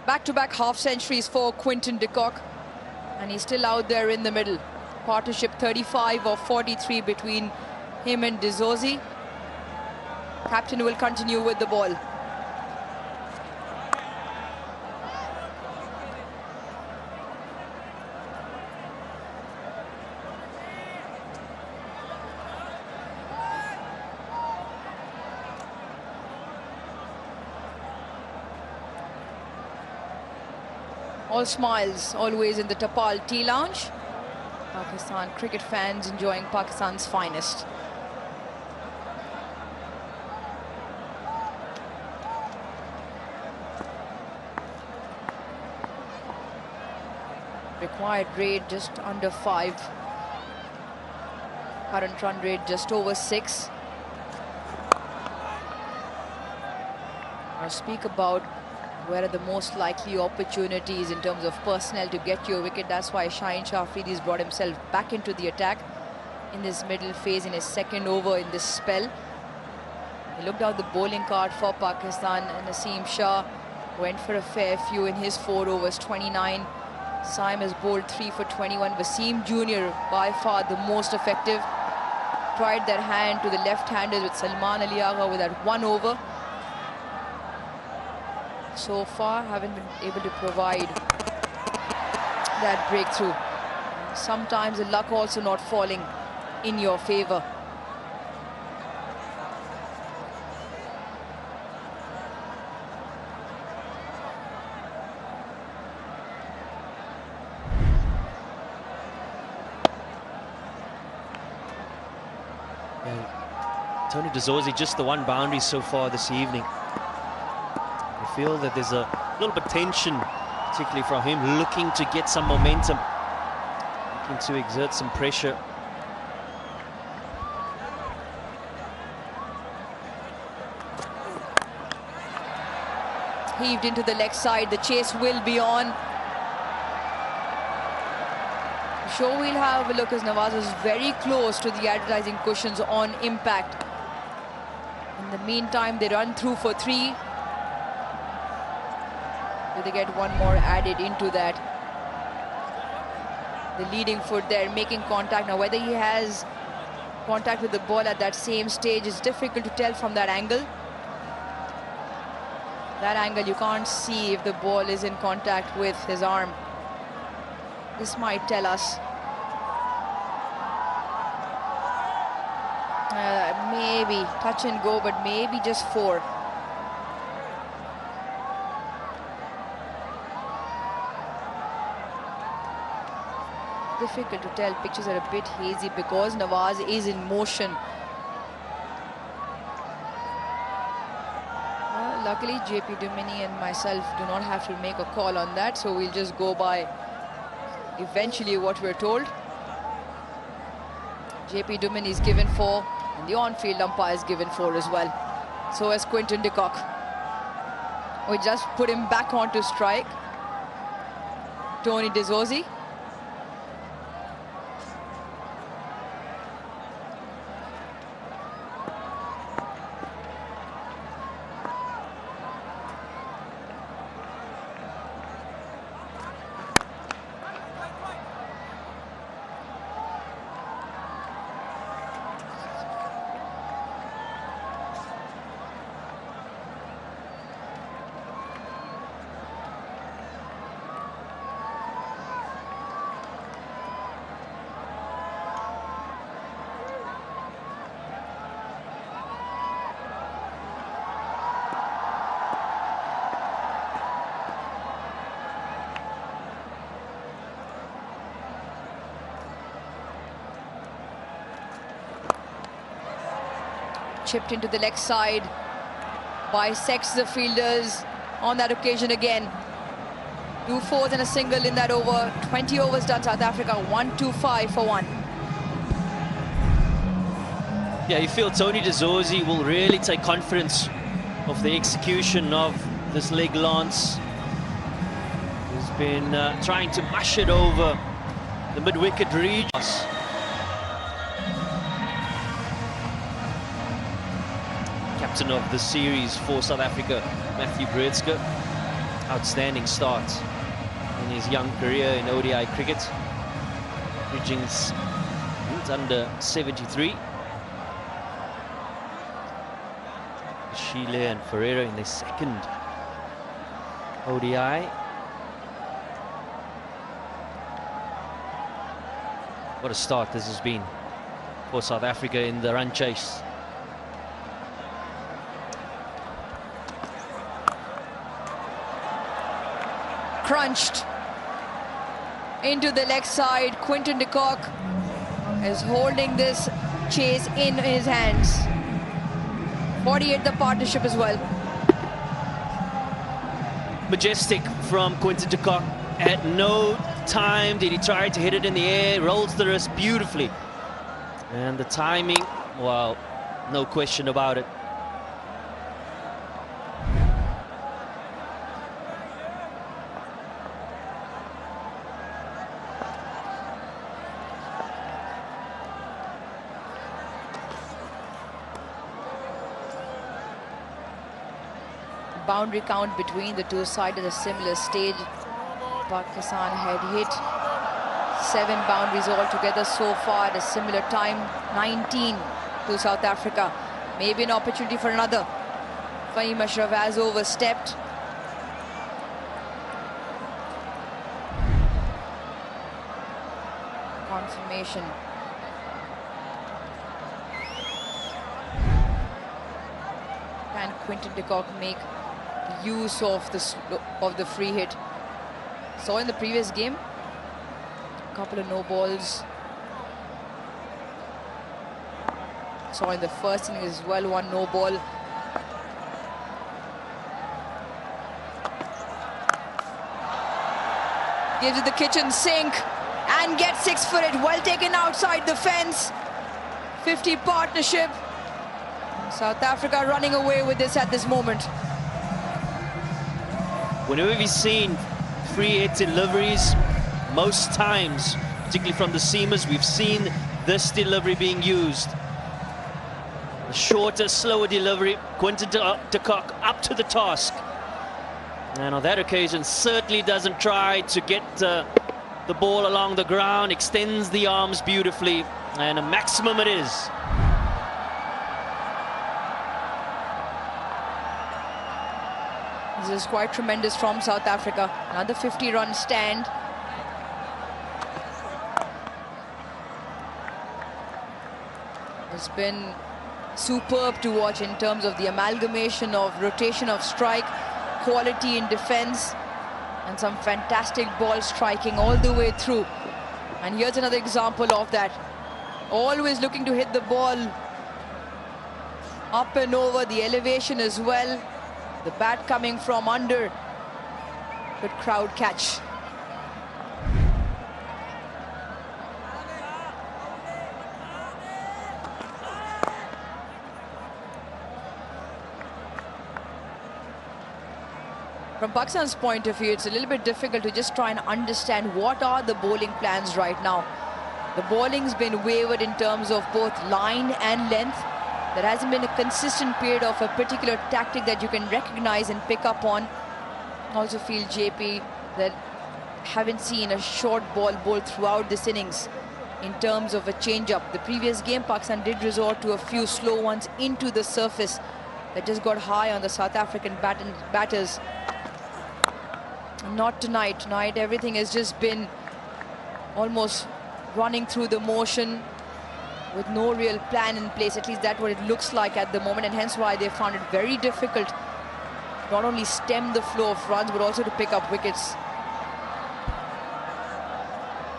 Back-to-back half-centuries for Quinton de Kock, and he's still out there in the middle. Partnership 35 of 43 between him and De Zorzi. Captain will continue with the ball. All smiles, always in the Tapal Tea Lounge. Pakistan cricket fans enjoying Pakistan's finest. Required rate just under 5. Current run rate just over 6. I'll speak about where are the most likely opportunities in terms of personnel to get your wicket. That's why Shaheen Shah Afridi's brought himself back into the attack in this middle phase, in his second over in this spell. He looked out the bowling card for Pakistan, and Naseem Shah went for a fair few in his 4 overs, 29. Saim has bowled 3 for 21. Wasim Jr. by far the most effective. Tried that hand to the left-handers with Salman Ali Agha with that 1 over. So far haven't been able to provide that breakthrough. Sometimes the luck also not falling in your favor. Tony De Zorzi just the 1 boundary so far this evening. I feel that there's a little bit tension particularly from him, looking to get some momentum, looking to exert some pressure. Heaved into the leg side, the chase will be on. I'm sure we'll have a look as Nawaz was very close to the advertising cushions on impact. In the meantime, they run through for 3. Do they get one more added into that? The leading foot there, making contact. Now, whether he has contact with the ball at that same stage is difficult to tell from that angle. That angle, you can't see if the ball is in contact with his arm. This might tell us. Maybe touch and go, but maybe just 4. Difficult to tell. Pictures are a bit hazy because Nawaz is in motion. Luckily, JP Dumini and myself do not have to make a call on that, so we'll just go by eventually what we're told. JP Dumini is given 4, and the on-field umpire is given 4 as well. So as Quinton de Kock. We just put him back onto strike. Tony De Zozzi. Chipped into the leg side, bisects the fielders on that occasion again. 2 fours and a single in that over. 20 overs done, South Africa 1-2-5 for 1. Yeah, you feel Tony De Zozzi will really take confidence of the execution of this leg lance. He's been trying to mash it over the mid-wicket region. Captain of the series for South Africa, Matthew Breedska. Outstanding start in his young career in ODI cricket. Reaching under 73. Sheila and Ferreira in their second ODI. What a start this has been for South Africa in the run chase. Crunched into the leg side. Quinton de Kock is holding this chase in his hands. 48 the partnership as well. Majestic from Quinton de Kock. At no time did he try to hit it in the air. Rolls the wrist beautifully. And the timing, well, no question about it. Boundary count between the two sides at a similar stage. Pakistan had hit 7 boundaries altogether so far at a similar time. 19 to South Africa. Maybe an opportunity for another. Fahim Ashraf has overstepped. Confirmation. Can Quinton de Kock make use of the free hit? Saw in the previous game a couple of no balls. Saw in the first inning as well, 1 no ball. Gives it the kitchen sink and gets 6 for it. Well taken outside the fence. 50 partnership. South Africa running away with this at this moment. Whenever we've seen free hit deliveries, most times, particularly from the seamers, we've seen this delivery being used. A shorter, slower delivery. Quinton de Kock up to the task. And on that occasion, certainly doesn't try to get the ball along the ground, extends the arms beautifully, and a maximum it is. This is quite tremendous from South Africa. Another 50-run stand. It's been superb to watch in terms of the amalgamation of rotation of strike, quality in defense, and some fantastic ball striking all the way through. And here's another example of that. Always looking to hit the ball up and over, the elevation as well. The bat coming from under. Good crowd catch. From Pakistan's point of view, it's a little bit difficult to just try and understand what are the bowling plans right now. The bowling's been wavered in terms of both line and length. There hasn't been a consistent period of a particular tactic that you can recognize and pick up on. I also feel, JP, that haven't seen a short ball bowled throughout this innings in terms of a change-up. The previous game, Pakistan did resort to a few slow ones into the surface that just got high on the South African batters. Not tonight. Tonight, everything has just been almost running through the motion with no real plan in place. At least that's what it looks like at the moment, and hence why they found it very difficult not only stem the flow of runs but also to pick up wickets.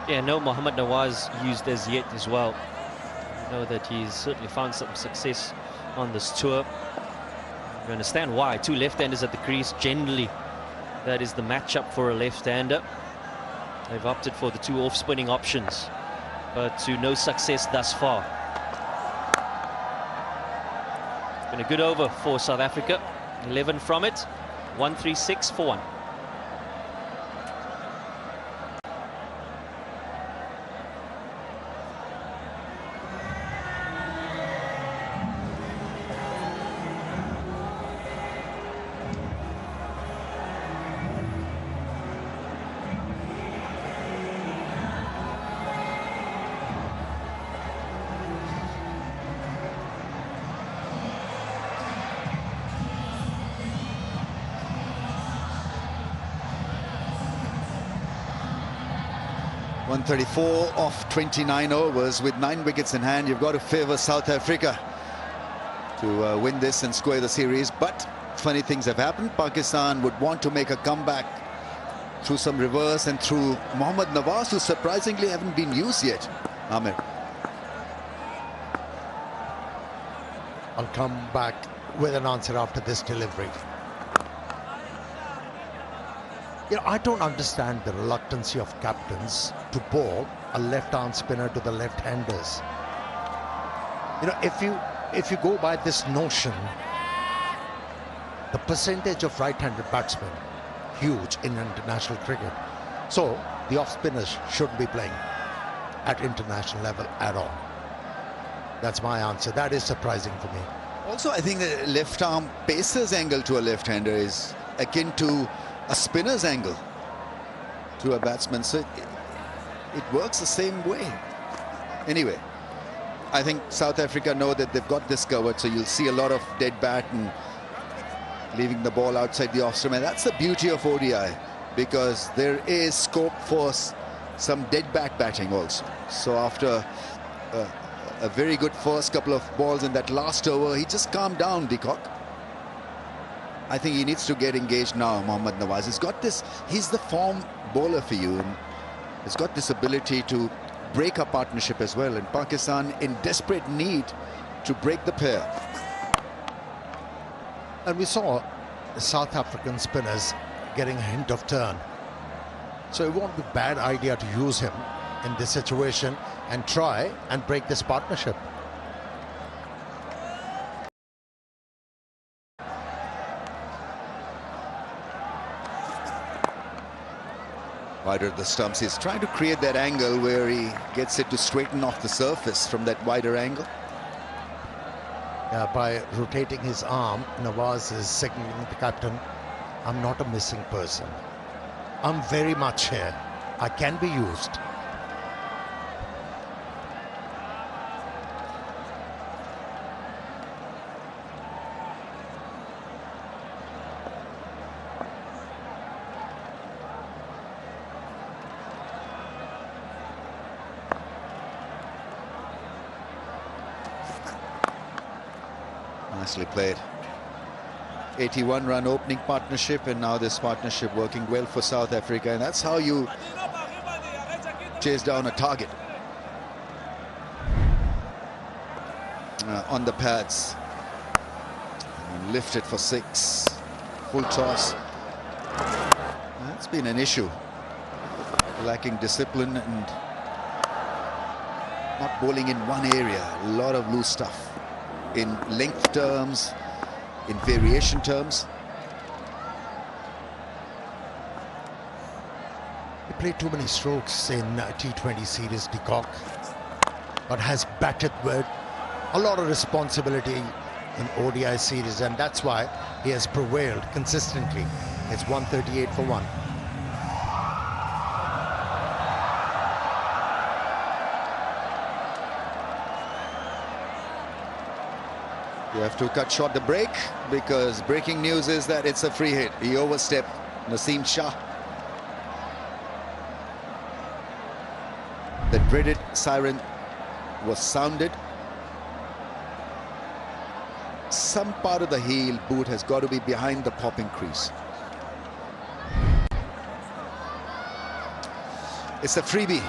Yeah, no Mohammad Nawaz used as yet as well. I know that he's certainly found some success on this tour. You understand why. Two left-handers at the crease, generally that is the matchup for a left-hander. They've opted for the two off-spinning options, but to no success thus far. Been a good over for South Africa. 11 from it. 136 for 1. .134 off 29 overs with 9 wickets in hand. You've got to favour South Africa to win this and square the series. But funny things have happened. Pakistan would want to make a comeback through some reverse and through Mohammad Nawaz, who surprisingly haven't been used yet. Amir. I'll come back with an answer after this delivery. You know, I don't understand the reluctancy of captains to bowl a left-arm spinner to the left-handers. You know, if you go by this notion, the percentage of right-handed batsmen huge in international cricket. So the off-spinners shouldn't be playing at international level at all. That's my answer. That is surprising for me. Also, I think the left-arm pacer's angle to a left-hander is akin to a spinner's angle to a batsman, so it works the same way. Anyway, I think South Africa know that they've got this covered, so you'll see a lot of dead bat and leaving the ball outside the off-stump, and that's the beauty of ODI, because there is scope for some dead bat batting also. So after a very good first couple of balls in that last over, he just calmed down, de Kock. I think he needs to get engaged now, Mohammad Nawaz. He's got this, he's the form bowler for you, and he's got this ability to break a partnership as well, and Pakistan in desperate need to break the pair. And we saw the South African spinners getting a hint of turn. So it won't be a bad idea to use him in this situation and try and break this partnership. Wider the stumps. He's trying to create that angle where he gets it to straighten off the surface from that wider angle. Yeah, by rotating his arm, Nawaz is signaling the captain, I'm not a missing person. I'm very much here. I can be used. Nicely played. 81-run opening partnership, and now this partnership working well for South Africa, and that's how you chase down a target. On the pads. And lift it for 6. Full toss. That's been an issue. Lacking discipline and not bowling in one area. A lot of loose stuff. In length terms, in variation terms. He played too many strokes in T20 series, de Kock, but has batted with a lot of responsibility in ODI series, and that's why he has prevailed consistently. It's 138 for 1. You have to cut short the break, because breaking news is that it's a free hit. He overstepped Naseem Shah. The dreaded siren was sounded. Some part of the heel boot has got to be behind the popping crease. It's a freebie.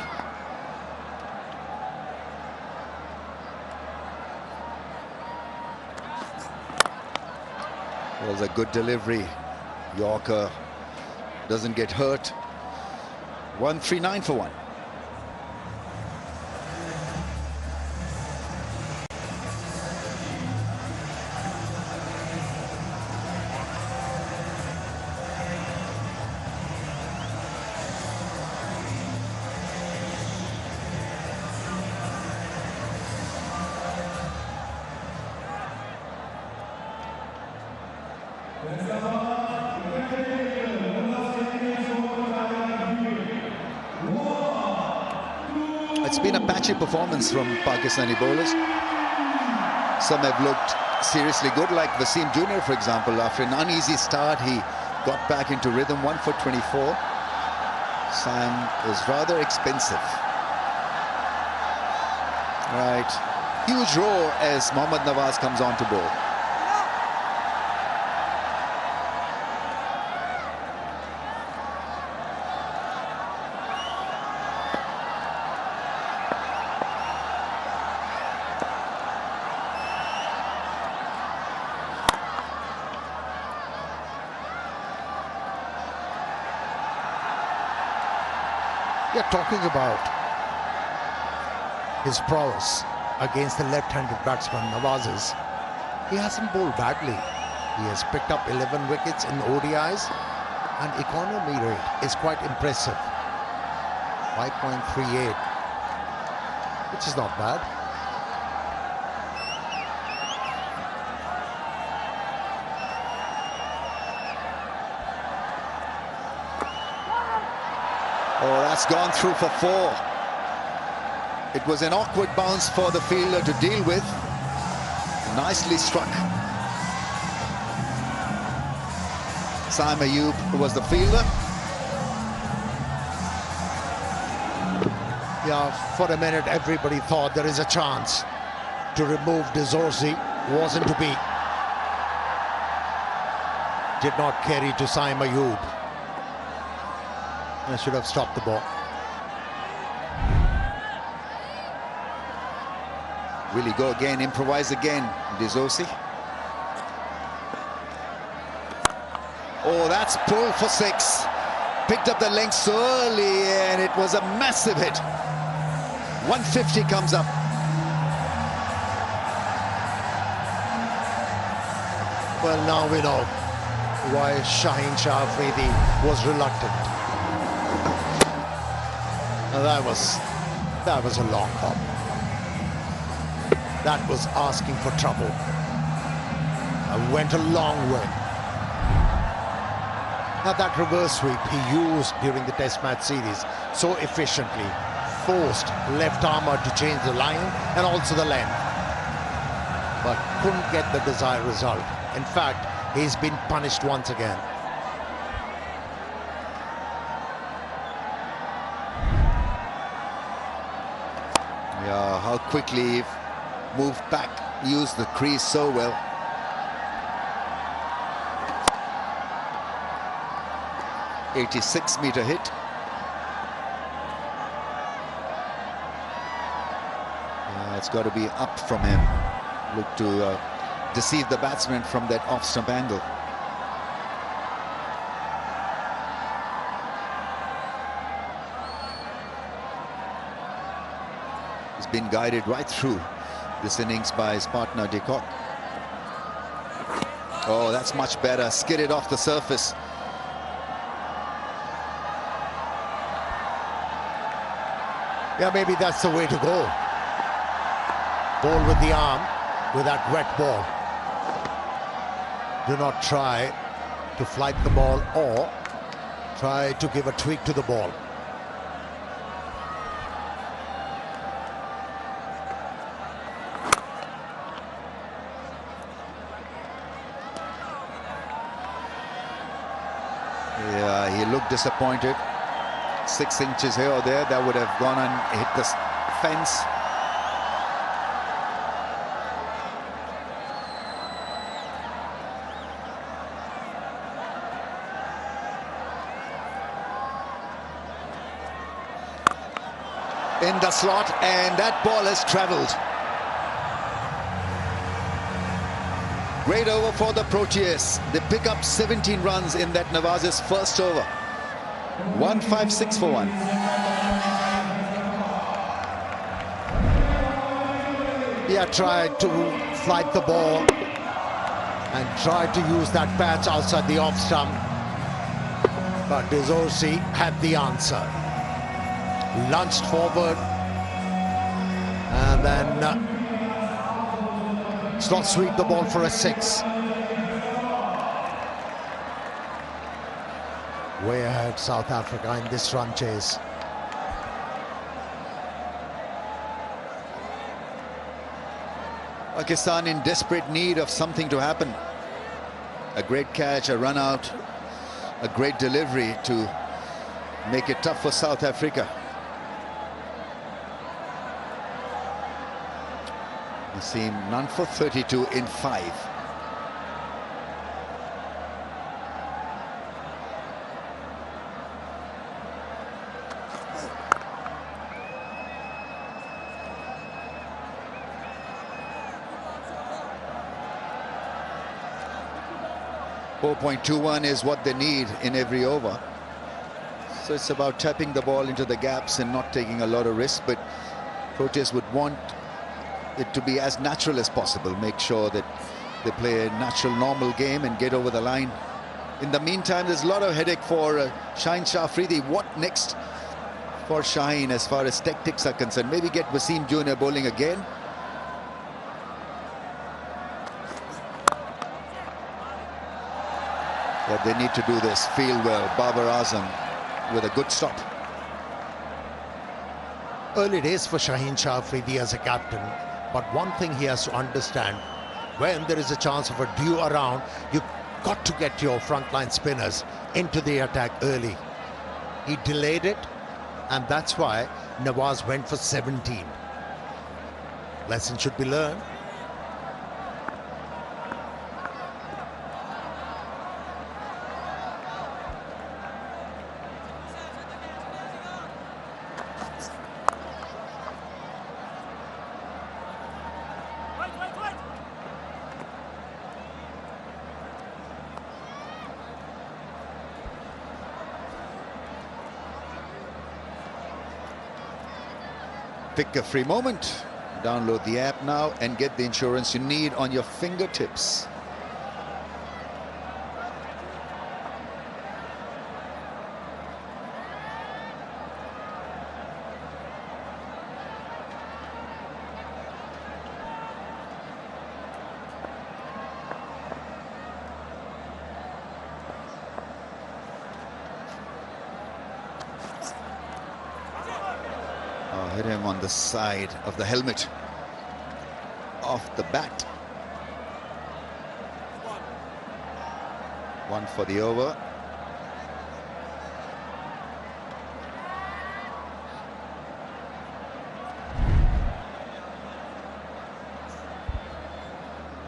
It was a good delivery. Yorker doesn't get hurt. 139 for 1. It's been a patchy performance from Pakistani bowlers. Some have looked seriously good, like Wasim Jr., for example. After an uneasy start, he got back into rhythm, 1 for 24. Sam is rather expensive. Right. Huge roar as Mohammad Nawaz comes on to bowl. You're talking about his prowess against the left-handed batsman Nawaz's. He hasn't bowled badly. He has picked up 11 wickets in ODIs, and economy rate is quite impressive. 5.38, which is not bad. Oh, that's gone through for 4. It was an awkward bounce for the fielder to deal with. Nicely struck. Saim Ayub was the fielder. Yeah, for a minute everybody thought there is a chance to remove De Zorzi. Wasn't to be. Did not carry to Saim Ayub. I should have stopped the ball. Will he go again, improvise again, De Zorzi? Oh, that's pull for 6. Picked up the length so early, and it was a massive hit. 150 comes up. Well, now we know why Shaheen Shah Afridi was reluctant. Now that was a long hop. That was asking for trouble. And went a long way. Now that reverse sweep he used during the Test match series so efficiently forced left armour to change the line and also the length, but couldn't get the desired result. In fact, he's been punished once again. Yeah, how quickly he moved back, used the crease so well. '86-meter hit. It's got to be up from him. Look to deceive the batsman from that off-stump angle. He's been guided right through this innings by his partner de Kock. Oh, that's much better. Skidded off the surface. Yeah, maybe that's the way to go. Ball with the arm, with that wet ball. Do not try to flight the ball or try to give a tweak to the ball. Yeah, he looked disappointed. 6 inches here or there, that would have gone and hit the fence. In the slot, and that ball has travelled. Great over for the Proteas. They pick up 17 runs in that Nawaz's first over. 156 for 1. Yeah, tried to flight the ball and tried to use that patch outside the off stump, but Dizorsi had the answer. Lunged forward and then slot sweep the ball for a 6. Way ahead South Africa in this run chase. Pakistan in desperate need of something to happen. A great catch, a run out, a great delivery to make it tough for South Africa. We've seen none for 32 in 5. .21 is what they need in every over. So it's about tapping the ball into the gaps and not taking a lot of risk, but Proteas would want it to be as natural as possible. Make sure that they play a natural, normal game and get over the line. In the meantime, there's a lot of headache for Shaheen Shah Afridi. What next for Shaheen as far as tactics are concerned? Maybe get Wasim Jr. bowling again. But they need to do this, field well. Babar Azam with a good stop. Early days for Shaheen Shah Afridi as a captain, but one thing he has to understand, when there is a chance of a due around, you've got to get your frontline spinners into the attack early. He delayed it, and that's why Nawaz went for 17. Lesson should be learned. Pick a free moment, download the app now and get the insurance you need on your fingertips. Hit him on the side of the helmet, off the bat. One for the over.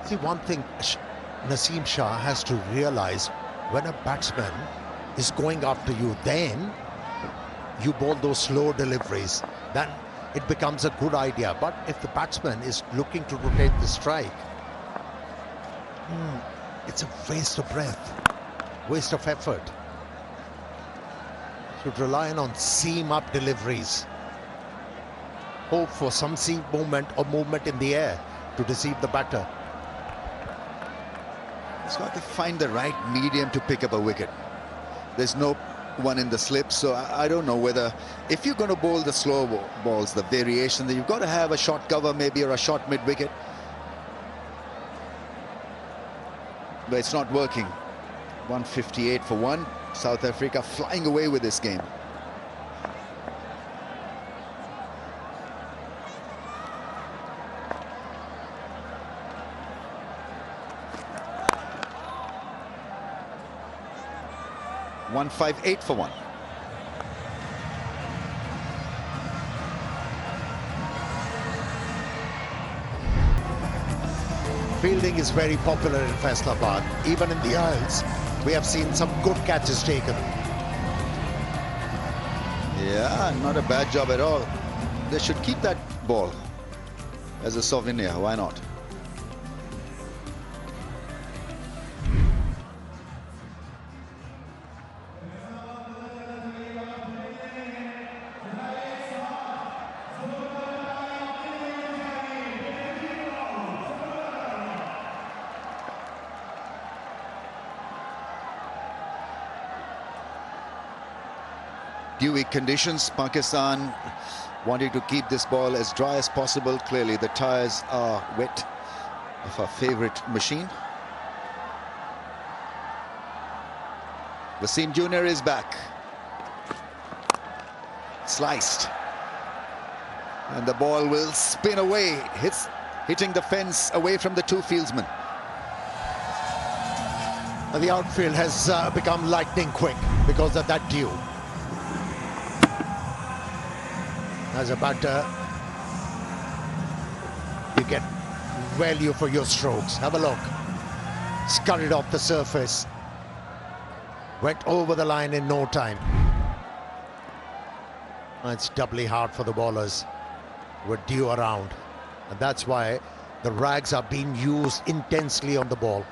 See, one thing Naseem Shah has to realize, when a batsman is going after you, then you bowl those slow deliveries, then it becomes a good idea. But if the batsman is looking to rotate the strike, it's a waste of breath, waste of effort. Should rely on seam-up deliveries. Hope for some seam movement or movement in the air to deceive the batter. He's got to find the right medium to pick up a wicket. There's no one in the slip, so I don't know whether, if you're going to bowl the slow balls, the variation, then you've got to have a short cover maybe, or a short mid-wicket. But it's not working. 158 for one. South Africa flying away with this game. $158 for one. Fielding is very popular in Faisalabad. Even in the Isles, we have seen some good catches taken. Yeah, not a bad job at all. They should keep that ball as a souvenir. Why not? Dewy conditions, Pakistan wanting to keep this ball as dry as possible. Clearly the tyres are wet of our favourite machine. Wasim Jr. is back. Sliced. And the ball will spin away, hitting the fence away from the two fieldsmen. And the outfield has become lightning quick because of that dew. As a batter, you get value for your strokes. Have a look. Scurried off the surface. Went over the line in no time. It's doubly hard for the bowlers with dew around. And that's why the rags are being used intensely on the ball.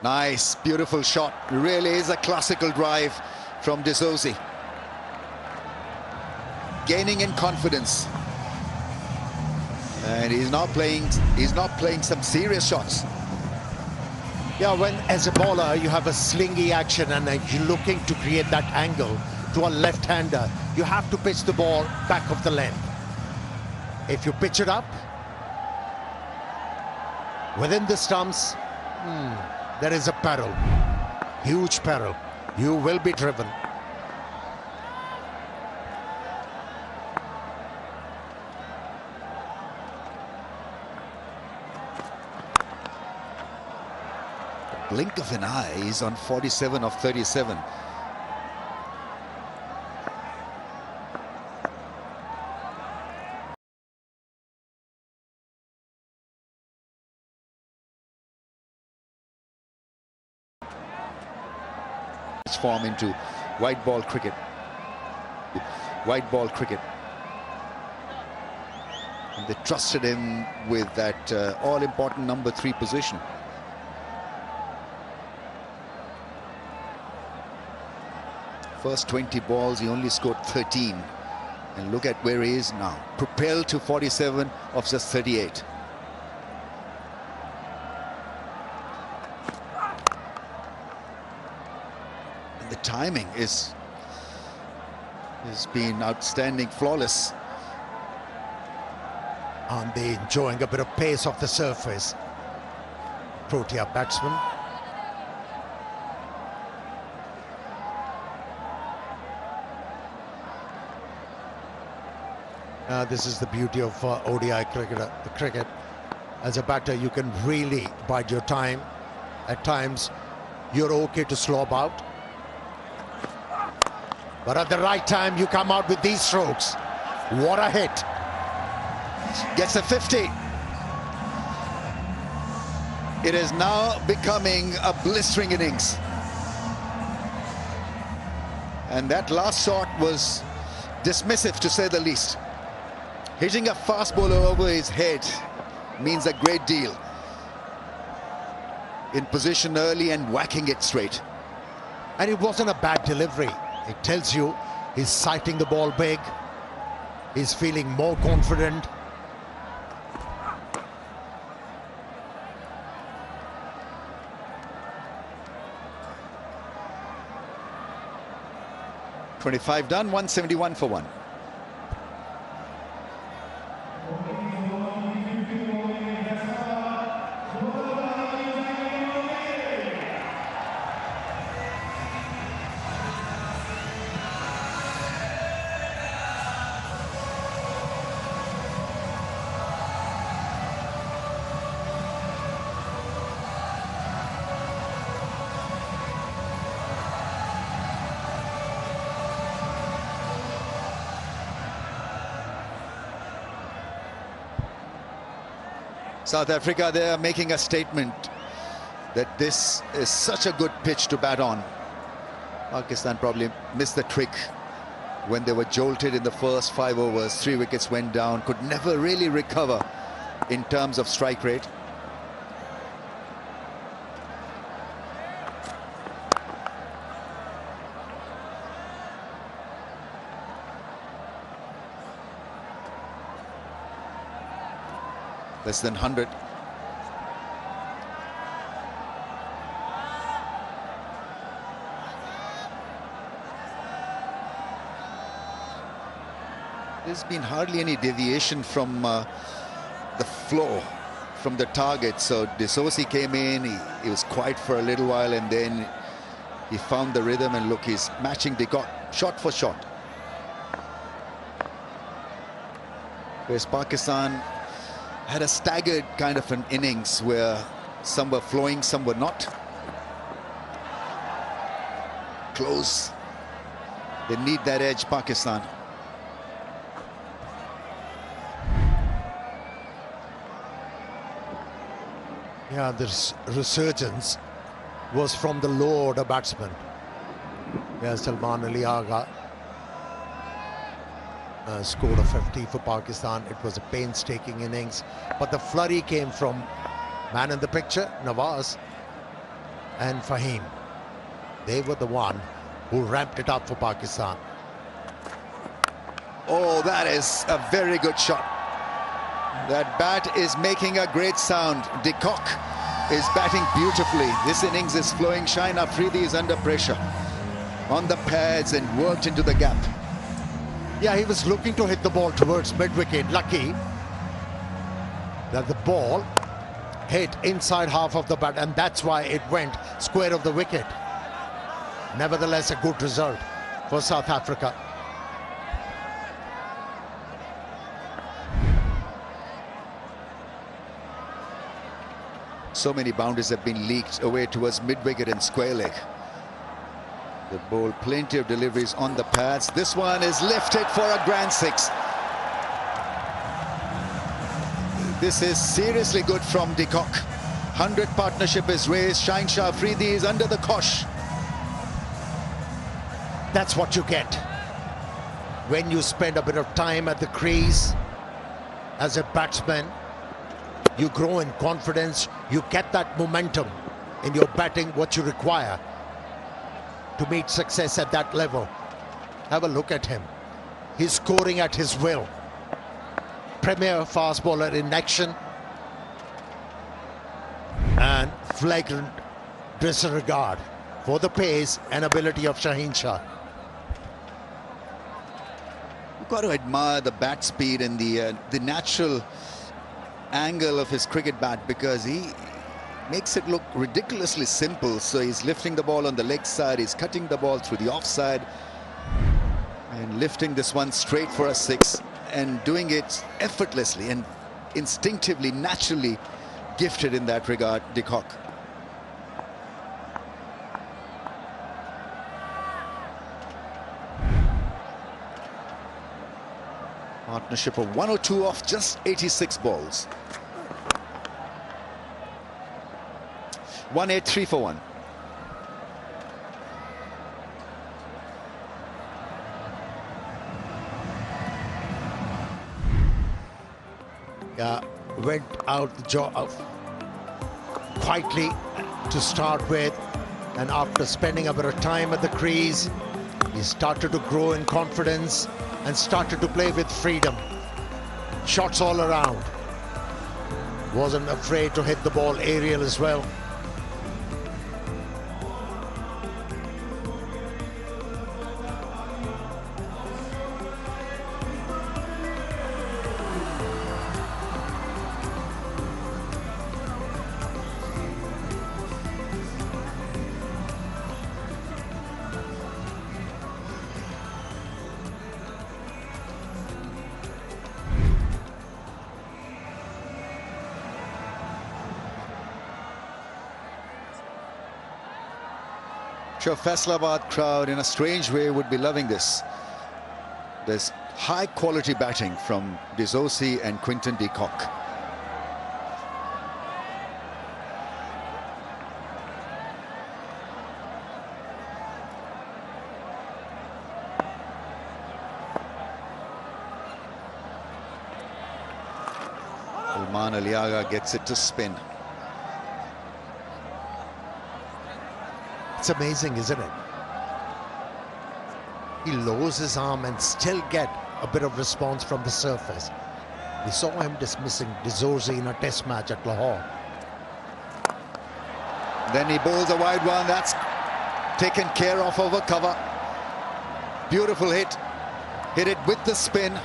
Nice, beautiful shot. Really is a classical drive from De Souza. Gaining in confidence. And he's not playing some serious shots. Yeah, when as a bowler you have a slingy action and you're looking to create that angle to a left-hander, you have to pitch the ball back of the length. If you pitch it up within the stumps, there is a peril, huge peril. You will be driven. Blink of an eye, he's on 47 of 37. Form into white ball cricket. White ball cricket. And they trusted him with that all-important number 3 position. first 20 balls, he only scored 13. And look at where he is now, propelled to 47 of just 38. And the timing has been outstanding, flawless. Aren't they enjoying a bit of pace off the surface? Protea batsman. This is the beauty of ODI cricket. As a batter, you can really bide your time. At times, you're okay to slob out. But at the right time, you come out with these strokes. What a hit. Gets a 50. It is now becoming a blistering innings. And that last shot was dismissive, to say the least. Hitting a fast bowler over his head means a great deal. In position early and whacking it straight. And it wasn't a bad delivery. It tells you he's sighting the ball big. He's feeling more confident. .25 done, 171 for 1. South Africa, they are making a statement that this is such a good pitch to bat on. Pakistan probably missed the trick when they were jolted in the first 5 overs. 3 wickets went down, could never really recover in terms of strike rate. Less than 100. There's been hardly any deviation from the floor, from the target. So D'Souza came in, he was quiet for a little while, and then he found the rhythm, and look, he's matching De Kock shot for shot. Whereas Pakistan had a staggered kind of an innings where some were flowing, some were not. Close. They need that edge, Pakistan. Yeah, this resurgence was from the low order batsmen. Yeah, Salman Ali Agha scored a 50 for Pakistan. It was a painstaking innings, but the flurry came from man in the picture, Nawaz and Fahim. They were the one who ramped it up for Pakistan. Oh, that is a very good shot. That bat is making a great sound. De Kock is batting beautifully. This innings is flowing. Shine Afridi is under pressure on the pads and worked into the gap. Yeah, he was looking to hit the ball towards mid-wicket. Lucky that the ball hit inside half of the bat, and that's why it went square of the wicket. Nevertheless, a good result for South Africa. So many boundaries have been leaked away towards mid-wicket and square leg. The ball, plenty of deliveries on the pads. This one is lifted for a grand 6. This is seriously good from De Kock. 100 partnership is raised. Shine Afridi is under the cosh. That's what you get when you spend a bit of time at the crease as a batsman. You grow in confidence. You get that momentum in your batting, what you require. to meet success at that level. Have a look at him. He's scoring at his will. Premier fast bowler in action. And flagrant disregard for the pace and ability of Shaheen Shah. You've got to admire the bat speed and the natural angle of his cricket bat, because he makes it look ridiculously simple. So he's lifting the ball on the leg side, he's cutting the ball through the offside and lifting this one straight for a 6, and doing it effortlessly and instinctively, naturally gifted in that regard, de Kock. Partnership of 102 off just 86 balls. 183 for 1. Yeah, went out the job quietly to start with, and after spending a bit of time at the crease, he started to grow in confidence and started to play with freedom. Shots all around. Wasn't afraid to hit the ball aerial as well. Sure, Faisalabad crowd in a strange way would be loving this. There's high quality batting from Dizosi and Quinton de Kock. Salman Aliaga gets it to spin. It's amazing, isn't it? He lowers his arm and still get a bit of response from the surface. We saw him dismissing Dizosi in a test match at Lahore. Then he bowls a wide one. That's taken care of over cover. Beautiful hit. Hit it with the spin.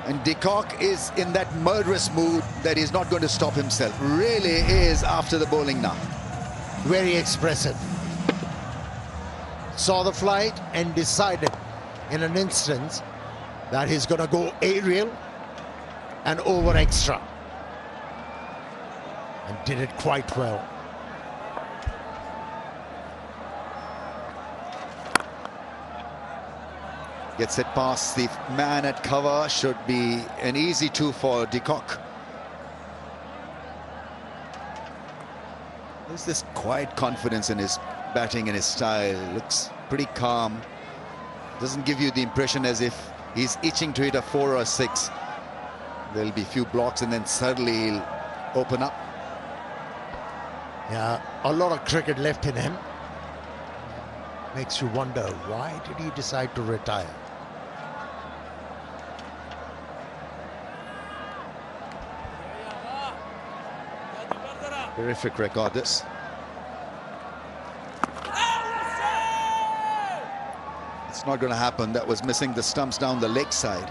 And de Kock is in that murderous mood that he's not going to stop himself. Really is after the bowling now. Very expressive. Saw the flight and decided in an instance that he's going to go aerial and over extra. And did it quite well. Gets it past the man at cover. Should be an easy 2 for de Kock. There's this quiet confidence in his batting and his style. Looks pretty calm. Doesn't give you the impression as if he's itching to hit a 4 or a 6. There'll be a few blocks and then suddenly he'll open up. Yeah, a lot of cricket left in him. Makes you wonder, why did he decide to retire? Terrific record this. It's not going to happen. That was missing the stumps down the leg side.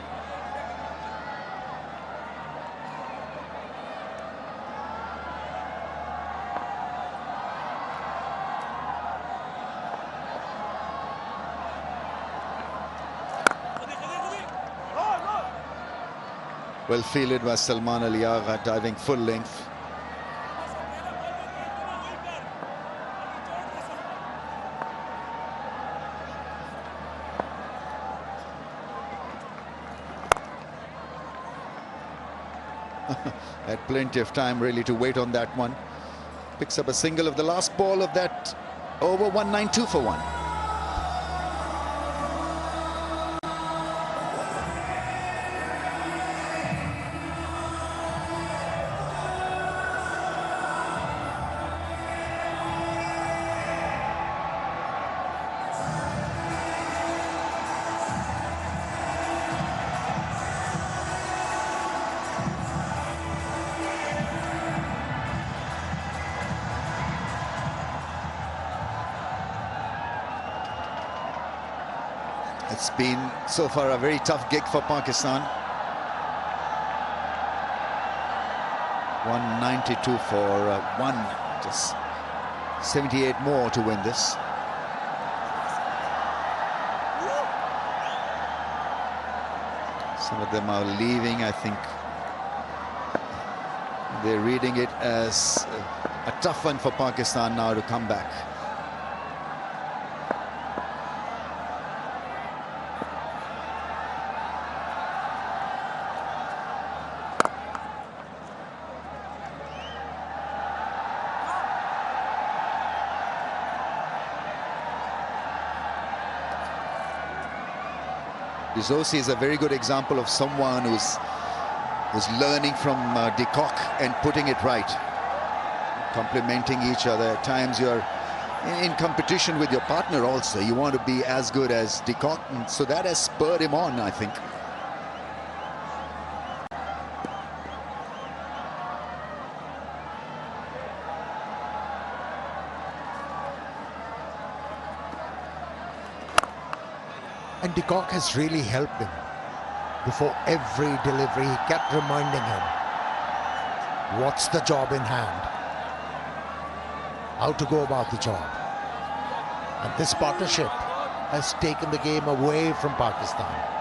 Well fielded by Salman Aliaga, diving full length. Had plenty of time really to wait on that one. Picks up a single of the last ball of that over. 192 for 1. It's been so far a very tough gig for Pakistan. 192 for one, just 78 more to win this. Some of them are leaving. I think they're reading it as a tough one for Pakistan now to come back. Zosi is a very good example of someone who's learning from de Kock and putting it right, complementing each other. At times you're in competition with your partner also. You want to be as good as de Kock, and so that has spurred him on, I think. And de Kock has really helped him. Before every delivery, he kept reminding him, what's the job in hand? How to go about the job. And this partnership has taken the game away from Pakistan.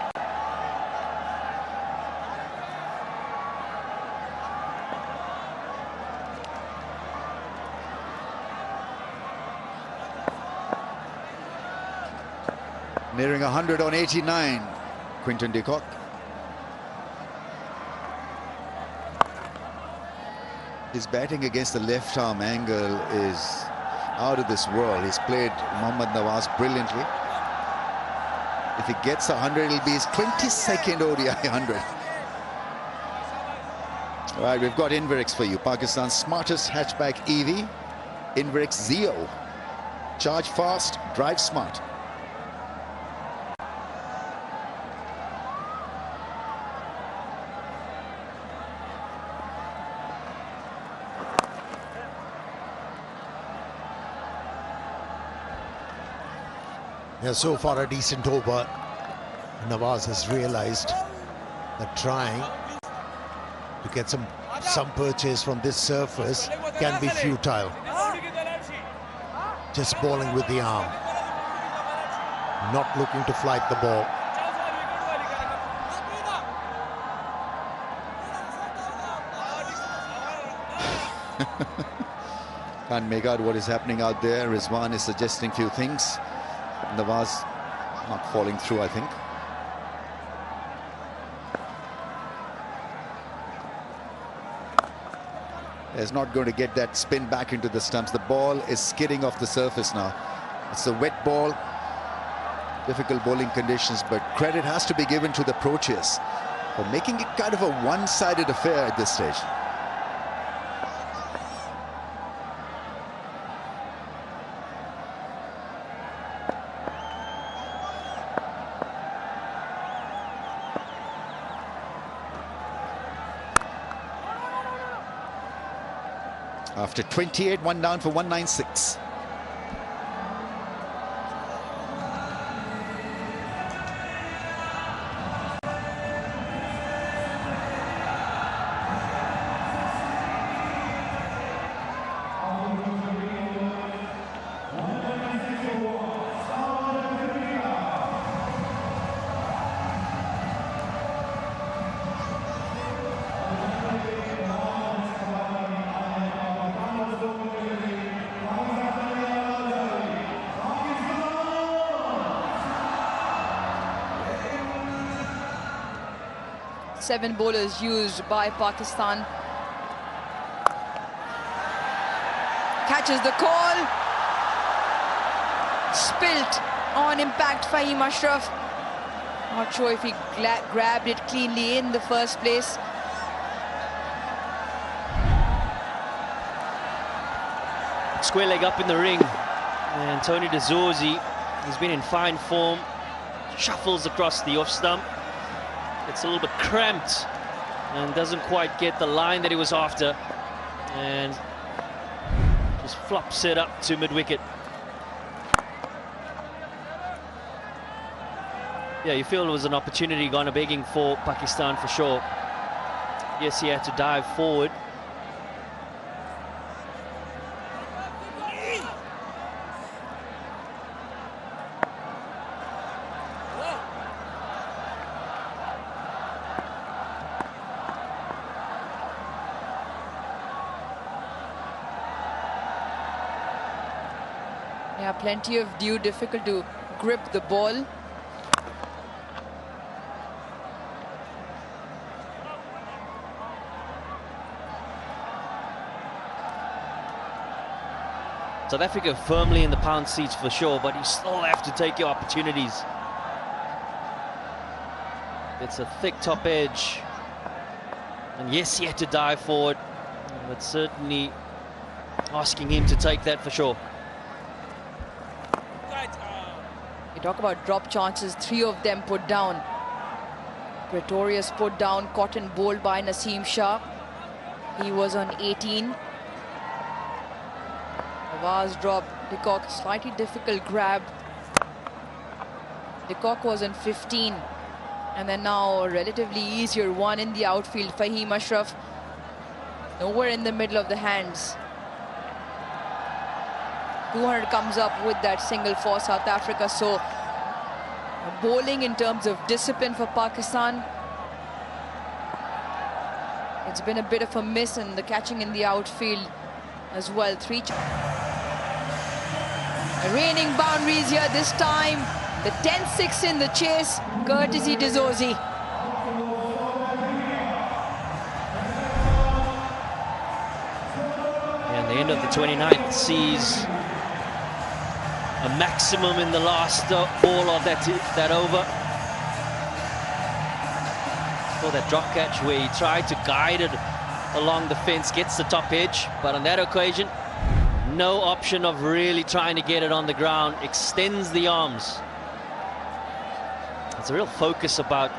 Nearing 100 on 89, Quinton de Kock. His batting against the left arm angle is out of this world. He's played Mohammad Nawaz brilliantly. If he gets 100, it'll be his 22nd ODI 100. All right, we've got Inverix for you. Pakistan's smartest hatchback EV, Inverix Zeo. Charge fast, drive smart. Yeah, so far a decent over. Nawaz has realized that trying to get some purchase from this surface can be futile. Just bowling with the arm, not looking to flight the ball. Can't make out what is happening out there. Rizwan is suggesting few things. Nawaz not falling through, I think. Is not going to get that spin back into the stumps. The ball is skidding off the surface now. It's a wet ball, difficult bowling conditions, but credit has to be given to the Proteas for making it kind of a one-sided affair at this stage. After 28, one down for 196. Seven bowlers used by Pakistan. Catches the call. Spilt on impact Fahim Ashraf. Not sure if he grabbed it cleanly in the first place. Square leg up in the ring. And Tony de Zorzi has been in fine form. Shuffles across the off stump. It's a little bit cramped and doesn't quite get the line that he was after, and just flops it up to mid-wicket. Yeah, you feel it was an opportunity gone a begging for Pakistan for sure. Yes, he had to dive forward. Yeah, plenty of dew, difficult to grip the ball. South Africa firmly in the pound seats for sure, but you still have to take your opportunities. It's a thick top edge. And yes, he had to dive forward, but certainly asking him to take that for sure. You talk about drop chances, 3 of them put down. Pretorius put down, cotton bowled by Naseem Shah. He was on 18. Nawaz dropped. De Kock, slightly difficult grab. De Kock was on 15. And then now a relatively easier one in the outfield. Fahim Ashraf, nowhere in the middle of the hands. 200 comes up with that single for South Africa. So bowling in terms of discipline for Pakistan, it's been a bit of a miss, and the catching in the outfield as well. 3 reigning boundaries here this time. The 10-6 in the chase, courtesy Dizorzi. And the end of the 29th sees a maximum in the last ball of that over. For that drop catch where he tried to guide it along the fence, gets the top edge, but on that occasion, no option of really trying to get it on the ground, extends the arms. It's a real focus about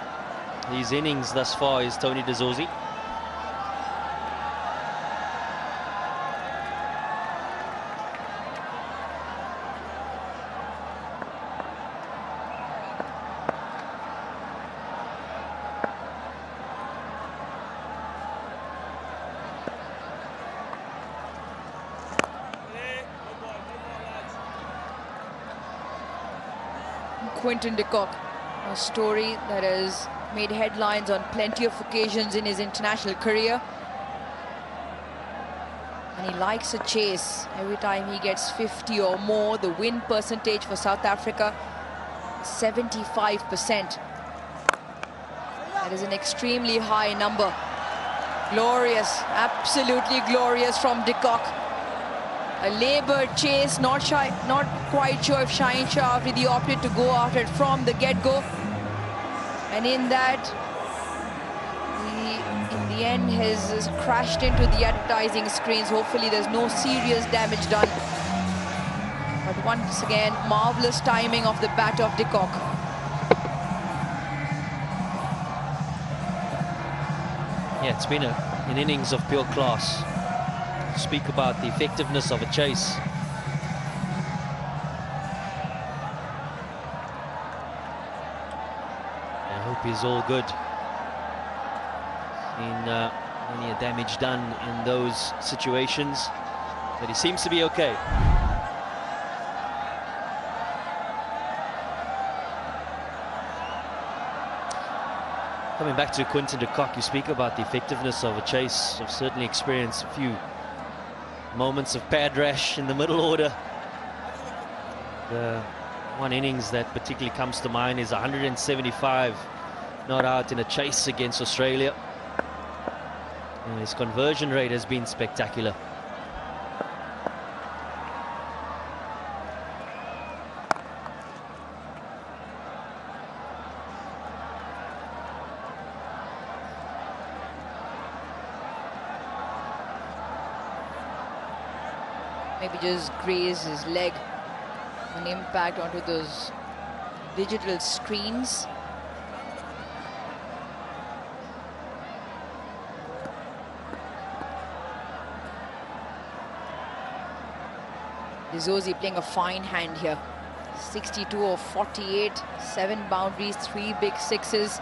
these innings thus far is Tony Dizorzi. Quinton de Kock, a story that has made headlines on plenty of occasions in his international career. And he likes a chase. Every time he gets 50 or more, the win percentage for South Africa, 75%. That is an extremely high number. Glorious, absolutely glorious from de Kock. A laboured chase, not quite sure if Shaheen Shah Afridi opted to go after it from the get-go. And in that, in the end, has crashed into the advertising screens. Hopefully there's no serious damage done. But once again, marvellous timing of the bat of de Kock. Yeah, it's been an innings of pure class. Speak about the effectiveness of a chase. I hope he's all good. Seen any damage done in those situations, but he seems to be okay. Coming back to Quinton de Kock, you speak about the effectiveness of a chase. I've certainly experienced a few moments of pad rash in the middle order. The one innings that particularly comes to mind is 175 not out in a chase against Australia. And his conversion rate has been spectacular. Maybe just graze his leg, an impact onto those digital screens. Dizorzi playing a fine hand here. 62 of 48, 7 boundaries, 3 big sixes.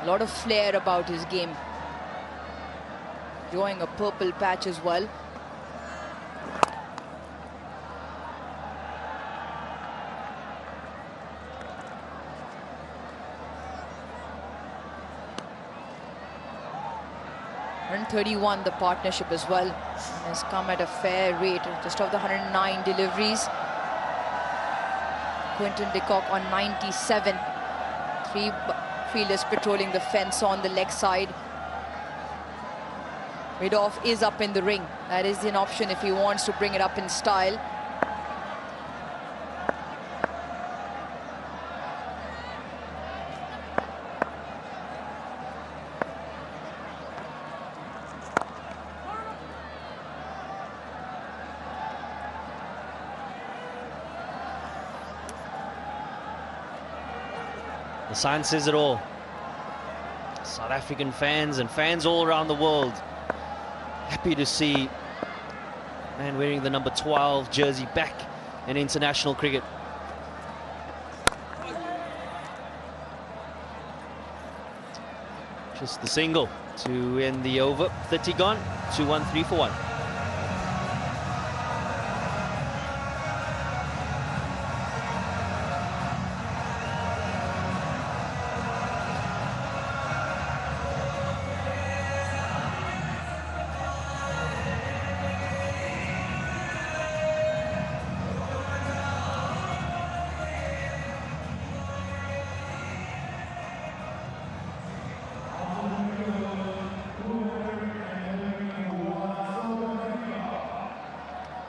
A lot of flair about his game. Enjoying a purple patch as well. And 31 the partnership as well. And has come at a fair rate, just of the 109 deliveries. Quinton de Kock on 97. 3 fielders patrolling the fence on the leg side. Mid-off is up in the ring. That is an option if he wants to bring it up in style. The sign says it all. South African fans and fans all around the world happy to see a man wearing the number 12 jersey back in international cricket. Just the single to end the over. 30 gone, 2-1, 3 for 1.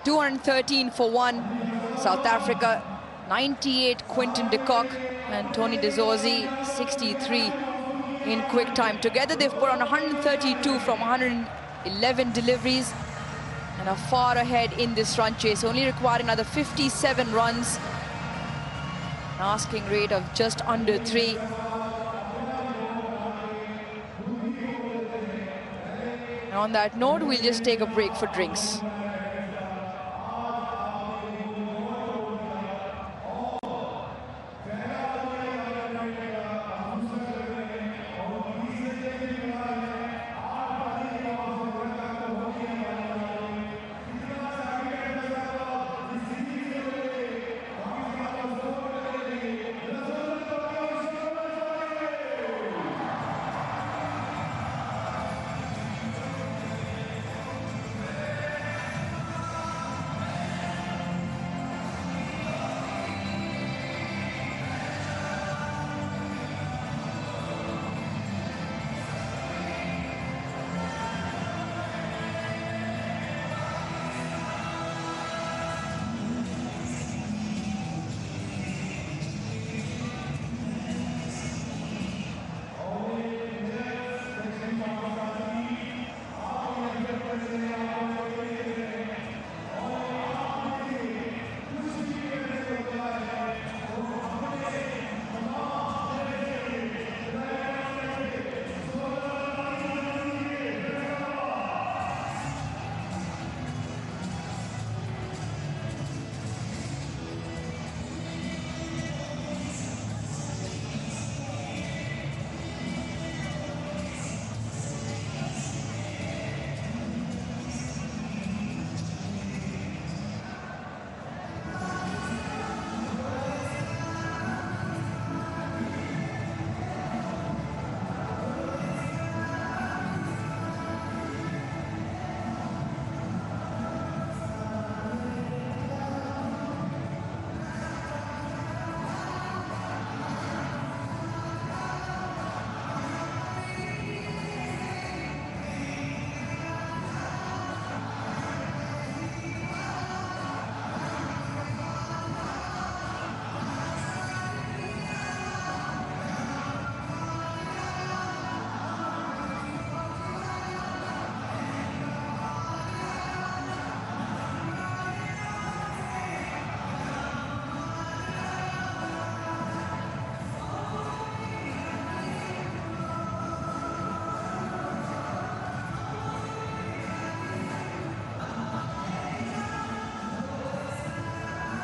.213 for 1. South Africa 98 Quinton de Kock and Tony de Zorzi 63 in quick time. Together they've put on 132 from 111 deliveries and are far ahead in this run chase. Only required another 57 runs. An asking rate of just under 3. And on that note, we'll just take a break for drinks.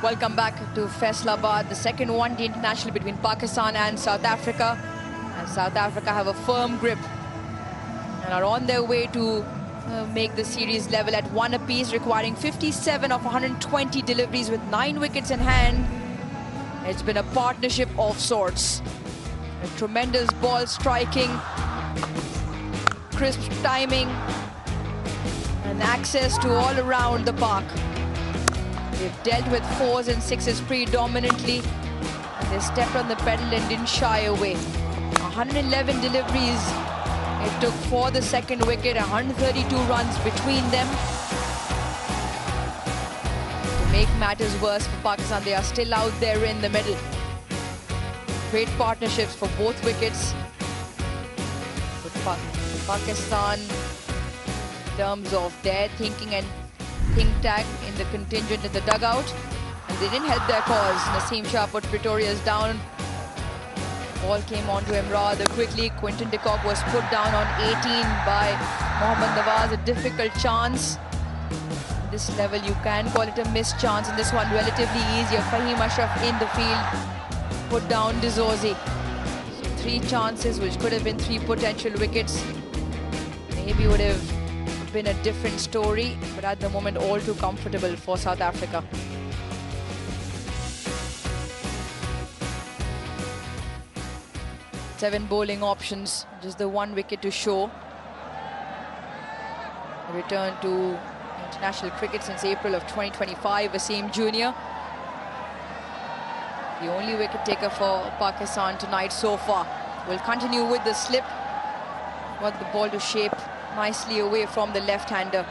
Welcome back to Faisalabad, the second one-day international between Pakistan and South Africa. And South Africa have a firm grip and are on their way to make the series level at 1 apiece, requiring 57 of 120 deliveries with 9 wickets in hand. It's been a partnership of sorts. A tremendous ball striking, crisp timing, and access to all around the park. They've dealt with 4s and 6s predominantly, and they stepped on the pedal and didn't shy away. 111 deliveries it took for the second wicket, 132 runs between them. To make matters worse for Pakistan, they are still out there in the middle. Great partnerships for both wickets. With Pakistan, in terms of their thinking and think tank in the contingent in the dugout, and they didn't help their cause. Naseem Shah put Pretorius down. Ball came onto him rather quickly. Quinton de Kock was put down on 18 by Mohammad Nawaz. A difficult chance. At this level, you can call it a missed chance. In this one, relatively easier. Fahim Ashraf in the field, put down Dizorzi. So 3 chances, which could have been 3 potential wickets. Maybe would have been a different story, but at the moment all too comfortable for South Africa. Seven bowling options, just the 1 wicket to show. Return to international cricket since April of 2025, Wasim Jr. The only wicket taker for Pakistan tonight so far. Will continue with the slip. Want the ball to shape nicely away from the left-hander.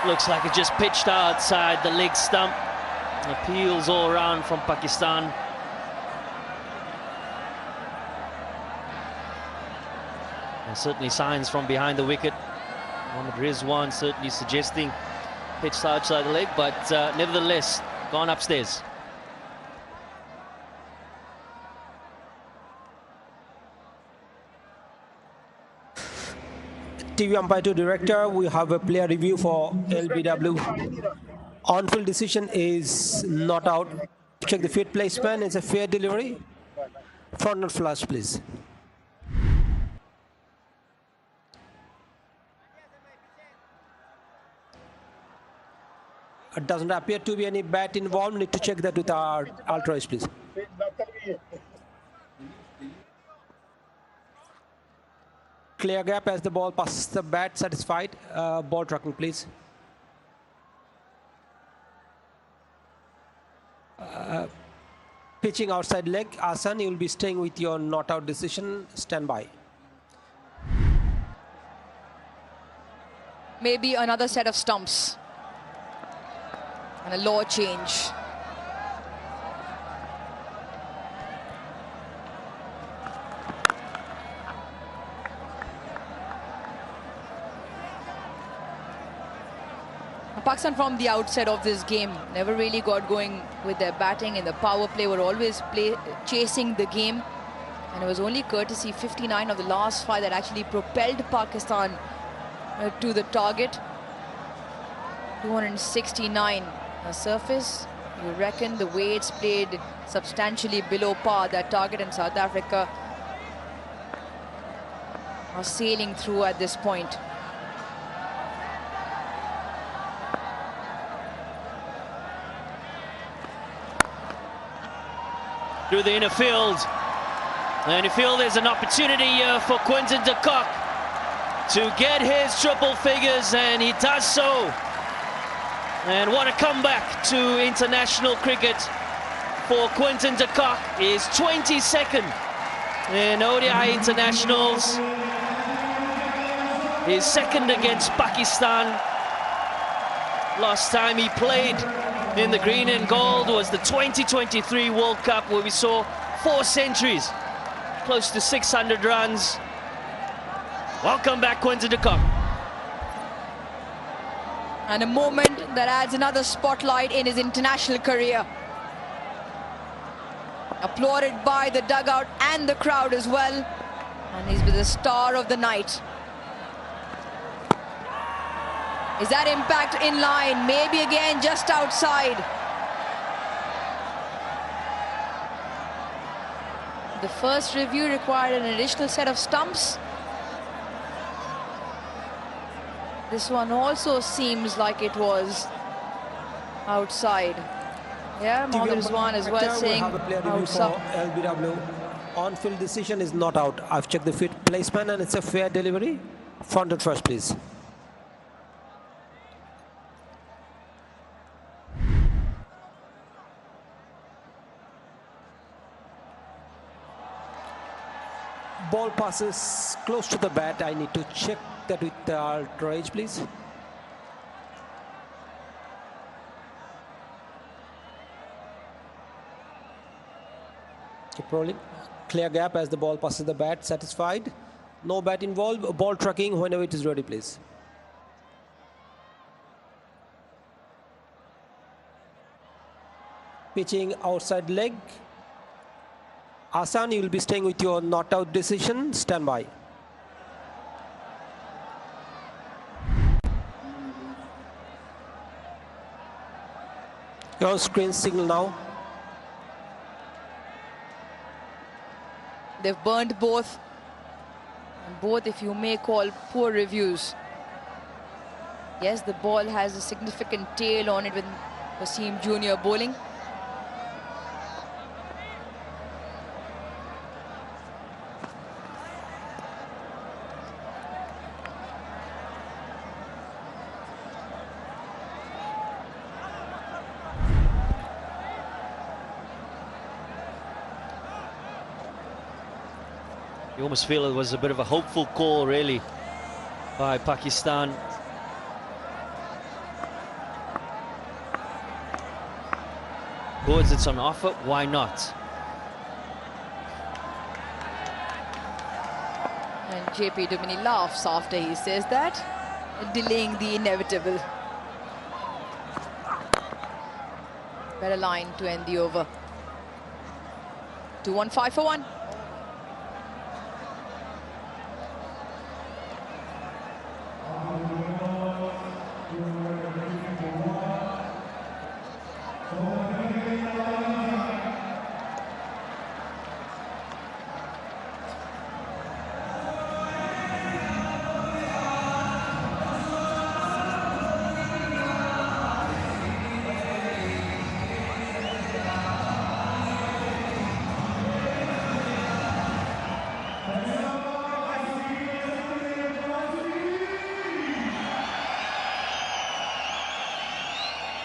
Looks like it just pitched outside the leg stump. Appeals all around from Pakistan. And certainly signs from behind the wicket. Mohammad Rizwan certainly suggesting pitched outside the leg, but nevertheless gone upstairs. TV umpire to director, we have a player review for LBW. On-field decision is not out. Check the field placement. It's a fair delivery. Front and flush, please. It doesn't appear to be any bat involved. Need to check that with our ultras, please. Clear gap as the ball passes the bat. Satisfied. Ball tracking, please. Pitching outside leg. Asan, you will be staying with your not out decision. Stand by. Maybe another set of stumps. And a law change. Pakistan from the outset of this game never really got going with their batting. In the power play, were always chasing the game, and it was only courtesy 59 of the last 5 that actually propelled Pakistan to the target. 269 a surface. You reckon the way it's played substantially below par, that target, and South Africa are sailing through at this point. Through the inner field, and you feel there's an opportunity here for Quinton de Kock to get his triple figures, and he does so. And what a comeback to international cricket for Quinton de Kock. His 22nd in ODI internationals, his second against Pakistan. Last time he played in the green and gold was the 2023 World Cup, where we saw 4 centuries, close to 600 runs. Welcome back, Quinton de Kock. And a moment that adds another spotlight in his international career. Applauded by the dugout and the crowd as well. And he's been the star of the night. Is that impact in line? Maybe again just outside. The first review required an additional set of stumps. This one also seems like it was outside. Yeah, Mohammad Rizwan as well saying outside. LBW. On-field decision is not out. I've checked the field placement and it's a fair delivery. Fronted first, please. Ball passes close to the bat. I need to check that with the ultra edge, please. Keep rolling. Clear gap as the ball passes the bat. Satisfied. No bat involved. Ball tracking whenever it is ready, please. Pitching outside leg. Asan, you will be staying with your not out decision. Stand by. Your screen signal now. They've burned both. And both, if you may call, poor reviews. Yes, the ball has a significant tail on it with Wasim Jr. bowling. You almost feel it was a bit of a hopeful call, really, by Pakistan. Boards, it's on offer, why not? And JP Dumini laughs after he says that, delaying the inevitable. Better line to end the over. 2-1-5 for 1.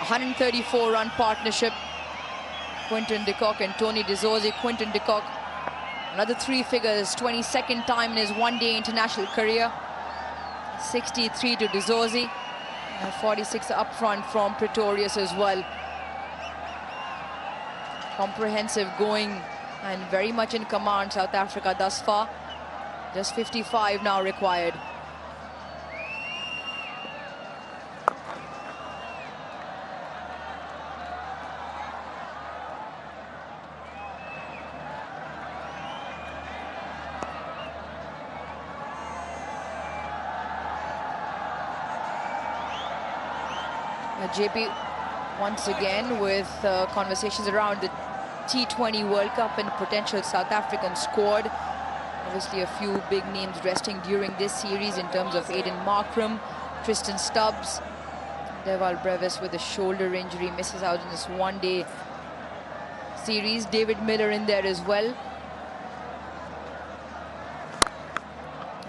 .134-run partnership. Quinton de Kock and Tony de Zorzi. Quinton de Kock, another 3 figures, 22nd time in his one-day international career. 63 to de Zorzi, and 46 up front from Pretorius as well. Comprehensive going and very much in command, South Africa thus far. Just 55 now required. JP once again with conversations around the T20 World Cup and potential South African squad. Obviously a few big names resting during this series in terms of Aiden Markram, Tristan Stubbs, Deval Brevis with a shoulder injury, misses out in this one-day series. David Miller in there as well.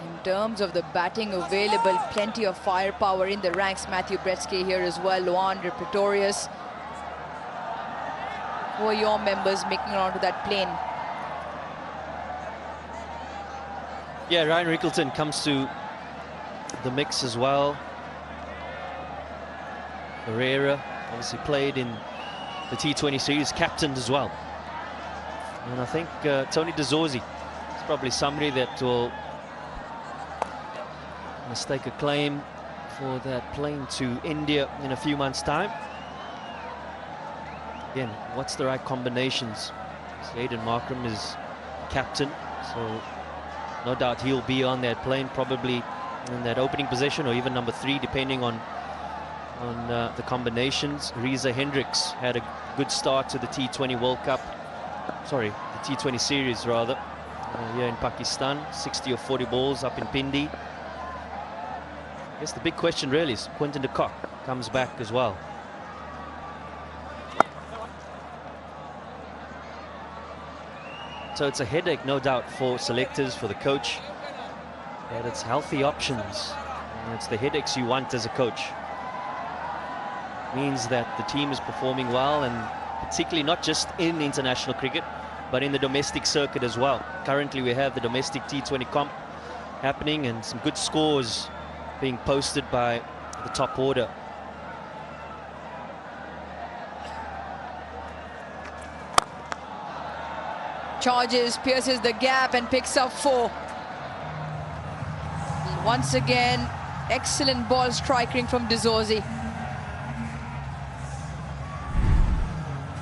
In terms of the batting available, plenty of firepower in the ranks. Matthew Bretsky here as well, Luander Pretorius. Who are your members making it onto that plane? Yeah, Ryan Rickleton comes to the mix as well. Herrera obviously played in the T20 series, captained as well. And I think Tony de Zorzi is probably somebody that will stake a claim for that plane to India in a few months' time. Again, what's the right combinations? So Aiden Markram is captain, so no doubt he'll be on that plane, probably in that opening position or even number 3, depending on on the combinations. Riza Hendricks had a good start to the T20 World Cup. Sorry, the T20 series rather. Here in Pakistan, 60 or 40 balls up in Pindi. I guess the big question really is Quinton de Kock comes back as well. So it's a headache, no doubt, for selectors, for the coach. But it's healthy options. And it's the headaches you want as a coach. Means that the team is performing well, and particularly not just in international cricket, but in the domestic circuit as well. Currently we have the domestic T20 comp happening and some good scores being posted by the top order. Charges, pierces the gap and picks up 4. Once again, excellent ball striking from De Zorzi.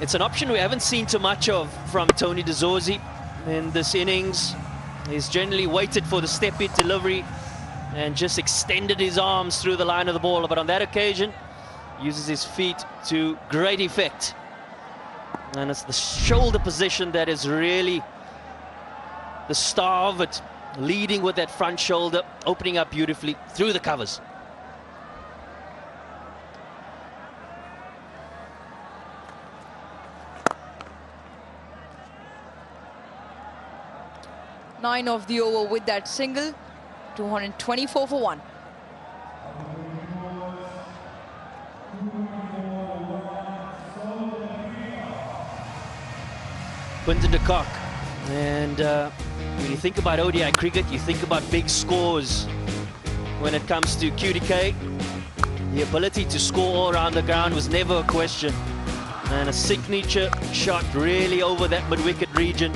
It's an option we haven't seen too much of from Tony De Zorzi in this innings. He's generally waited for the step-hit delivery and just extended his arms through the line of the ball. But on that occasion, uses his feet to great effect. And it's the shoulder position that is really the star of it, leading with that front shoulder, opening up beautifully through the covers. Nine of the over with that single, 224 for 1. Quinton de Kock. And when you think about ODI cricket, you think about big scores. When it comes to QDK, the ability to score all around the ground was never a question. And a signature shot really over that mid-wicket region.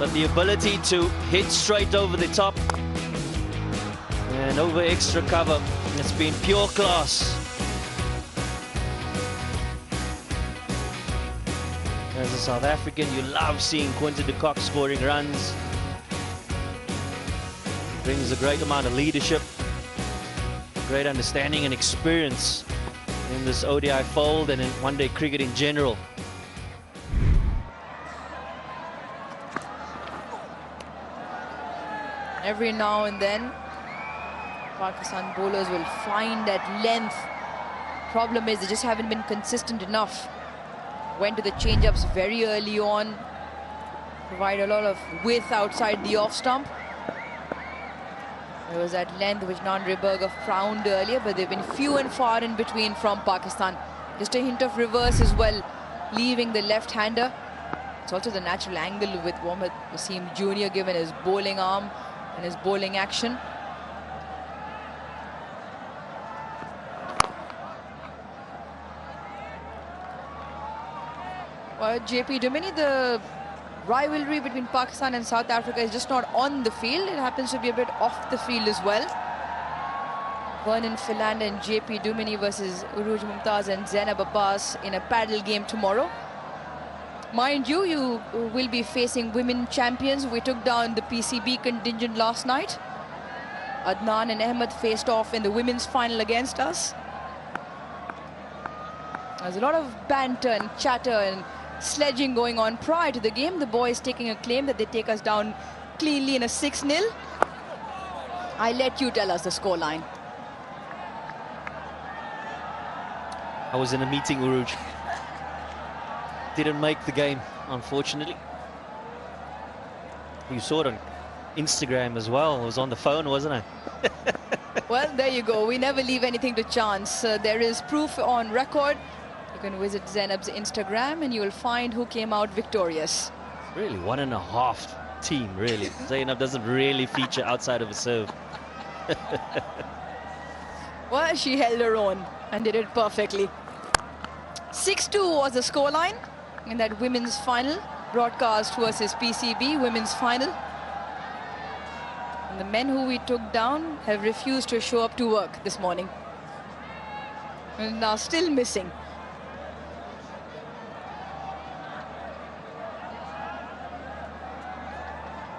But the ability to hit straight over the top and over extra cover, it's been pure class. As a South African, you love seeing Quinton de Kock scoring runs. Brings a great amount of leadership, great understanding and experience in this ODI fold and in one-day cricket in general. Every now and then, Pakistan bowlers will find that length. Problem is, they just haven't been consistent enough. Went to the change-ups very early on, provide a lot of width outside the off stump. There was that length which Nanreberger frowned earlier, but they've been few and far in between from Pakistan. Just a hint of reverse as well, leaving the left-hander. It's also the natural angle with Mohammad Wasim Jr. given his bowling arm and his bowling action. Well, JP Dumini, the rivalry between Pakistan and South Africa is just not on the field. It happens to be a bit off the field as well. Vernon Philander and JP Dumini versus Uruj Mumtaz and Zainab Abbas in a paddle game tomorrow. Mind you, you will be facing women champions. We took down the PCB contingent last night. Adnan and Ahmed faced off in the women's final against us. There's a lot of banter and chatter and sledging going on prior to the game. The boys taking a claim that they take us down cleanly in a 6-0. I let you tell us the scoreline. I was in a meeting, Uruj. Didn't make the game, unfortunately. You saw it on Instagram as well. I was on the phone, wasn't I? Well, there you go. We never leave anything to chance. There is proof on record. You can visit Zainab's Instagram and you will find who came out victorious. Really, 1.5 team, really. Zainab doesn't really feature outside of a serve. Well, she held her own and did it perfectly. 6-2 was the scoreline in that women's final. Broadcast versus PCB women's final. And the men who we took down have refused to show up to work this morning. And are still missing.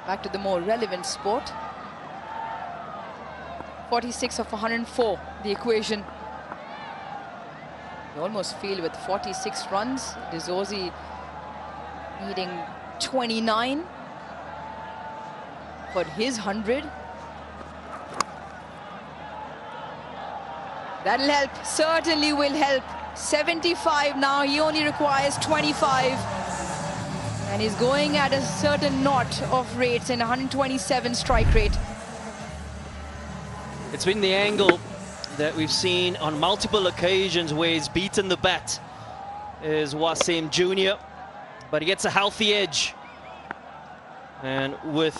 Back to the more relevant sport. 46 of 104, the equation. You almost feel with 46 runs, Dizozi needing 29 for his 100. That'll help, certainly will help. 75 now, he only requires 25. And he's going at a certain knot of rates in 127 strike rate. It's been the angle that we've seen on multiple occasions where he's beaten the bat is Wasim Jr., but he gets a healthy edge. And with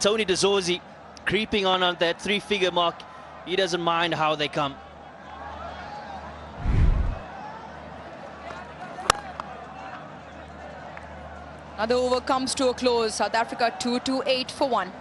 Tony Dizozi creeping on that three-figure mark, he doesn't mind how they come. Another over comes to a close. South Africa 2-8 for 1.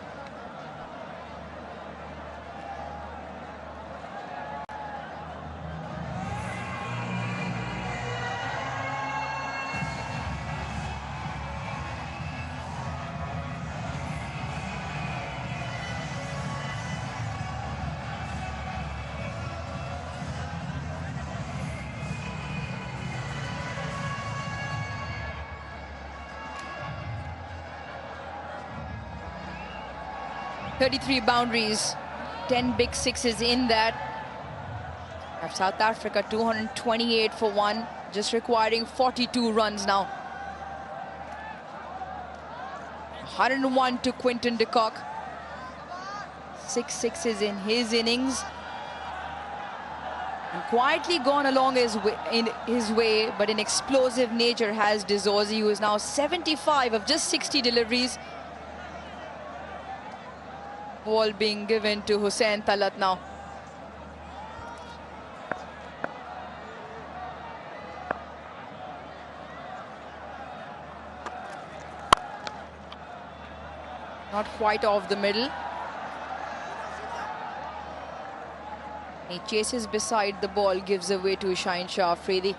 .33 boundaries, 10 big sixes in that. Have South Africa 228 for 1, just requiring 42 runs now. 101 to Quinton de Kock. 6 sixes in his innings. And quietly gone along his way, but in explosive nature has Dizozi, who is now 75 of just 60 deliveries. Ball being given to Hussain Talat now. Not quite off the middle. He chases beside the ball, gives away to Shaheen Shah Afridi.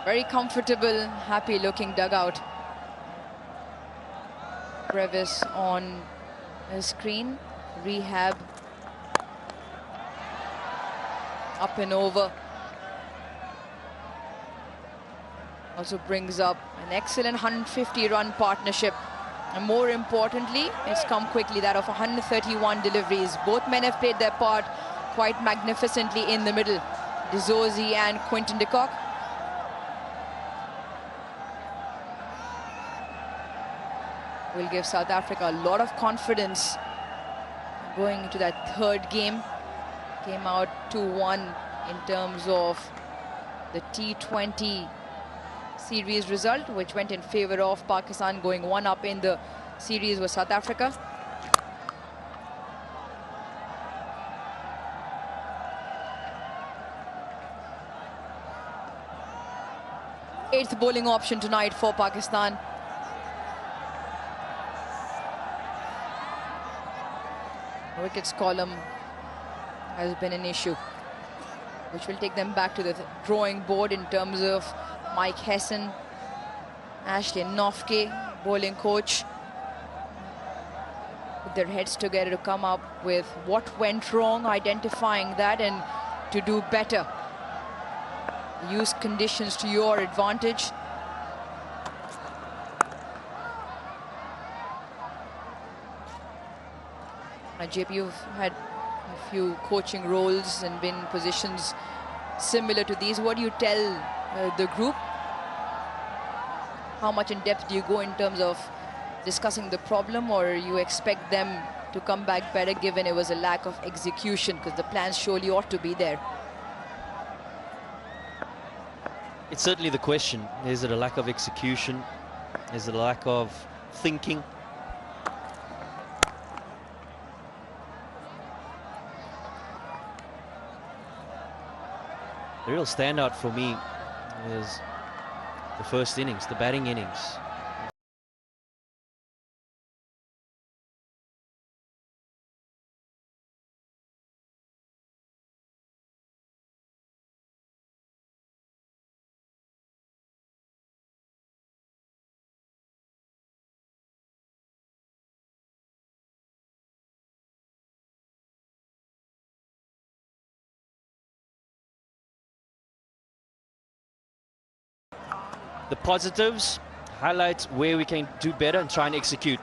Very comfortable, happy-looking dugout. Brevis on the screen. Rehab. Up and over. Also brings up an excellent 150-run partnership. And more importantly, it's come quickly, that of 131 deliveries. Both men have played their part quite magnificently in the middle. Dizozi and Quinton de Kock. Will give South Africa a lot of confidence going into that third game. Came out 2-1 in terms of the T20 series result, which went in favor of Pakistan. Going 1-up in the series was South Africa. Eighth bowling option tonight for Pakistan. Wickets column has been an issue, which will take them back to the drawing board in terms of Mike Hesson, Ashley Nofke, bowling coach. Put their heads together to come up with what went wrong, identifying that, and to do better. Use conditions to your advantage. JP, you've had a few coaching roles and been in positions similar to these. What do you tell the group? How much in depth do you go in terms of discussing the problem, or you expect them to come back better given it was a lack of execution, because the plans surely ought to be there? It's certainly the question. Is it a lack of execution? Is it a lack of thinking? The real standout for me is the first innings, the batting innings. the positives, highlight where we can do better and try and execute.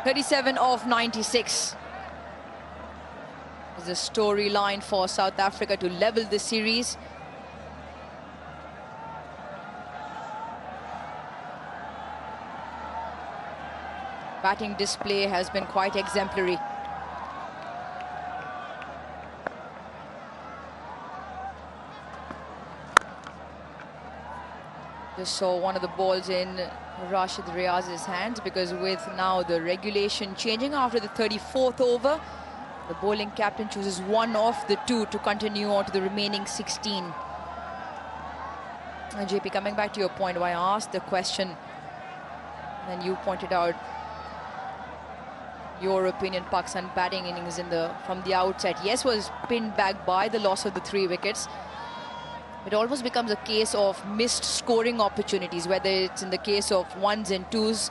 "37 of 96 is the storyline for South Africa to level the series. Batting display has been quite exemplary. Just saw one of the balls in Rashid Riaz's hands, because with now the regulation changing after the 34th over, the bowling captain chooses one of the two to continue on to the remaining 16. JP, coming back to your point, why I asked the question, and you pointed out your opinion, Pakistan batting innings from the outset, yes, was pinned back by the loss of the 3 wickets. It almost becomes a case of missed scoring opportunities, whether it's in the case of 1s and 2s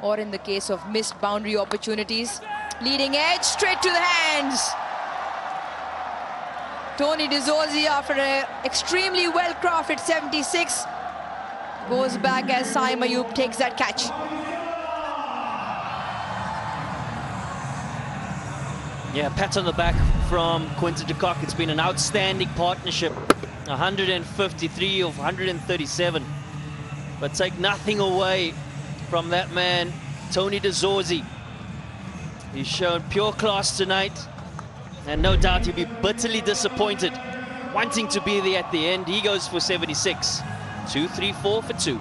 or in the case of missed boundary opportunities. Leading edge straight to the hands. Tony De Zorzi, after an extremely well-crafted 76, goes back as Saim Ayub takes that catch. Yeah, pat on the back from Quinton de Kock. It's been an outstanding partnership. 153 of 137. But take nothing away from that man, Tony De Zorzi. He's shown pure class tonight, and no doubt he'll be bitterly disappointed, wanting to be there at the end. He goes for 76. 2-3-4 for 2.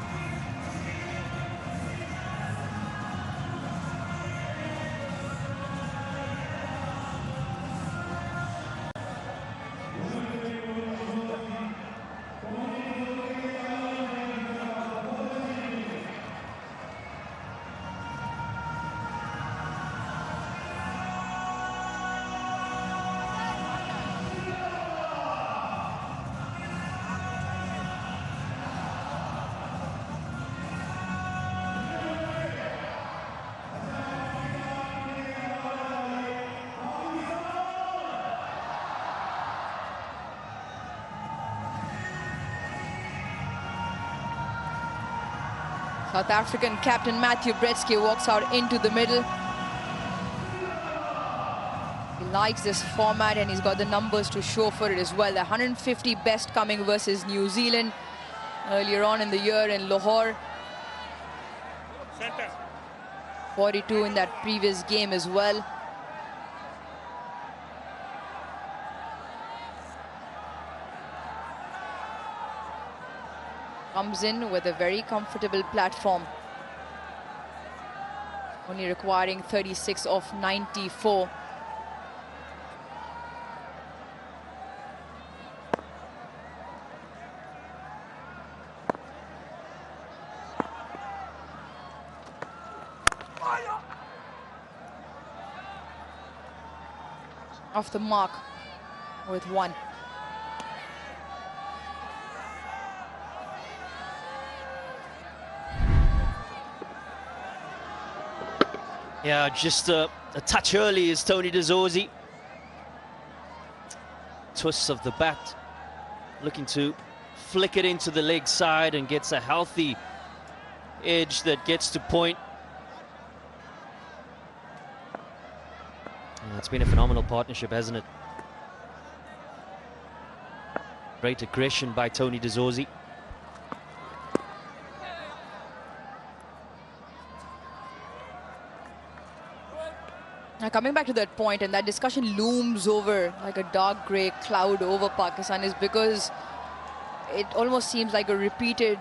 South African captain Matthew Bretsky walks out into the middle. He likes this format and he's got the numbers to show for it as well. The 150 best coming versus New Zealand earlier on in the year in Lahore. 42 in that previous game as well. Comes in with a very comfortable platform, only requiring 36 of 94. Off the mark with 1. Yeah, just a touch early is Tony De Zorzi. Twists of the bat, looking to flick it into the leg side and gets a healthy edge that gets to point. It's been a phenomenal partnership, hasn't it? Great aggression by Tony De Zorzi. Now coming back to that point, and that discussion looms over like a dark grey cloud over Pakistan, is because it almost seems like a repeated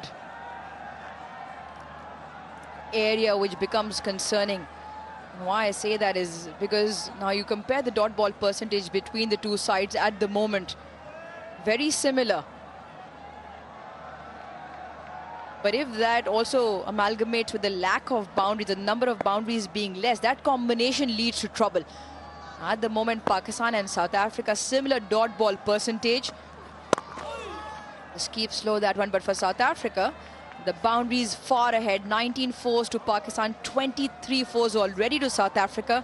area which becomes concerning. And why I say that is because now you compare the dot ball percentage between the two sides at the moment. Very similar. But if that also amalgamates with the lack of boundaries, the number of boundaries being less, that combination leads to trouble. At the moment, Pakistan and South Africa, similar dot ball percentage. Just keep slow that one, but for South Africa, the boundaries far ahead. 19 fours to Pakistan, 23 fours already to South Africa,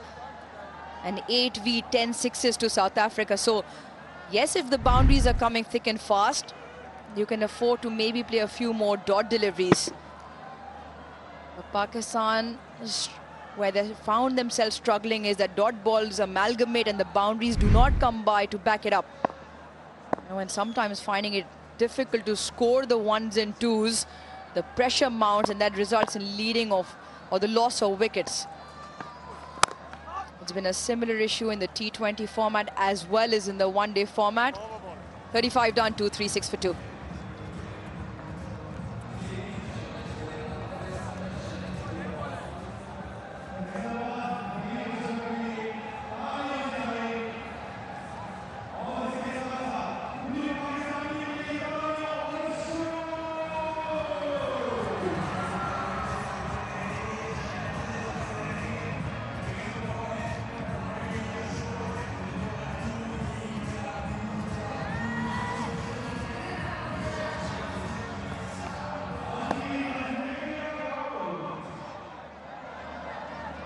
and 8v 10 sixes to South Africa. So, yes, if the boundaries are coming thick and fast, you can afford to maybe play a few more dot deliveries. But Pakistan, where they found themselves struggling, is that dot balls amalgamate and the boundaries do not come by to back it up. And sometimes finding it difficult to score the ones and twos, the pressure mounts, and that results in leading off or the loss of wickets. It's been a similar issue in the T20 format as well as in the one-day format. 35 done, 2-3, 6 for 2.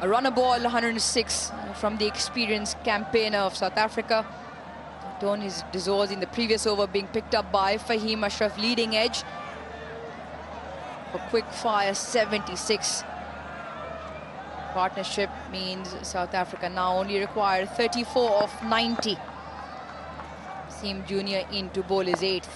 A runner ball, 106 from the experienced campaigner of South Africa. Tony Dizors in the previous over being picked up by Fahim Ashraf, leading edge. For quick fire, 76. Partnership means South Africa now only require 34 of 90. Seam Junior in to bowl his 8th.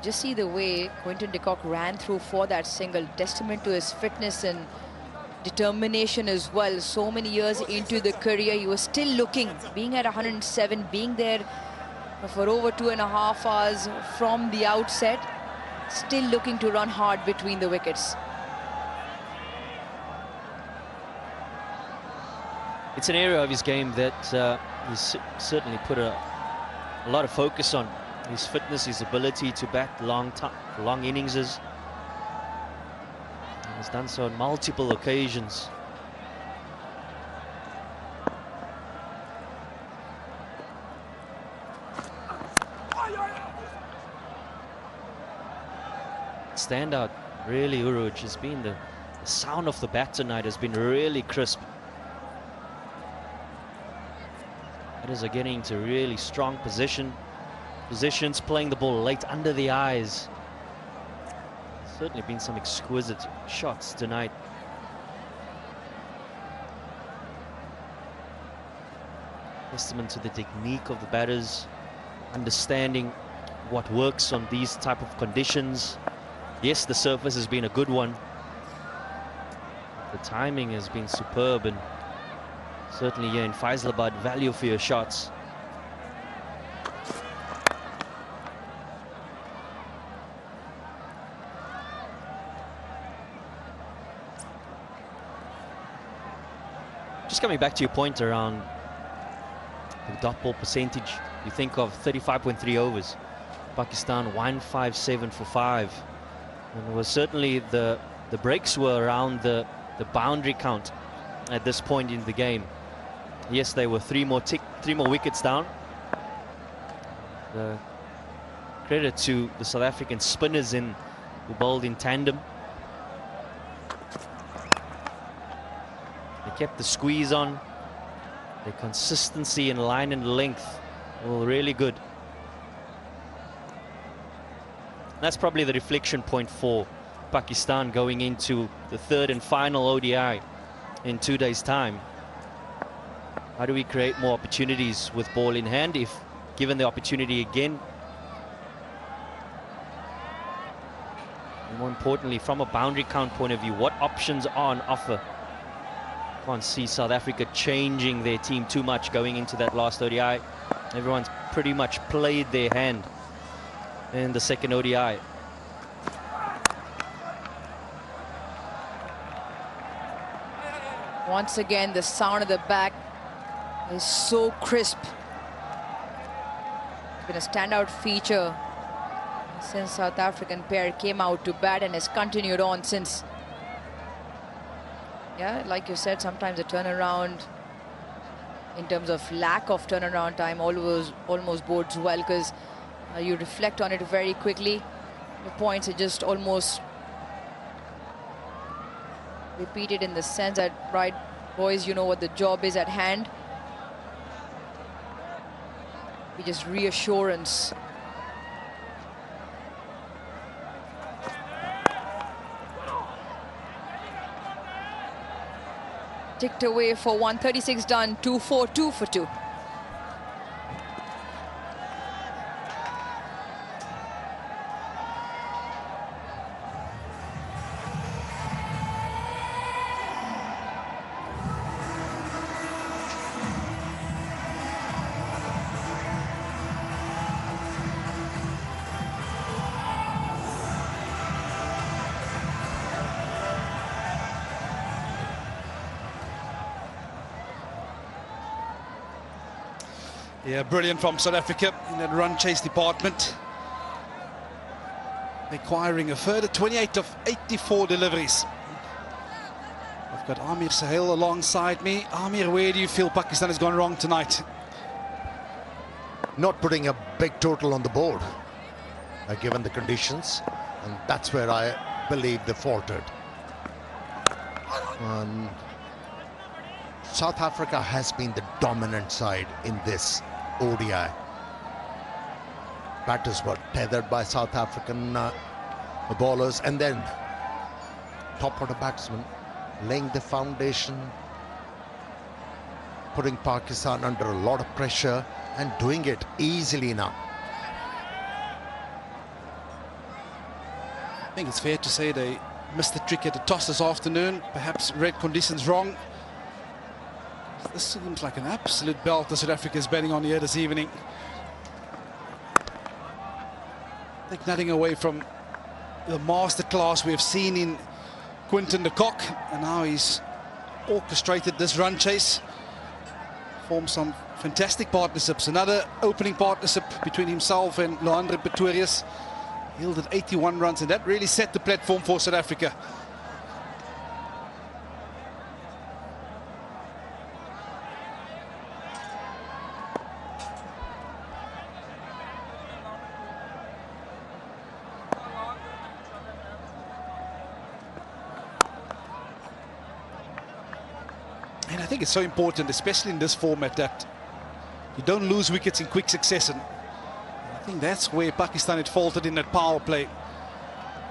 Just see the way Quinton de Kock ran through for that single, testament to his fitness and determination as well. So many years into the career, he was still looking, being at 107, being there for over 2.5 hours from the outset, still looking to run hard between the wickets. It's an area of his game that he's certainly put a lot of focus on. His fitness, his ability to bat long innings. And he's done so on multiple occasions. Standout, really, Uruj has been the sound of the bat tonight has been really crisp. Batters are getting into really strong positions, playing the ball late under the eyes. Certainly been some exquisite shots tonight. Testament to the technique of the batters, understanding what works on these type of conditions. Yes, the surface has been a good one. The timing has been superb, and certainly here in Faisalabad, value for your shots. Just coming back to your point around the dot ball percentage, you think of 35.3 overs. Pakistan 157 for 5. And it was certainly the breaks were around the boundary count at this point in the game. Yes, they were three more wickets down. The credit to the South African spinners who bowled in tandem. They kept the squeeze on. The consistency in line and length were really good. That's probably the reflection point for Pakistan going into the third and final ODI in 2 days' time. How do we create more opportunities with ball in hand if given the opportunity again? And more importantly, from a boundary count point of view, what options are on offer? Can't see South Africa changing their team too much going into that last ODI. Everyone's pretty much played their hand in the second ODI. Once again, the sound of the back is so crisp. It's been a standout feature since South African pair came out to bat and has continued on since. Yeah, like you said, sometimes the turnaround, in terms of lack of turnaround time, almost bodes well, because you reflect on it very quickly. The points are just almost repeated in the sense that, right, boys, you know what the job is at hand. Be just reassurance. Ticked away for 136 done, 2-4, 2 for 2. Yeah, brilliant from South Africa in that run chase department. Acquiring a further 28 of 84 deliveries. I've got Amir Sahil alongside me. Amir, where do you feel Pakistan has gone wrong tonight? Not putting a big total on the board, given the conditions, and that's where I believe they faltered. South Africa has been the dominant side in this ODI. Batters were tethered by South African bowlers, and then top order batsmen laying the foundation, putting Pakistan under a lot of pressure and doing it easily now. I think it's fair to say they missed the trick at the toss this afternoon. Perhaps read conditions wrong. This seems like an absolute belt that South Africa is betting on here this evening. Take nothing away from the masterclass we've seen in Quinton de Kock, and now he's orchestrated this run chase. Formed some fantastic partnerships. Another opening partnership between himself and Loandre Pretorius. Yielded 81 runs, and that really set the platform for South Africa. And I think it's so important, especially in this format, that you don't lose wickets in quick succession. I think that's where Pakistan had faltered in that power play.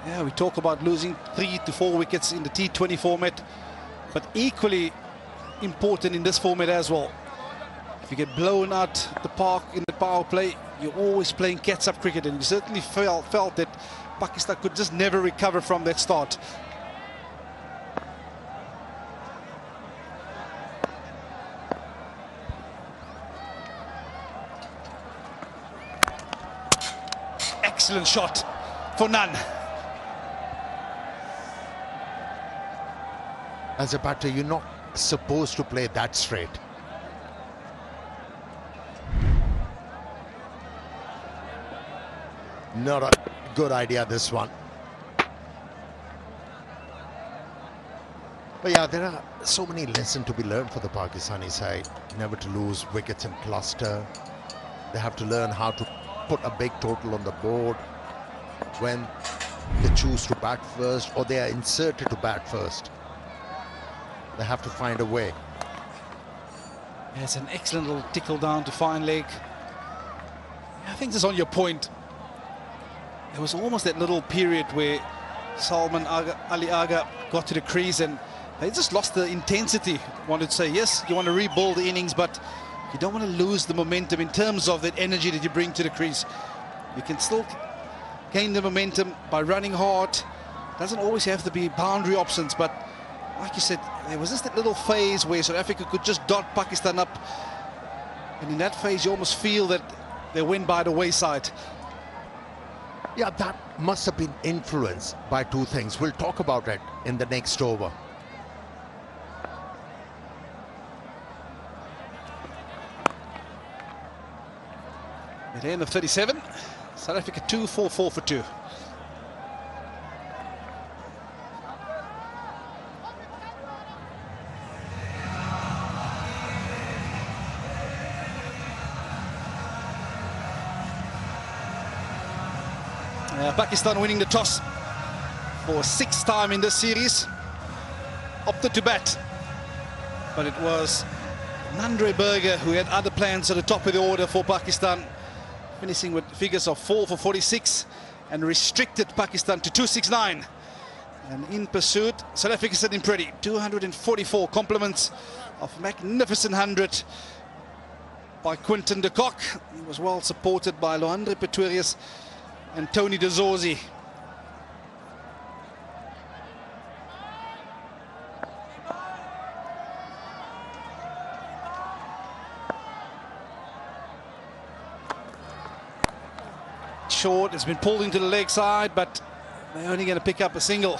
Yeah, we talk about losing 3 to 4 wickets in the T20 format, but equally important in this format as well. If you get blown out the park in the power play, you're always playing catch-up cricket, and you certainly felt that Pakistan could just never recover from that start. Excellent shot for none. As a batter, you're not supposed to play that straight. Not a good idea, this one. But yeah, there are so many lessons to be learned for the Pakistani side. Never to lose wickets in cluster. They have to learn how to put a big total on the board when they choose to bat first, or they are inserted to bat first. They have to find a way. Yeah, it's an excellent little tickle down to fine leg. I think this is on your point. There was almost that little period where Salman Ali Aga got to the crease and they just lost the intensity. Wanted to say, yes, you want to rebuild the innings, but you don't want to lose the momentum in terms of that energy that you bring to the crease. You can still gain the momentum by running hard, Doesn't always have to be boundary options, but like you said, there was just that little phase where South Africa could just dot Pakistan up, and in that phase you almost feel that they went by the wayside. Yeah, that must have been influenced by two things. We'll talk about it in the next over. At the end of 37, South Africa 2-4-4 for 2. Pakistan winning the toss for 6th time in this series. Opted to bat, but it was Nandre Berger who had other plans at the top of the order for Pakistan, finishing with figures of 4 for 46 and restricted Pakistan to 269. And in pursuit, South Africa sitting pretty, 244 compliments of magnificent 100 by Quinton de Kock. He was well supported by Loandre Pretorius and Tony de Zorzi. Short has been pulled into the leg side, but they're only going to pick up a single.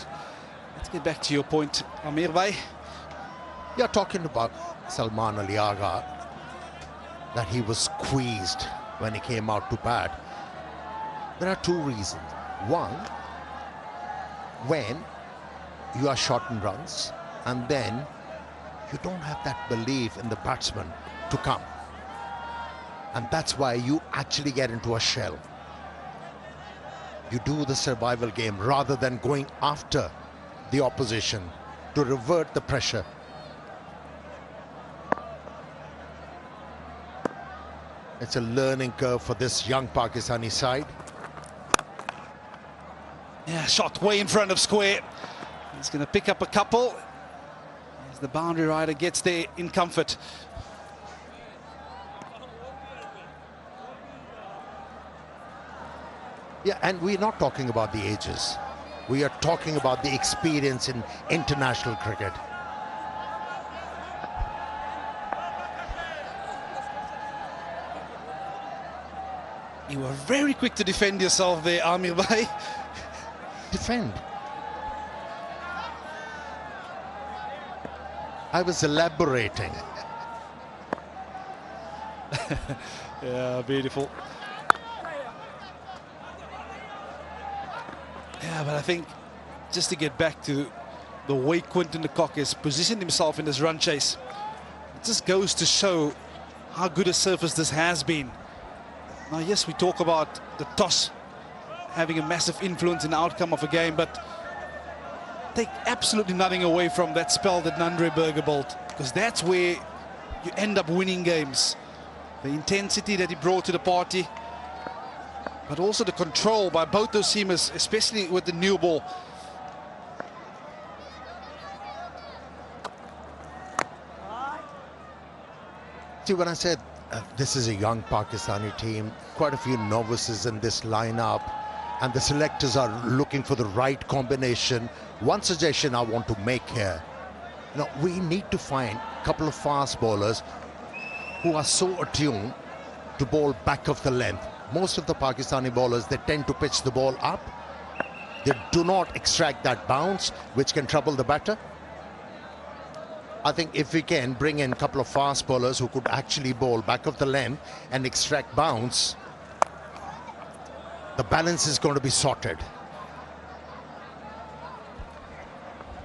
Let's get back to your point, Amir Bhai. You're talking about Salman Ali Agha, that he was squeezed when he came out to bat. There are two reasons. One, when you are short in runs, and then you don't have that belief in the batsman to come. And that's why you actually get into a shell. You do the survival game rather than going after the opposition to revert the pressure. It's a learning curve for this young Pakistani side. Yeah, shot way in front of square. He's going to pick up a couple as the boundary rider gets there in comfort. Yeah, and we're not talking about the ages. We are talking about the experience in international cricket. You were very quick to defend yourself there, Amir Bhai. Defend? I was elaborating. Yeah, beautiful. Yeah, but I think just to get back to the way Quinton de Kock has positioned himself in this run chase, it just goes to show how good a surface this has been. Now, yes, we talk about the toss having a massive influence in the outcome of a game, but take absolutely nothing away from that spell that Nandre Berger bowled, because that's where you end up winning games. The intensity that he brought to the party, but also the control by both those seamers, especially with the new ball. See, when I said this is a young Pakistani team, quite a few novices in this lineup, and the selectors are looking for the right combination. One suggestion I want to make here, we need to find a couple of fast bowlers who are so attuned to bowl back of the length. Most of the Pakistani bowlers, they tend to pitch the ball up. They do not extract that bounce, which can trouble the batter. I think if we can bring in a couple of fast bowlers who could actually bowl back of the length and extract bounce, the balance is going to be sorted.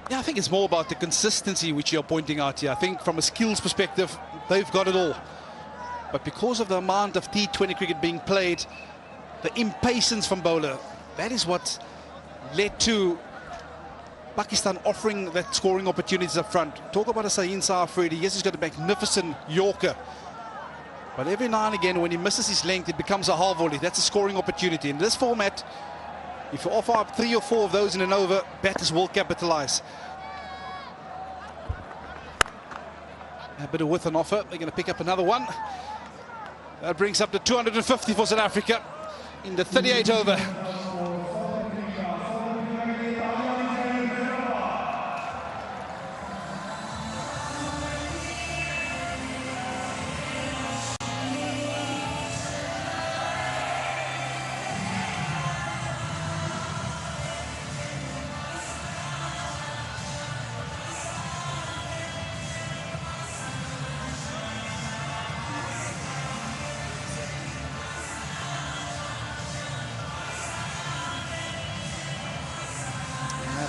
Yeah, I think it's more about the consistency which you're pointing out here. I think from a skills perspective, they've got it all. But because of the amount of T20 cricket being played, the impatience from bowler, that is what led to Pakistan offering that scoring opportunities up front. Talk about a Sahin Sa Afridi. Yes, he's got a magnificent Yorker. But every now and again, when he misses his length, it becomes a half volley. That's a scoring opportunity. In this format, if you offer up 3 or 4 of those in an over, batters will capitalize. A bit of width on offer. They're going to pick up another one. That brings up to 250 for South Africa in the 38 over.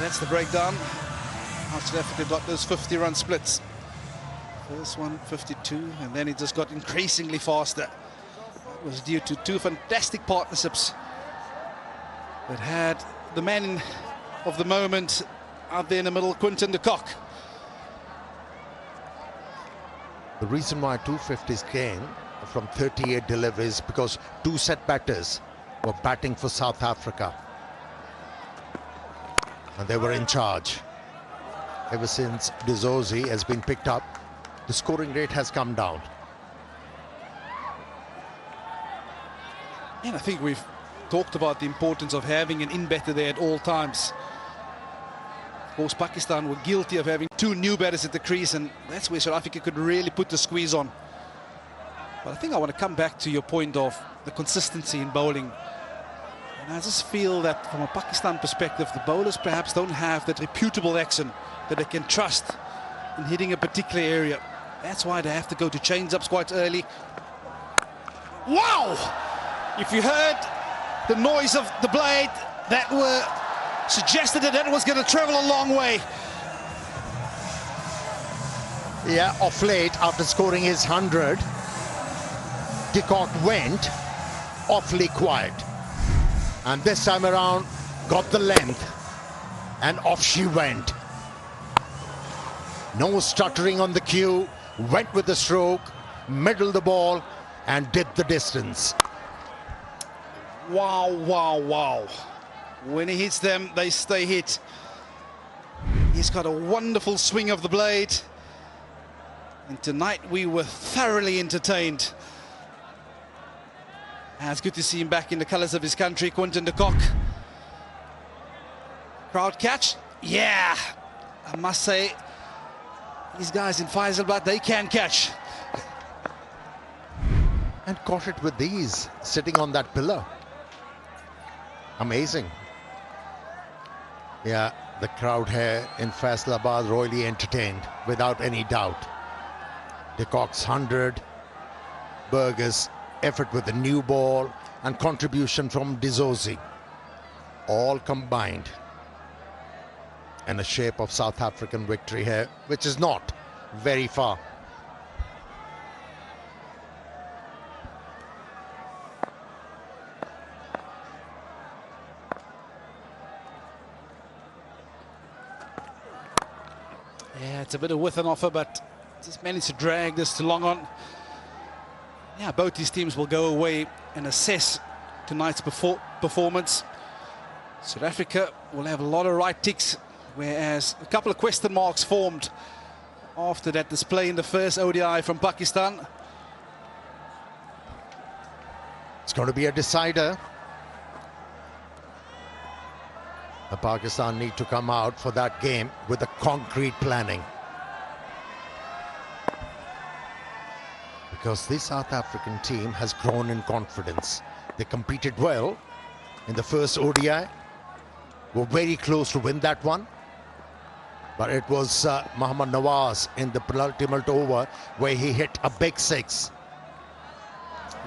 that's the breakdown. How South Africa got those 50-run splits. First one, 52, and then it just got increasingly faster. It was due to two fantastic partnerships that had the man of the moment out there in the middle, Quinton de Kock. The reason why 250s came from 38 deliveries because two set batters were batting for South Africa. And they were in charge. Ever since Dizozi has been picked up, the scoring rate has come down. And I think we've talked about the importance of having an in-batter there at all times. Of course, Pakistan were guilty of having two new batters at the crease, and that's where South Africa could really put the squeeze on. But I think I want to come back to your point of the consistency in bowling. And I just feel that from a Pakistan perspective, the bowlers perhaps don't have that reputable action that they can trust in hitting a particular area. That's why they have to go to change-ups quite early. Wow! If you heard the noise of the blade, that were suggested that was going to travel a long way. Yeah, off late, after scoring his 100, de Kock went awfully quiet. And this time around, got the length, and off she went. No stuttering on the cue, went with the stroke, middled the ball, and did the distance. Wow, wow, wow. When he hits them, they stay hit. He's got a wonderful swing of the blade. And tonight we were thoroughly entertained. And it's good to see him back in the colours of his country, Quinton de Kock. Crowd catch? Yeah! I must say, these guys in Faisalabad, they can catch. And caught it with these, sitting on that pillar. Amazing. Yeah, the crowd here in Faisalabad royally entertained, without any doubt. De Kock's 100, Burgers' effort with the new ball, and contribution from Dizozi. All combined in the shape of South African victory here, which is not very far. Yeah, it's a bit of with an offer, but just managed to drag this too long on. Yeah, both these teams will go away and assess tonight's performance. South Africa will have a lot of right ticks, whereas a couple of question marks formed after that display in the first ODI from Pakistan. It's going to be a decider. The Pakistan need to come out for that game with a concrete planning. Because this South African team has grown in confidence. They competed well in the first ODI. Were very close to win that one. But it was Mohammad Nawaz in the penultimate over where he hit a big six.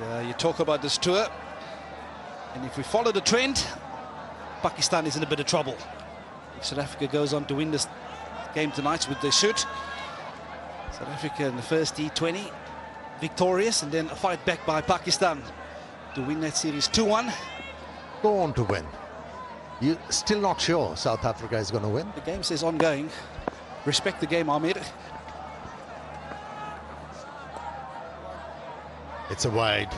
Yeah, you talk about this tour, and if we follow the trend, Pakistan is in a bit of trouble. If South Africa goes on to win this game tonight, which they should, South Africa in the first T20 victorious, and then a fight back by Pakistan to win that series 2-1. Go on to win. You're still not sure South Africa is going to win? The game says ongoing. Respect the game, Ahmed. It's a wide.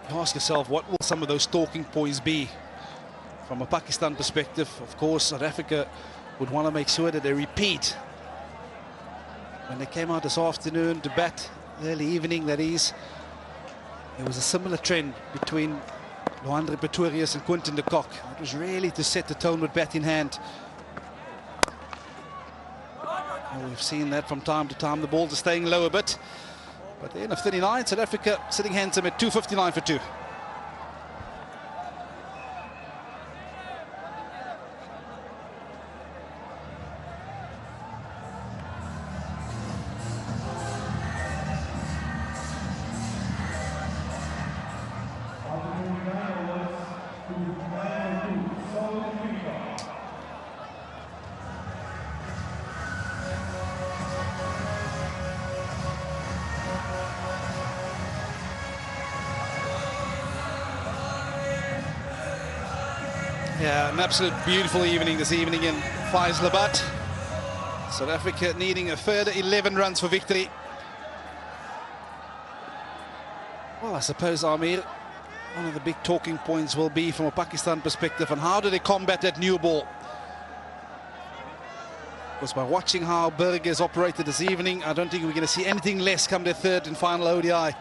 You ask yourself, what will some of those talking points be? From a Pakistan perspective, of course, South Africa would want to make sure that they repeat. When they came out this afternoon to bat, early evening that is, there was a similar trend between Lohandre Pretorius and Quinton de Kock. It was really to set the tone with bat in hand. And we've seen that from time to time. The balls are staying low a bit. But at the end of 39, South Africa sitting handsome at 259 for 2. Yeah, an absolute beautiful evening this evening in Faisalabad. South Africa needing a further 11 runs for victory. Well, I suppose, Amir, one of the big talking points will be from a Pakistan perspective on how do they combat that new ball. Because by watching how Berger has operated this evening, I don't think we're going to see anything less come their third and final ODI,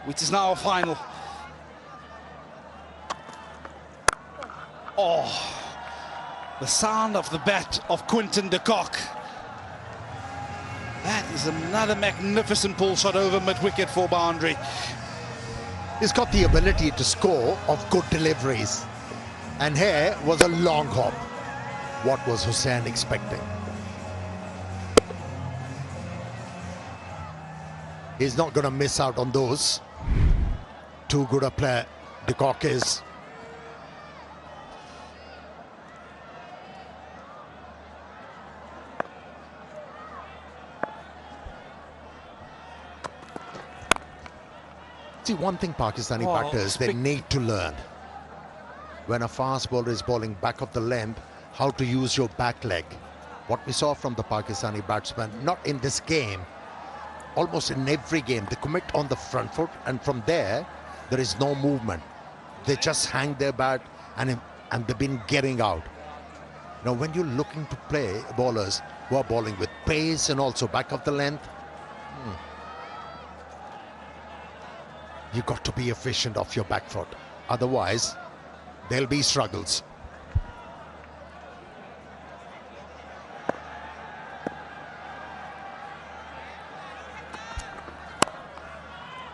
which is now a final. Oh, the sound of the bat of Quinton de Kock. That is another magnificent pull shot over mid-wicket for boundary. He's got the ability to score of good deliveries. And here was a long hop. What was Hussain expecting? He's not going to miss out on those. Too good a player de Kock is. See, one thing Pakistani batters, they need to learn. When a fast bowler is bowling back of the length, how to use your back leg. What we saw from the Pakistani batsmen, not in this game, almost in every game, they commit on the front foot, and from there is no movement. They just hang their bat and they've been getting out. Now, when you're looking to play bowlers who are bowling with pace and also back of the length, you got to be efficient off your back foot. Otherwise, there'll be struggles.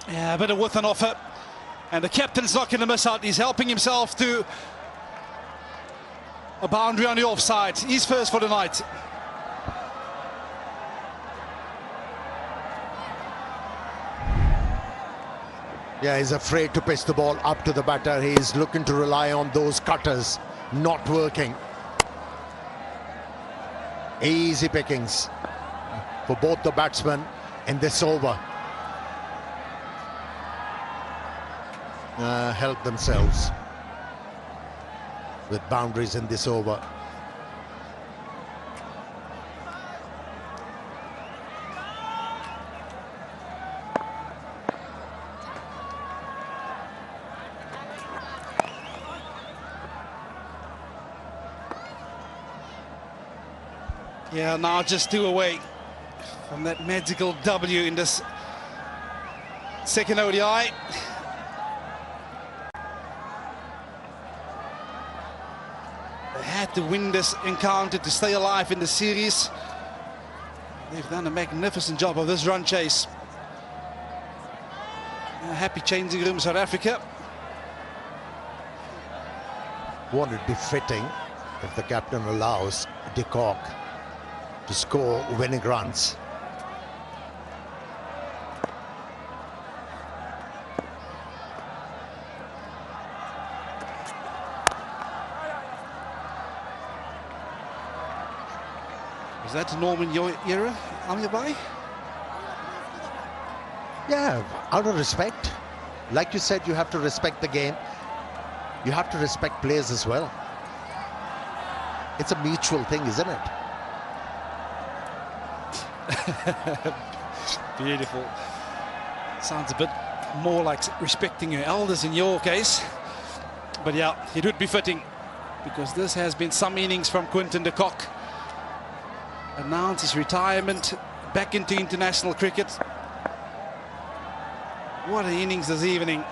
Yeah, a bit of width on offer. And the captain's not going to miss out. He's helping himself to a boundary on the offside. He's first for the night. Yeah, he's afraid to pitch the ball up to the batter. He's looking to rely on those cutters, not working. Easy pickings for both the batsmen in this over. Help themselves with boundaries in this over. Yeah, now just 2 away from that magical W in this second ODI. They had to win this encounter to stay alive in the series. They've done a magnificent job of this run chase. A happy changing room, South Africa. Won't it be fitting if the captain allows de Kock to score winning runs? Is that Norman era, Amir Bhai? Yeah, out of respect. Like you said, you have to respect the game. You have to respect players as well. It's a mutual thing, isn't it? Beautiful. Sounds a bit more like respecting your elders in your case. But yeah, it would be fitting, because this has been some innings from Quinton de Kock. Announced his retirement, back into international cricket. What an innings this evening.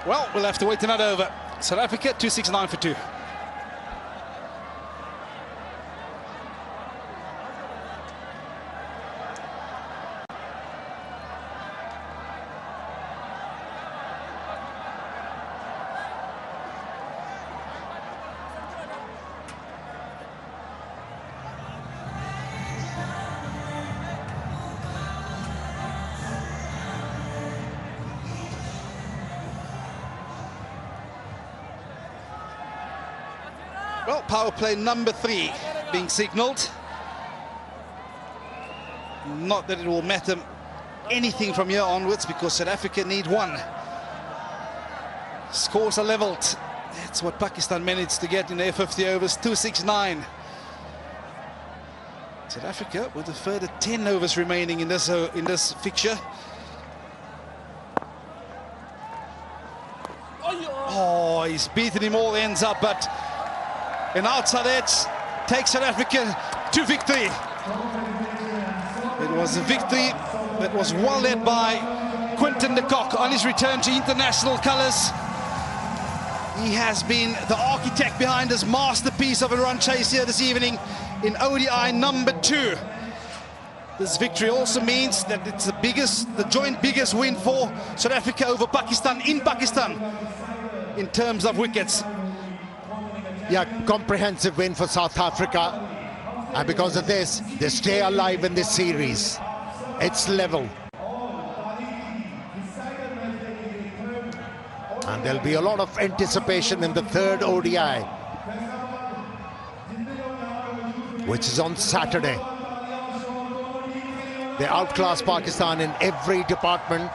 Well, we'll have to wait another over. South Africa 269 for 2. Well, power play number 3 being signalled. Not that it will matter anything from here onwards, because South Africa need one. Scores are levelled. That's what Pakistan managed to get in their 50 overs, 269. South Africa with a further 10 overs remaining in this fixture. Oh, he's beaten him all ends up, but an outside edge takes South Africa to victory. It was a victory that was well led by Quinton de Kock on his return to international colours. He has been the architect behind this masterpiece of a run chase here this evening in ODI number 2. This victory also means that it's the joint biggest win for South Africa over Pakistan in Pakistan in terms of wickets. Yeah, comprehensive win for South Africa, and because of this, they stay alive in this series. It's level. And there'll be a lot of anticipation in the third ODI, which is on Saturday. They outclass Pakistan in every department.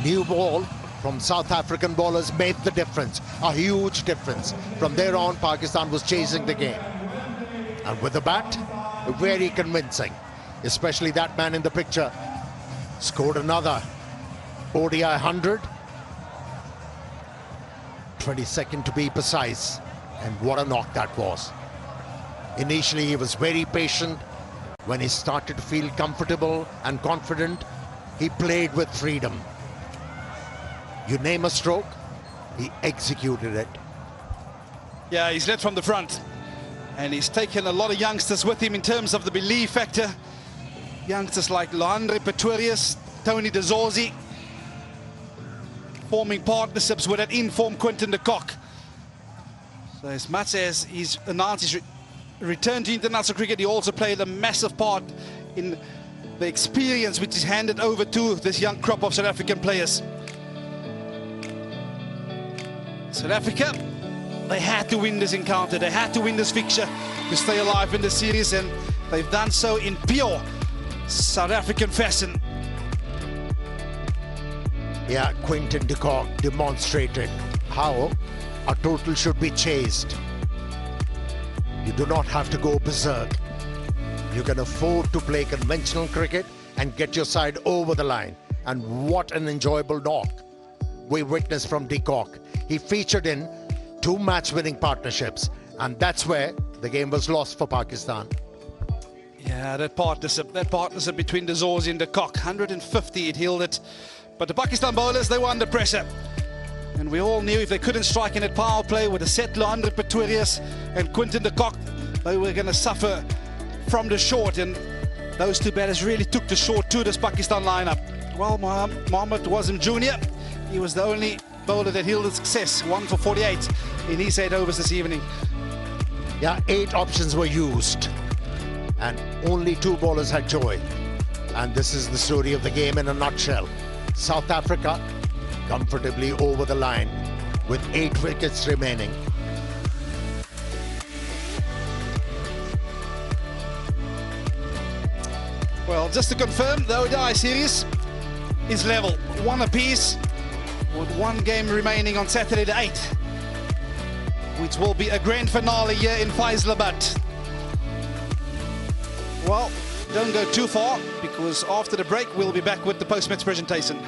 New ball from South African bowlers made the difference, a huge difference. From there on, Pakistan was chasing the game. And with the bat, very convincing. Especially that man in the picture scored another ODI 100. 22nd to be precise. And what a knock that was. Initially, he was very patient. When he started to feel comfortable and confident, he played with freedom. You name a stroke, he executed it. Yeah, he's led from the front. And he's taken a lot of youngsters with him in terms of the belief factor. Youngsters like Leandre Pretorius, Tony de Zorzi, forming partnerships with that informed Quinton de Kock. So as much as he's announced his return to international cricket, he also played a massive part in the experience which is handed over to this young crop of South African players. South Africa, they had to win this encounter, they had to win this fixture to stay alive in the series, and they've done so in pure South African fashion. Yeah, Quinton de Kock demonstrated how a total should be chased. You do not have to go berserk. You can afford to play conventional cricket and get your side over the line. And what an enjoyable knock we witnessed from de Kock. He featured in 2 match-winning partnerships, and that's where the game was lost for Pakistan. Yeah, that partnership between de Zorzi and de Kock, 150 it yielded. But the Pakistan bowlers, they were under pressure. And we all knew if they couldn't strike in that power play with a set Leandre Pretorius and Quinton de Kock, they were going to suffer from the short. And those 2 batters really took the short to this Pakistan lineup. Well, Mohammad Wasim Jr., he was the only bowler that yielded success, 1 for 48 in his 8 overs this evening. Yeah, 8 options were used, and only 2 bowlers had joy. And this is the story of the game in a nutshell. South Africa comfortably over the line with 8 wickets remaining. Well, just to confirm, the ODI series is level, 1 apiece, with 1 game remaining on Saturday the 8th, which will be a grand finale here in Faisalabad. Well, don't go too far, because after the break we'll be back with the post-match presentation.